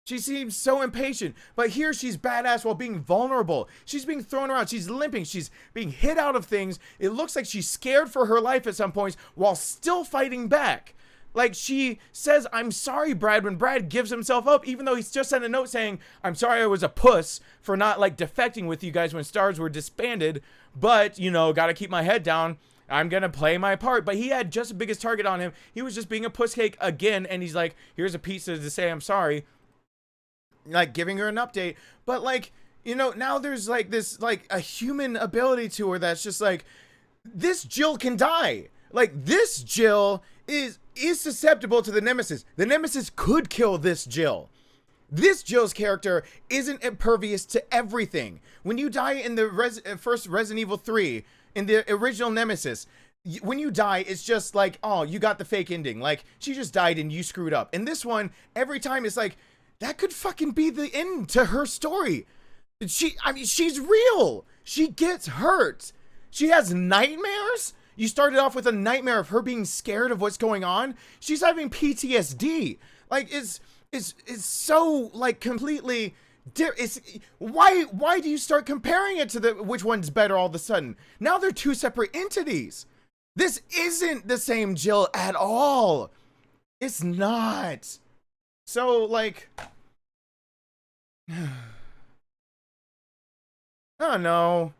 She seems so impatient, but here she's badass while being vulnerable. She's being thrown around. She's limping. She's being hit out of things. It looks like she's scared for her life at some points while still fighting back. Like, she says, I'm sorry, Brad, when Brad gives himself up, even though he's just sent a note saying, I'm sorry I was a puss for not, like, defecting with you guys when Stars were disbanded, but, you know, gotta keep my head down. I'm gonna play my part. But he had just the biggest target on him. He was just being a puss cake again, and he's like, here's a pizza to say I'm sorry. Like, giving her an update. But, like, you know, now there's, like, this, like, a human ability to her that's just, like, this Jill can die. Like, this Jill is susceptible to the Nemesis. The Nemesis could kill this Jill. This Jill's character isn't impervious to everything. When you die in the first Resident Evil 3, in the original Nemesis, when you die, it's just like, oh, you got the fake ending. Like, she just died and you screwed up. In this one, every time it's like, that could fucking be the end to her story. I mean, she's real. She gets hurt. She has nightmares. You started off with a nightmare of her being scared of what's going on. She's having PTSD. Like, it's so, like, completely why do you start comparing it to which one's better all of a sudden? Now they're two separate entities. This isn't the same Jill at all. It's not. So, like, I don't know.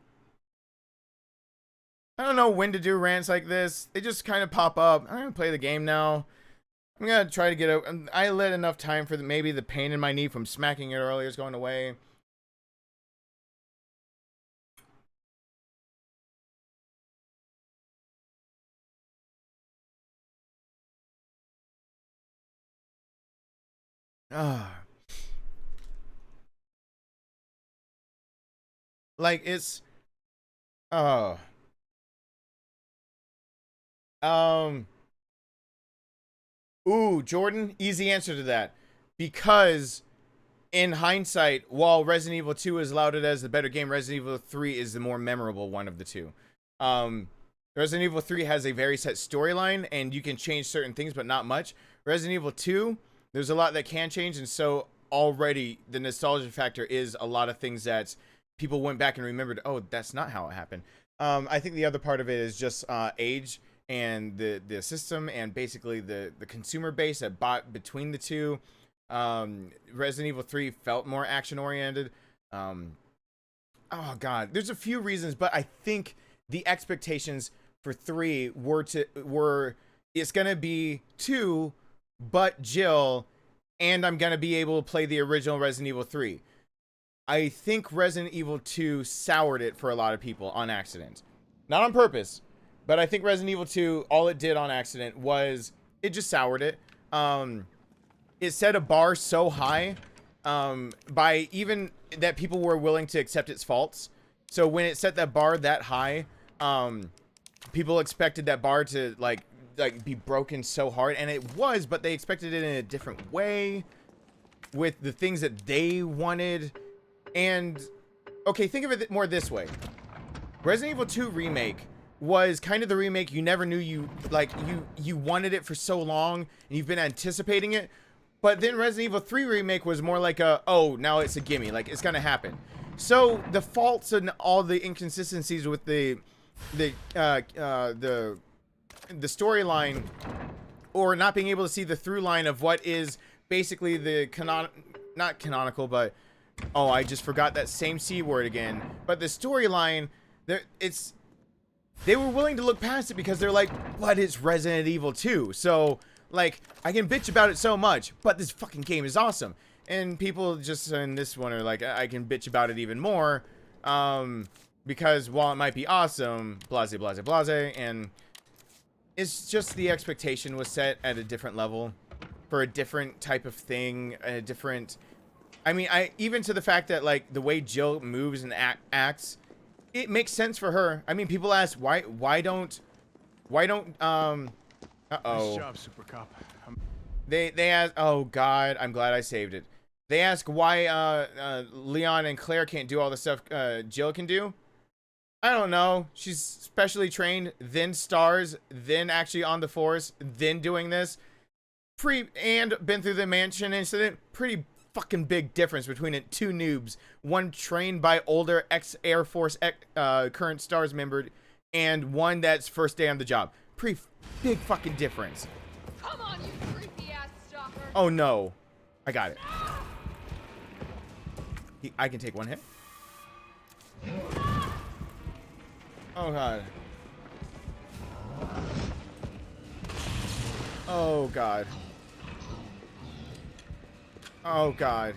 I don't know when to do rants like this. They just kind of pop up. I'm gonna play the game now. I'm gonna try to get out. I let enough time for maybe the pain in my knee from smacking it earlier is going away. Like it's oh ooh, Jordan, easy answer to that. Because in hindsight, while Resident Evil 2 is lauded as the better game, Resident Evil 3 is the more memorable one of the two. Resident Evil 3 has a very set storyline, and you can change certain things, but not much. Resident Evil 2, there's a lot that can change, and so already the nostalgia factor is a lot of things that people went back and remembered, oh, that's not how it happened. I think the other part of it is just age and the system and basically the consumer base that bought between the two. Resident Evil 3 felt more action oriented. Oh god, there's a few reasons, but I think the expectations for 3 were it's gonna be 2 but Jill, and I'm gonna be able to play the original Resident Evil 3. I think Resident Evil 2 soured it for a lot of people on accident. Not on purpose, but I think Resident Evil 2, all it did on accident was it just soured it. It set a bar so high by even that people were willing to accept its faults. So when it set that bar that high, people expected that bar to like be broken so hard, and it was, but they expected it in a different way with the things that they wanted. And okay, think of it more this way. Resident Evil 2 Remake was kind of the remake you never knew you wanted it for so long, and you've been anticipating it. But then Resident Evil 3 Remake was more like a, oh, now it's a gimme, like it's gonna happen. So the faults and all the inconsistencies with the storyline, or not being able to see the through line of what is basically the not canonical, but oh, I just forgot that same C word again. But the storyline, they were willing to look past it because they're like, but it's Resident Evil 2. So, like, I can bitch about it so much, but this fucking game is awesome. And people just in this one are like, I can bitch about it even more. Because while it might be awesome, blase, blase, blase, and it's just the expectation was set at a different level for a different type of thing, a different... I mean, even to the fact that, like, the way Jill moves and acts, it makes sense for her. I mean, people ask, why don't, uh-oh. Nice job, Super Cop. They ask, oh, God, I'm glad I saved it. They ask why, Leon and Claire can't do all the stuff, Jill can do. I don't know. She's specially trained, then stars, then actually on the force, then doing this. And been through the mansion incident. Pretty fucking big difference between it. Two noobs, one trained by older ex-Air Force current stars member, and one that's first day on the job. Pretty big fucking difference. Come on, you creepy ass stalker. Oh no, I got it. I can take one hit. Oh god. Oh god. Oh god.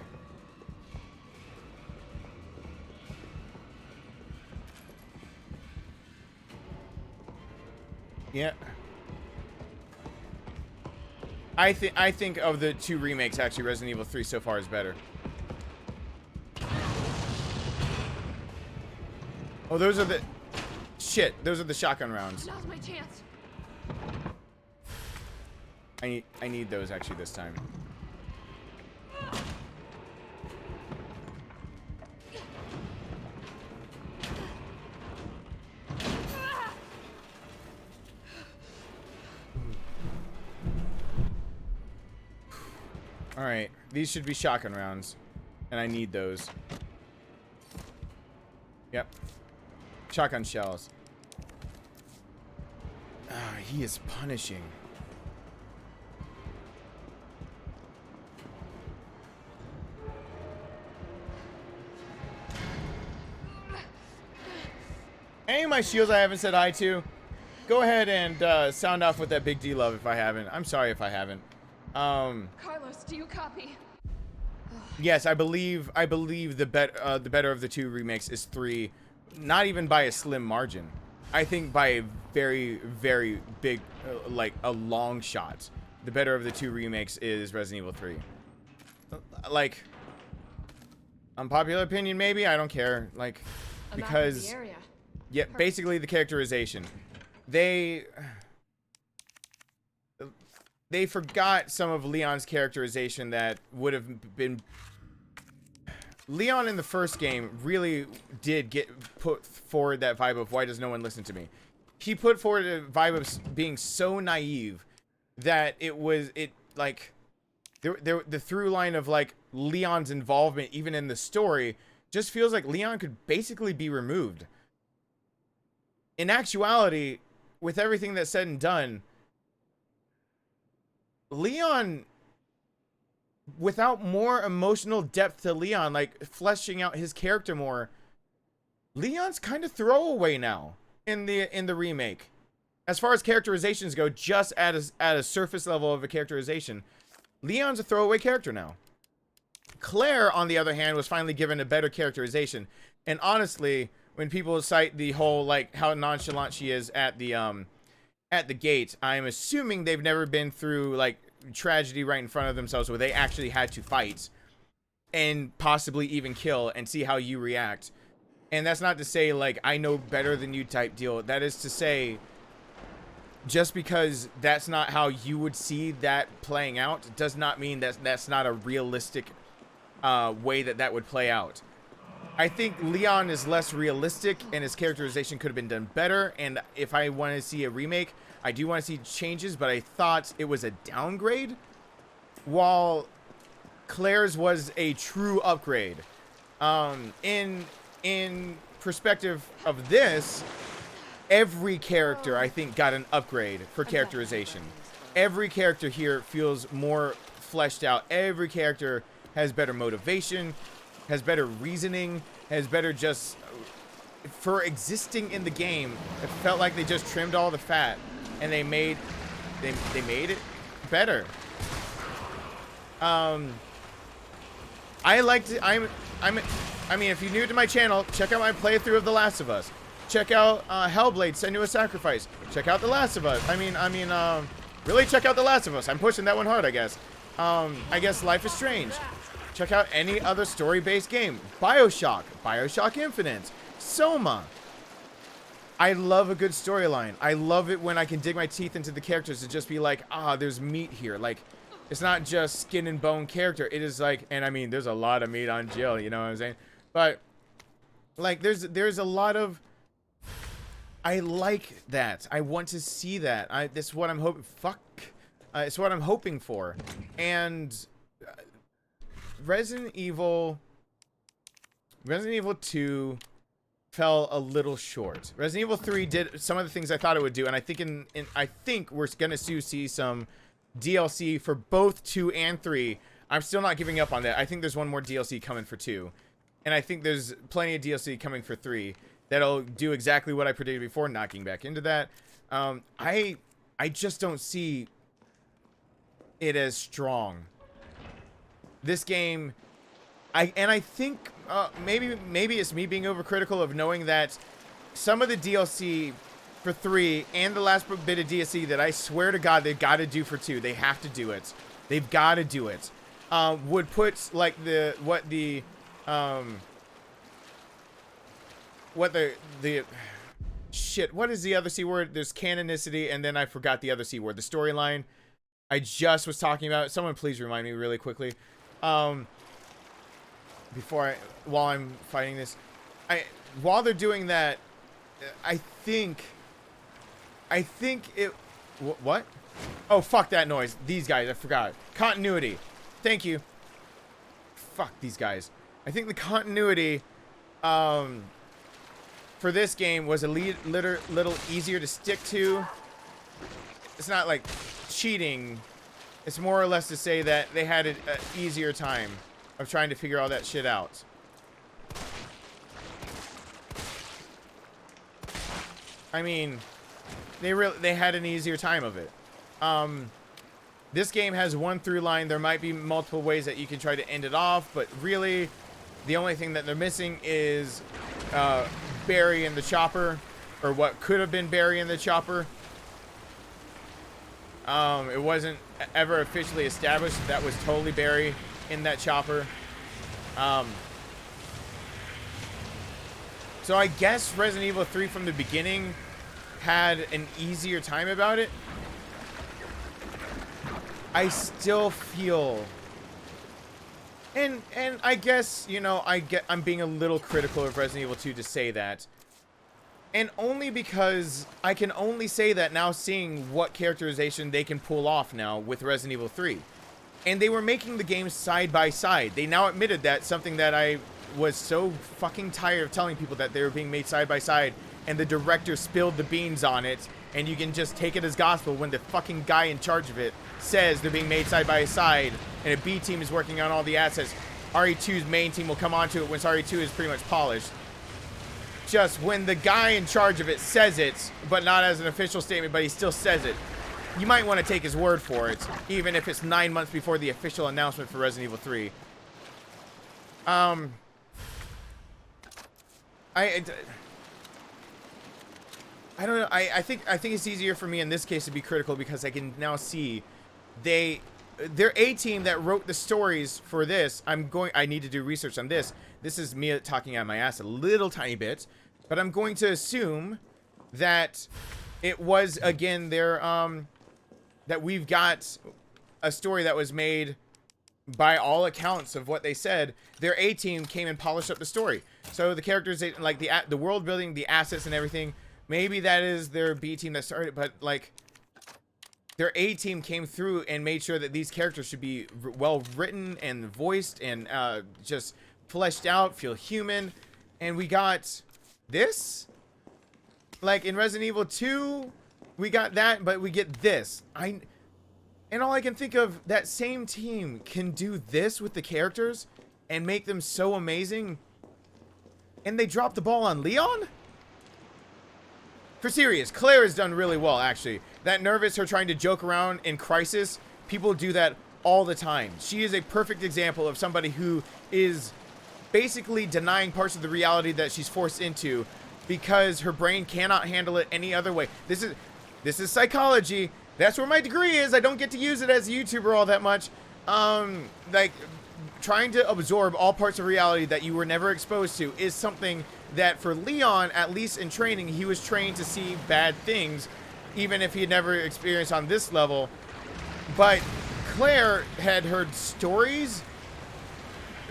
Yeah. I think of the two remakes, actually Resident Evil 3 so far is better. Oh, those are the shit. Those are the shotgun rounds. Now's my chance. I need those actually this time. All right, these should be shotgun rounds, and I need those. Yep. Shotgun shells. Ah, he is punishing. Any of my shields I haven't said hi to, go ahead and sound off with that big D love if I haven't. I'm sorry if I haven't. Carlos, do you copy? Yes, I believe the better of the two remakes is 3, not even by a slim margin. I think by a very, very big, like a long shot. The better of the two remakes is Resident Evil 3. like, unpopular opinion maybe, I don't care, like, because yeah, basically the characterization, they forgot some of Leon's characterization that would have been. Leon in the first game really did put forward that vibe of why does no one listen to me. He put forward a vibe of being so naive that the through line of like Leon's involvement even in the story just feels like Leon could basically be removed. In actuality, with everything that's said and done, Leon, without more emotional depth to Leon, like fleshing out his character more, Leon's kind of throwaway now in the remake. As far as characterizations go, just at a surface level of a characterization, Leon's a throwaway character now. Claire, on the other hand, was finally given a better characterization. And honestly, when people cite the whole like how nonchalant she is at the gate, I'm assuming they've never been through like tragedy right in front of themselves where they actually had to fight and possibly even kill and see how you react. And that's not to say like I know better than you type deal. That is to say, just because that's not how you would see that playing out does not mean that that's not a realistic way that would play out. I think Leon is less realistic and his characterization could have been done better. And if I want to see a remake, I do want to see changes, but I thought it was a downgrade, while Claire's was a true upgrade. In perspective of this, every character I think got an upgrade for characterization. Every character here feels more fleshed out. Every character has better motivation, has better reasoning, has better just for existing in the game. It felt like they just trimmed all the fat and they made it better. I liked it. I mean, if you're new to my channel, check out my playthrough of The Last of Us. Check out Hellblade: Senua's Sacrifice. Check out The Last of Us. I mean, really check out The Last of Us. I'm pushing that one hard, I guess. I guess Life is Strange. Check out any other story-based game. BioShock, BioShock Infinite, Soma. I love a good storyline. I love it when I can dig my teeth into the characters and just be like, there's meat here. Like, it's not just skin and bone character. It is like, and I mean, there's a lot of meat on Jill, you know what I'm saying? But, like, there's a lot of, I like that. I want to see that. That's what I'm hoping, it's what I'm hoping for. And Resident Evil 2 fell a little short. Resident Evil 3 did some of the things I thought it would do, and I think we're gonna see some DLC for both 2 and 3. I'm still not giving up on that. I think there's one more DLC coming for 2, and I think there's plenty of DLC coming for 3 that'll do exactly what I predicted before, knocking back into that. I just don't see it as strong. This game, I think maybe it's me being overcritical of knowing that some of the DLC for 3 and the last bit of DLC that I swear to God they've got to do for 2. They have to do it. They've got to do it. Would put like what is the other C word? There's canonicity, and then I forgot the other C word. The storyline I just was talking about. Someone please remind me really quickly. While I'm fighting this, while they're doing that, I think it, what? Oh, fuck that noise. These guys, I forgot. Continuity. Thank you. Fuck these guys. I think the continuity, for this game was a little easier to stick to. It's not like cheating. It's more or less to say that they had an easier time of trying to figure all that shit out. I mean, they had an easier time of it. This game has one through line. There might be multiple ways that you can try to end it off, but really, the only thing that they're missing is Barry in the chopper, or what could have been Barry in the chopper. It wasn't ever officially established that was totally Barry. in that chopper. So I guess Resident Evil 3 from the beginning had an easier time about it. I still feel, and I guess, you know, I'm being a little critical of Resident Evil 2 to say that. And only because I can only say that now, seeing what characterization they can pull off now with Resident Evil 3. And they were making the games side by side. They now admitted that, something that I was so fucking tired of telling people, that they were being made side by side, and the director spilled the beans on it, and you can just take it as gospel when the fucking guy in charge of it says they're being made side by side, and a B team is working on all the assets. RE2's main team will come onto it once RE2 is pretty much polished. Just when the guy in charge of it says it, but not as an official statement, but he still says it, you might want to take his word for it, even if it's 9 months before the official announcement for Resident Evil 3. I don't know. I think it's easier for me in this case to be critical, because I can now see their A team that wrote the stories for this. I need to do research on this. This is me talking out my ass a little tiny bit, but I'm going to assume that it was, again, their that we've got a story that was made, by all accounts of what they said, their A team came and polished up the story. So the characters, like the world building, the assets and everything, maybe that is their B team that started, but like their A team came through and made sure that these characters should be well written and voiced and just fleshed out, feel human. And we got this, like in Resident Evil 2, we got that, but we get this. And all I can think of, that same team can do this with the characters and make them so amazing. And they dropped the ball on Leon? For serious, Claire has done really well, actually. That nervous, her trying to joke around in Crisis, people do that all the time. She is a perfect example of somebody who is basically denying parts of the reality that she's forced into because her brain cannot handle it any other way. This is psychology. That's where my degree is. I don't get to use it as a YouTuber all that much. Like, trying to absorb all parts of reality that you were never exposed to is something that for Leon, at least in training, he was trained to see bad things, even if he had never experienced on this level. But Claire had heard stories,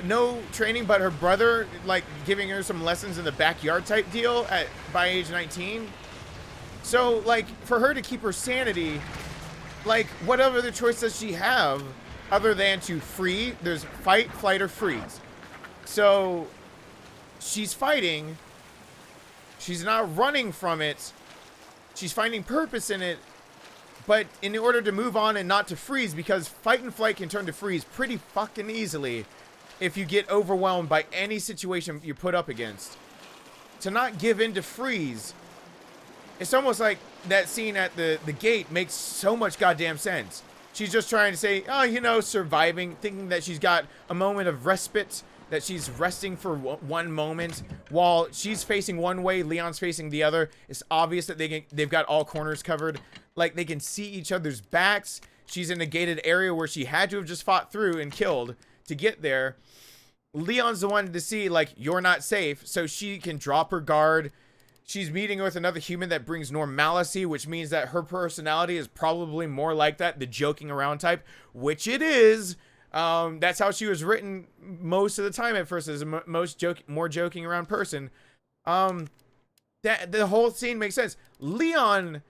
no training, but her brother, like, giving her some lessons in the backyard type deal by age 19. So, like, for her to keep her sanity, like, what other choice does she have other than to free? There's fight, flight, or freeze. So, she's fighting. She's not running from it. She's finding purpose in it. But in order to move on and not to freeze, because fight and flight can turn to freeze pretty fucking easily if you get overwhelmed by any situation you're put up against. To not give in to freeze, it's almost like that scene at the gate makes so much goddamn sense. She's just trying to say, oh, you know, surviving, thinking that she's got a moment of respite, that she's resting for one moment while she's facing one way, Leon's facing the other. It's obvious that they've got all corners covered. Like, they can see each other's backs. She's in a gated area where she had to have just fought through and killed to get there. Leon's the one to see, like, you're not safe, so she can drop her guard. She's meeting with another human that brings normalcy, which means that her personality is probably more like that, the joking around type, which it is. That's how she was written most of the time at first, as a more joking around person. That the whole scene makes sense. Leon,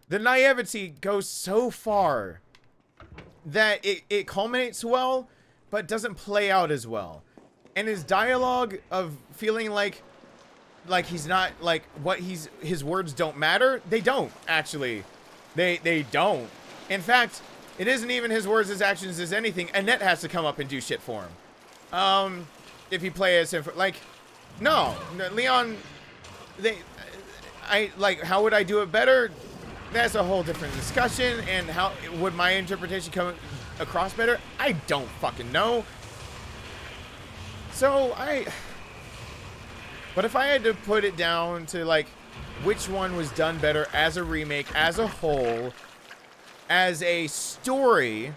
the naivety goes so far that it culminates well, but doesn't play out as well. And his dialogue of feeling like he's not, like, his words don't matter. They don't, actually. They don't. In fact, it isn't even his words, his actions, as anything. Annette has to come up and do shit for him. If you play as him, like, no, Leon, how would I do it better? That's a whole different discussion. And how would my interpretation come across better? I don't fucking know. So, but if I had to put it down to, like, which one was done better as a remake, as a whole, as a story,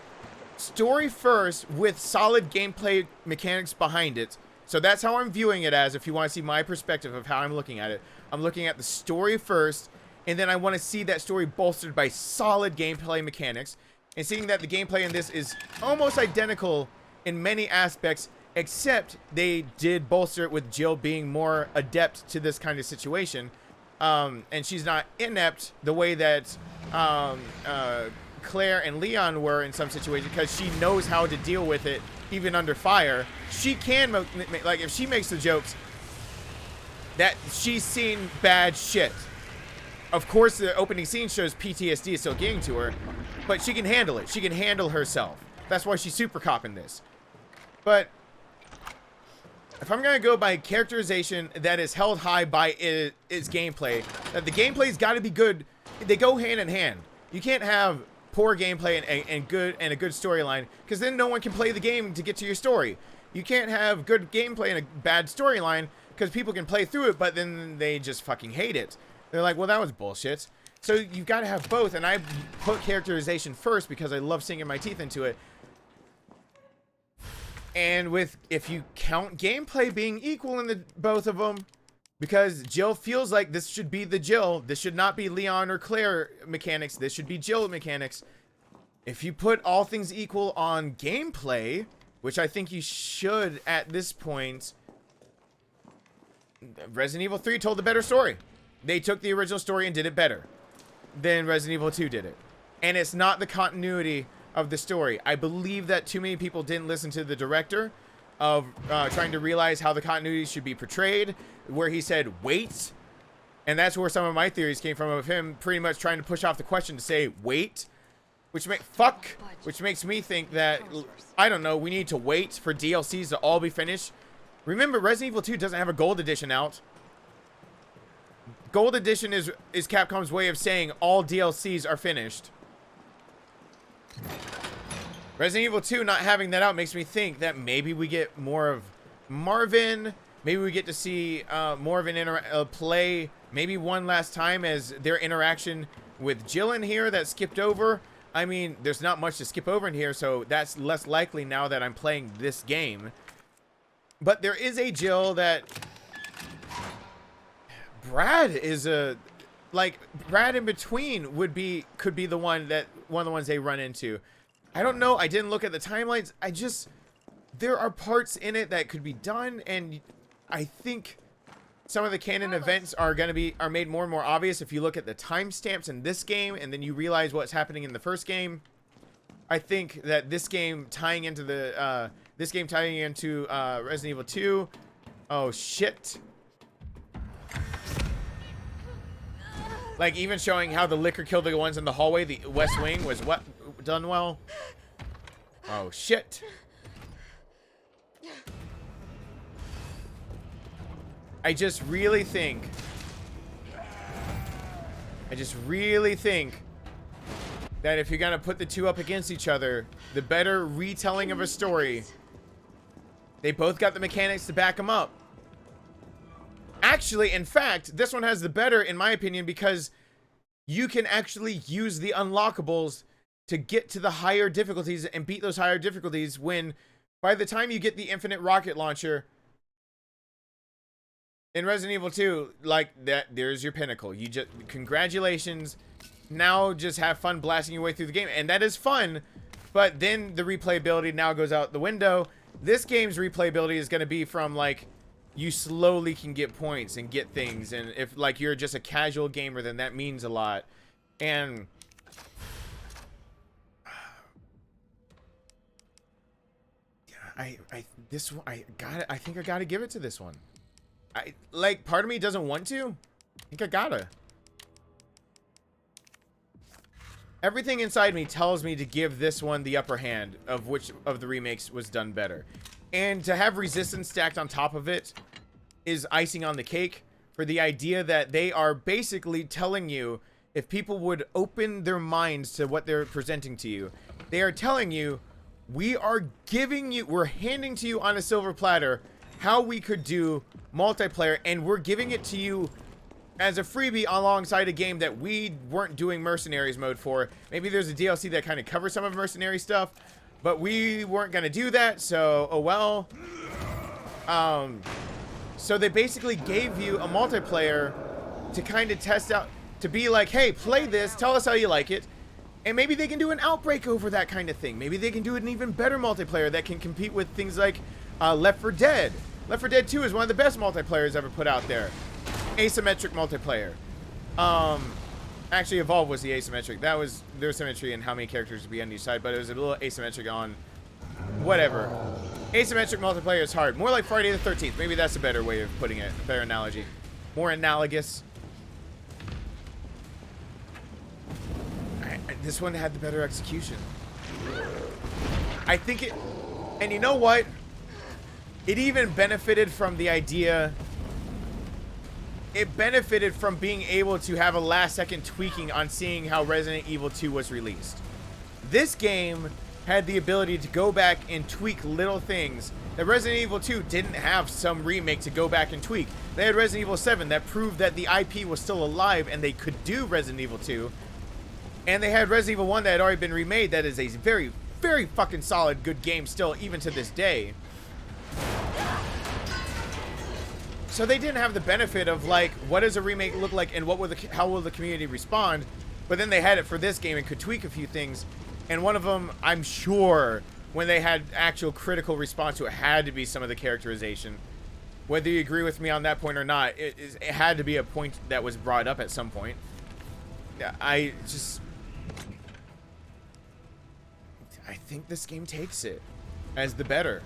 story first with solid gameplay mechanics behind it. So that's how I'm viewing it as, if you want to see my perspective of how I'm looking at it. I'm looking at the story first, and then I want to see that story bolstered by solid gameplay mechanics. And seeing that the gameplay in this is almost identical in many aspects, except they did bolster it with Jill being more adept to this kind of situation. And she's not inept the way that Claire and Leon were in some situations, because she knows how to deal with it even under fire. She can, like, if she makes the jokes that she's seen bad shit. Of course, the opening scene shows PTSD is still getting to her, but she can handle it. She can handle herself. That's why she's super cop in this. But if I'm going to go by characterization that is held high by its gameplay, that the gameplay's got to be good. They go hand in hand. You can't have poor gameplay and a good storyline, because then no one can play the game to get to your story. You can't have good gameplay and a bad storyline, because people can play through it, but then they just fucking hate it. They're like, well, that was bullshit. So you've got to have both, and I put characterization first because I love sinking my teeth into it. And if you count gameplay being equal in the both of them, because Jill feels like this should be the Jill. This should not be Leon or Claire mechanics. This should be Jill mechanics. If you put all things equal on gameplay, which I think you should at this point, Resident Evil 3 told the better story. They took the original story and did it better than Resident Evil 2 did it. And it's not the continuity of the story. I believe that too many people didn't listen to the director of trying to realize how the continuity should be portrayed, where he said, wait. And that's where some of my theories came from, of him pretty much trying to push off the question to say, wait. Which makes me think that, I don't know, we need to wait for DLCs to all be finished. Remember, Resident Evil 2 doesn't have a gold edition out. Gold edition is Capcom's way of saying all DLCs are finished. Resident Evil 2 not having that out makes me think that maybe we get more of Marvin. Maybe we get to see more of an play, maybe one last time, as their interaction with Jill in here that skipped over. I mean, there's not much to skip over in here, so that's less likely now that I'm playing this game. But there is a Jill that Brad is Brad in between could be the one of the ones they run into. I don't know. I didn't look at the timelines. There are parts in it that could be done, and I think some of the canon events are made more and more obvious if you look at the timestamps in this game, and then you realize what's happening in the first game. I think that this game tying into Resident Evil 2. Oh shit. Like, even showing how the liquor killed the ones in the hallway, the West Wing, was what done well. Oh shit. I just really think that if you're gonna put the two up against each other, the better retelling of a story, they both got the mechanics to back them up. Actually, in fact, this one has the better, in my opinion, because you can actually use the unlockables to get to the higher difficulties and beat those higher difficulties, when by the time you get the infinite rocket launcher in Resident Evil 2, like that, there's your pinnacle. You just, congratulations. Now just have fun blasting your way through the game. And that is fun, but then the replayability now goes out the window. This game's replayability is going to be from, like, you slowly can get points and get things. And if, like, you're just a casual gamer, then that means a lot. And I think I gotta give it to this one. Part of me doesn't want to. I think I gotta. Everything inside me tells me to give this one the upper hand of which of the remakes was done better. And to have Resistance stacked on top of it is icing on the cake, for the idea that they are basically telling you, if people would open their minds to what they're presenting to you, they are telling you, we're handing to you on a silver platter how we could do multiplayer, and we're giving it to you as a freebie alongside a game that we weren't doing Mercenaries mode for. Maybe there's a DLC that kind of covers some of Mercenary stuff, But we weren't going to do that, so oh well. So they basically gave you a multiplayer to kind of test out, to be like, hey, play this, tell us how you like it. And maybe they can do an Outbreak over that kind of thing. Maybe they can do an even better multiplayer that can compete with things like Left 4 Dead. Left 4 Dead 2 is one of the best multiplayers ever put out there. Asymmetric multiplayer. Actually, Evolve was the asymmetric. That was their symmetry and how many characters would be on each side, but it was a little asymmetric on whatever. Asymmetric multiplayer is hard. More like Friday the 13th. Maybe that's a better way of putting it. A better analogy. More analogous. This one had the better execution. I think it... And you know what? It even benefited from the idea... It benefited from being able to have a last-second tweaking on seeing how Resident Evil 2 was released. This game had the ability to go back and tweak little things that Resident Evil 2 didn't have some remake to go back and tweak. They had Resident Evil 7 that proved that the IP was still alive and they could do Resident Evil 2. And they had Resident Evil 1 that had already been remade that is a very, very fucking solid, good game still, even to this day. So they didn't have the benefit of, like, what does a remake look like and what will how will the community respond? But then they had it for this game and could tweak a few things. And one of them, I'm sure, when they had actual critical response to it, had to be some of the characterization. Whether you agree with me on that point or not, it had to be a point that was brought up at some point. I think this game takes it as the better.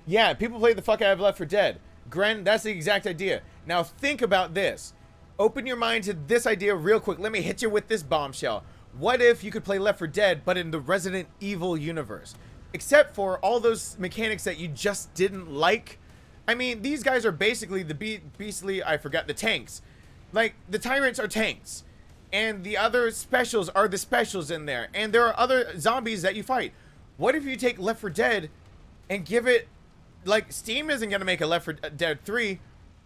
Yeah, people play the fuck out of Left 4 Dead. Gren, that's the exact idea. Now think about this. Open your mind to this idea real quick. Let me hit you with this bombshell. What if you could play Left 4 Dead, but in the Resident Evil universe? Except for all those mechanics that you just didn't like. I mean, these guys are basically the beastly, I forgot, the tanks. Like, the tyrants are tanks. And the other specials are the specials in there. And there are other zombies that you fight. What if you take Left 4 Dead and give it... Like, Steam isn't going to make a Left 4 Dead 3.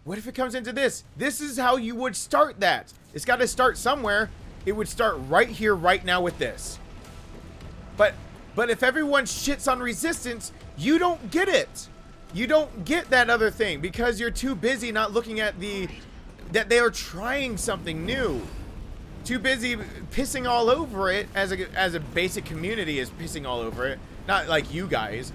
What if it comes into this? This is how you would start that. It's got to start somewhere. It would start right here, right now with this. But if everyone shits on Resistance, you don't get it. You don't get that other thing because you're too busy not looking at that they are trying something new. Too busy pissing all over it as a basic community is pissing all over it. Not like you guys.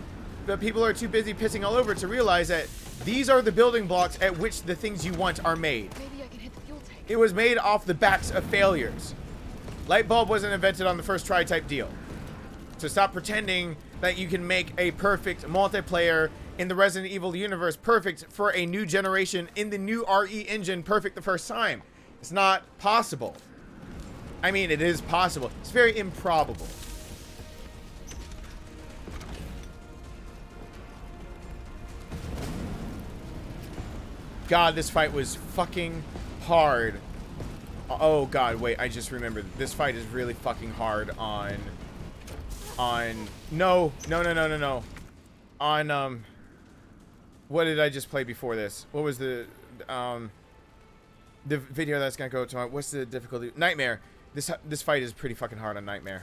But people are too busy pissing all over it to realize that these are the building blocks at which the things you want are made. Maybe I can hit the fuel tank. It was made off the backs of failures. Light bulb wasn't invented on the first try type deal. So stop pretending that you can make a perfect multiplayer in the Resident Evil universe perfect for a new generation in the new RE engine perfect the first time. It's not possible. I mean, it is possible. It's very improbable. God, this fight was fucking hard. Oh God, wait, I just remembered. This fight is really fucking hard on no. On what did I just play before this? What was the video that's gonna go to my, what's the difficulty? Nightmare. This fight is pretty fucking hard on Nightmare.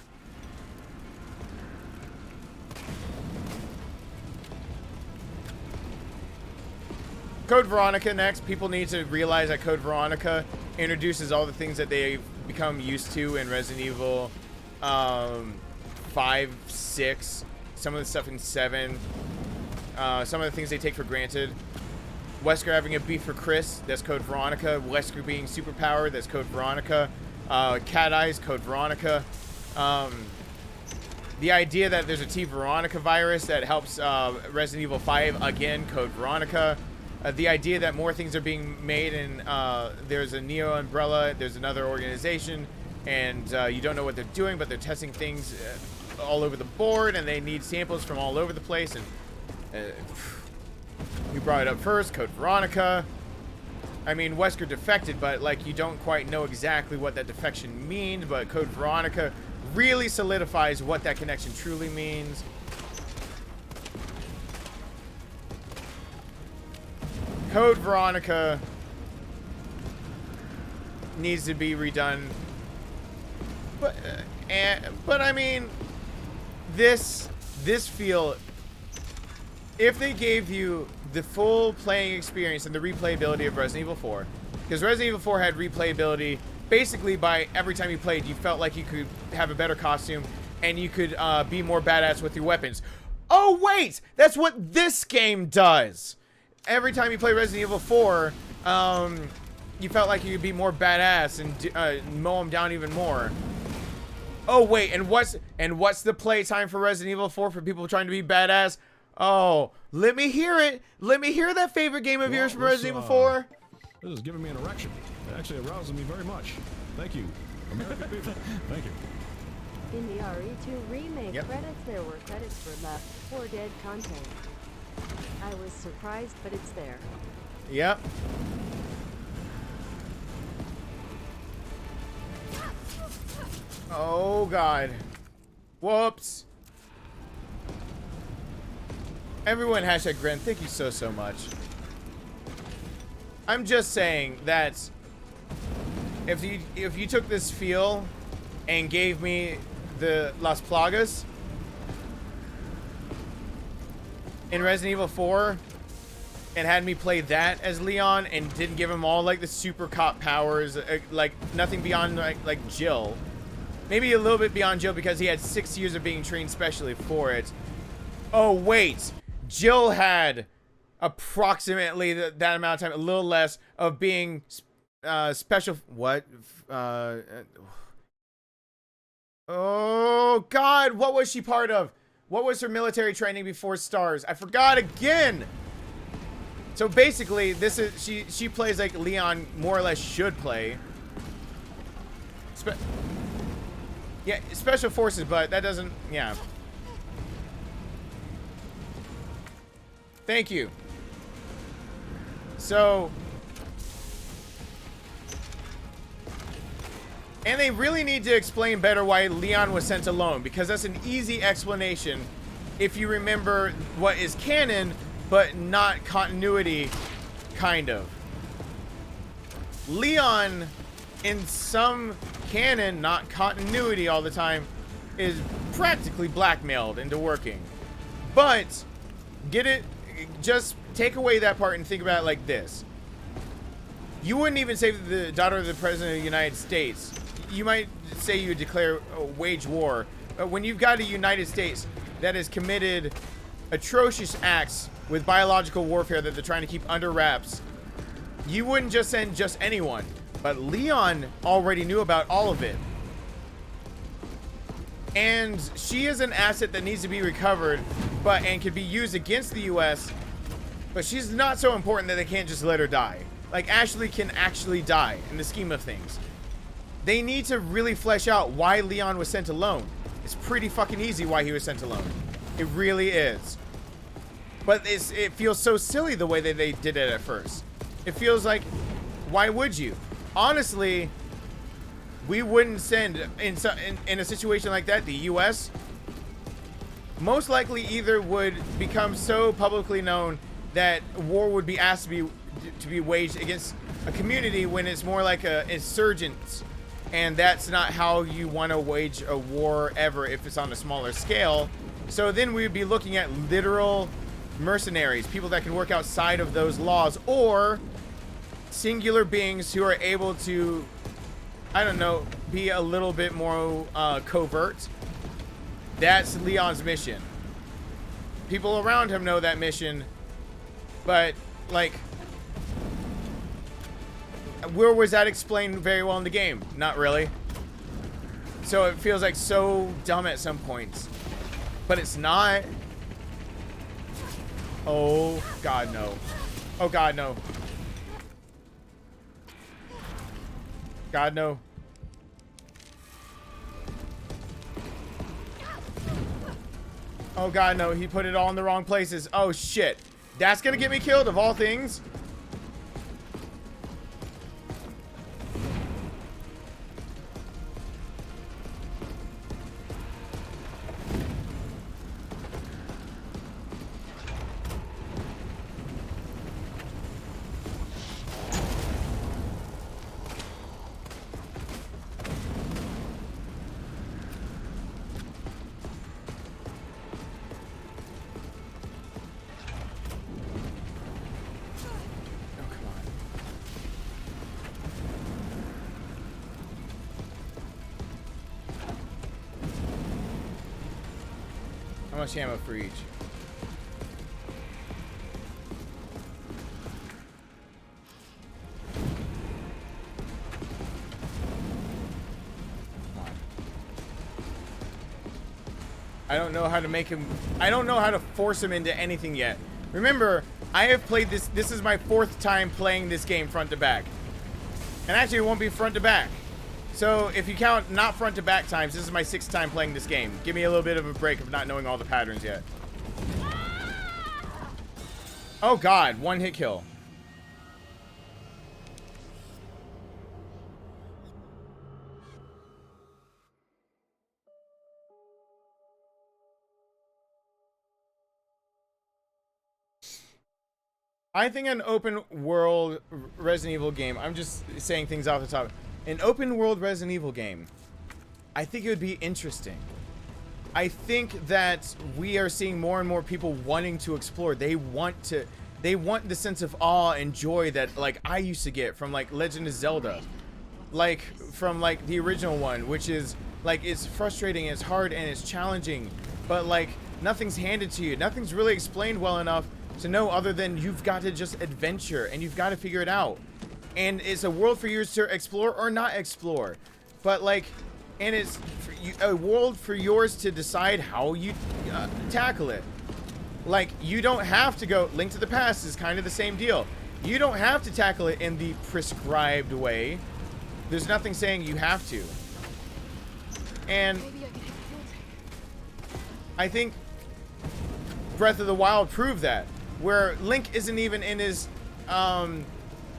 Code Veronica next. People need to realize that Code Veronica introduces all the things that they've become used to in Resident Evil 5, 6, some of the stuff in 7, some of the things they take for granted. Wesker having a beef for Chris, that's Code Veronica. Wesker being superpowered, that's Code Veronica. Cat Eyes, Code Veronica. The idea that there's a T Veronica virus that helps Resident Evil 5, again, Code Veronica. The idea that more things are being made and there's a Neo Umbrella, there's another organization, and you don't know what they're doing, but they're testing things all over the board, and they need samples from all over the place, and we brought it up first, Code Veronica. I mean, Wesker defected, but like you don't quite know exactly what that defection means, but Code Veronica really solidifies what that connection truly means. Code Veronica needs to be redone. But I mean, this feel, if they gave you the full playing experience and the replayability of Resident Evil 4, because Resident Evil 4 had replayability basically by every time you played, you felt like you could have a better costume and you could be more badass with your weapons. Oh wait, that's what this game does. Every time you play Resident Evil 4, you felt like you could be more badass and mow them down even more. Oh wait, and what's the playtime for Resident Evil 4 for people trying to be badass? Oh, let me hear it. Let me hear that favorite game of yours from Resident Evil 4. This is giving me an erection. It actually arouses me very much. Thank you, American people. Thank you. In the RE2 remake credits, there were credits for Left 4 Dead content. I was surprised, but it's there. Yep. Oh god. Whoops. Everyone hashtag Gren, thank you so much. I'm just saying that if you took this feel and gave me the Las Plagas in Resident Evil 4 and had me play that as Leon and didn't give him all like the super cop powers, like nothing beyond like Jill. Maybe a little bit beyond Jill because he had 6 years of being trained specially for it. Oh wait, Jill had approximately that amount of time, a little less, of being special. What? Oh god, what was she part of? What was her military training before Stars? I forgot again. So basically, this is she plays like Leon more or less should play. Yeah, special forces, but that doesn't. Yeah. Thank you. So, and they really need to explain better why Leon was sent alone, because that's an easy explanation if you remember what is canon, but not continuity, kind of. Leon, in some canon, not continuity all the time, is practically blackmailed into working. But, get it? Just take away that part and think about it like this. You wouldn't even save the daughter of the President of the United States. You might say you declare wage war. But when you've got a United States that has committed atrocious acts with biological warfare that they're trying to keep under wraps, you wouldn't just send just anyone. But Leon already knew about all of it. And she is an asset that needs to be recovered, and could be used against the U.S., but she's not so important that they can't just let her die. Like, Ashley can actually die in the scheme of things. They need to really flesh out why Leon was sent alone. It's pretty fucking easy why he was sent alone. It really is. But it feels so silly the way that they did it at first. It feels like, why would you? Honestly, we wouldn't send, in a situation like that, the U.S. most likely either would become so publicly known that war would be asked to be waged against a community when it's more like a insurgents, and that's not how you want to wage a war ever if it's on a smaller scale. So then we would be looking at literal mercenaries, people that can work outside of those laws, or singular beings who are able to, I don't know, be a little bit more covert. That's Leon's mission. People around him know that mission, but, like, where was that explained very well in the game? Not really. So it feels like so dumb at some points. But it's not. Oh, God, no. Oh, God, no. God, no. Oh, God, no. He put it all in the wrong places. Oh, shit. That's gonna get me killed, of all things. much ammo for each? I don't know how to make him... I don't know how to force him into anything yet. Remember, I have played this... This is my 4th time playing this game front to back. And actually, it won't be front to back. So, if you count not front to back times, this is my 6th time playing this game. Give me a little bit of a break of not knowing all the patterns yet. Oh god, 1 hit kill. I think an open world Resident Evil game, I'm just saying things off the top. An open world Resident Evil game, I think it would be interesting. I think that we are seeing more and more people wanting to explore. They want the sense of awe and joy that like I used to get from like Legend of Zelda. Like from like the original one, which is like it's frustrating, it's hard and it's challenging, but like nothing's handed to you. Nothing's really explained well enough to know other than you've got to just adventure and you've got to figure it out. And it's a world for yours to explore or not explore. But like, and it's a world for yours to decide how you tackle it. Like, you don't have to go... Link to the Past is kind of the same deal. You don't have to tackle it in the prescribed way. There's nothing saying you have to. And I think Breath of the Wild proved that. Where Link isn't even in his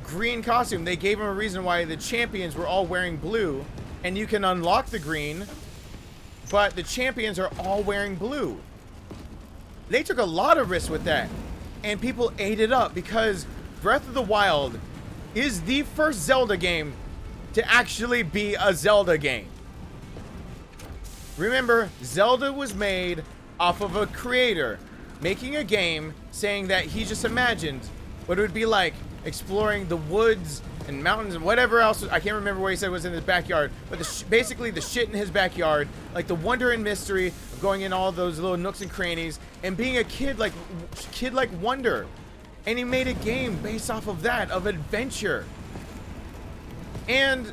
green costume. They gave him a reason why the champions were all wearing blue. And you can unlock the green, but the champions are all wearing blue. They took a lot of risks with that. And people ate it up because Breath of the Wild is the first Zelda game to actually be a Zelda game. Remember, Zelda was made off of a creator making a game saying that he just imagined what it would be like exploring the woods and mountains and whatever else. I can't remember what he said was in his backyard, but basically the shit in his backyard, like the wonder and mystery of going in all those little nooks and crannies and being a kid like wonder. And he made a game based off of that, of adventure. And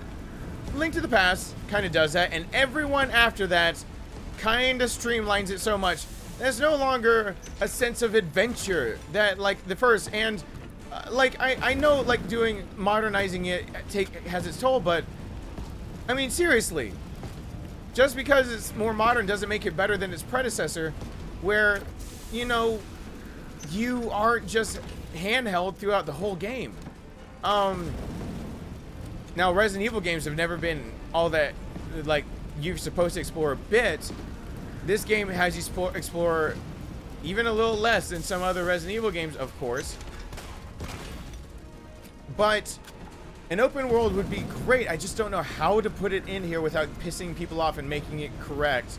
Link to the Past kind of does that, and everyone after that kind of streamlines it so much. There's no longer a sense of adventure that like the first. And like I know like doing modernizing it has its toll, but I mean seriously, just because it's more modern doesn't make it better than its predecessor, where you know you aren't just handheld throughout the whole game. Now Resident Evil games have never been all that like you're supposed to explore a bit. This game has you explore even a little less than some other Resident Evil games, of course. But an open world would be great. I just don't know how to put it in here without pissing people off and making it correct.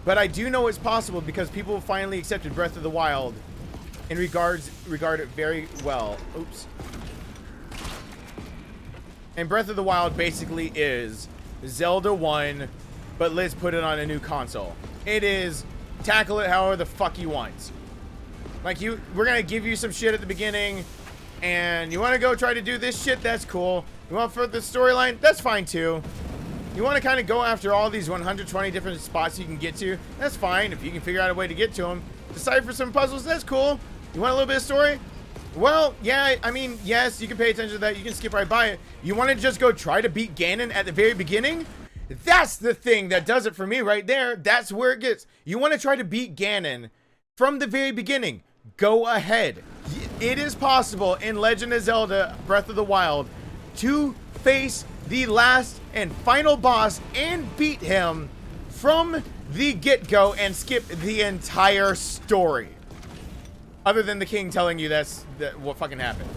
But I do know it's possible because people finally accepted Breath of the Wild and regard it very well. Oops. And Breath of the Wild basically is Zelda 1, but let's put it on a new console. It is tackle it however the fuck you want. Like we're gonna give you some shit at the beginning, and you want to go try to do this shit, that's cool. You want further storyline, that's fine too. You want to kind of go after all these 120 different spots you can get to, that's fine if you can figure out a way to get to them. Decipher some puzzles, that's cool. You want a little bit of story? Well, yeah, I mean, yes, you can pay attention to that. You can skip right by it. You want to just go try to beat Ganon at the very beginning? That's the thing that does it for me right there. That's where it gets. You want to try to beat Ganon from the very beginning. Go ahead. It is possible in Legend of Zelda Breath of the Wild to face the last and final boss and beat him from the get-go and skip the entire story. Other than the king telling you that's what fucking happened.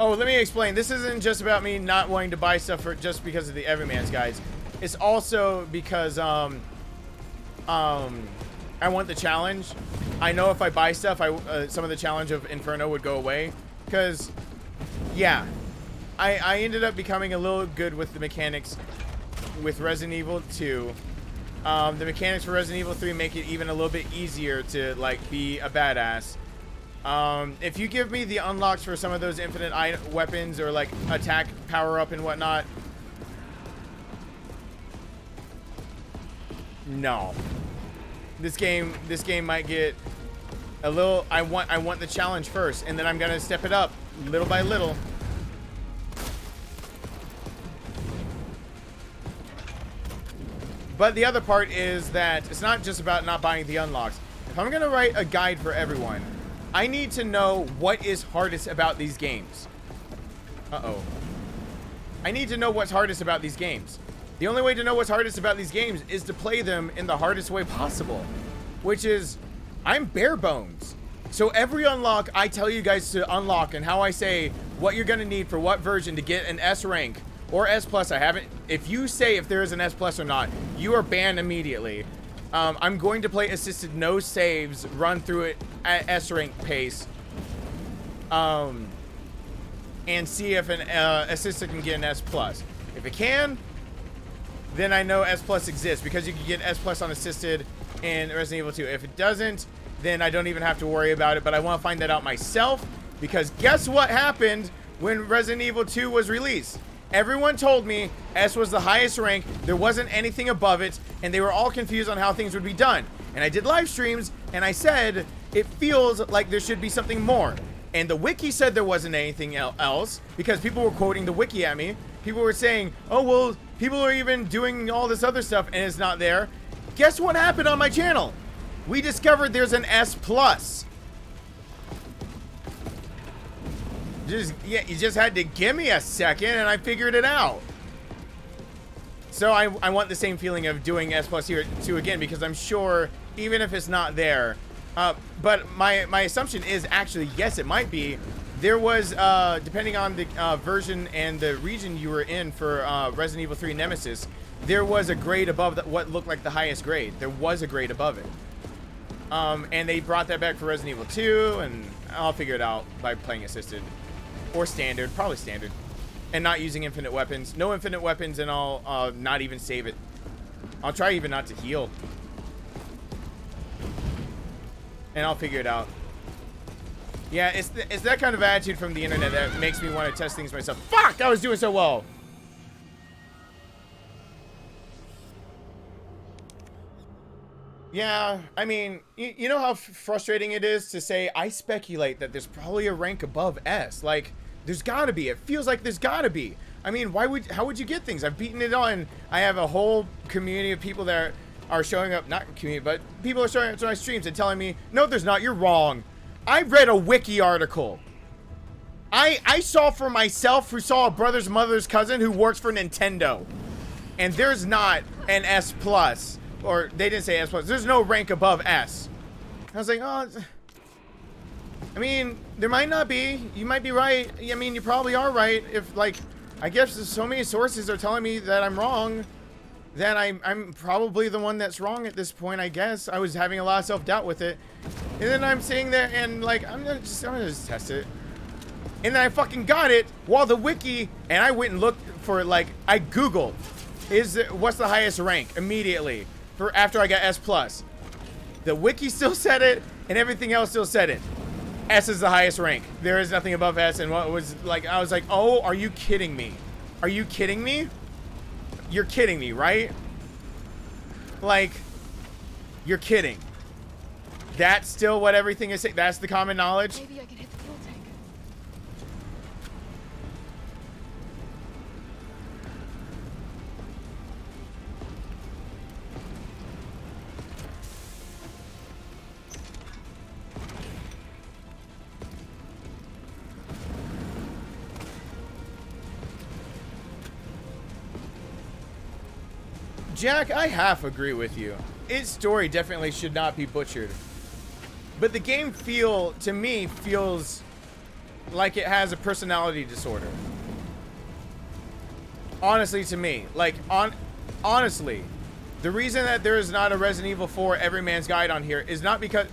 Oh, let me explain. This isn't just about me not wanting to buy stuff just because of the Everymans, guys. it's also because I want the challenge. I know if I buy stuff, some of the challenge of Inferno would go away. Because, yeah, I ended up becoming a little good with the mechanics with Resident Evil 2. The mechanics for Resident Evil 3 make it even a little bit easier to, like, be a badass. If you give me the unlocks for some of those infinite weapons or, like, attack power-up and whatnot, no. This game might get a little. I want the challenge first, and then I'm gonna step it up little by little. But the other part is that it's not just about not buying the unlocks. If I'm gonna write a guide for everyone, I need to know what is hardest about these games. Uh-oh. I need to know what's hardest about these games. The only way to know what's hardest about these games is to play them in the hardest way possible, which is, I'm bare bones. So every unlock I tell you guys to unlock and how I say what you're gonna need for what version to get an S rank or S plus. I haven't. If you say if there is an S plus or not, you are banned immediately. I'm going to play assisted no saves, run through it at S rank pace, and see if an assisted can get an S plus. If it can, then I know S plus exists, because you can get S plus on assisted in Resident Evil 2. If it doesn't, then I don't even have to worry about it. But I want to find that out myself, because guess what happened when Resident Evil 2 was released? Everyone told me S was the highest rank, there wasn't anything above it, and they were all confused on how things would be done. And I did live streams, and I said, it feels like there should be something more. And the wiki said there wasn't anything else, because people were quoting the wiki at me. People were saying, oh, well, people are even doing all this other stuff, and it's not there. Guess what happened on my channel? We discovered there's an S plus. You just had to give me a second, and I figured it out. So I want the same feeling of doing S plus here too again, because I'm sure even if it's not there, but my assumption is actually yes, it might be. There was depending on the version and the region you were in for Resident Evil 3 Nemesis, there was a grade above what looked like the highest grade. There was a grade above it. And they brought that back for Resident Evil 2, and I'll figure it out by playing assisted. Or standard, probably standard. And not using infinite weapons. No infinite weapons, and I'll not even save it. I'll try even not to heal. And I'll figure it out. Yeah, it's that kind of attitude from the internet that makes me want to test things myself. Fuck! I was doing so well! Yeah, I mean, you know how frustrating it is to say, I speculate that there's probably a rank above S. Like, there's gotta be. It feels like there's gotta be. I mean, how would you get things? I've beaten it on. I have a whole community of people that are showing up, not community, but people are showing up to my streams and telling me, no, there's not, you're wrong. I read a wiki article. I saw for myself, who saw a brother's mother's cousin who works for Nintendo. And there's not an S plus. Or they didn't say S plus. There's no rank above S. I was like, oh. I mean, there might not be. You might be right. I mean, you probably are right. If, like, I guess so many sources are telling me that I'm wrong, then I'm probably the one that's wrong at this point, I guess. I was having a lot of self-doubt with it. And then I'm sitting there and, like, I'm gonna just test it. And then I fucking got it while the wiki, and I went and looked for, like, I Googled, what's the highest rank immediately. For after I got S plus. The wiki still said it, and everything else still said it. S is the highest rank. There is nothing above S, and what was like, I was like, oh, are you kidding me? Are you kidding me? You're kidding me, right? Like, you're kidding. That's still what everything is saying. That's the common knowledge. Maybe I can hit the fuel tank. Jack, I half agree with you. Its story definitely should not be butchered. But the game to me, feels like it has a personality disorder. Honestly, to me. Like, honestly, the reason that there is not a Resident Evil 4 Everyman's Guide on here is not because...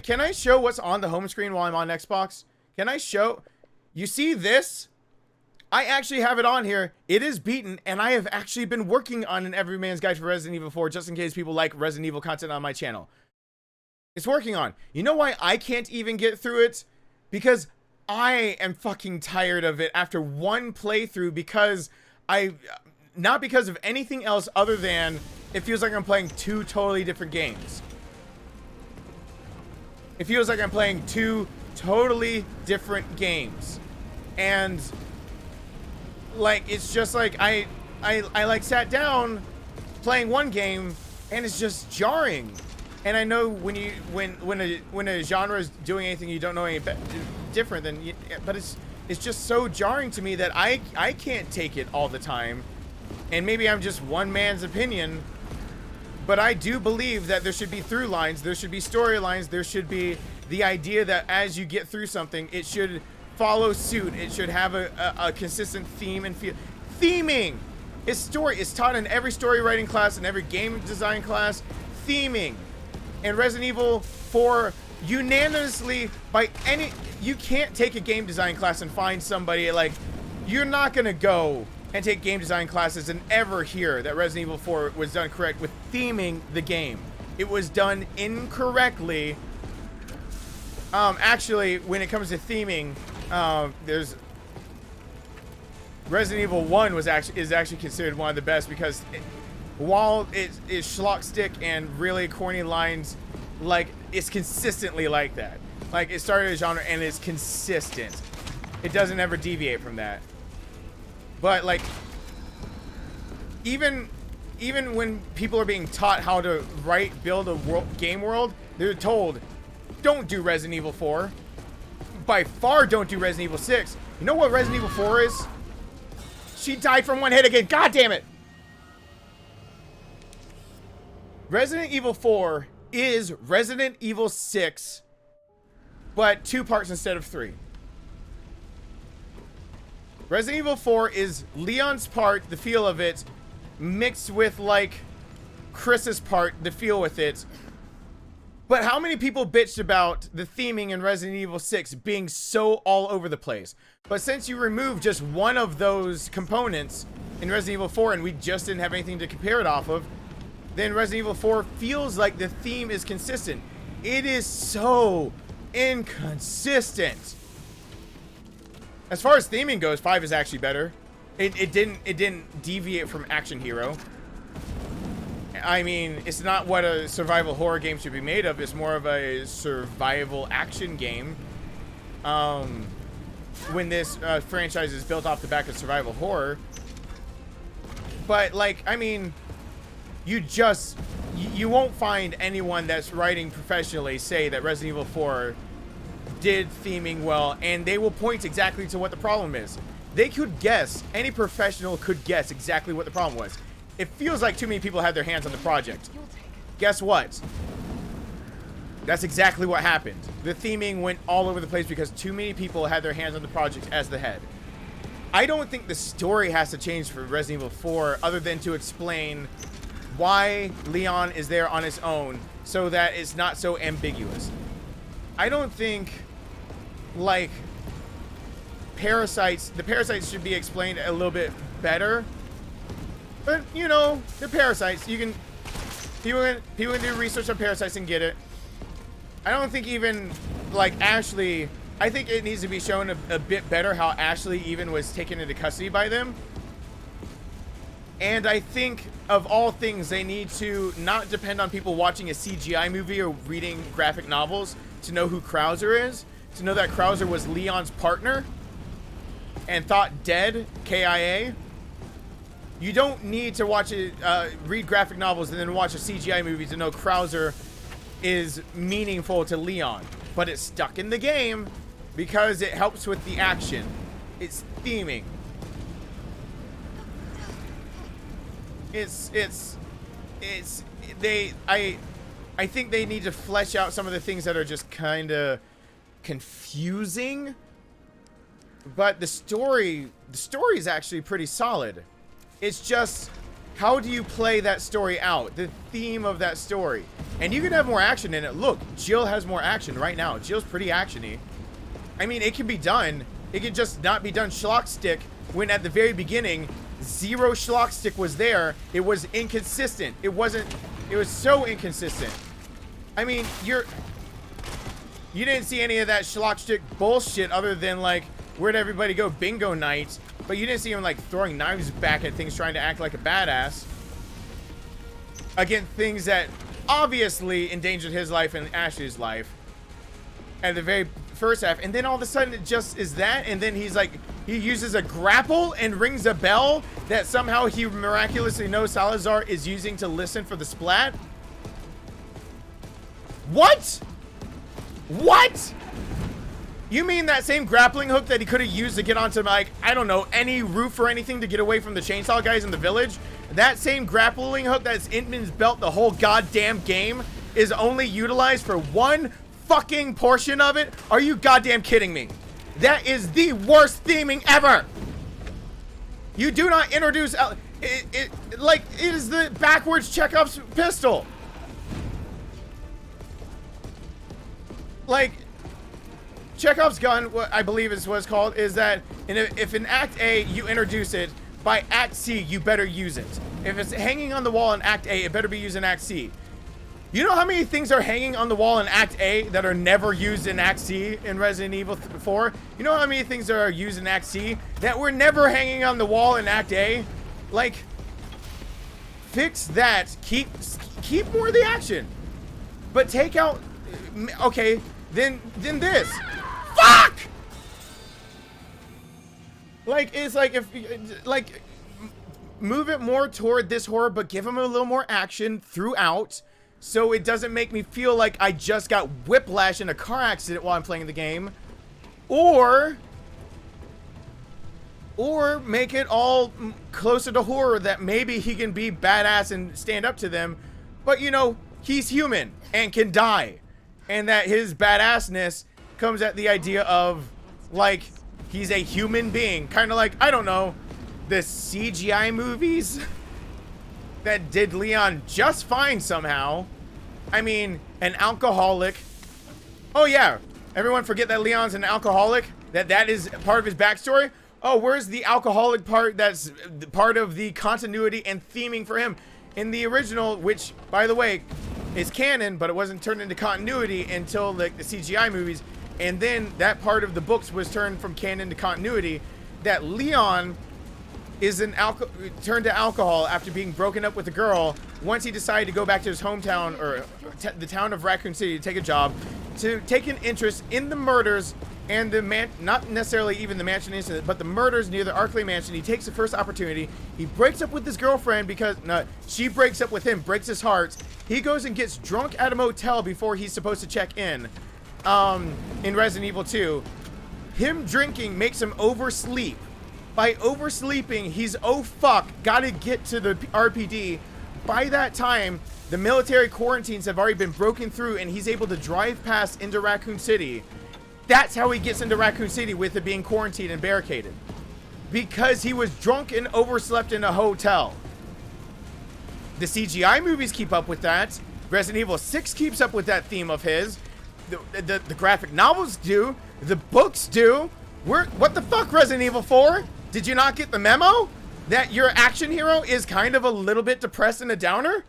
Can I show what's on the home screen while I'm on Xbox? Can I show... You see this? I actually have it on here. It is beaten, and I have actually been working on an Everyman's Guide for Resident Evil 4 just in case people like Resident Evil content on my channel. It's working on. You know why I can't even get through it? Because I am fucking tired of it after one playthrough because not because of anything else other than it feels like I'm playing two totally different games. It feels like I'm playing two totally different games. And like it's just like I like sat down playing one game and it's just jarring. And I know when a genre is doing anything you don't know any different than but it's just so jarring to me that I can't take it all the time. And maybe I'm just one man's opinion, but I do believe that there should be through lines, there should be storylines, there should be the idea that as you get through something, it should follow suit. It should have a consistent theme and feel. Theming is taught in every story writing class and every game design class. Theming. And Resident Evil 4 unanimously you can't take a game design class and find somebody like, you're not gonna go and take game design classes and ever hear that Resident Evil 4 was done correct with theming the game. It was done incorrectly. Actually, when it comes to theming, there's Resident Evil 1 is actually considered one of the best because while it is schlock stick and really corny lines, like it's consistently like that. Like it started a genre and it's consistent. It doesn't ever deviate from that. But like even when people are being taught how to build a game world, they're told, don't do Resident Evil 4. By far don't do Resident Evil 6. You know what Resident Evil 4 is? She died from one hit again. God damn it. Resident Evil 4 is Resident Evil 6, but 2 parts instead of 3. Resident Evil 4 is Leon's part, the feel of it, mixed with like Chris's part, the feel with it. But how many people bitched about the theming in Resident Evil 6 being so all over the place? But since you remove just one of those components in Resident Evil 4 and we just didn't have anything to compare it off of, then Resident Evil 4 feels like the theme is consistent. It is so inconsistent. As far as theming goes, 5 is actually better. It didn't deviate from Action Hero. I mean, it's not what a survival horror game should be made of. It's more of a survival action game. When this franchise is built off the back of survival horror. But like, I mean, you won't find anyone that's writing professionally say that Resident Evil 4 did theming well, and they will point exactly to what the problem is. They could guess, any professional could guess exactly what the problem was. It feels like too many people had their hands on the project. Guess what? That's exactly what happened. The theming went all over the place because too many people had their hands on the project as the head. I don't think the story has to change for Resident Evil 4 other than to explain why Leon is there on his own so that it's not so ambiguous. I don't think, like, the parasites should be explained a little bit better. But, you know, they're parasites. People can do research on parasites and get it. I don't think even, like, Ashley, I think it needs to be shown a bit better how Ashley even was taken into custody by them. And I think, of all things, they need to not depend on people watching a CGI movie or reading graphic novels to know who Krauser is. To know that Krauser was Leon's partner and thought dead, KIA. You don't need to watch read graphic novels and then watch a CGI movie to know Krauser is meaningful to Leon. But it's stuck in the game because it helps with the action. It's theming. I think they need to flesh out some of the things that are just kind of confusing. But the story is actually pretty solid. It's just How do you play that story out? The theme of that story. And you can have more action in it. Look, Jill has more action right now. Jill's pretty actiony. I mean, it can be done. It can just not be done schlock stick when at the very beginning, zero schlock stick was there. It was inconsistent. It wasn't, it was so inconsistent. I mean, you didn't see any of that schlock stick bullshit other than like, where'd everybody go? Bingo night. But you didn't see him like throwing knives back at things trying to act like a badass. Against things that obviously endangered his life and Ashley's life at the very first half. And then all of a sudden it just is that. And then he's like, he uses a grapple and rings a bell that somehow he miraculously knows Salazar is using to listen for the splat. What? What? You mean that same grappling hook that he could have used to get onto, like, I don't know, any roof or anything to get away from the chainsaw guys in the village? That same grappling hook that's Intman's belt the whole goddamn game is only utilized for one fucking portion of it? Are you goddamn kidding me? That is the worst theming ever! You do not introduce... it is the backwards Chekhov's pistol. Like... Chekhov's gun, what I believe is what it's called, is that if in Act A you introduce it, by Act C you better use it. If it's hanging on the wall in Act A, it better be used in Act C. You know how many things are hanging on the wall in Act A that are never used in Act C in Resident Evil 4? You know how many things are used in Act C that were never hanging on the wall in Act A? Like, fix that. Keep more of the action. But take out... Okay, then this. Fuck! Like, it's like if, like, move it more toward this horror, but give him a little more action throughout, so it doesn't make me feel like I just got whiplash in a car accident while I'm playing the game, or make it all closer to horror that maybe he can be badass and stand up to them, but you know, he's human and can die, and that his badassness comes at the idea of, like, he's a human being. Kind of like, I don't know, the CGI movies that did Leon just fine somehow. I mean, an alcoholic. Oh yeah, everyone forget that Leon's an alcoholic? That is part of his backstory? Oh, where's the alcoholic part that's part of the continuity and theming for him? In the original, which, by the way, is canon, but it wasn't turned into continuity until like the CGI movies. And then that part of the books was turned from canon to continuity, that Leon is turned to alcohol after being broken up with a girl once he decided to go back to his hometown, or the town of Raccoon City, to take a job, to take an interest in the murders and the not necessarily even the mansion incident, but the murders near the Arklay mansion. He takes the first opportunity. He breaks up with his girlfriend because she breaks up with him, breaks his heart. He goes and gets drunk at a motel before he's supposed to check in Resident Evil 2. Him drinking makes him oversleep. By oversleeping, he's, oh fuck, gotta get to the RPD. By that time, the military quarantines have already been broken through and he's able to drive past into Raccoon City. That's how he gets into Raccoon City, with it being quarantined and barricaded. Because he was drunk and overslept in a hotel. The CGI movies keep up with that. Resident Evil 6 keeps up with that theme of his. The graphic novels do. The books do. What the fuck, Resident Evil 4? Did you not get the memo? That your action hero is kind of a little bit depressed and a downer?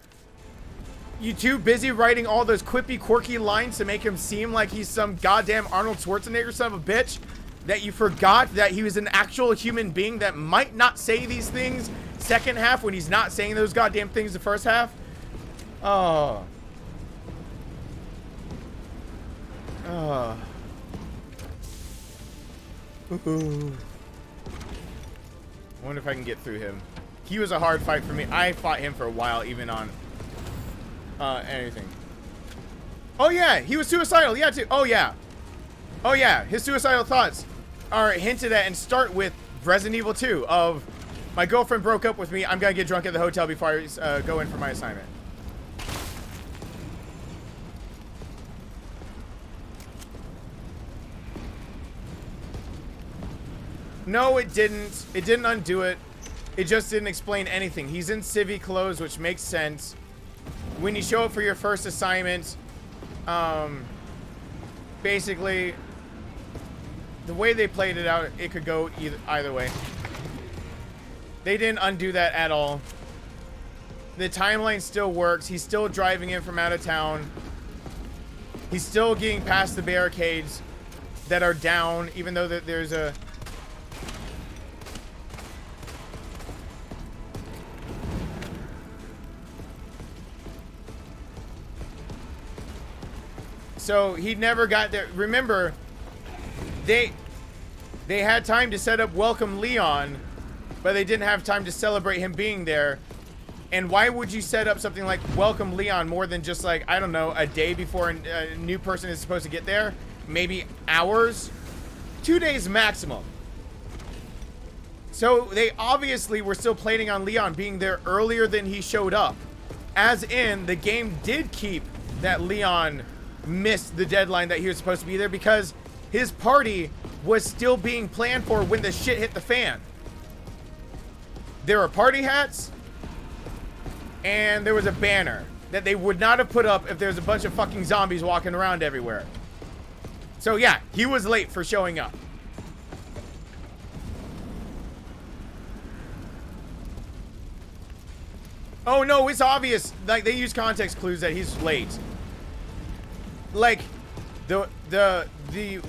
You too busy writing all those quippy, quirky lines to make him seem like he's some goddamn Arnold Schwarzenegger son of a bitch, that you forgot that he was an actual human being that might not say these things second half when he's not saying those goddamn things the first half? Oh. Oh. Ooh. I wonder if I can get through him. He was a hard fight for me. I fought him for a while, even on anything. Oh yeah, he was suicidal. Yeah, too. Oh yeah. Oh yeah, his suicidal thoughts are hinted at and start with Resident Evil 2 of, my girlfriend broke up with me, I'm gonna get drunk at the hotel before I go in for my assignment. No, it didn't. It didn't undo it. It just didn't explain anything. He's in civvy clothes, which makes sense. When you show up for your first assignment, basically, the way they played it out, it could go either way. They didn't undo that at all. The timeline still works. He's still driving in from out of town. He's still getting past the barricades that are down, even though there's a... So he never got there. Remember, they had time to set up Welcome Leon, but they didn't have time to celebrate him being there. And why would you set up something like Welcome Leon more than just like, I don't know, a day before a new person is supposed to get there? Maybe hours? 2 days maximum. So they obviously were still planning on Leon being there earlier than he showed up. As in, the game did keep that Leon missed the deadline that he was supposed to be there because his party was still being planned for when the shit hit the fan. There were party hats, and there was a banner that they would not have put up if there's a bunch of fucking zombies walking around everywhere. So yeah, he was late for showing up. Oh no, it's obvious. Like, they use context clues that he's late. Like, the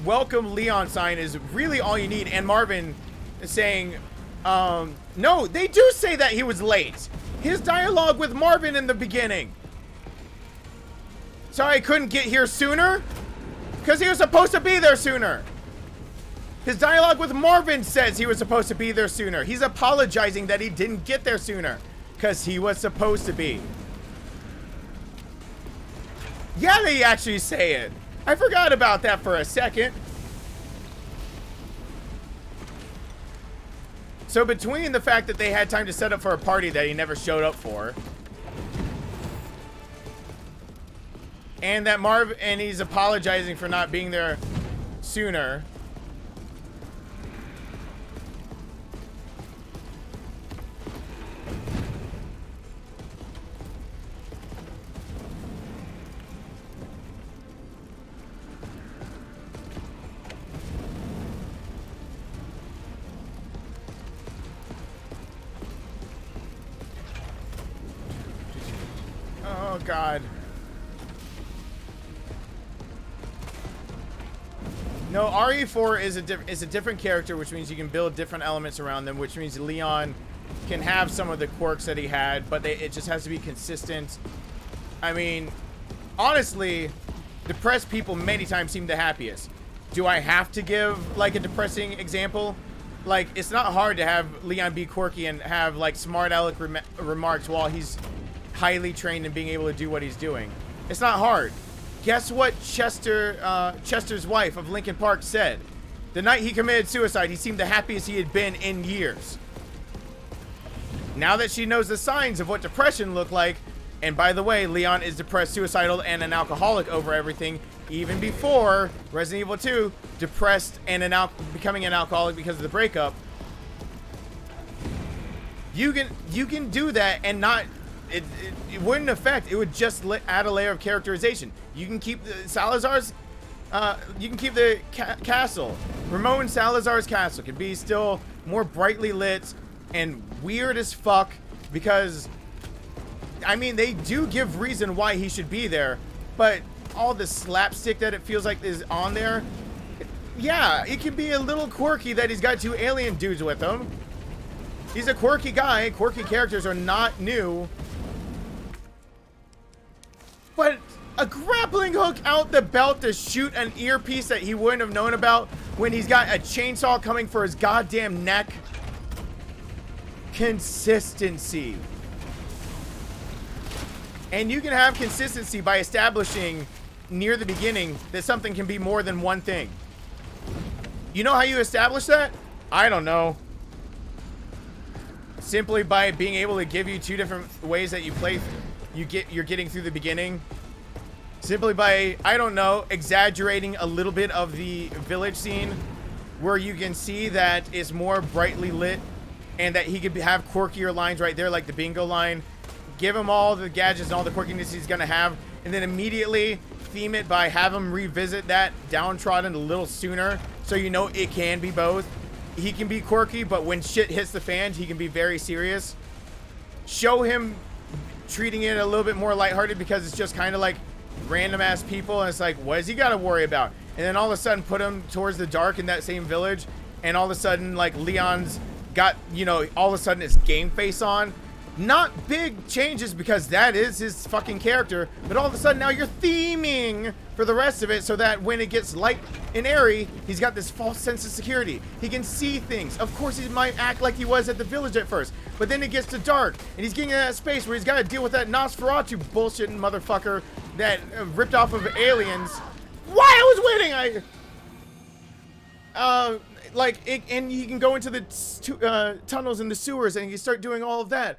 Welcome Leon sign is really all you need. And Marvin is saying, no, they do say that he was late. His dialogue with Marvin in the beginning. Sorry I couldn't get here sooner. Because he was supposed to be there sooner. His dialogue with Marvin says he was supposed to be there sooner. He's apologizing that he didn't get there sooner. Because he was supposed to be. Yeah, they actually say it. I forgot about that for a second. So between the fact that they had time to set up for a party that he never showed up for, and that and he's apologizing for not being there sooner. Oh God. No, RE4 is a different character, which means you can build different elements around them, which means Leon can have some of the quirks that he had, but it just has to be consistent. I mean, honestly, depressed people many times seem the happiest. Do I have to give like a depressing example? Like, it's not hard to have Leon be quirky and have like smart aleck remarks while he's highly trained in being able to do what he's doing. It's not hard. Guess what Chester's wife of Linkin Park said? The night he committed suicide, he seemed the happiest he had been in years. Now that she knows the signs of what depression looked like, and by the way, Leon is depressed, suicidal, and an alcoholic over everything, even before Resident Evil 2, depressed and becoming an alcoholic because of the breakup. You can do that and not... It wouldn't affect. It would just add a layer of characterization. You can keep the Salazar's. You can keep the castle. Ramon Salazar's castle can be still more brightly lit and weird as fuck because, I mean, they do give reason why he should be there, but all the slapstick that it feels like is on there. Yeah, it can be a little quirky that he's got 2 alien dudes with him. He's a quirky guy. Quirky characters are not new. But a grappling hook out the belt to shoot an earpiece that he wouldn't have known about when he's got a chainsaw coming for his goddamn neck. Consistency. And you can have consistency by establishing near the beginning that something can be more than one thing. You know how you establish that? I don't know. Simply by being able to give you 2 different ways that you play. You're getting through the beginning. Simply by, I don't know, exaggerating a little bit of the village scene where you can see that it's more brightly lit and that he could have quirkier lines right there, like the bingo line. Give him all the gadgets and all the quirkiness he's gonna have, and then immediately theme it by have him revisit that downtrodden a little sooner, so you know it can be both. He can be quirky, but when shit hits the fan, he can be very serious. Show him treating it a little bit more lighthearted, because it's just kind of like random ass people, and it's like, what does he got to worry about? And then all of a sudden put him towards the dark in that same village, and all of a sudden like Leon's got, you know, all of a sudden it's game face on. Not big changes, because that is his fucking character, but all of a sudden now you're theming for the rest of it, so that when it gets light and airy, he's got this false sense of security. He can see things. Of course he might act like he was at the village at first, but then it gets to dark, and he's getting in that space where he's got to deal with that Nosferatu bullshitting motherfucker that ripped off of aliens. Why I was waiting, and you can go into the tunnels and the sewers, and you start doing all of that.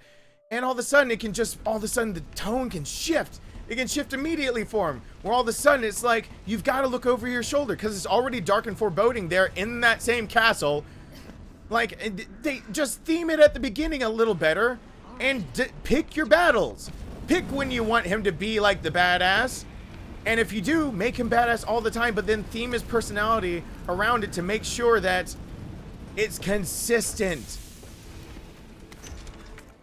And all of a sudden, the tone can shift. It can shift immediately for him. Where all of a sudden, it's like, you've got to look over your shoulder, because it's already dark and foreboding there in that same castle. Like, they just theme it at the beginning a little better, and pick your battles. Pick when you want him to be like the badass. And if you do, make him badass all the time, but then theme his personality around it to make sure that it's consistent.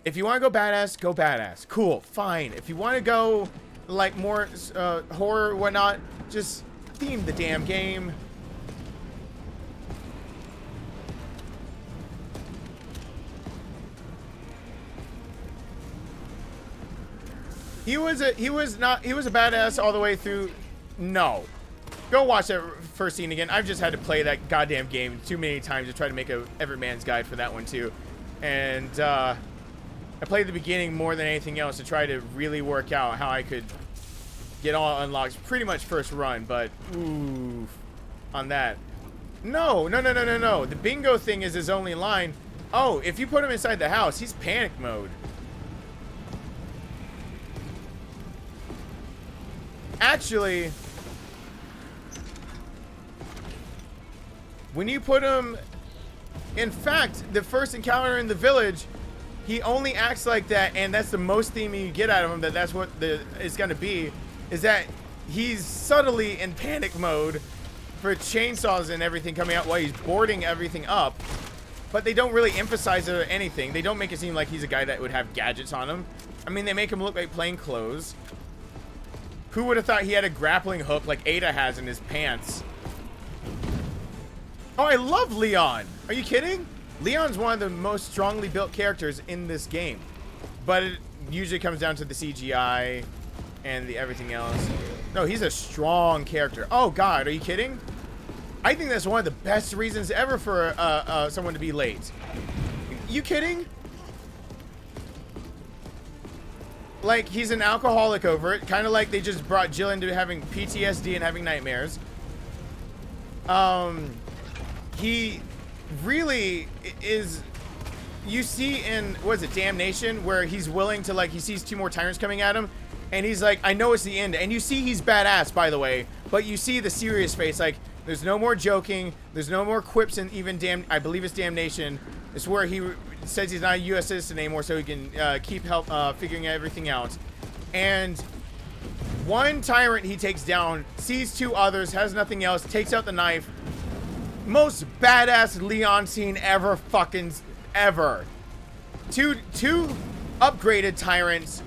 If you want to go badass, go badass. Cool, fine. If you want to go like more horror or whatnot, just theme the damn game. He was a badass all the way through. No. Go watch that first scene again. I've just had to play that goddamn game too many times to try to make a Everyman's Guide for that one too. And I played the beginning more than anything else to try to really work out how I could get all unlocked pretty much first run, but oof on that. No. The bingo thing is his only line. Oh, if you put him inside the house, he's panic mode. Actually, when you put him, in fact, the first encounter in the village, he only acts like that, and that's the most theming you get out of him, that's what it's gonna be, is that he's subtly in panic mode for chainsaws and everything coming out while he's boarding everything up. But they don't really emphasize it or anything. They don't make it seem like he's a guy that would have gadgets on him. I mean, they make him look like plain clothes. Who would have thought he had a grappling hook like Ada has in his pants? Oh, I love Leon. Are you kidding? Leon's one of the most strongly built characters in this game. But it usually comes down to the CGI and the everything else. No, he's a strong character. Oh, God, are you kidding? I think that's one of the best reasons ever for someone to be late. You kidding? Like, he's an alcoholic over it. Kind of like they just brought Jill into having PTSD and having nightmares. He really is... You see in, what is it, Damnation, where he's willing to, like, he sees 2 more tyrants coming at him, and he's like, I know it's the end. And you see he's badass, by the way, but you see the serious face, like, there's no more joking, there's no more quips in even I believe it's Damnation. It's where he says he's not a U.S. citizen anymore, so he can keep figuring everything out. And one tyrant he takes down, sees 2 others, has nothing else, takes out the knife. Most badass Leon scene ever, fucking ever. Two upgraded tyrants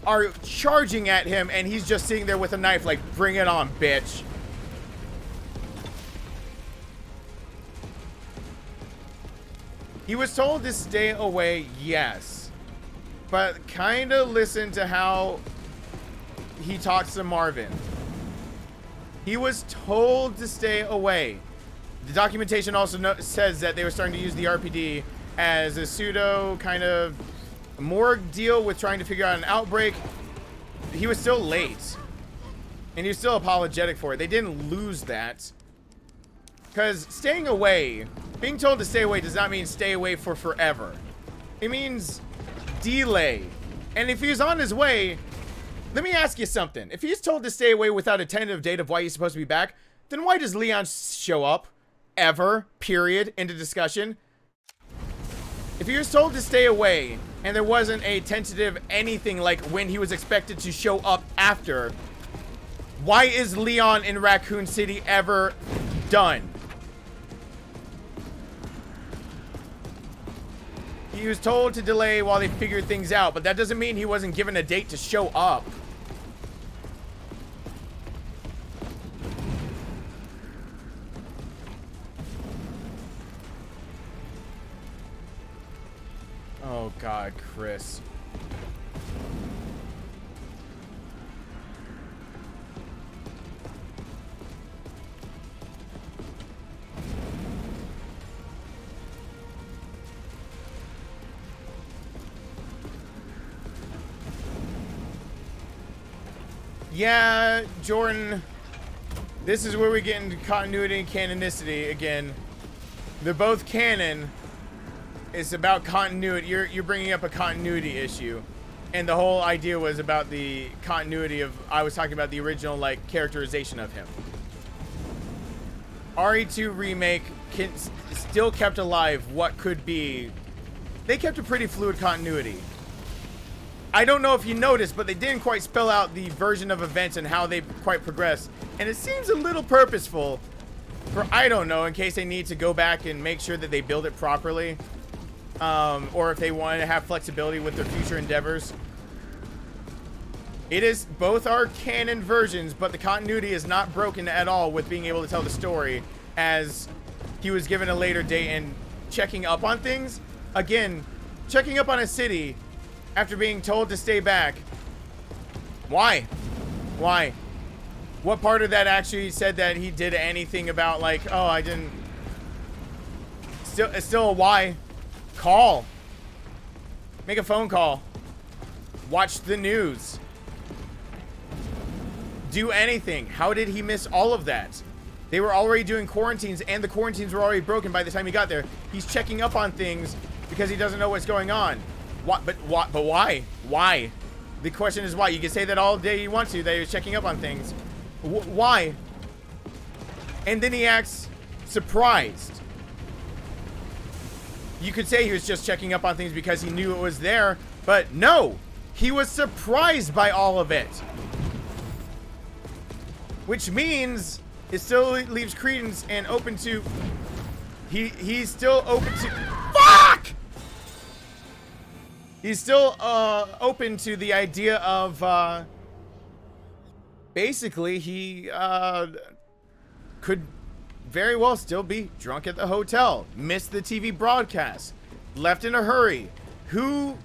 are charging at him, and he's just sitting there with a knife like, bring it on, bitch. He was told to stay away, yes. But kind of listen to how he talks to Marvin. He was told to stay away. The documentation also says that they were starting to use the RPD as a pseudo kind of morgue deal with trying to figure out an outbreak. He was still late. And he was still apologetic for it. They didn't lose that. Because staying away, being told to stay away does not mean stay away for forever. It means delay. And if he's on his way, let me ask you something. If he's told to stay away without a tentative date of why he's supposed to be back, then why does Leon show up? Ever, period, into discussion? If he was told to stay away and there wasn't a tentative anything like when he was expected to show up after, why is Leon in Raccoon City ever done? He was told to delay while they figured things out, but that doesn't mean he wasn't given a date to show up. Oh God, Chris. Yeah, Jordan, this is where we get into continuity and canonicity again. They're both canon. It's about continuity. You're bringing up a continuity issue, and the whole idea was about the continuity of. I was talking about the original like characterization of him. RE2 remake still kept alive what could be. They kept a pretty fluid continuity. I don't know if you noticed, but they didn't quite spell out the version of events and how they quite progress. And it seems a little purposeful for, I don't know, in case they need to go back and make sure that they build it properly. Or if they want to have flexibility with their future endeavors. It is, both are canon versions, but the continuity is not broken at all with being able to tell the story as he was given a later date and checking up on things. Again, checking up on a city after being told to stay back. Why? Why? What part of that actually said that he did anything about like, oh, I didn't. It's still a why. Call. Make a phone call. Watch the news. Do anything. How did he miss all of that? They were already doing quarantines and the quarantines were already broken by the time he got there. He's checking up on things because he doesn't know what's going on. What? But why? Why? The question is why. You can say that all day you want to, that he was checking up on things. Why? And then he acts surprised. You could say he was just checking up on things because he knew it was there, but no, he was surprised by all of it. Which means it still leaves credence and open to, he's still open to, fuck! He's still open to the idea of basically he could very well still be drunk at the hotel, missed the TV broadcast, left in a hurry. Who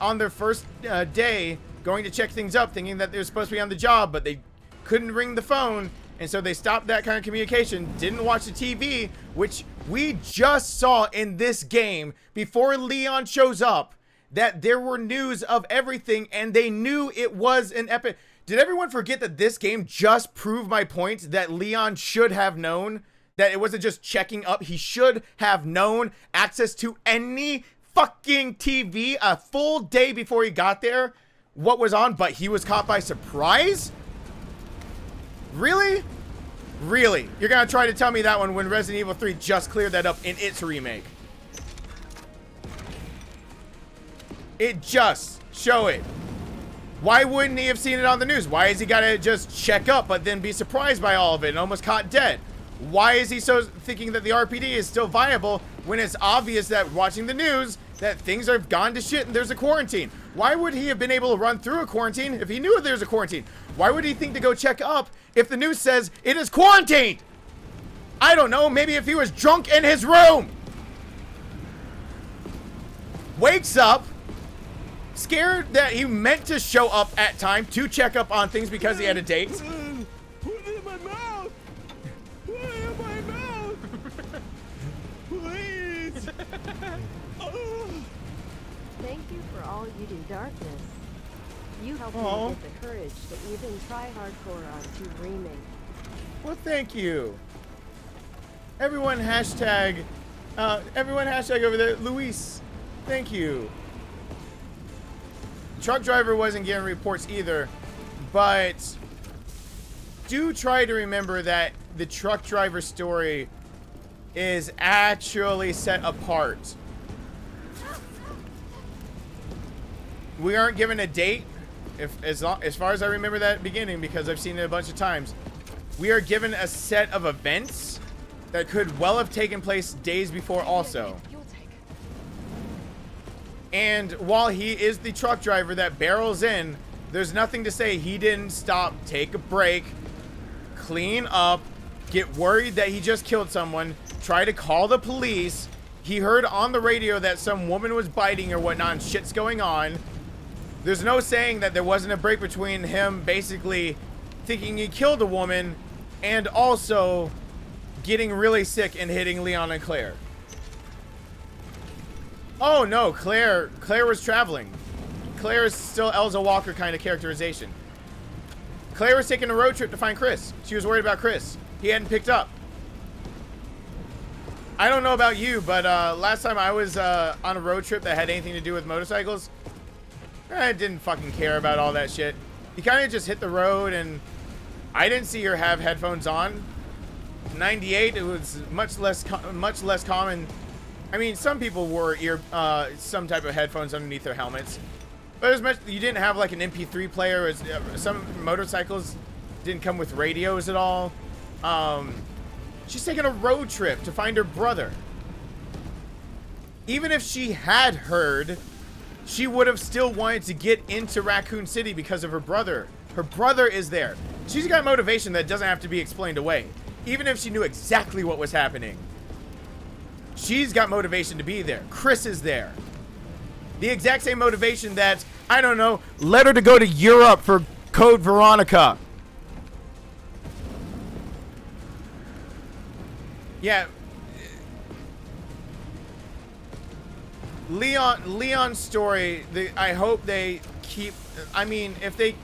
on their first day going to check things up thinking that they were supposed to be on the job, but they couldn't ring the phone, and so they stopped that kind of communication, didn't watch the TV, which we just saw in this game before Leon shows up, that there were news of everything and they knew it was an epic. Did everyone forget that this game just proved my point that Leon should have known that it wasn't just checking up? He should have known access to any fucking TV a full day before he got there what was on, but he was caught by surprise? Really? Really? You're gonna try to tell me that one when Resident Evil 3 just cleared that up in its remake? It just show it. Why wouldn't he have seen it on the news? Why has he gotta just check up but then be surprised by all of it and almost caught dead? Why is he so thinking that the RPD is still viable when it's obvious that watching the news that things have gone to shit and there's a quarantine? Why would he have been able to run through a quarantine if he knew there's a quarantine? Why would he think to go check up if the news says it is quarantined? I don't know, maybe if he was drunk in his room. Wakes up, scared that he meant to show up at time to check up on things because he had a date. Put it in my mouth! Put it in my mouth! Please! Oh. Thank you for all you do, Darkness. You helped me get the courage to even try hardcore on 2 Remake. Well, thank you. Everyone hashtag over there. Luis, thank you. Truck driver wasn't getting reports either, but do try to remember that the truck driver story is actually set apart we aren't given a date, as far as I remember that beginning, because I've seen it a bunch of times. We are given a set of events that could well have taken place days before also. And while he is the truck driver that barrels in, there's nothing to say he didn't stop, take a break, clean up, get worried that he just killed someone, try to call the police. He heard on the radio that some woman was biting or whatnot and shit's going on. There's no saying that there wasn't a break between him basically thinking he killed a woman and also getting really sick and hitting Leon and Claire. Oh no, Claire was traveling. Claire is still Elza Walker kind of characterization. Claire was taking a road trip to find Chris. She was worried about Chris. He hadn't picked up. I don't know about you, but last time I was on a road trip that had anything to do with motorcycles, I didn't fucking care about all that shit. You kind of just hit the road, and I didn't see her have headphones on. 98, it was much less common. I mean, some people wore some type of headphones underneath their helmets, but you didn't have like an MP3 player. Some motorcycles didn't come with radios at all. She's taking a road trip to find her brother. Even if she had heard, she would have still wanted to get into Raccoon City because of her brother. Her brother is there. She's got motivation that doesn't have to be explained away. Even if she knew exactly what was happening, she's got motivation to be there. Chris is there. The exact same motivation that, I don't know, led her to go to Europe for Code Veronica. Yeah. Leon's story, I hope they keep, I mean, if they,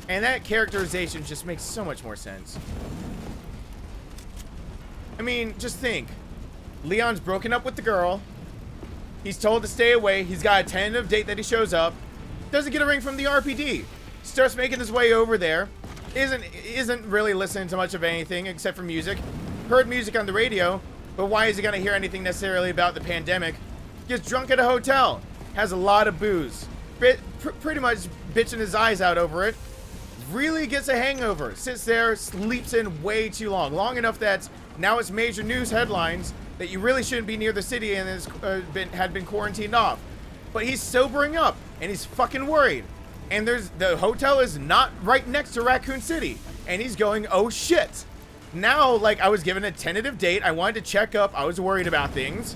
and that characterization just makes so much more sense. I mean, just think. Leon's broken up with the girl. He's told to stay away. He's got a tentative date that he shows up. Doesn't get a ring from the RPD. Starts making his way over there. Isn't really listening to much of anything except for music. Heard music on the radio, but why is he gonna hear anything necessarily about the pandemic? Gets drunk at a hotel. Has a lot of booze. Pretty much bitching his eyes out over it. Really gets a hangover. Sits there, sleeps in way too long. Long enough that now it's major news headlines that you really shouldn't be near the city and had been quarantined off. But he's sobering up and he's fucking worried. And the hotel is not right next to Raccoon City. And he's going, oh shit. Now, like, I was given a tentative date. I wanted to check up. I was worried about things.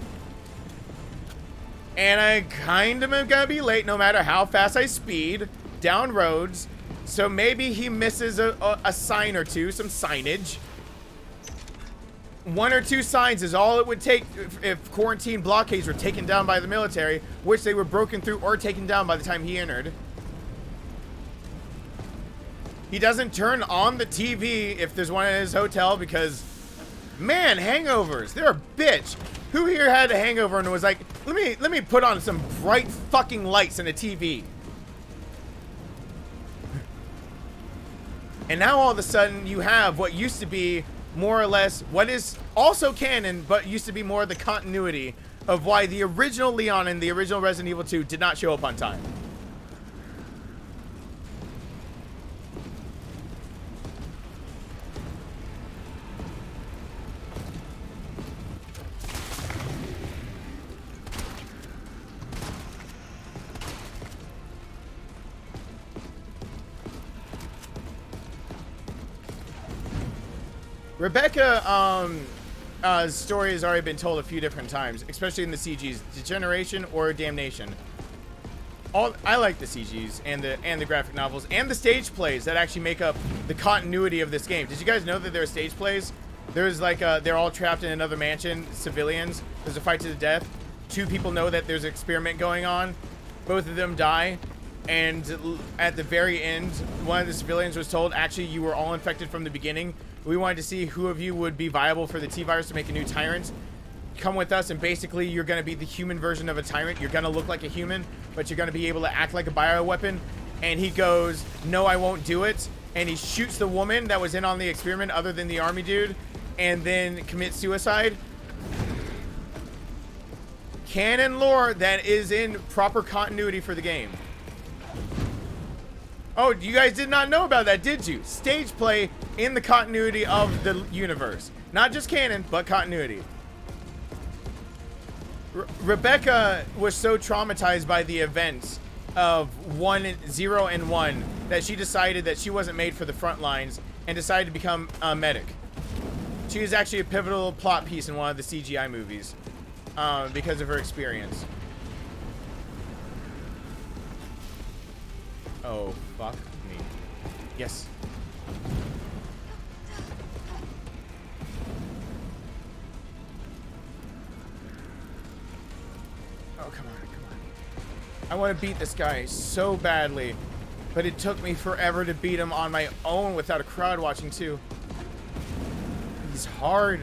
And I kind of am gonna be late no matter how fast I speed down roads. So maybe he misses a sign or two, some signage. 1 or 2 signs is all it would take if quarantine blockades were taken down by the military, which they were broken through or taken down by the time he entered. He doesn't turn on the TV if there's one in his hotel because, man, hangovers, they're a bitch. Who here had a hangover and was like, let me put on some bright fucking lights and a TV? And now all of a sudden you have what used to be more or less what is also canon, but used to be more the continuity of why the original Leon and the original Resident Evil 2 did not show up on time. Rebecca's story has already been told a few different times, especially in the CGs, Degeneration or Damnation. I like the CGs and the graphic novels and the stage plays that actually make up the continuity of this game. Did you guys know that there are stage plays? There's like they're all trapped in another mansion, civilians. There's a fight to the death. 2 people know that there's an experiment going on. Both of them die. And at the very end, one of the civilians was told, actually, you were all infected from the beginning. We wanted to see who of you would be viable for the T-Virus to make a new tyrant. Come with us, and basically, you're going to be the human version of a tyrant. You're going to look like a human, but you're going to be able to act like a bioweapon. And he goes, no, I won't do it. And he shoots the woman that was in on the experiment, other than the army dude, and then commits suicide. canon lore that is in proper continuity for the game. Oh, you guys did not know about that, did you? Stage play in the continuity of the universe. Not just canon, but continuity. Rebecca was so traumatized by the events of 0 and 1 that she decided that she wasn't made for the front lines and decided to become a medic. She was actually a pivotal plot piece in one of the CGI movies because of her experience. Oh, fuck me. Yes. Oh, come on, come on. I want to beat this guy so badly, but it took me forever to beat him on my own without a crowd watching, too. He's hard.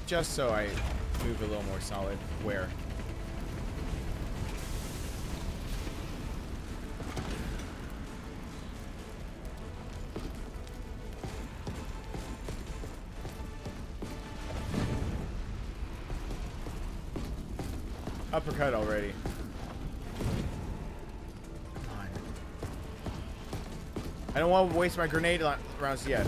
Just so I move a little more solid. Where? Uppercut already. Come on. I don't want to waste my grenade rounds yet.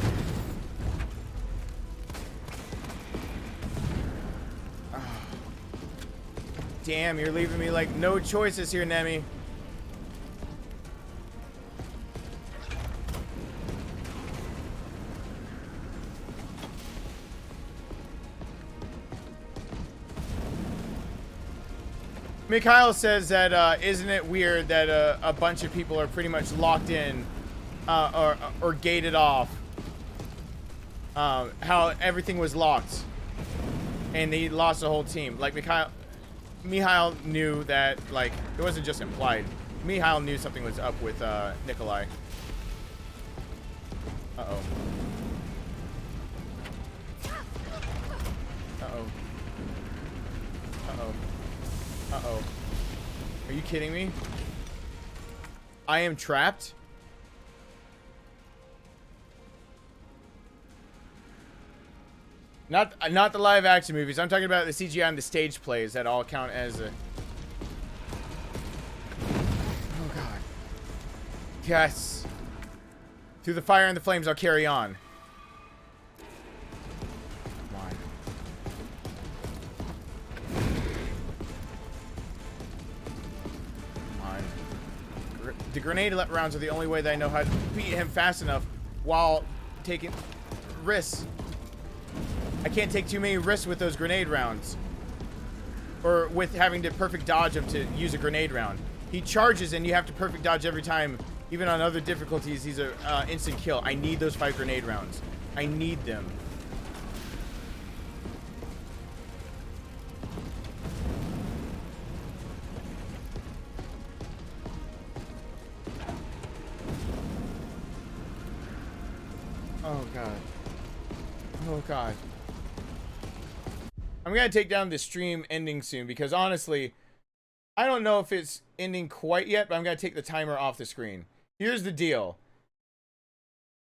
Oh. Damn, you're leaving me like no choices here, Nemi. Mikhail says that, isn't it weird that a bunch of people are pretty much locked in or gated off? How everything was locked. And he lost the whole team. Like, Mikhail knew that, like, it wasn't just implied. Mikhail knew something was up with Nikolai. Uh-oh. Uh-oh. Uh-oh. Uh-oh. Are you kidding me? I am trapped? Not the live action movies. I'm talking about the CGI and the stage plays that all count as a... Oh, God. Yes. Through the fire and the flames, I'll carry on. The grenade rounds are the only way that I know how to beat him fast enough while taking risks. I can't take too many risks with those grenade rounds. Or with having to perfect dodge him to use a grenade round. He charges and you have to perfect dodge every time. Even on other difficulties, he's an instant kill. I need those 5 grenade rounds. I need them. Oh, God. Oh, God. I'm going to take down the stream ending soon because, honestly, I don't know if it's ending quite yet, but I'm going to take the timer off the screen. Here's the deal.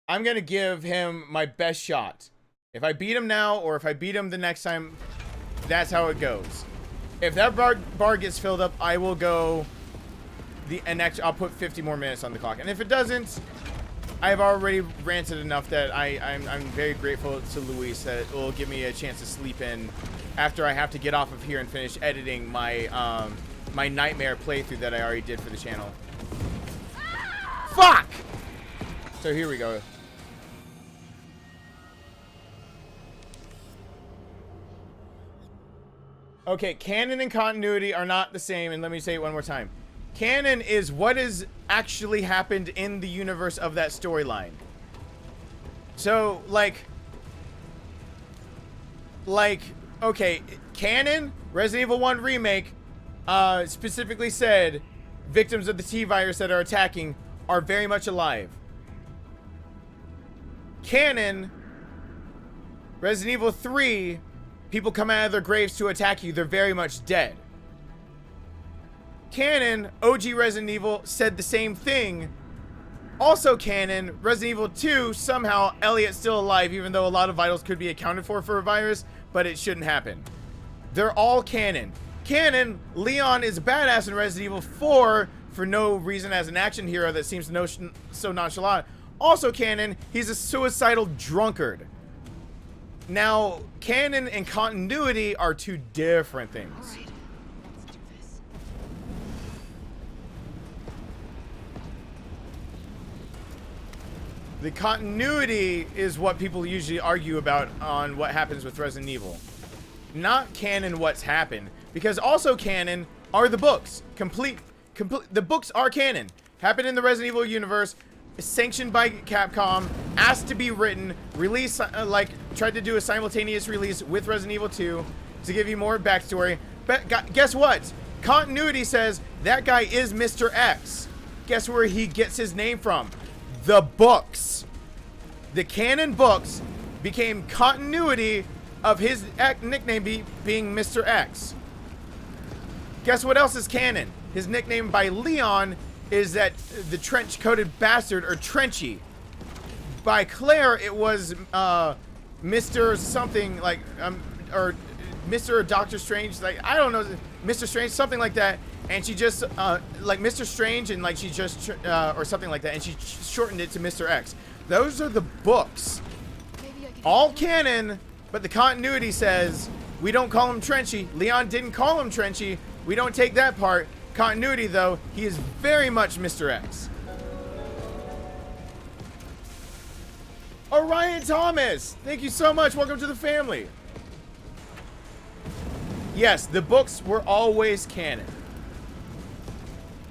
I'm going to give him my best shot. If I beat him now or if I beat him the next time, that's how it goes. If that bar gets filled up, I will go I'll put 50 more minutes on the clock. And if it doesn't... I've already ranted enough that I'm very grateful to Luis that it will give me a chance to sleep in after I have to get off of here and finish editing my my nightmare playthrough that I already did for the channel. Fuck! So here we go. Okay, canon and continuity are not the same, and let me say it one more time. Canon is what has actually happened in the universe of that storyline. So, like, okay, canon, Resident Evil 1 Remake, specifically said victims of the T-virus that are attacking are very much alive. Canon, Resident Evil 3, people come out of their graves to attack you, they're very much dead. Canon, OG Resident Evil said the same thing. Also canon, Resident Evil 2, somehow Elliot's still alive, even though a lot of vitals could be accounted for a virus, but it shouldn't happen. They're all canon. Canon, Leon is a badass in Resident Evil 4 for no reason as an action hero that seems so nonchalant. Also canon, he's a suicidal drunkard. Now, canon and continuity are two different things. All right, let's do this. The continuity is what people usually argue about on what happens with Resident Evil. Not canon what's happened. Because also canon are the books. The books are canon. Happened in the Resident Evil universe. Sanctioned by Capcom. Asked to be written. Released, tried to do a simultaneous release with Resident Evil 2. To give you more backstory. But guess what? Continuity says that guy is Mr. X. Guess where he gets his name from? The books. The canon books became continuity of his nickname being Mr. X. Guess what else is canon? His nickname by Leon is that the trench-coated bastard, or Trenchy. By Claire, it was Mr. something, like, or Mr. or Doctor Strange, like, I don't know, Mr. Strange, something like that. And she just, like Mr. Strange, and like she just, or something like that, and she shortened it to Mr. X. Those are the books. All canon, but the continuity says, we don't call him Trenchy. Leon didn't call him Trenchy. We don't take that part. Continuity, though, he is very much Mr. X. Orion Thomas, thank you so much. Welcome to the family. Yes, the books were always canon.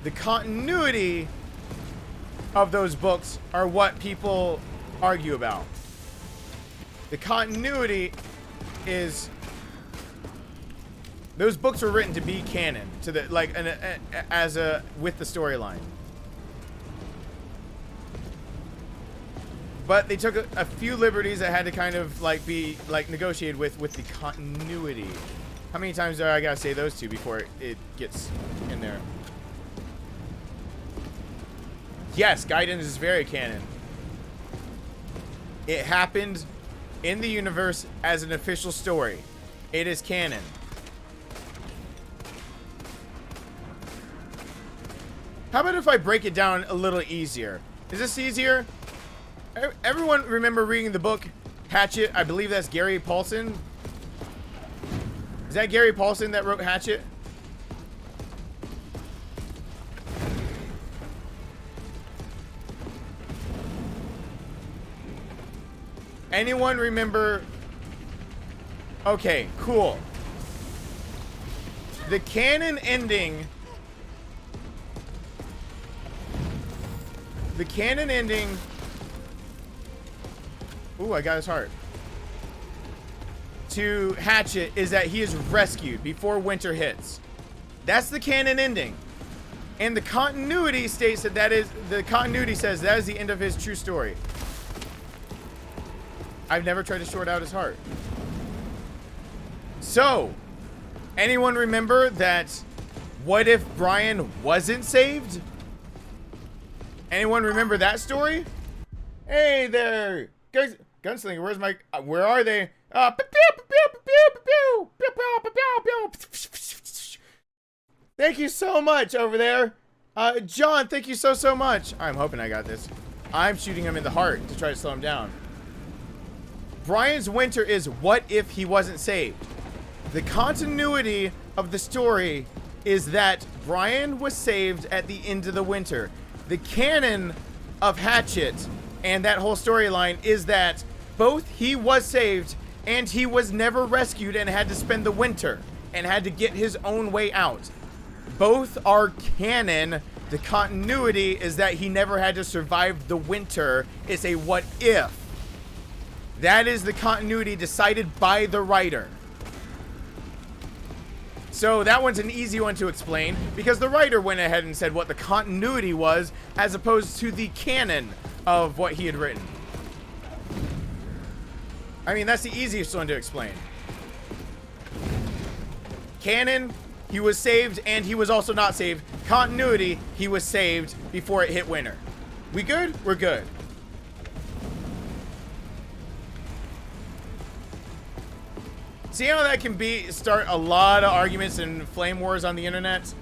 The continuity of those books are what people argue about. The continuity is those books were written to be canon, to the with the storyline. But they took a few liberties that had to kind of like be like negotiated with the continuity. How many times do I gotta say those two before it gets in there? Yes, Gaiden is very canon. It happened in the universe as an official story. It is canon. How about if I break it down a little easier? Is this easier? Everyone remember reading the book Hatchet? I believe that's Gary Paulson. Is that Gary Paulson that wrote Hatchet? Anyone remember? Okay, cool. The canon ending. The canon ending. Ooh, I got his heart. To Hatchet is that he is rescued before winter hits. That's the canon ending. And the continuity states that the continuity says that is the end of his true story. I've never tried to short out his heart. So, anyone remember that what if Brian wasn't saved? Anyone remember that story? Hey there, guys, Gunslinger, where's my, where are they? Thank you so much over there. John, thank you so much. I'm hoping I got this. I'm shooting him in the heart to try to slow him down. Brian's winter is what if he wasn't saved? The continuity of the story is that Brian was saved at the end of the winter. The canon of Hatchet and that whole storyline is that both he was saved and he was never rescued and had to spend the winter and had to get his own way out. Both are canon. The continuity is that he never had to survive the winter. It's a what if. That is the continuity decided by the writer. So that one's an easy one to explain because the writer went ahead and said what the continuity was as opposed to the canon of what he had written. I mean, that's the easiest one to explain. Canon, he was saved and he was also not saved. Continuity, he was saved before it hit winter. We good? We're good. See how that can start a lot of arguments and flame wars on the internet?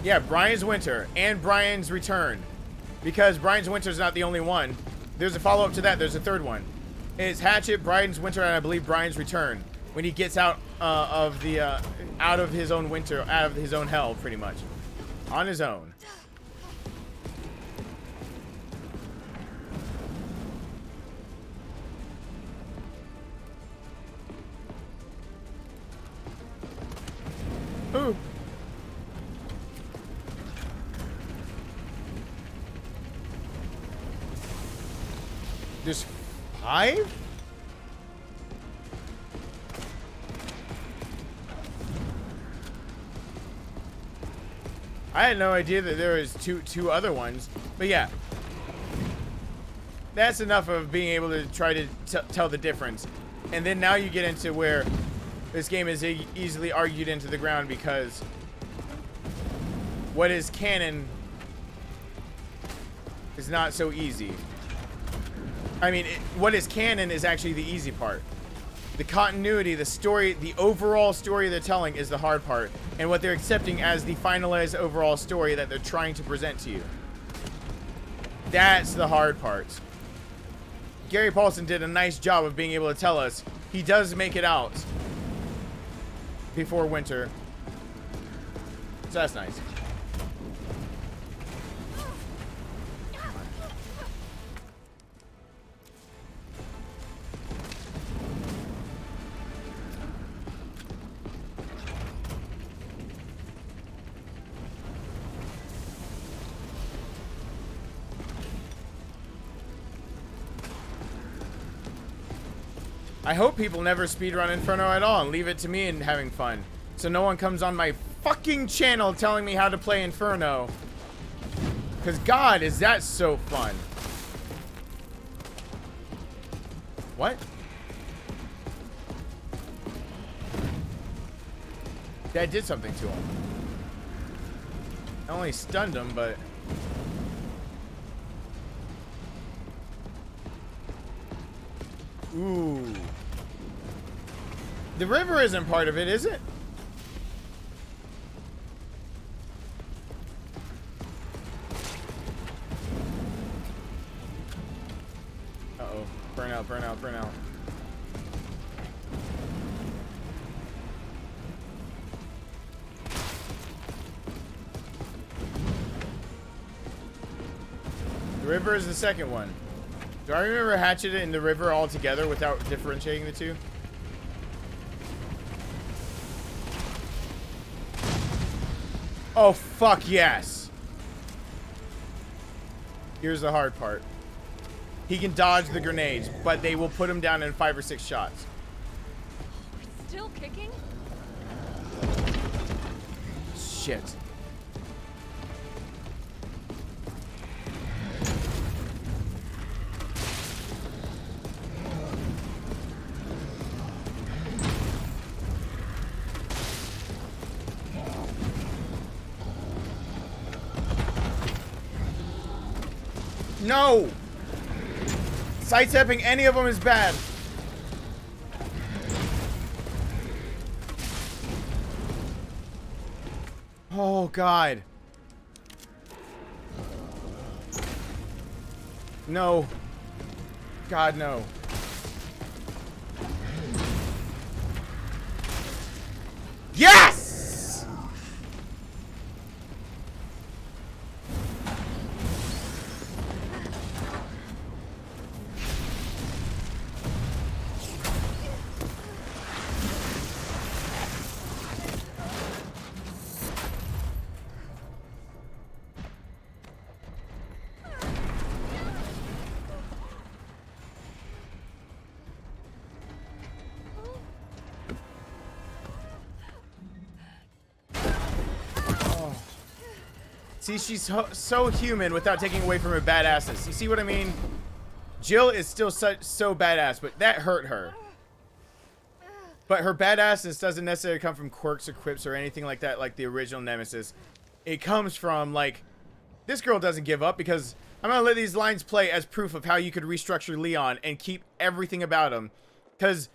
Yeah, Brian's Winter and Brian's Return. Because Brian's Winter is not the only one. There's a follow-up to that. There's a third one. It's Hatchet, Brian's Winter, and I believe Brian's Return. When he gets out of his own winter, out of his own hell, pretty much. On his own. Ooh. There's 5? I had no idea that there was two other ones, but yeah, that's enough of being able to try to tell the difference. And then now you get into where this game is easily argued into the ground because what is canon is not so easy. I mean, what is canon is actually the easy part. The continuity, the story, the overall story they're telling is the hard part. And what they're accepting as the finalized overall story that they're trying to present to you. That's the hard part. Gary Paulson did a nice job of being able to tell us he does make it out before winter. So that's nice. I hope people never speedrun Inferno at all and leave it to me and having fun. So no one comes on my fucking channel telling me how to play Inferno. Because God, is that so fun. What? That did something to him. I only stunned him, but... Ooh. The river isn't part of it, is it? Uh-oh. Burn out, burn out, burn out. The river is the second one. Do I remember hatching it in the river all together without differentiating the two? Oh, fuck yes. Here's the hard part. He can dodge the grenades, but they will put him down in 5 or 6 shots. We're still kicking? Shit. No! Sidestepping any of them is bad. Oh, God. No. God, no. Yes! See, she's so human without taking away from her badassness. You see what I mean? Jill is still so badass, but that hurt her. But her badassness doesn't necessarily come from quirks or quips or anything like that, like the original Nemesis. it comes from, like, this girl doesn't give up, because I'm going to let these lines play as proof of how you could restructure Leon and keep everything about him. Because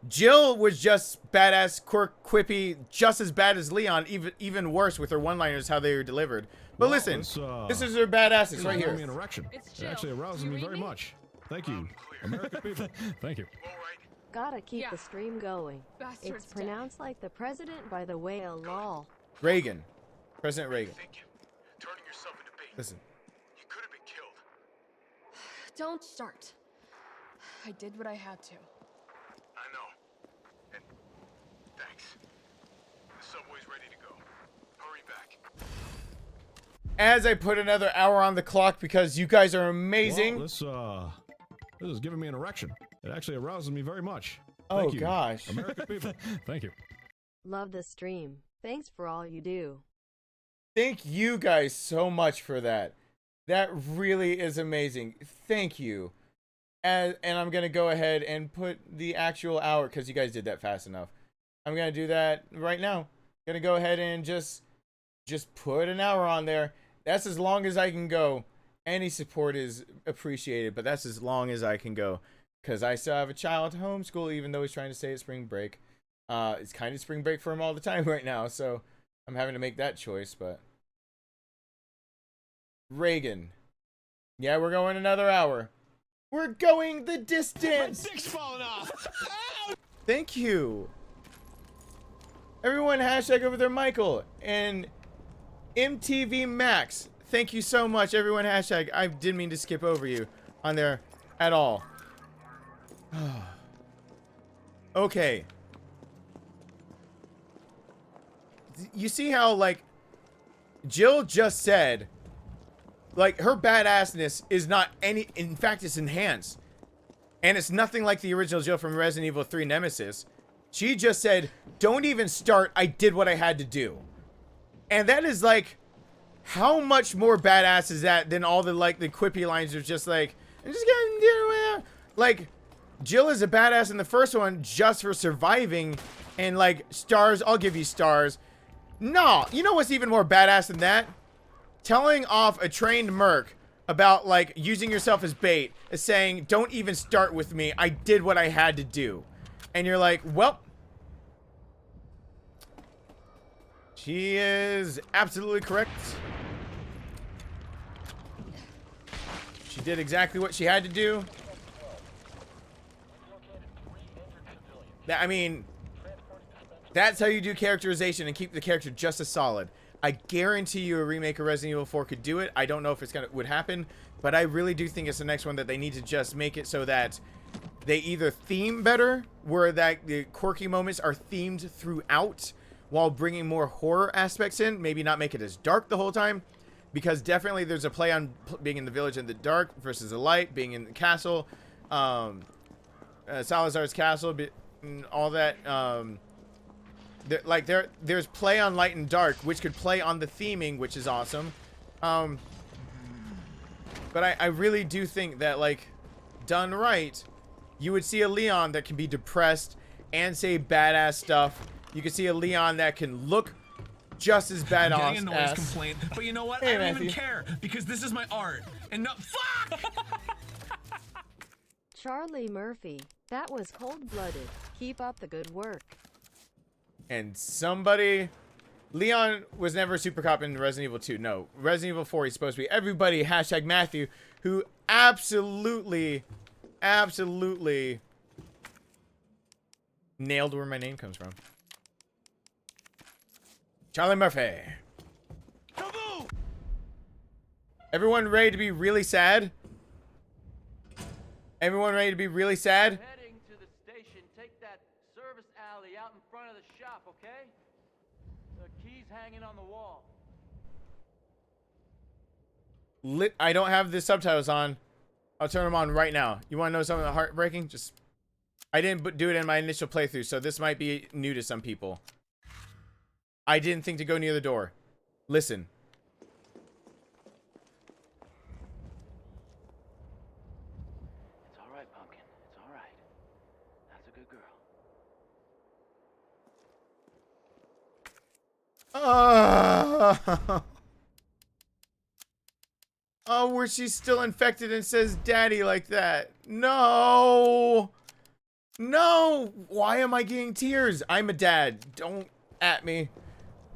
Jill was just badass, quippy, just as bad as Leon, even worse with her one-liners, how they were delivered. But Well, listen, this this is her badassness right giving me here. an erection. It's It Jill. actually arouses Do you me read very me? much. Thank you, American people. Thank you. Gotta keep Yeah. the stream going. Bastard's It's pronounced like the president by the whale, lol. Reagan. President Reagan. Thinking, turning yourself into bait. Listen. You could have been killed. Don't start. I did what I had to. I know. And thanks. The subway's ready to go. Hurry back. As I put another hour on the clock because you guys are amazing. Well, this is giving me an erection. It actually arouses me very much. Oh, Thank you, gosh. American people. Thank you. Love the stream. Thanks for all you do. Thank you guys so much for that. That really is amazing. Thank you. And I'm going to go ahead and put the actual hour, because you guys did that fast enough. I'm going to do that right now. Going to go ahead and just put an hour on there. That's as long as I can go. Any support is appreciated, but that's as long as I can go. Because I still have a child to homeschool, even though he's trying to stay at spring break. It's kind of spring break for him all the time right now, so I'm having to make that choice, but... Reagan. Yeah, we're going another hour. We're going the distance! My dick's falling off! Thank you. Everyone hashtag over there, Michael. And MTV Max. Thank you so much, everyone hashtag. I didn't mean to skip over you on there at all. Okay. You see how, like, Jill just said, like, her badassness is not any, in fact, it's enhanced. And it's nothing like the original Jill from Resident Evil 3 Nemesis. She just said, don't even start, I did what I had to do. And that is, like, how much more badass is that than all the, like, the quippy lines are just like, I'm just gonna do it. Like, Jill is a badass in the first one just for surviving. And, like, stars, I'll give you stars. No, you know what's even more badass than that? Telling off a trained merc about, like, using yourself as bait, is saying, don't even start with me, I did what I had to do. And you're like, well, she is absolutely correct. She did exactly what she had to do. I mean, that's how you do characterization and keep the character just as solid. I guarantee you a remake of Resident Evil 4 could do it. I don't know if it's would happen, but I really do think it's the next one that they need to just make it so that they either theme better, where that the quirky moments are themed throughout, while bringing more horror aspects in. Maybe not make it as dark the whole time, because definitely there's a play on being in the village in the dark versus the light, being in the castle, Salazar's castle, and all that. There's play on light and dark, which could play on the theming, which is awesome. But I really do think that, like, done right, you would see a Leon that can be depressed and say badass stuff. You could see a Leon that can look just as Getting a badass noise as... complaint, but you know what? Hey, I don't Matthew. even care because this is my art. And no, fuck! Charlie Murphy, that was cold-blooded. Keep up the good work. And somebody... Leon was never a super cop in Resident Evil 2. No. Resident Evil 4, he's supposed to be. Everybody, hashtag Matthew, who absolutely nailed where my name comes from. Charlie Murphy. Everyone ready to be really sad? Everyone ready to be really sad? Heading to the station, take that service alley out in front of the shop, okay? The key's hanging on the wall. I don't have the subtitles on. I'll turn them on right now. You want to know something heartbreaking? Just, I didn't do it in my initial playthrough, so this might be new to some people. I didn't think to go near the door. Listen. It's all right, Pumpkin. It's all right. That's a good girl. where she's still infected and says daddy like that. No. No. Why am I getting tears? I'm a dad. Don't at me.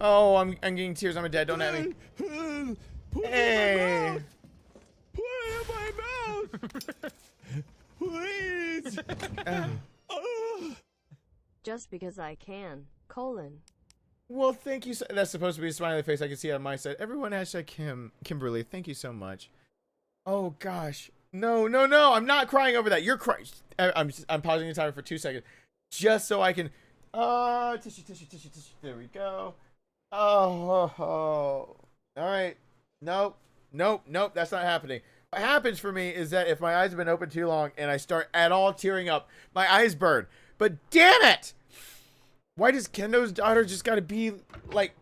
Oh, I'm getting tears. I'm a dad. Don't at me. Put Hey. it in my mouth. Please. Just because I can. : Well, thank you. That's supposed to be a smiley face. I can see it on my side. Everyone hashtag Kimberly. Thank you so much. Oh gosh. No, no, no. I'm not crying over that. You're crying. I'm pausing the timer for 2 seconds, just so I can. Tissue. There we go. Oh. All right. Nope. That's not happening. What happens for me is that if my eyes have been open too long and I start at all tearing up, my eyes burn. But damn it! Why does Kendo's daughter just gotta be like,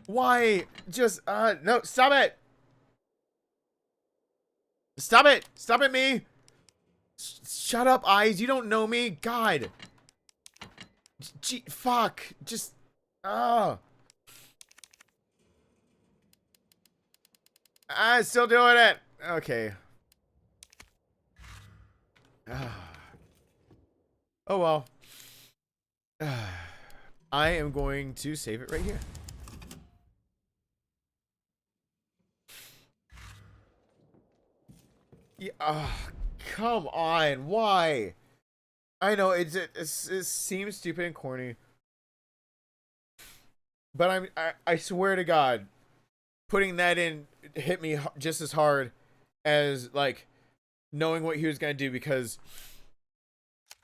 why? Just, no, stop it! Stop it! Stop it, me! Shut up, eyes, you don't know me, God! Gee, fuck, just, I'm still doing it! Okay. Oh well. I am going to save it right here. Yeah, come on. Why? I know it seems stupid and corny, but I swear to God, putting that in hit me just as hard as like knowing what he was gonna do, because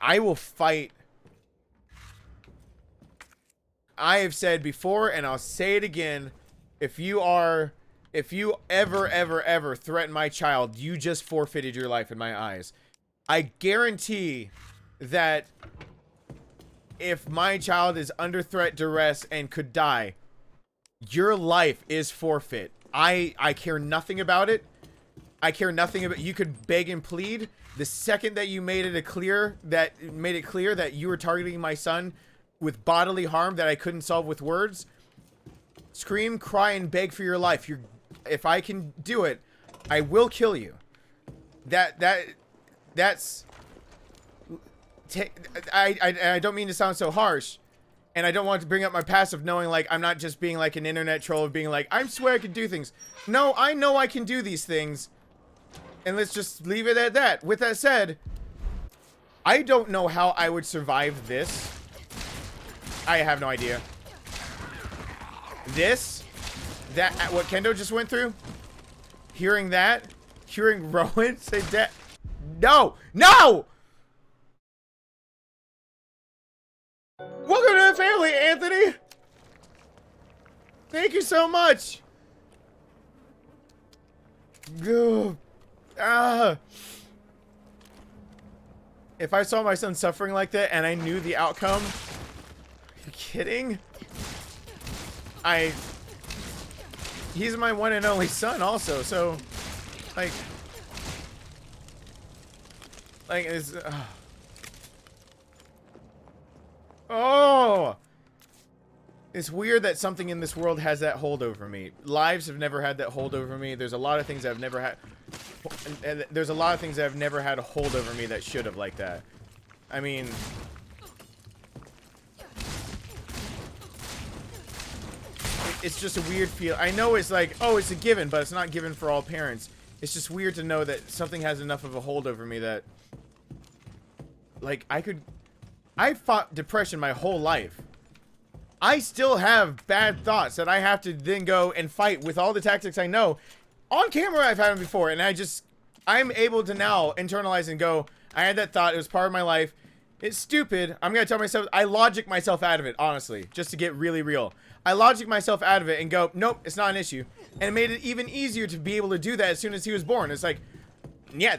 I will fight. I have said before, and I'll say it again, if you ever threaten my child, you just forfeited your life in my eyes. I guarantee that if my child is under threat, duress, and could die, your life is forfeit. I care nothing about it. I care nothing about. You could beg and plead. The second that you made it clear that you were targeting my son with bodily harm that I couldn't solve with words, scream, cry, and beg for your life. If I can do it, I will kill you. That's. I don't mean to sound so harsh, and I don't want to bring up my past of knowing like I'm not just being like an internet troll of being like I swear I can do things. No, I know I can do these things. And let's just leave it at that. With that said, I don't know how I would survive this. I have no idea. What Kendo just went through, hearing Rowan say that. No! Welcome to the family, Anthony! Thank you so much! Go. If I saw my son suffering like that and I knew the outcome, are you kidding? He's my one and only son also, so like it's oh, it's weird that something in this world has that hold over me. Lives have never had that hold over me. There's a lot of things I've never had. And there's a lot of things that have never had a hold over me that should have like that. I mean, it's just a weird feel. I know it's like, oh, it's a given, but it's not given for all parents. It's just weird to know that something has enough of a hold over me that, like, I fought depression my whole life. I still have bad thoughts that I have to then go and fight with all the tactics I know. On camera, I've had them before, and I'm able to now internalize and go, I had that thought, it was part of my life. It's stupid. I'm going to tell myself, I logic myself out of it, honestly, just to get really real. I logic myself out of it and go, nope, it's not an issue. And it made it even easier to be able to do that as soon as he was born. It's like, yeah,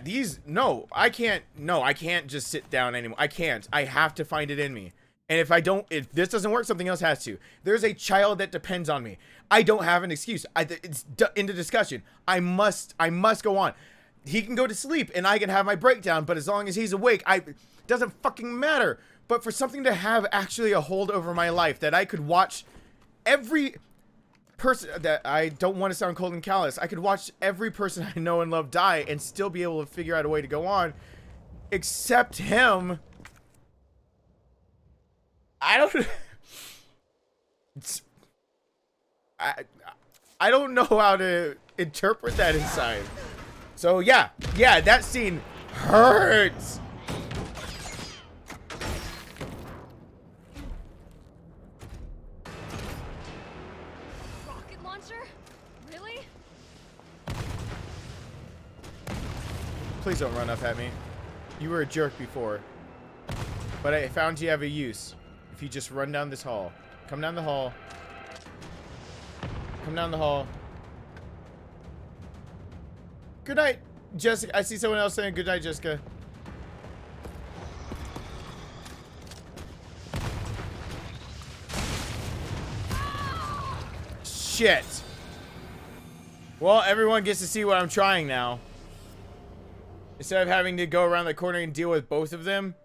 I can't just sit down anymore. I can't. I have to find it in me. And if this doesn't work, something else has to. There's a child that depends on me. I don't have an excuse. It's into discussion. I must go on. He can go to sleep and I can have my breakdown, but as long as he's awake, it doesn't fucking matter. But for something to have actually a hold over my life that I could watch person that I don't want to sound cold and callous. I could watch every person I know and love die and still be able to figure out a way to go on, except him. I don't. I don't know how to interpret that inside. So yeah, that scene hurts. Rocket launcher? Really? Please don't run up at me. You were a jerk before, but I found you have a use. If you just run down this hall. Come down the hall. Come down the hall. Good night, Jessica. I see someone else saying good night, Jessica. Shit. Well, everyone gets to see what I'm trying now. Instead of having to go around the corner and deal with both of them.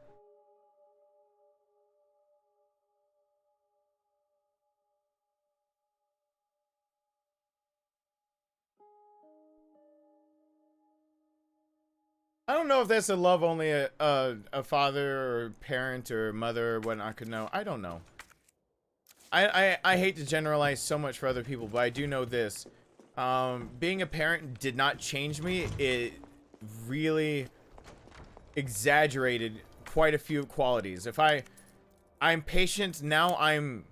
I don't know if that's a love only a father or parent or mother or whatnot could know. I don't know. I hate to generalize so much for other people, but I do know this. Being a parent did not change me. It really exaggerated quite a few qualities. If I'm patient now, I'm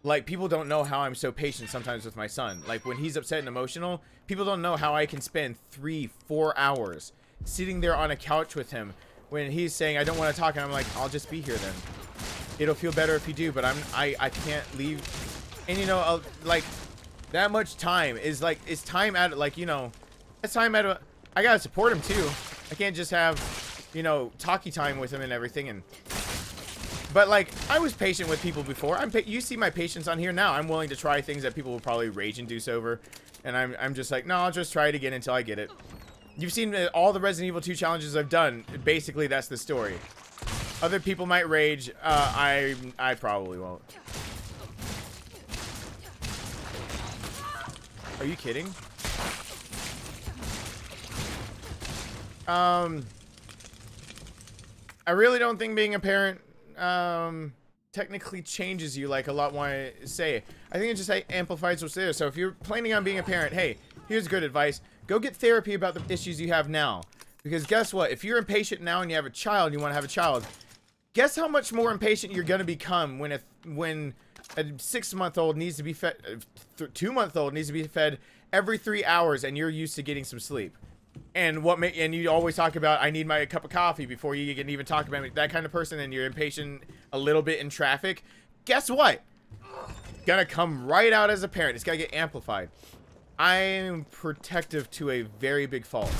like, people don't know how I'm so patient sometimes with my son. Like when he's upset and emotional, people don't know how I can spend 3-4 hours sitting there on a couch with him when he's saying I don't want to talk, and I'm like, I'll just be here then. It'll feel better if you do, but I can't leave. And you know, like that much time is like, it's time at, like, you know, it's time at I gotta support him too. I can't just have, you know, talkie time with him and everything. But like, I was patient with people before. You see my patience on here now. I'm willing to try things that people will probably rage induce over, and I'm just like, no, I'll just try it again until I get it. You've seen all the Resident Evil 2 challenges I've done. Basically, that's the story. Other people might rage. I probably won't. Are you kidding? I really don't think being a parent technically changes you like a lot want to say. I think it just amplifies what's there. So if you're planning on being a parent, hey, here's good advice. Go get therapy about the issues you have now. Because guess what? If you're impatient now and you have a child, you want to have a child, guess how much more impatient you're going to become when a 6-month-old needs to be fed, 2-month-old needs to be fed every 3 hours, and you're used to getting some sleep. And and you always talk about, I need my cup of coffee before you can even talk about me. That kind of person, and you're impatient a little bit in traffic. Guess what? Gonna come right out as a parent. It's gonna get amplified. I'm protective to a very big fault.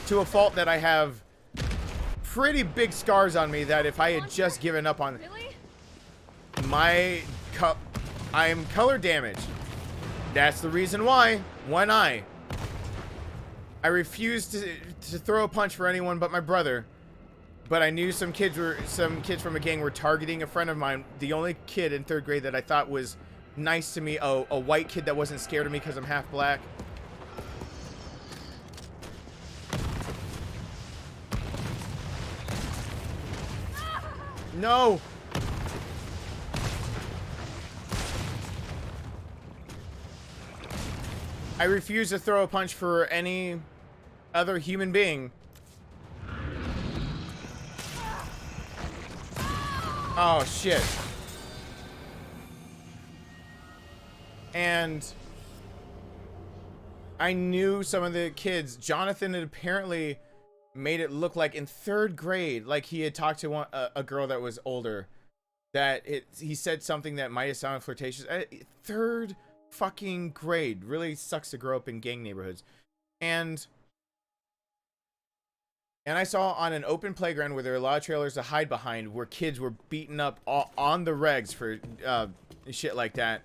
To a fault that I have pretty big scars on me that if I had just given up on my cup, I'm color damaged. That's the reason why. One eye. I refused to throw a punch for anyone but my brother. But I knew some kids from a gang were targeting a friend of mine. The only kid in 3rd grade that I thought was nice to me, a white kid that wasn't scared of me because I'm half black. No. I refuse to throw a punch for any other human being. Oh shit. And I knew some of the kids. Jonathan had apparently made it look like in 3rd grade, like he had talked to a girl that was older, that he said something that might have sounded flirtatious. 3rd fucking grade. Really sucks to grow up in gang neighborhoods. And I saw on an open playground where there were a lot of trailers to hide behind, where kids were beaten up on the regs for shit like that.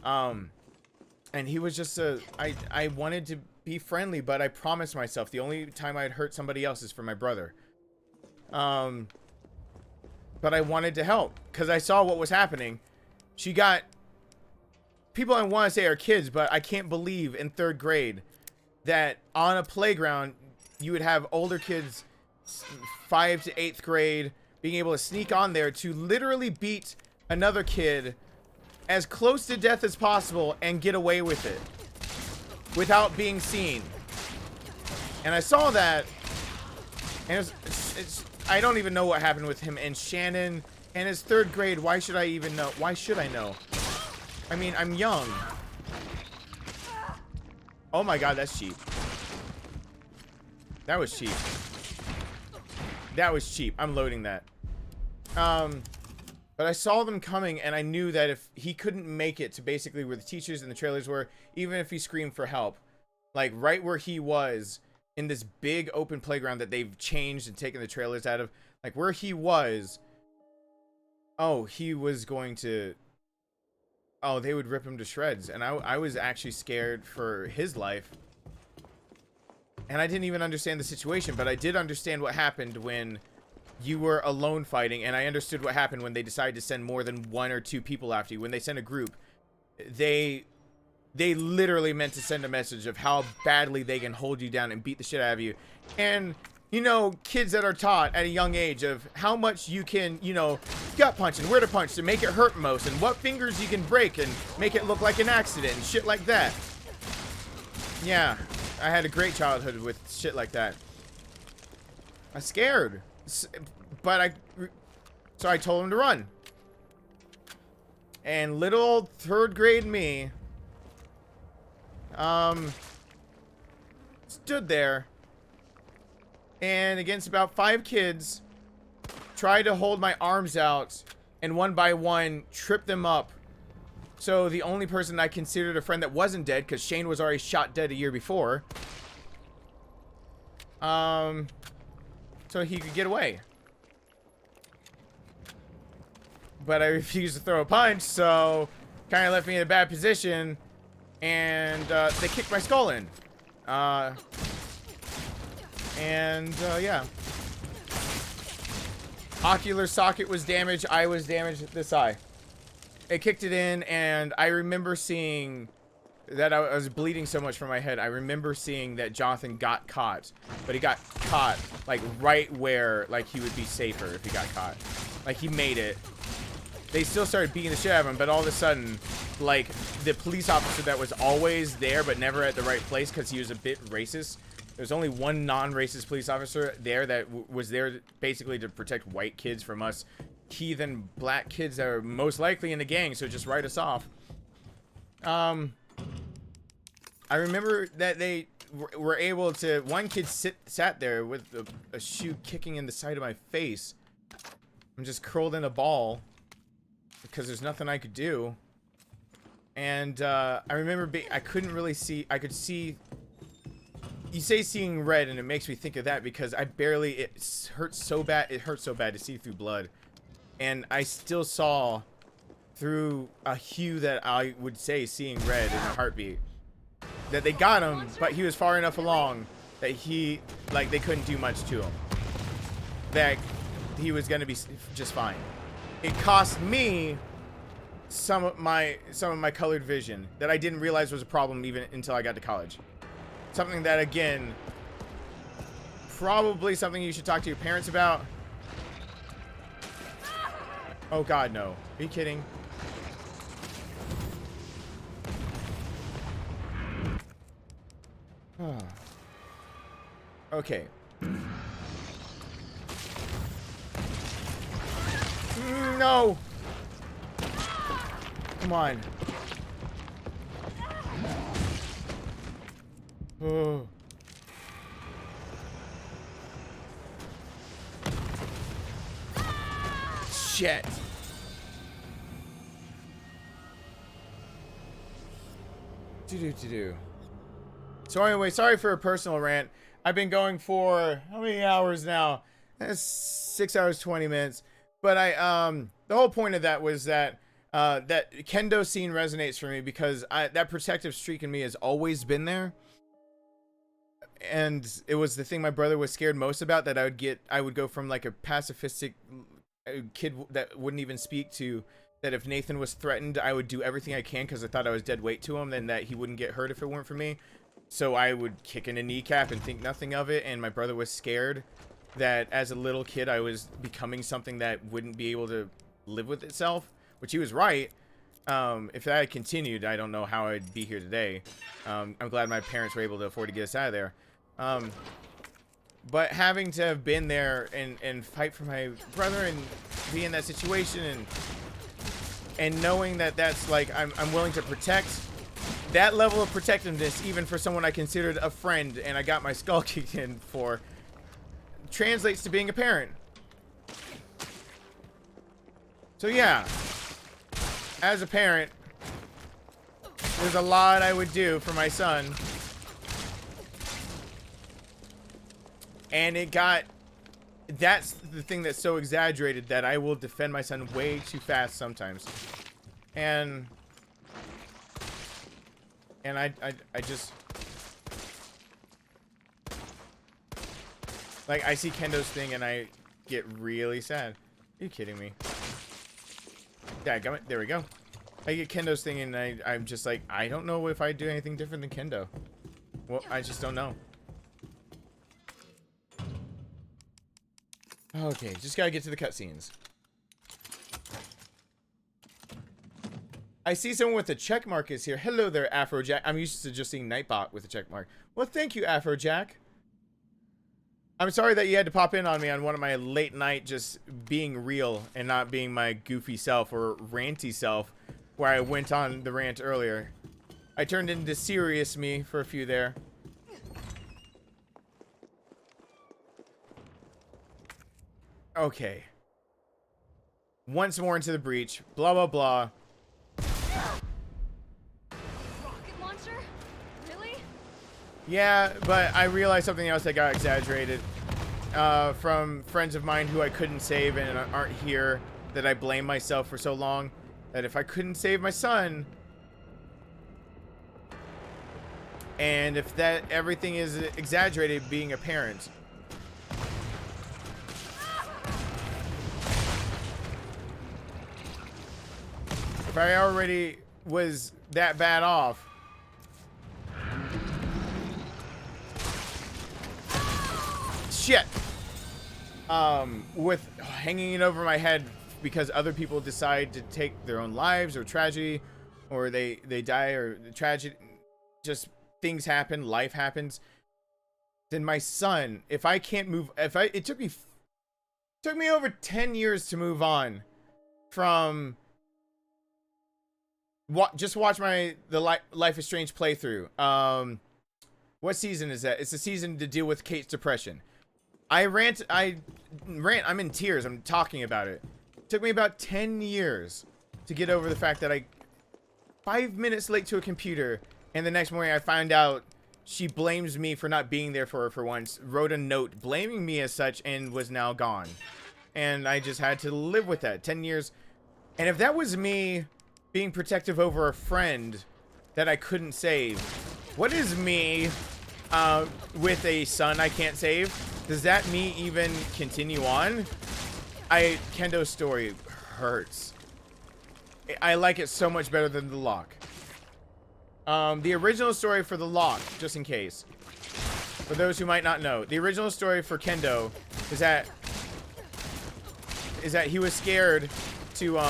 And he was just I wanted to be friendly, but I promised myself the only time I'd hurt somebody else is for my brother. But I wanted to help because I saw what was happening. She got people I want to say are kids, but I can't believe in 3rd grade that on a playground you would have older kids 5 to 8th grade being able to sneak on there to literally beat another kid as close to death as possible and get away with it without being seen. And I saw that, and I don't even know what happened with him and Shannon and his 3rd grade. Why should I even know? Why should I know? I mean, I'm young. Oh my god, that's cheap. That was cheap. That was cheap. I'm loading that. But I saw them coming, and I knew that if he couldn't make it to basically where the teachers and the trailers were, even if he screamed for help, like right where he was in this big open playground that they've changed and taken the trailers out of, like where he was, oh, he was going to, oh, they would rip him to shreds. And I was actually scared for his life. And I didn't even understand the situation, but I did understand what happened when you were alone fighting, and I understood what happened when they decided to send more than 1 or 2 people after you. When they sent a group, they literally meant to send a message of how badly they can hold you down and beat the shit out of you. And, you know, kids that are taught at a young age of how much you can, you know, gut punch and where to punch to make it hurt most, and what fingers you can break and make it look like an accident and shit like that. Yeah, I had a great childhood with shit like that. I'm scared. But so I told him to run. And little old 3rd grade me stood there and against about 5 kids tried to hold my arms out and one by one trip them up. So the only person I considered a friend that wasn't dead, because Shane was already shot dead a year before, so he could get away. But I refused to throw a punch, so kind of left me in a bad position, and they kicked my skull in. Yeah. Ocular socket was damaged. I was damaged this eye. It kicked it in, and I remember seeing that I was bleeding so much from my head. I remember seeing that Jonathan got caught, but he got caught like right where like he would be safer if he got caught. Like he made it. They still started beating the shit out of him, but all of a sudden, like the police officer that was always there but never at the right place because he was a bit racist. There's only one non-racist police officer there that was there basically to protect white kids from us heathen black kids that are most likely in the gang, so just write us off. I remember that they were able to, one kid sat there with a shoe kicking in the side of my face. I'm just curled in a ball because there's nothing I could do. And I remember I couldn't really see. I could see. You say seeing red, and it makes me think of that because I barely. It hurts so bad. It hurts so bad to see through blood, and I still saw through a hue that I would say seeing red in a heartbeat. That they got him, but he was far enough along that he, like, they couldn't do much to him. That he was gonna be just fine. It cost me some of my colored vision that I didn't realize was a problem even until I got to college. Something that, again, probably something you should talk to your parents about. Oh God, no. Are you kidding? Okay. No! Come on. Oh. Shit. So anyway, sorry for a personal rant. I've been going for how many hours now? 6 hours 20 minutes. But the whole point of that was that that Kendo scene resonates for me because that protective streak in me has always been there. And it was the thing my brother was scared most about, that I would go from like a pacifistic kid that wouldn't even speak to that if Nathan was threatened, I would do everything I can because I thought I was dead weight to him, and that he wouldn't get hurt if it weren't for me. So I would kick in a kneecap and think nothing of it, and my brother was scared that as a little kid I was becoming something that wouldn't be able to live with itself, which he was right. If that had continued, I don't know how I'd be here today. I'm glad my parents were able to afford to get us out of there. But having to have been there and fight for my brother and be in that situation and knowing that that's like I'm willing to protect that level of protectiveness even for someone I considered a friend and I got my skull kicked in for translates to being a parent. So yeah, as a parent, there's a lot I would do for my son. And that's the thing that's so exaggerated, that I will defend my son way too fast sometimes. And I just, like, I see Kendo's thing and I get really sad. Are you kidding me? Dadgummit, there we go. I get Kendo's thing and I'm just like, I don't know if I'd do anything different than Kendo. Well, I just don't know. Okay, just gotta get to the cutscenes. I see someone with a check mark is here. Hello there, Afrojack. I'm used to just seeing Nightbot with a check mark. Well, thank you, Afrojack. I'm sorry that you had to pop in on me on one of my late night just being real and not being my goofy self or ranty self where I went on the rant earlier. I turned into serious me for a few there. Okay. Once more into the breach. Blah, blah, blah. Rocket launcher? Really? Yeah, but I realized something else that got exaggerated. From friends of mine who I couldn't save and aren't here, that I blame myself for so long. That if I couldn't save my son, and if that everything is exaggerated being a parent. If I already was that bad off. Shit. With hanging it over my head because other people decide to take their own lives or tragedy, or they die or tragedy, just things happen, life happens. Then my son, if I can't move, it took me over 10 years to move on from. Just watch the Life is Strange playthrough. What season is that? It's the season to deal with Kate's depression. I'm in tears. I'm talking about it. It took me about 10 years to get over the fact that 5 minutes late to a computer, and the next morning I find out she blames me for not being there for her for once, wrote a note blaming me as such, and was now gone. And I just had to live with that. 10 years. And if that was me being protective over a friend that I couldn't save, what is me with a son I can't save? Does that me even continue on? Kendo's story hurts. I like it so much better than The Lock. The original story for The Lock, just in case, for those who might not know, the original story for Kendo is that he was scared to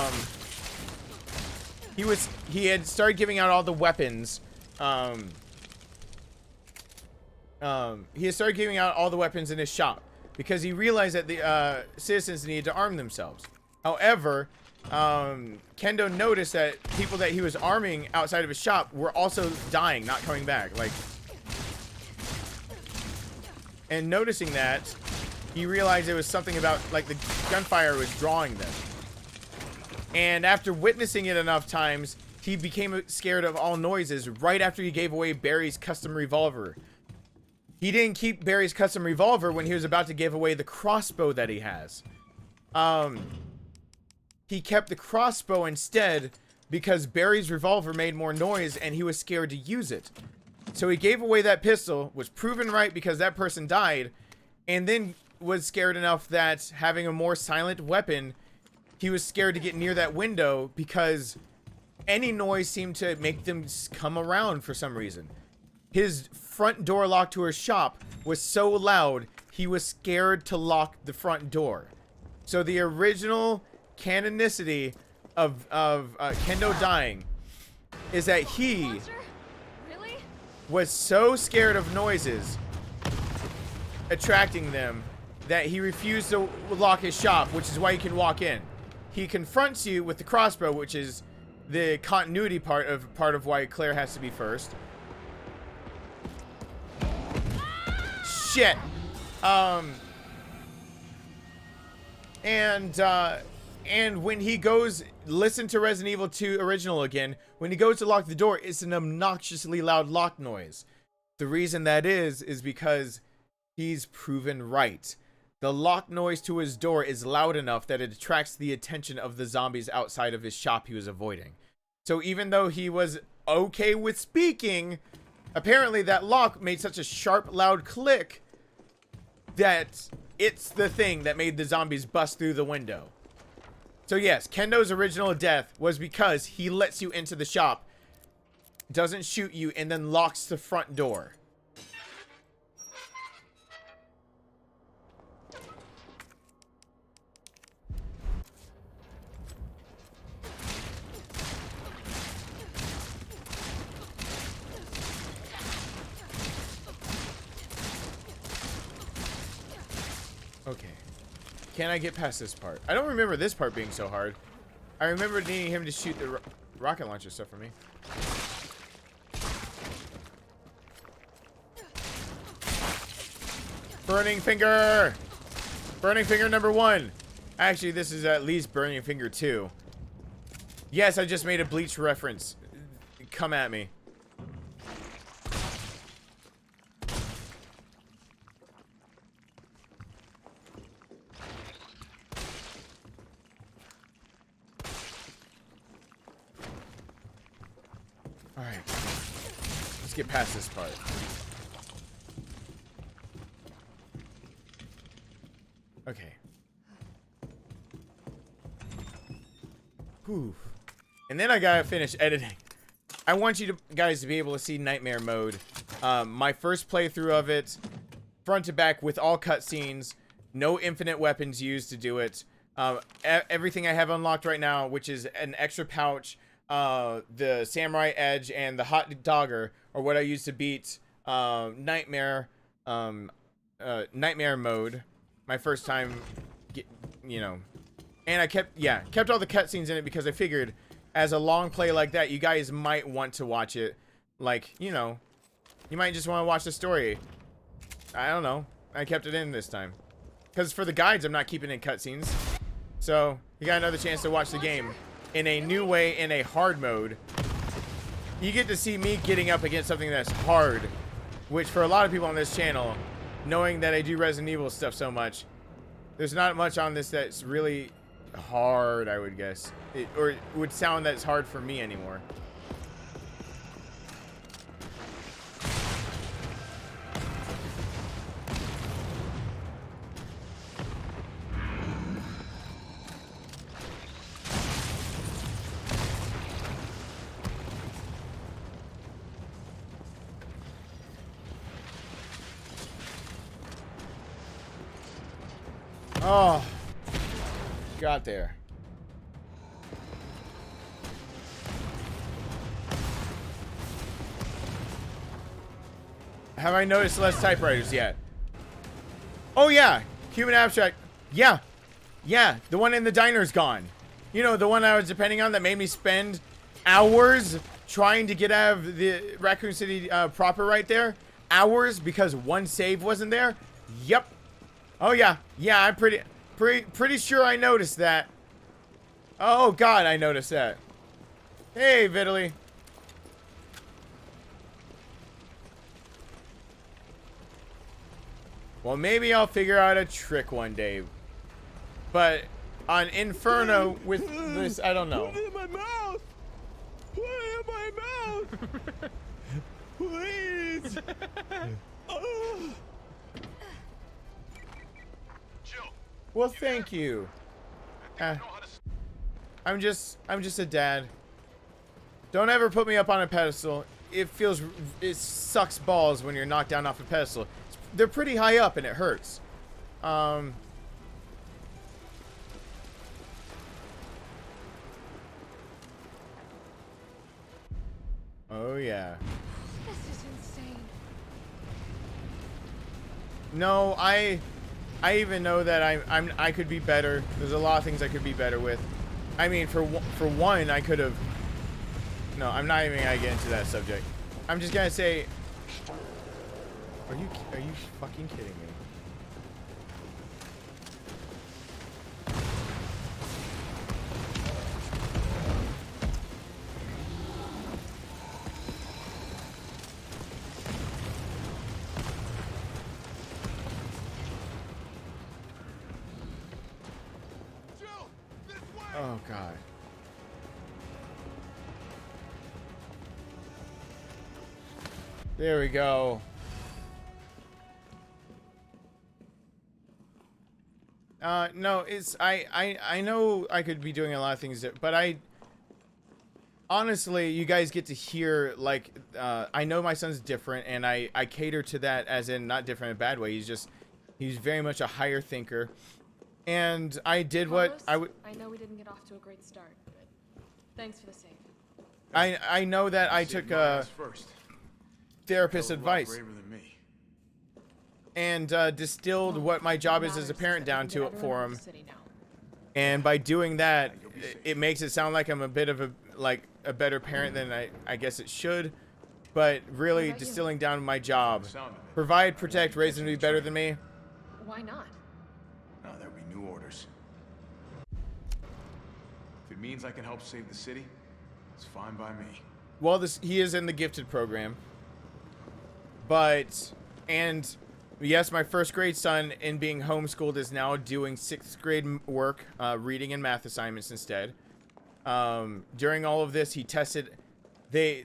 he had started giving out all the weapons. He had started giving out all the weapons in his shop because he realized that the citizens needed to arm themselves. However, Kendo noticed that people that he was arming outside of his shop were also dying, not coming back. And noticing that, he realized it was something about the gunfire was drawing them. And after witnessing it enough times, he became scared of all noises right after he gave away Barry's custom revolver. He didn't keep Barry's custom revolver when he was about to give away the crossbow that he has. He kept the crossbow instead because Barry's revolver made more noise and he was scared to use it. So he gave away that pistol, was proven right because that person died, and then was scared enough that having a more silent weapon, he was scared to get near that window because any noise seemed to make them come around for some reason. His front door lock to his shop was so loud, he was scared to lock the front door. So the original canonicity of Kendo dying is that he Really? was so scared of noises attracting them that he refused to lock his shop, which is why he can walk in. He confronts you with the crossbow, which is the continuity part of why Claire has to be first. Shit. And when he goes, listen to Resident Evil 2 original again, when he goes to lock the door, it's an obnoxiously loud lock noise. The reason that is because he's proven right. The lock noise to his door is loud enough that it attracts the attention of the zombies outside of his shop he was avoiding. So even though he was okay with speaking, apparently that lock made such a sharp, loud click that it's the thing that made the zombies bust through the window. So yes, Kendo's original death was because he lets you into the shop, doesn't shoot you, and then locks the front door. Okay. Can I get past this part? I don't remember this part being so hard. I remember needing him to shoot the rocket launcher stuff for me. Burning finger! Burning finger number 1. Actually, this is at least burning finger 2. Yes, I just made a Bleach reference. Come at me. Alright. Let's get past this part. Okay. Whew. And then I gotta finish editing. I want you guys to be able to see Nightmare Mode. My first playthrough of it, front to back with all cutscenes, no infinite weapons used to do it. Everything I have unlocked right now, which is an extra pouch, the Samurai Edge, and the Hot Dogger, are what I use to beat Nightmare Mode. My first time, you know. And I kept all the cutscenes in it because I figured as a long play like that, you guys might want to watch it. Like, you know, you might just want to watch the story. I don't know. I kept it in this time. Because for the guides, I'm not keeping in cutscenes. So, you got another chance to watch the game in a new way, in a hard mode. You get to see me getting up against something that's hard. Which, for a lot of people on this channel, knowing that I do Resident Evil stuff so much, there's not much on this that's really hard, I would guess. Or it would sound that it's hard for me anymore. Oh, got there. Have I noticed less typewriters yet? Oh yeah, Human Abstract. Yeah, the one in the diner's gone. You know, the one I was depending on that made me spend hours trying to get out of the Raccoon City proper right there. Hours because one save wasn't there. Yep. Oh yeah, I'm pretty sure I noticed that. Oh god, I noticed that. Hey, Vitaly. Well, maybe I'll figure out a trick one day. But on Inferno with this, I don't know. Put it in my mouth! Put it in my mouth! Please! Oh. Well, thank you. I'm just a dad. Don't ever put me up on a pedestal. It sucks balls when you're knocked down off a pedestal. They're pretty high up and it hurts. Oh yeah. This is insane. No, I even know that I could be better. There's a lot of things I could be better with. I mean, for one, I could have. No, I'm not even gonna get into that subject. I'm just gonna say. Are you fucking kidding me? Oh God. There we go. No, it's I know I could be doing a lot of things, but I honestly, you guys get to hear, like, I know my son's different, and I cater to that, as in not different in a bad way. He's very much a higher thinker, and I did what I would. I know we didn't get off to a great start, but thanks for the save. I know that I took therapist advice and distilled what my job is as a parent down to it for him, and by doing that, it makes it sound like I'm a bit of a better parent than I guess it should, but really distilling down my job: provide, protect, raise them to be better than me. Why not? No, there'll be new orders. If it means I can help save the city, it's fine by me. Well, he is in the gifted program, and yes, my first grade son, in being homeschooled, is now doing 6th grade work, reading and math assignments instead. During all of this, he tested. The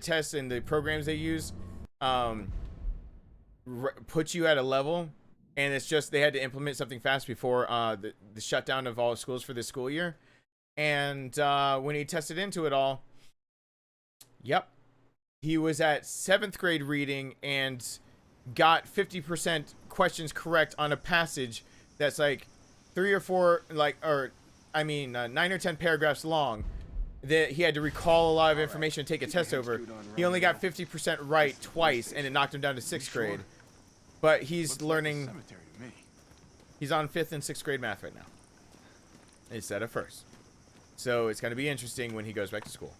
tests and the programs they use put you at a level, and it's just they had to implement something fast before the shutdown of all schools for this school year. And when he tested into it all, yep, he was at 7th grade reading and got 50% questions correct on a passage that's like 9 or 10 paragraphs long, that he had to recall a lot of information and take a test over. He only got 50% right twice, and it knocked him down to 6th grade. But he's learning. He's on 5th and 6th grade math right now, instead of 1st. So it's going to be interesting when he goes back to school.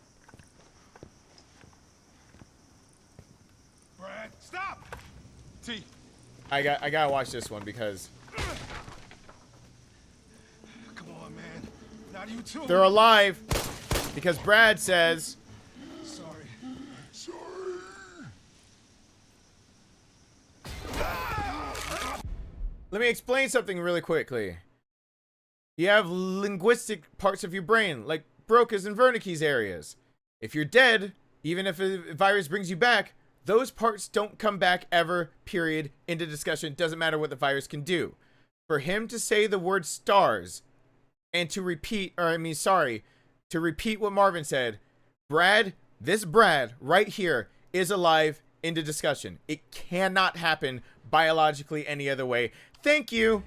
Brad, stop! T. I gotta watch this one because Come on, man. Not you too. they're alive. Because Brad says. Sorry. Let me explain something really quickly. You have linguistic parts of your brain, like Broca's and Wernicke's areas. If you're dead, even if a virus brings you back, those parts don't come back ever, period. Into discussion. Doesn't matter what the virus can do. For him to say the word stars and to repeat, to repeat what Marvin said, this Brad right here is alive, into discussion. It cannot happen biologically any other way. Thank you.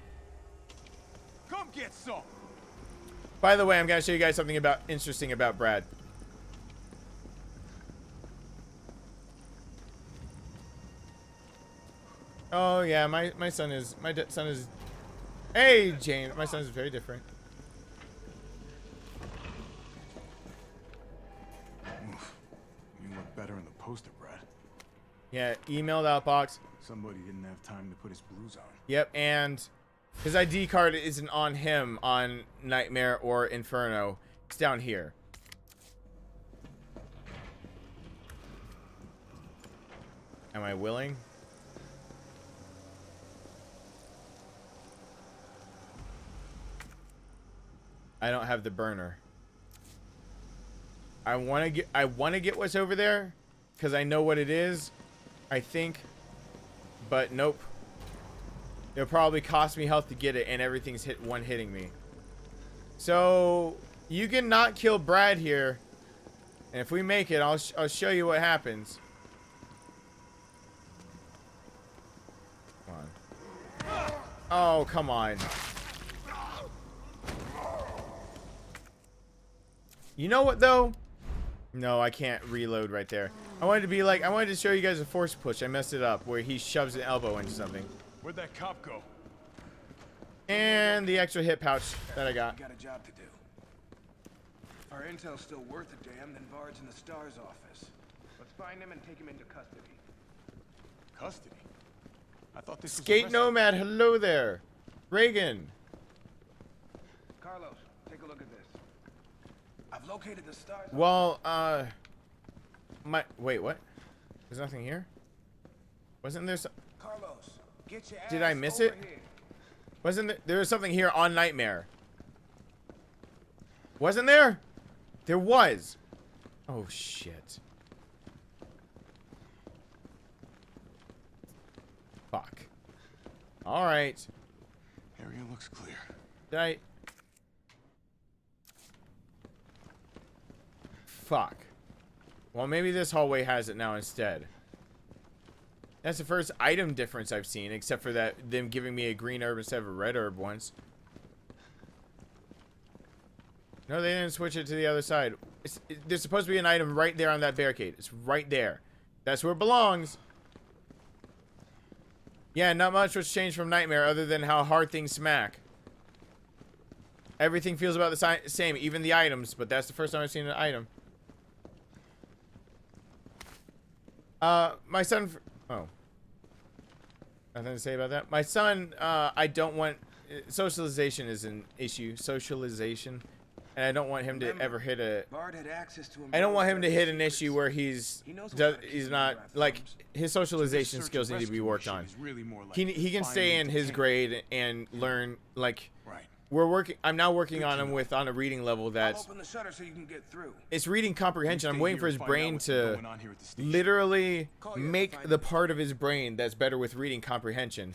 Come get some. By the way, I'm going to show you guys something interesting about Brad. Oh yeah, my son is Hey Jane, my son is very different. You look better in the poster, Brad. Yeah, emailed outbox. Somebody didn't have time to put his blues on. Yep, and his ID card isn't on him on Nightmare or Inferno. It's down here. Am I willing? I don't have the burner. I want to get what's over there because I know what it is, I think. But nope. It'll probably cost me health to get it, and everything's hitting me. So you can not kill Brad here, and if we make it, I'll show you what happens. Come on. Oh, come on. You know what though? No, I can't reload right there. I wanted to be like, I wanted to show you guys a force push. I messed it up where he shoves an elbow into something. Where'd that cop go? And the extra hit pouch that I got. We got a job to do. If our intel's still worth a damn, then Bard's in the STARS office. Let's find him and take him into custody. Custody? I thought this was Skate arrested. Nomad, hello there. Reagan. Carlos, take a look at this. I've located the STARS. Well, wait, what? There's nothing here? Wasn't there some... Carlos, get your ass Did I miss over it? here. Wasn't there was something here on Nightmare? Wasn't there? There was. Oh shit. Fuck. All right. Area looks clear. Did I? Fuck. Well, maybe this hallway has it now instead. That's the first item difference I've seen, except for that them giving me a green herb instead of a red herb once. No, they didn't switch it to the other side. There's supposed to be an item right there on that barricade. It's right there. That's where it belongs. Yeah, not much was changed from Nightmare other than how hard things smack. Everything feels about the same, even the items, but that's the first time I've seen an item. My son... Oh. Nothing to say about that. My son, I don't want... Socialization is an issue. Socialization. And I don't want him to ever hit a... Bard had access to I don't want him to hit an issue where he's not... Like, his socialization skills need to be worked on. He can stay in his grade and learn, like... I'm now working on him on a reading level that's... Open the shutter so you can get through. It's reading comprehension. I'm waiting for his brain to literally make the part of his brain that's better with reading comprehension.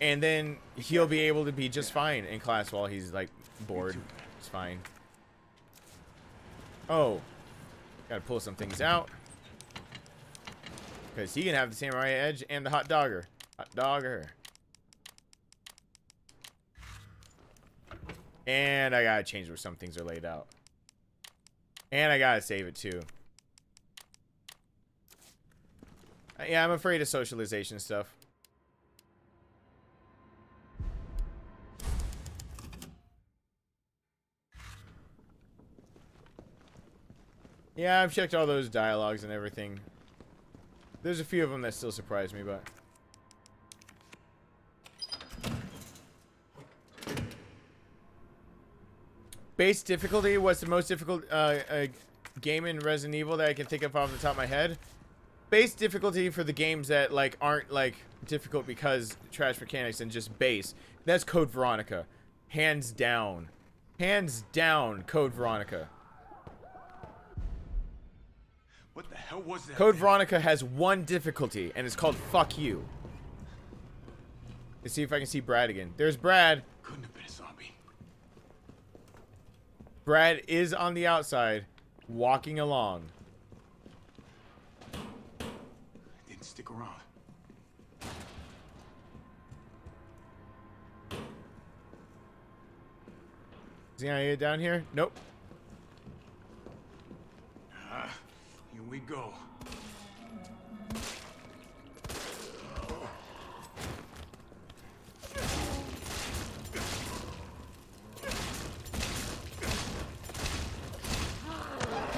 And then he'll be able to be just fine in class while he's, like, bored. It's fine. Oh. Gotta pull some things out. Because he can have the samurai edge and the hot dogger. Hot dogger. And I gotta change where some things are laid out. And I gotta save it too. Yeah, I'm afraid of socialization stuff. Yeah, I've checked all those dialogues and everything. There's a few of them that still surprise me, but... Base difficulty was the most difficult game in Resident Evil that I can think of off the top of my head. Base difficulty for the games that like aren't like difficult because trash mechanics and just base. That's Code Veronica. Hands down. Hands down, Code Veronica. What the hell was that? Code Veronica has one difficulty, and it's called Fuck You. Let's see if I can see Brad again. There's Brad. Couldn't have been a zombie. Brad is on the outside, walking along. Didn't stick around. Is he gonna get down here? Nope. Here we go.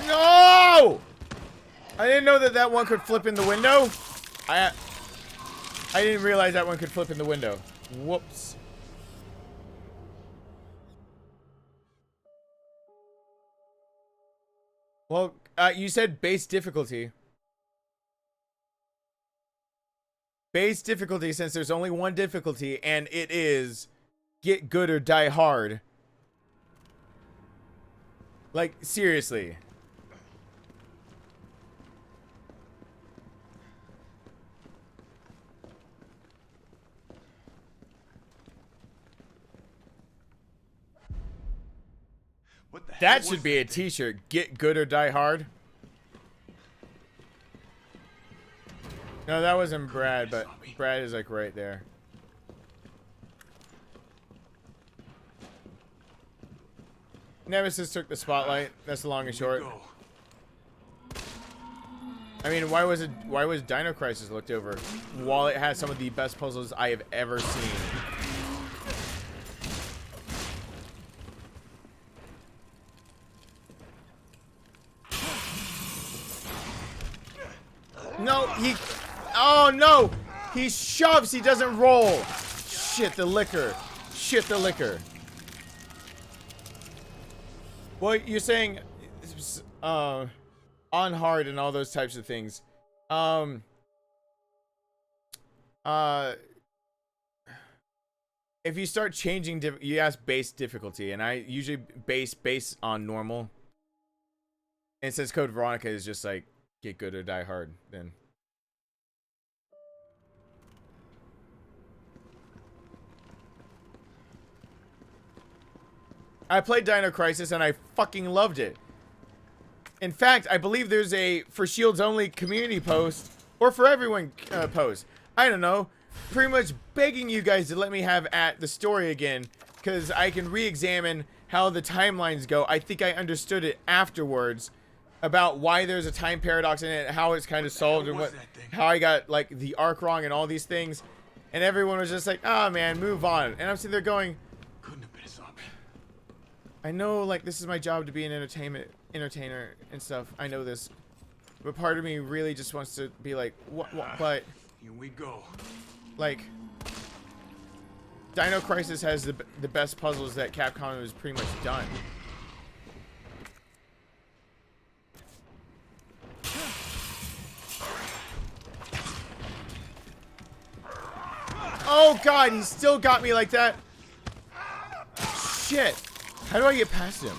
No! I didn't know that that one could flip in the window. I didn't realize that one could flip in the window. Whoops. Well, you said base difficulty. Base difficulty, since there's only one difficulty, and it is get good or die hard. Like, seriously. What the hell That was should be a that thing? t-shirt. Get good or die hard. No, that wasn't Brad, but Brad is like right there. Nemesis took the spotlight. That's the long and short. Go. I mean, why was Dino Crisis looked over while it has some of the best puzzles I have ever seen? No, oh no! He shoves, he doesn't roll! Shit, the liquor. Shit, the liquor. Well, you're saying, on hard and all those types of things. If you start changing, you ask base difficulty, and I usually base on normal. And since Code Veronica is just like, get good or die hard, then. I played Dino Crisis and I fucking loved it. In fact, I believe there's a for Shields only community post, or for everyone post. I don't know. Pretty much begging you guys to let me have at the story again, because I can re-examine how the timelines go. I think I understood it afterwards about why there's a time paradox in it, how it's kind of solved, and how I got like the arc wrong and all these things. And everyone was just like, "Ah, man, move on." And I'm sitting there going, Couldn't have been a zombie. I know, like, this is my job to be an entertainer and stuff. I know this. But part of me really just wants to be like, what, but... Here we go. Like... Dino Crisis has the best puzzles that Capcom has pretty much done. Oh god, he still got me like that. Shit. How do I get past him?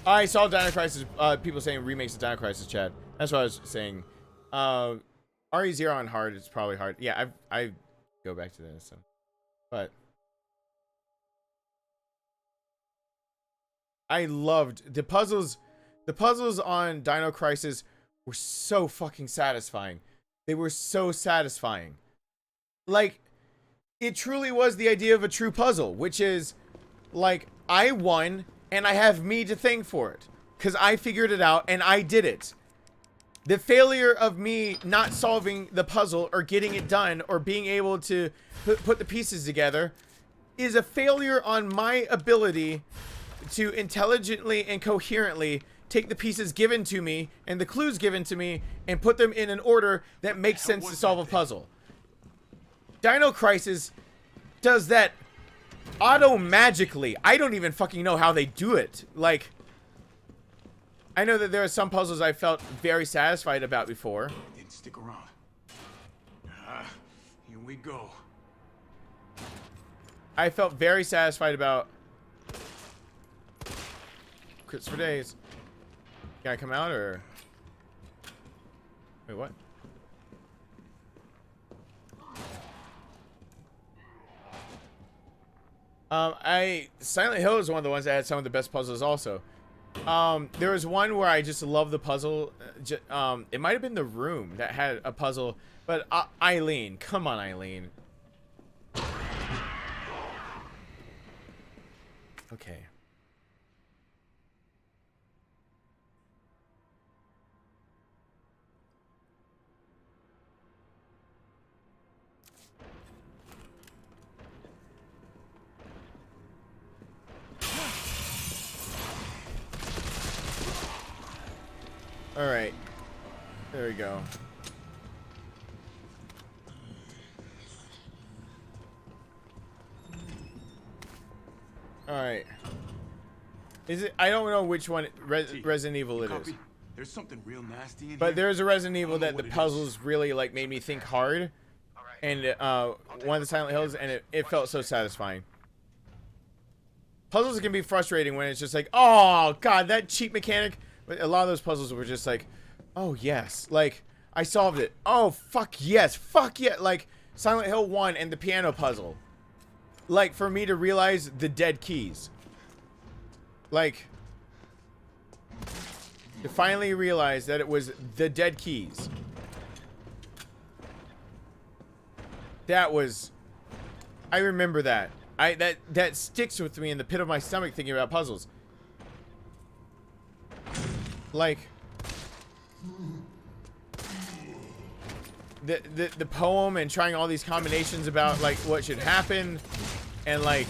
I saw Dino Crisis, people saying remakes of Dino Crisis, Chad. That's what I was saying. RE0 on hard is probably hard. Yeah, I go back to this. So. But I loved the puzzles. The puzzles on Dino Crisis were so fucking satisfying. They were so satisfying. Like, it truly was the idea of a true puzzle, which is, like, I won, and I have me to thank for it. Because I figured it out, and I did it. The failure of me not solving the puzzle, or getting it done, or being able to put the pieces together, is a failure on my ability to intelligently and coherently take the pieces given to me, and the clues given to me, and put them in an order that makes sense to solve a puzzle. Dino Crisis does that auto-magically. I don't even fucking know how they do it. Like, I know that there are some puzzles I felt very satisfied about before. Didn't stick around. Here we go. I felt very satisfied about Crits for Days. Can I come out or... Wait, what? Silent Hill is one of the ones that had some of the best puzzles also. There was one where I just love the puzzle. It might have been The Room that had a puzzle, but Eileen, come on, Eileen. Okay. Alright. There we go. Alright. Is it? I don't know which one Resident Evil it is. There's something real nasty in here. But there's a Resident Evil that the puzzles really like made me think hard. And one of the Silent Hills, and it felt so satisfying. Puzzles can be frustrating when it's just like, oh god, that cheap mechanic. But a lot of those puzzles were just like, oh yes, like I solved it. Oh fuck yes, fuck yeah. Like Silent Hill 1 and the piano puzzle. Like for me to realize the dead keys. Like, to finally realize that it was the dead keys. That was... I remember that. That sticks with me in the pit of my stomach thinking about puzzles. Like... The poem and trying all these combinations about, like, what should happen. And, like...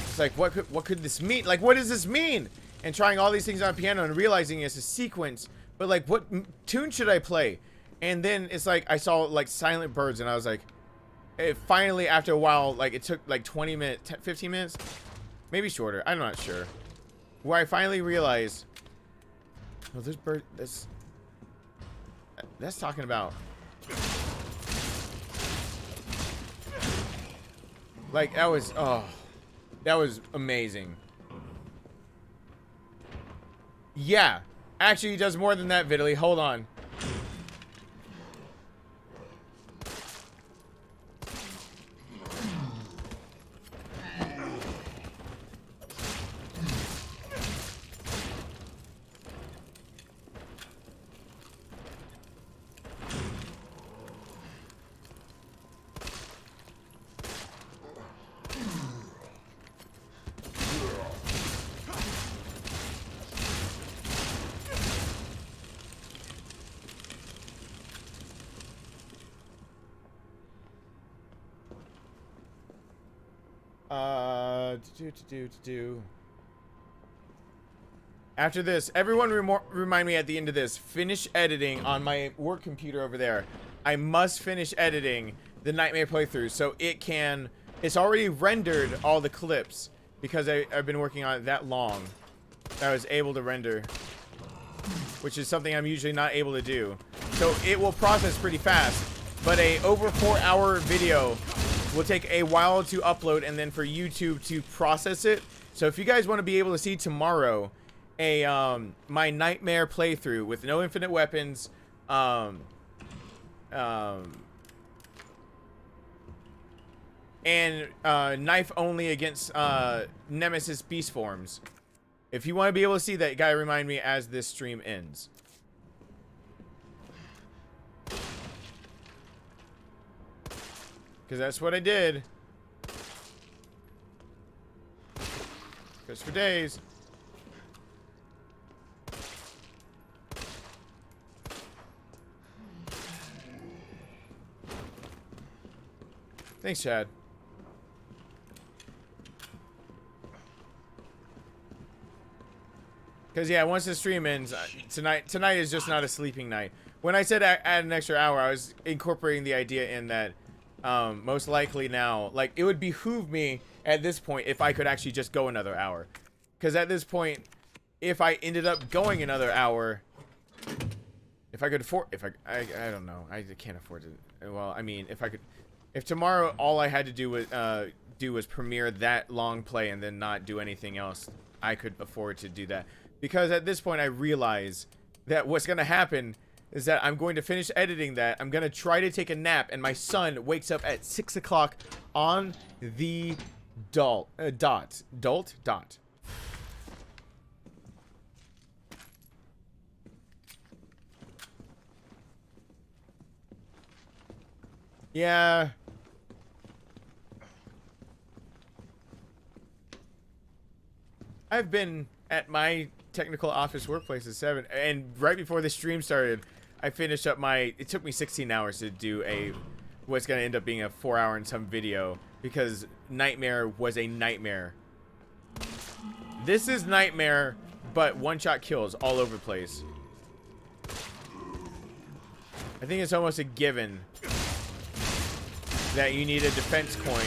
It's like, what could this mean? Like, what does this mean? And trying all these things on piano and realizing it's a sequence. But, like, what tune should I play? And then it's like, I saw, like, Silent Birds, and I was like... It finally, after a while, like, it took, like, 20 minutes, 15 minutes? Maybe shorter. I'm not sure. Where I finally realized... Oh, this bird... That's talking about... Like, that was... Oh... That was amazing. Yeah. Actually, he does more than that, Vitaly. Hold on. After this, everyone remind me at the end of this, finish editing on my work computer over there. I must finish editing the Nightmare playthrough so it can... It's already rendered all the clips because I've been working on it that long. I was able to render, which is something I'm usually not able to do. So it will process pretty fast, but a over 4-hour video will take a while to upload and then for YouTube to process it. So if you guys want to be able to see tomorrow my Nightmare playthrough with no infinite weapons, and knife only against Nemesis beast forms. If you want to be able to see that, you gotta remind me as this stream ends. Because that's what I did. Just for days. Thanks, Chad. Because, yeah, once the stream ends, tonight is just not a sleeping night. When I said add an extra hour, I was incorporating the idea in that most likely now, like, it would behoove me at this point if I could actually just go another hour. Because at this point, if I ended up going another hour, if I could afford, I don't know, I can't afford to, well, I mean, if tomorrow all I had to do was premiere that long play and then not do anything else, I could afford to do that. Because at this point, I realize that what's going to happen is that I'm going to finish editing that. I'm going to try to take a nap, and my son wakes up at 6 o'clock on the dot. Yeah. I've been at my technical office workplace at 7, and right before the stream started, I finished up it took me 16 hours to do what's going to end up being a 4-hour and some video, because Nightmare was a nightmare. This is Nightmare, but one-shot kills all over the place. I think it's almost a given that you need a defense coin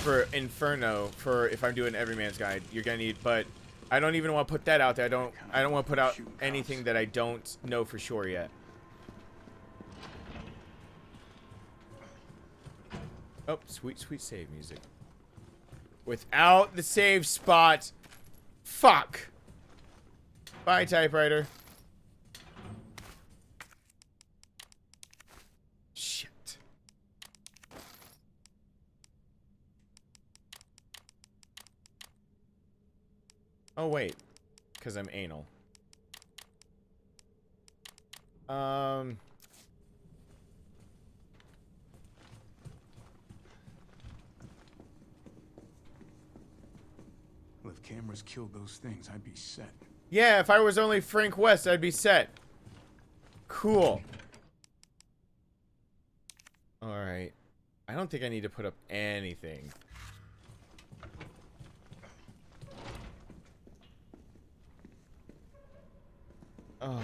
for Inferno for if I'm doing Everyman's Guide. You're gonna need, but I don't even want to put that out there. I don't want to put out anything that I don't know for sure yet. Oh, sweet, sweet save music. Without the save spot. Fuck. Bye, typewriter. Shit. Oh, wait. because I'm anal. Well, if cameras killed those things, I'd be set. Yeah, if I was only Frank West, I'd be set. Cool. Alright. I don't think I need to put up anything. Oh.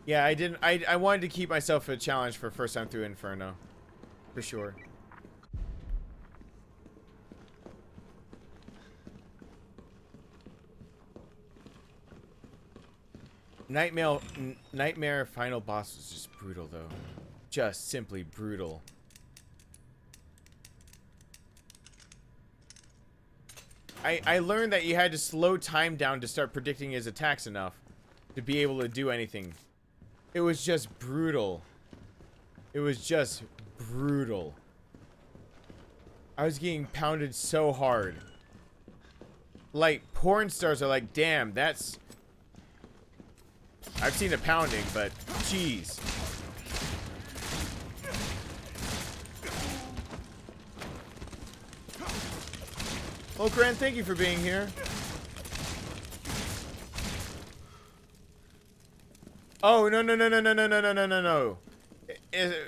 Yeah, I wanted to keep myself a challenge for first time through Inferno. For sure. Nightmare final boss was just brutal, though. Just simply brutal. I learned that you had to slow time down to start predicting his attacks enough to be able to do anything. It was just brutal. It was just brutal. I was getting pounded so hard. Like, porn stars are like, damn, that's... I've seen a pounding, but jeez. Well, Grant, thank you for being here. Oh, no, no, no, no, no, no, no, no, no, no, no.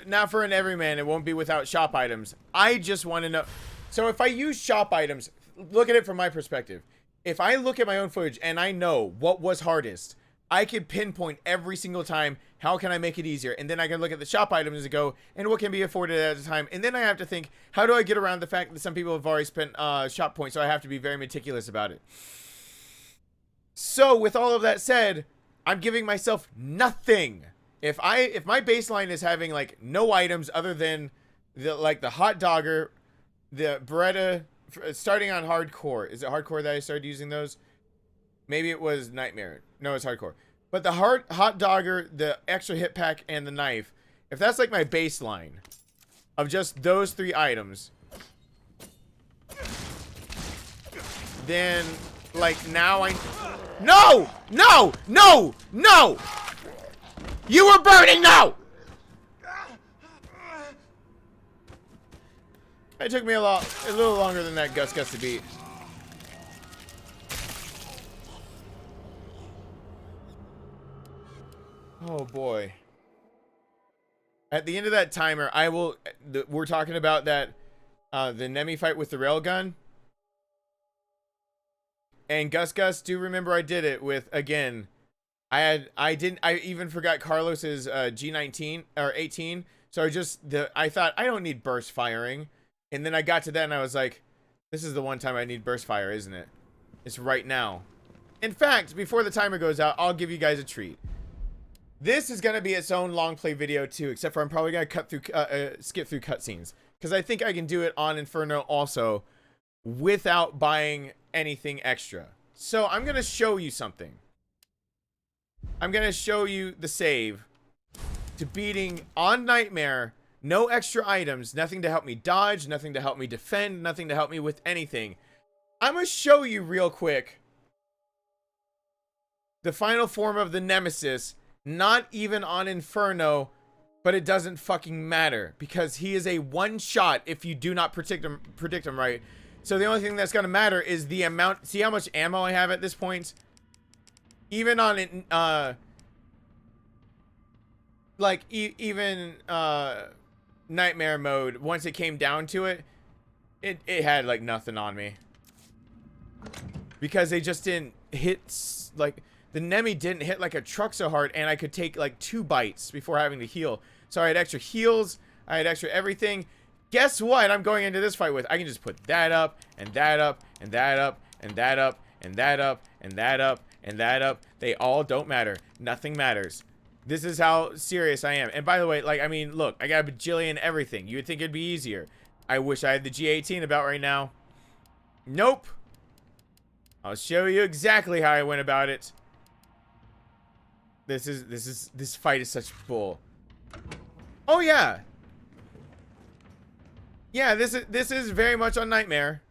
Not for an everyman, it won't be without shop items. I just want to know. So if I use shop items, look at it from my perspective. If I look at my own footage and I know what was hardest, I can pinpoint every single time, how can I make it easier? And then I can look at the shop items and go, and what can be afforded at a time? And then I have to think, how do I get around the fact that some people have already spent shop points, so I have to be very meticulous about it. So with all of that said, I'm giving myself nothing. If my baseline is having like no items other than the hot dogger, the Beretta, starting on hardcore. Is it hardcore that I started using those? Maybe it was Nightmare. No, it's hardcore. But the hot dogger, the extra hit pack, and the knife, if that's like my baseline of just those 3 items, then like now No! No! No! No! You were burning! No! It took me a little longer than that Gus to beat. Oh boy. At the end of that timer, I will... we're talking about that... the Nemi fight with the railgun. And Gus, do remember I did it with, again... I even forgot Carlos's G19 or 18. So I thought I don't need burst firing. And then I got to that and I was like, this is the one time I need burst fire, isn't it? It's right now. In fact, before the timer goes out, I'll give you guys a treat. This is going to be its own long play video too, except for I'm probably going to skip through cutscenes. Because I think I can do it on Inferno also without buying anything extra. So I'm going to show you something. I'm going to show you the save to beating on Nightmare. No extra items, nothing to help me dodge, nothing to help me defend, nothing to help me with anything. I'm going to show you real quick the final form of the Nemesis, not even on Inferno, but it doesn't fucking matter because he is a one-shot if you do not predict him right. So the only thing that's going to matter is the amount. See how much ammo I have at this point? Even on it, even Nightmare mode, once it came down to it, it had like nothing on me. Because they just didn't hit, like, the Nemi didn't hit like a truck so hard, and I could take like 2 bites before having to heal. So I had extra heals, I had extra everything. Guess what I'm going into this fight with? I can just put that up, and that up, and that up, and that up, and that up, and that up, and that up. They all don't matter. Nothing matters. This is how serious I am. And by the way, like, I mean, look, I got a bajillion everything. You would think it'd be easier. I wish I had the G18 about right now. Nope. I'll show you exactly how I went about it. This fight is such bull. Oh yeah. Yeah, this is very much on Nightmare.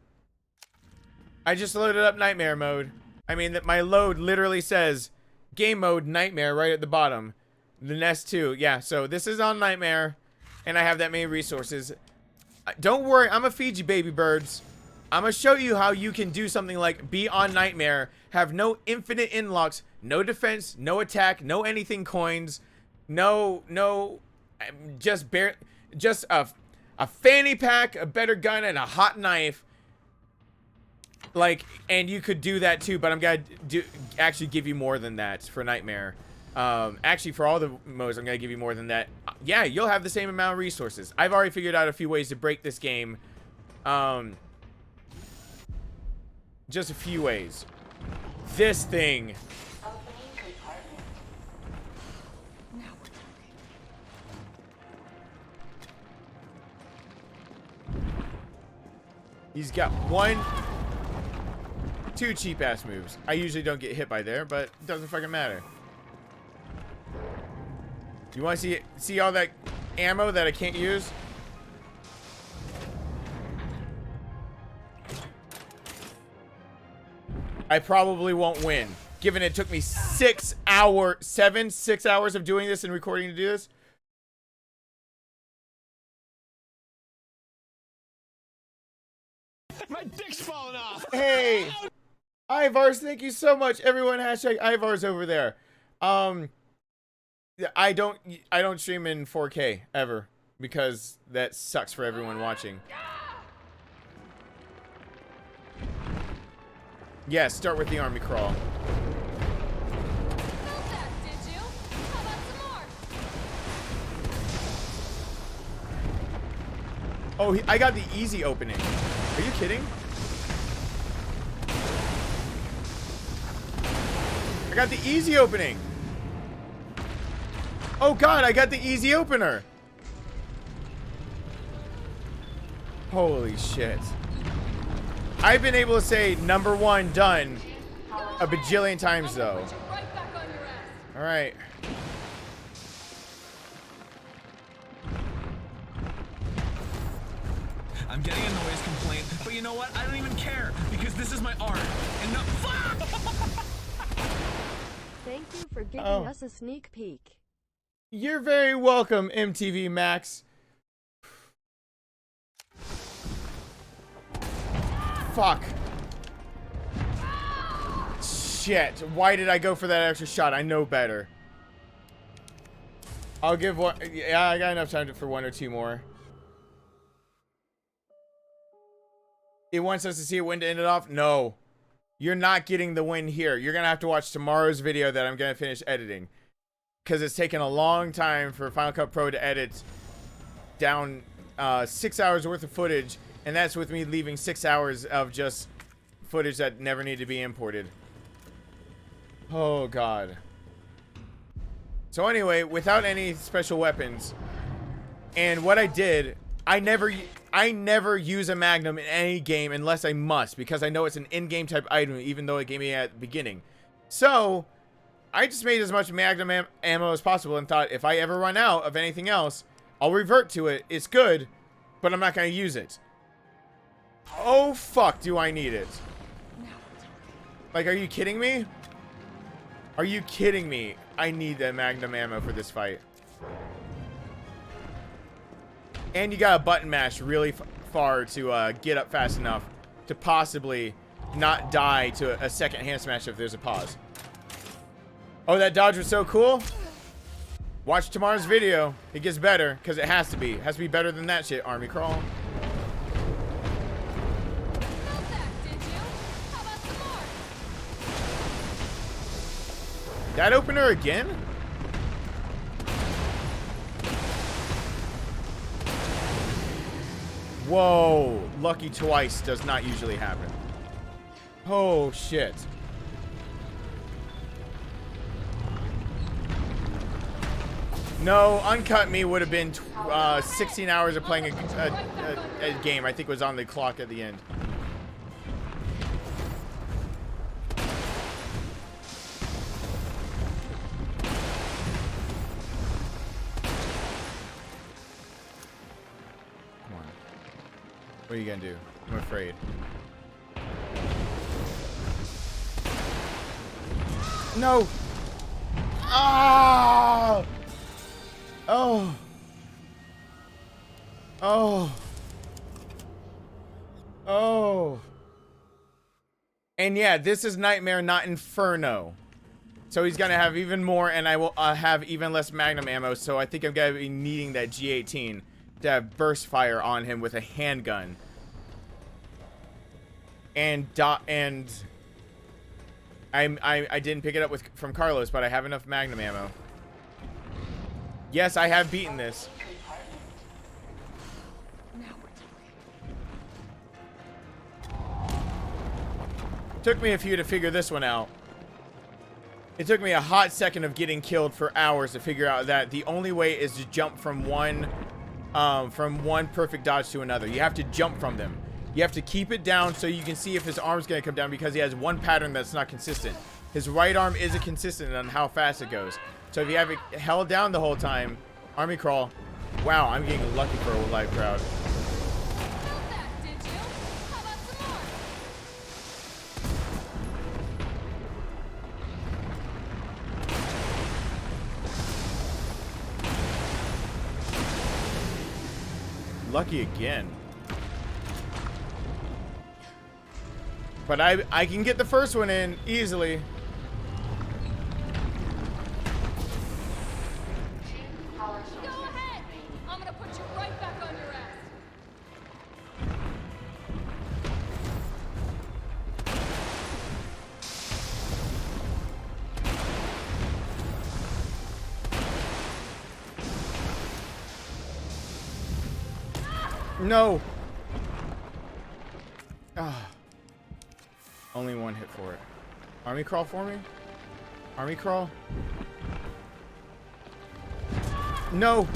I just loaded up Nightmare mode. I mean, that my load literally says game mode Nightmare right at the bottom. The Nest 2. Yeah, so this is on Nightmare, and I have that many resources. Don't worry, I'm gonna feed you, baby birds. I'm gonna show you how you can do something like be on Nightmare, have no infinite inlocks, no defense, no attack, no anything coins, just a fanny pack, a better gun, and a hot knife. Like, and you could do that too, but I'm gonna actually give you more than that for Nightmare. Actually, for all the modes, I'm gonna give you more than that. Yeah, you'll have the same amount of resources. I've already figured out a few ways to break this game. Just a few ways. This thing. He's got two cheap ass moves. I usually don't get hit by there, but it doesn't fucking matter. You want to see all that ammo that I can't use? I probably won't win, given it took me 6 hours of doing this and recording to do this. My dick's falling off. Hey, Ivars, thank you so much, everyone. Hashtag Ivars over there. I don't stream in 4K ever because that sucks for everyone watching. Yeah, start with the army crawl. Oh, I got the easy opening. Are you kidding? I got the easy opening. Oh god, I got the easy opener. Holy shit. I've been able to say number 1 done a bajillion times though. Alright. I'm getting a noise complaint, but you know what? I don't even care because this is my art. And no, fuck! Thank you for giving us a sneak peek. You're very welcome, MTV Max. Fuck. Shit. Why did I go for that extra shot? I know better. I'll give one. Yeah, I got enough time for 1 or 2 more. It wants us to see a win to end it off? No. You're not getting the win here. You're going to have to watch tomorrow's video that I'm going to finish editing. Because it's taken a long time for Final Cut Pro to edit down 6 hours worth of footage. And that's with me leaving 6 hours of just footage that never need to be imported. Oh, God. So anyway, without any special weapons, and what I did, I never use a Magnum in any game unless I must, because I know it's an in-game type item, even though it gave me at the beginning. So, I just made as much Magnum ammo as possible and thought, if I ever run out of anything else, I'll revert to it. It's good, but I'm not going to use it. Oh, fuck, do I need it? Like, are you kidding me? Are you kidding me? I need that Magnum ammo for this fight. And you gotta button mash really far to get up fast enough to possibly not die to a second hand smash if there's a pause. Oh, that dodge was so cool. Watch tomorrow's video. It gets better, because it has to be. It has to be better than that shit, army crawl. That opener again? Whoa, lucky twice does not usually happen. Oh, shit. No, Uncut Me would have been 16 hours of playing a game. I think it was on the clock at the end. What are you gonna do? I'm afraid. No! Ah! Oh! Oh! Oh! And yeah, this is Nightmare, not Inferno. So he's gonna have even more, and I will have even less Magnum ammo, so I think I'm gonna be needing that G18 to have burst fire on him with a handgun. And I didn't pick it up from Carlos, but I have enough Magnum ammo. Yes, I have beaten this. Took me a few to figure this one out. It took me a hot second of getting killed for hours to figure out that the only way is to jump from one perfect dodge to another. You have to jump from them. You have to keep it down so you can see if his arm's gonna come down, because he has one pattern that's not consistent. His right arm isn't consistent on how fast it goes. So if you have it held down the whole time, army crawl. Wow, I'm getting lucky for a live crowd. Lucky again. But I can get the first one in easily. Go ahead! I'm gonna put you right back on your ass. No. Ah. Only one hit for it. Army crawl for me? Army crawl? No.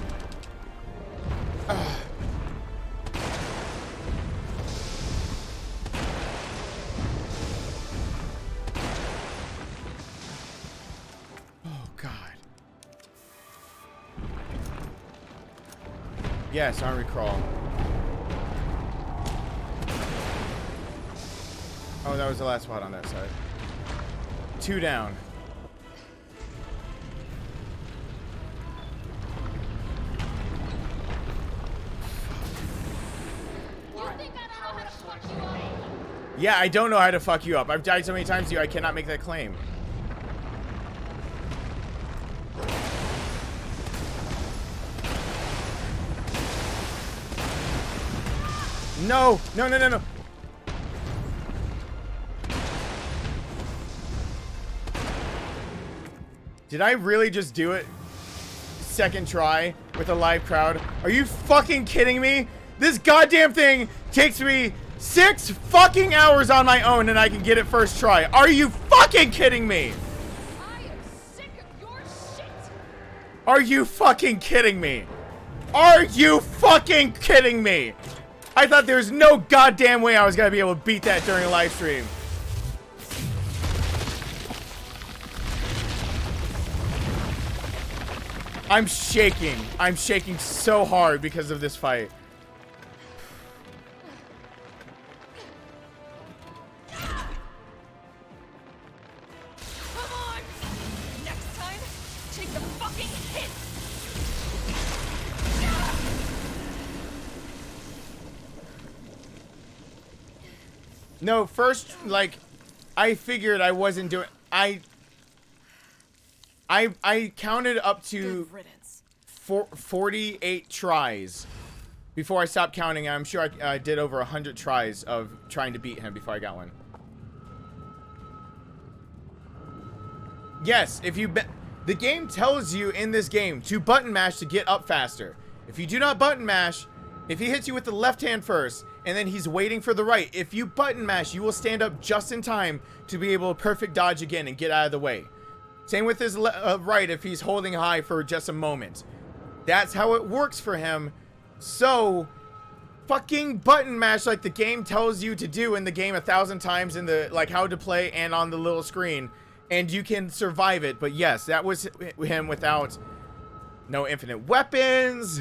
Ah. Oh, God. Yes, army crawl. Oh, that was the last spot on that side. 2 down. You think I don't know how to fuck you up? Yeah, I don't know how to fuck you up. I've died so many times to you, I cannot make that claim. No! No, no, no, no! Did I really just do it? Second try with a live crowd? Are you fucking kidding me? This goddamn thing takes me 6 fucking hours on my own and I can get it first try. Are you fucking kidding me? I am sick of your shit. Are you fucking kidding me? Are you fucking kidding me? I thought there was no goddamn way I was gonna be able to beat that during a live stream. I'm shaking. I'm shaking so hard because of this fight. Come on! Next time, take the fucking hit! No, first, like, I figured I wasn't doing... I counted up to 48 tries before I stopped counting. I'm sure I did over 100 tries of trying to beat him before I got one. Yes, if you the game tells you in this game to button mash to get up faster. If you do not button mash, if he hits you with the left hand first and then he's waiting for the right, if you button mash, you will stand up just in time to be able to perfect dodge again and get out of the way. Same with his right if he's holding high for just a moment. That's how it works for him. So, fucking button mash like the game tells you to do in the game 1,000 times in the, like, how to play and on the little screen. And you can survive it. But yes, that was him without no infinite weapons.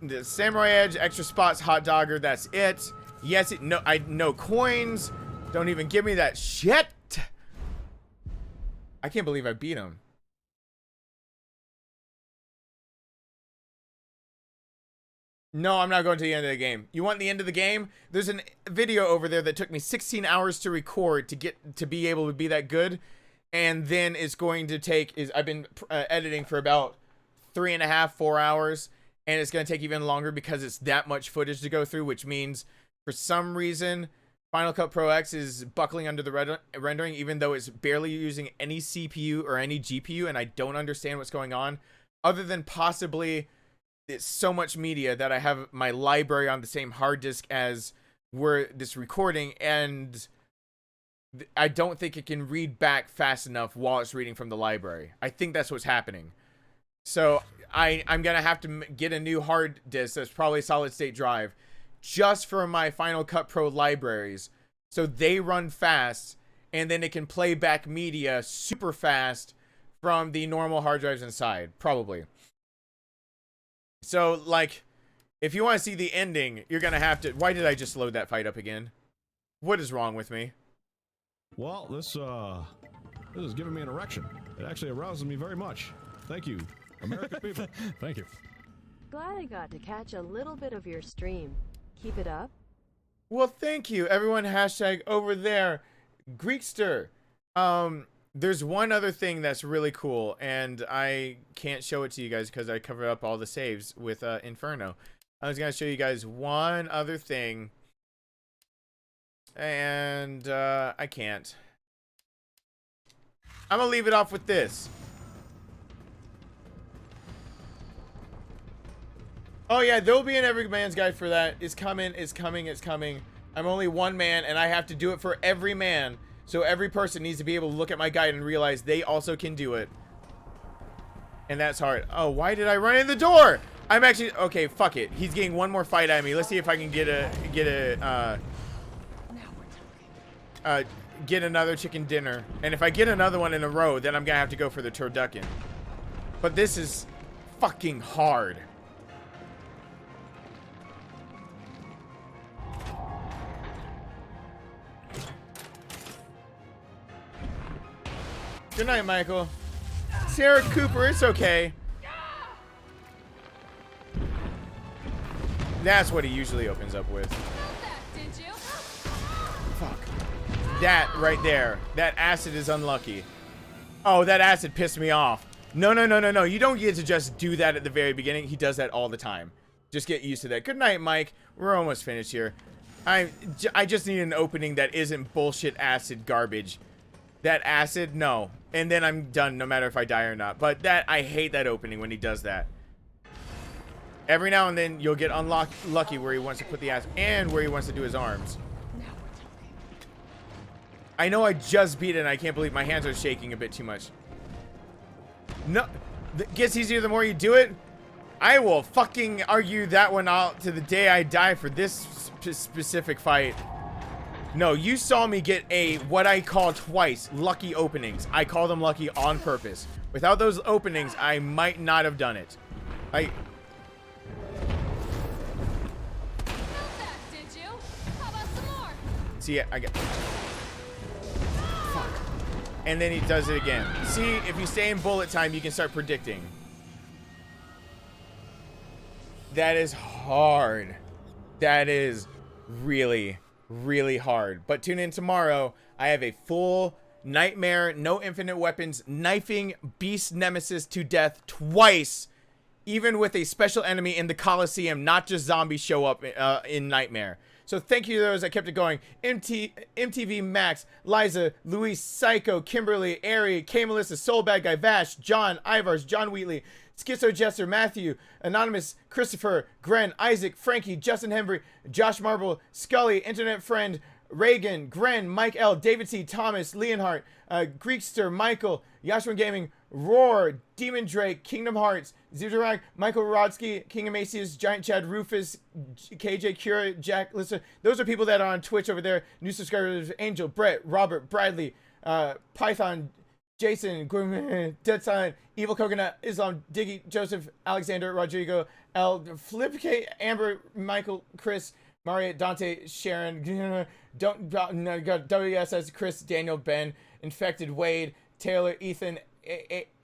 The Samurai Edge, extra spots, hot dogger, that's it. Yes, no coins. Don't even give me that shit. I can't believe I beat him. No, I'm not going to the end of the game. You want the end of the game? There's a video over there that took me 16 hours to record to be able to be that good. And then it's going to take, I've been editing for about 3.5, 4 hours. And it's going to take even longer because it's that much footage to go through, which means for some reason, Final Cut Pro X is buckling under the rendering, even though it's barely using any CPU or any GPU, and I don't understand what's going on, other than possibly it's so much media that I have my library on the same hard disk as this recording, and I don't think it can read back fast enough while it's reading from the library. I think that's what's happening. So I'm going to have to get a new hard disk that's probably a solid state drive just for my Final Cut Pro libraries, so they run fast, and then it can play back media super fast from the normal hard drives inside, probably. So, like, if you want to see the ending, you're going to have to... Why did I just load that fight up again? What is wrong with me? Well, this is giving me an erection. It actually arouses me very much. Thank you, American people. Thank you. Glad I got to catch a little bit of your stream. Keep it up. Well, thank you, everyone. Hashtag over there, Greekster. There's one other thing that's really cool, and I can't show it to you guys because I covered up all the saves with Inferno. I was going to show you guys one other thing, and I can't. I'm going to leave it off with this. Oh yeah, there'll be an Everyman's Guide for that. It's coming, it's coming, it's coming. I'm only one man, and I have to do it for every man. So every person needs to be able to look at my guide and realize they also can do it. And that's hard. Oh, why did I run in the door? I'm actually... Okay, fuck it. He's getting one more fight at me. Let's see if I can get another chicken dinner. And if I get another one in a row, then I'm gonna have to go for the turducken. But this is fucking hard. Good night, Michael. Sarah Cooper, it's okay. That's what he usually opens up with. Fuck. That right there. That acid is unlucky. Oh, that acid pissed me off. No, no, no, no, no. You don't get to just do that at the very beginning. He does that all the time. Just get used to that. Good night, Mike. We're almost finished here. I just need an opening that isn't bullshit acid garbage. That acid, no. And then I'm done no matter if I die or not. But I hate that opening when he does that. Every now and then you'll get lucky where he wants to put the acid and where he wants to do his arms. I know I just beat it and I can't believe my hands are shaking a bit too much. No, it gets easier the more you do it. I will fucking argue that one out to the day I die for this specific fight. No, you saw me get what I call twice lucky openings. I call them lucky on purpose. Without those openings, I might not have done it. See, I got... Fuck. And then he does it again. See, if you stay in bullet time, you can start predicting. That is hard. That is really... really hard. But tune in tomorrow. I have a full nightmare, no infinite weapons, knifing beast Nemesis to death twice, even with a special enemy in the Coliseum, not just zombies show up in Nightmare. So thank you to those that kept it going. MTV Max, Liza, Luis, Psycho, Kimberly, Ari, K Melissa, Soul Bad Guy, Vash, John, Ivars, John Wheatley, Schizo Jester, Matthew, Anonymous, Christopher, Gren, Isaac, Frankie, Justin Henry, Josh Marble, Scully, Internet Friend, Reagan, Gren, Mike L, David C, Thomas, Leonhardt, Greekster, Michael, Yashman Gaming, Roar, Demon Drake, Kingdom Hearts, Zirag, Michael Rodsky, King Amacius, Giant Chad, Rufus, KJ Cura, Jack, listen, those are people that are on Twitch over there. New subscribers, Angel, Brett, Robert, Bradley, Python, Jason, Gourmet, Dead Silent, Evil Coconut, Islam, Diggy, Joseph, Alexander, Rodrigo, L, Flip K, Amber, Michael, Chris, Maria, Dante, Sharon, don't WSS, Chris, Daniel, Ben, Infected, Wade, Taylor, Ethan,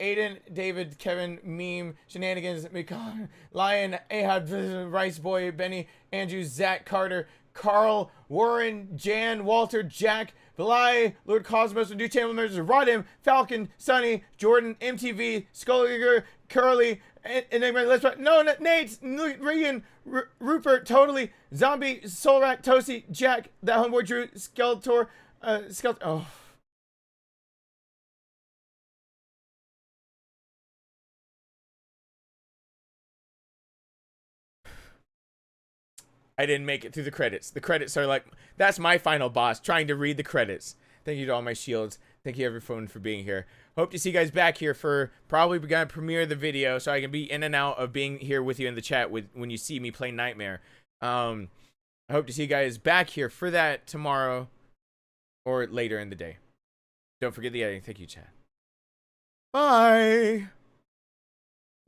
Aiden, David, Kevin, Meme, Shenanigans, McCon, Lion, Ahab, Rice Boy, Benny, Andrew, Zach, Carter, Carl, Warren, Jan, Walter, Jack, Belai, Lord Cosmos, new channel members, Rodim, Falcon, Sunny, Jordan, MTV, Skulliger, Curly, Enigma, let's try. No, Nate, Regan, Rupert, Totally, Zombie, Solrak, Tosi, Jack, That Homeboy Drew, Skeletor, oh. I didn't make it through the credits. The credits are like, that's my final boss, trying to read the credits. Thank you to all my shields. Thank you everyone for being here. Hope to see you guys back here for probably gonna premiere the video so I can be in and out of being here with you in the chat when you see me play Nightmare. I hope to see you guys back here for that tomorrow or later in the day. Don't forget the editing. Thank you, chat. Bye.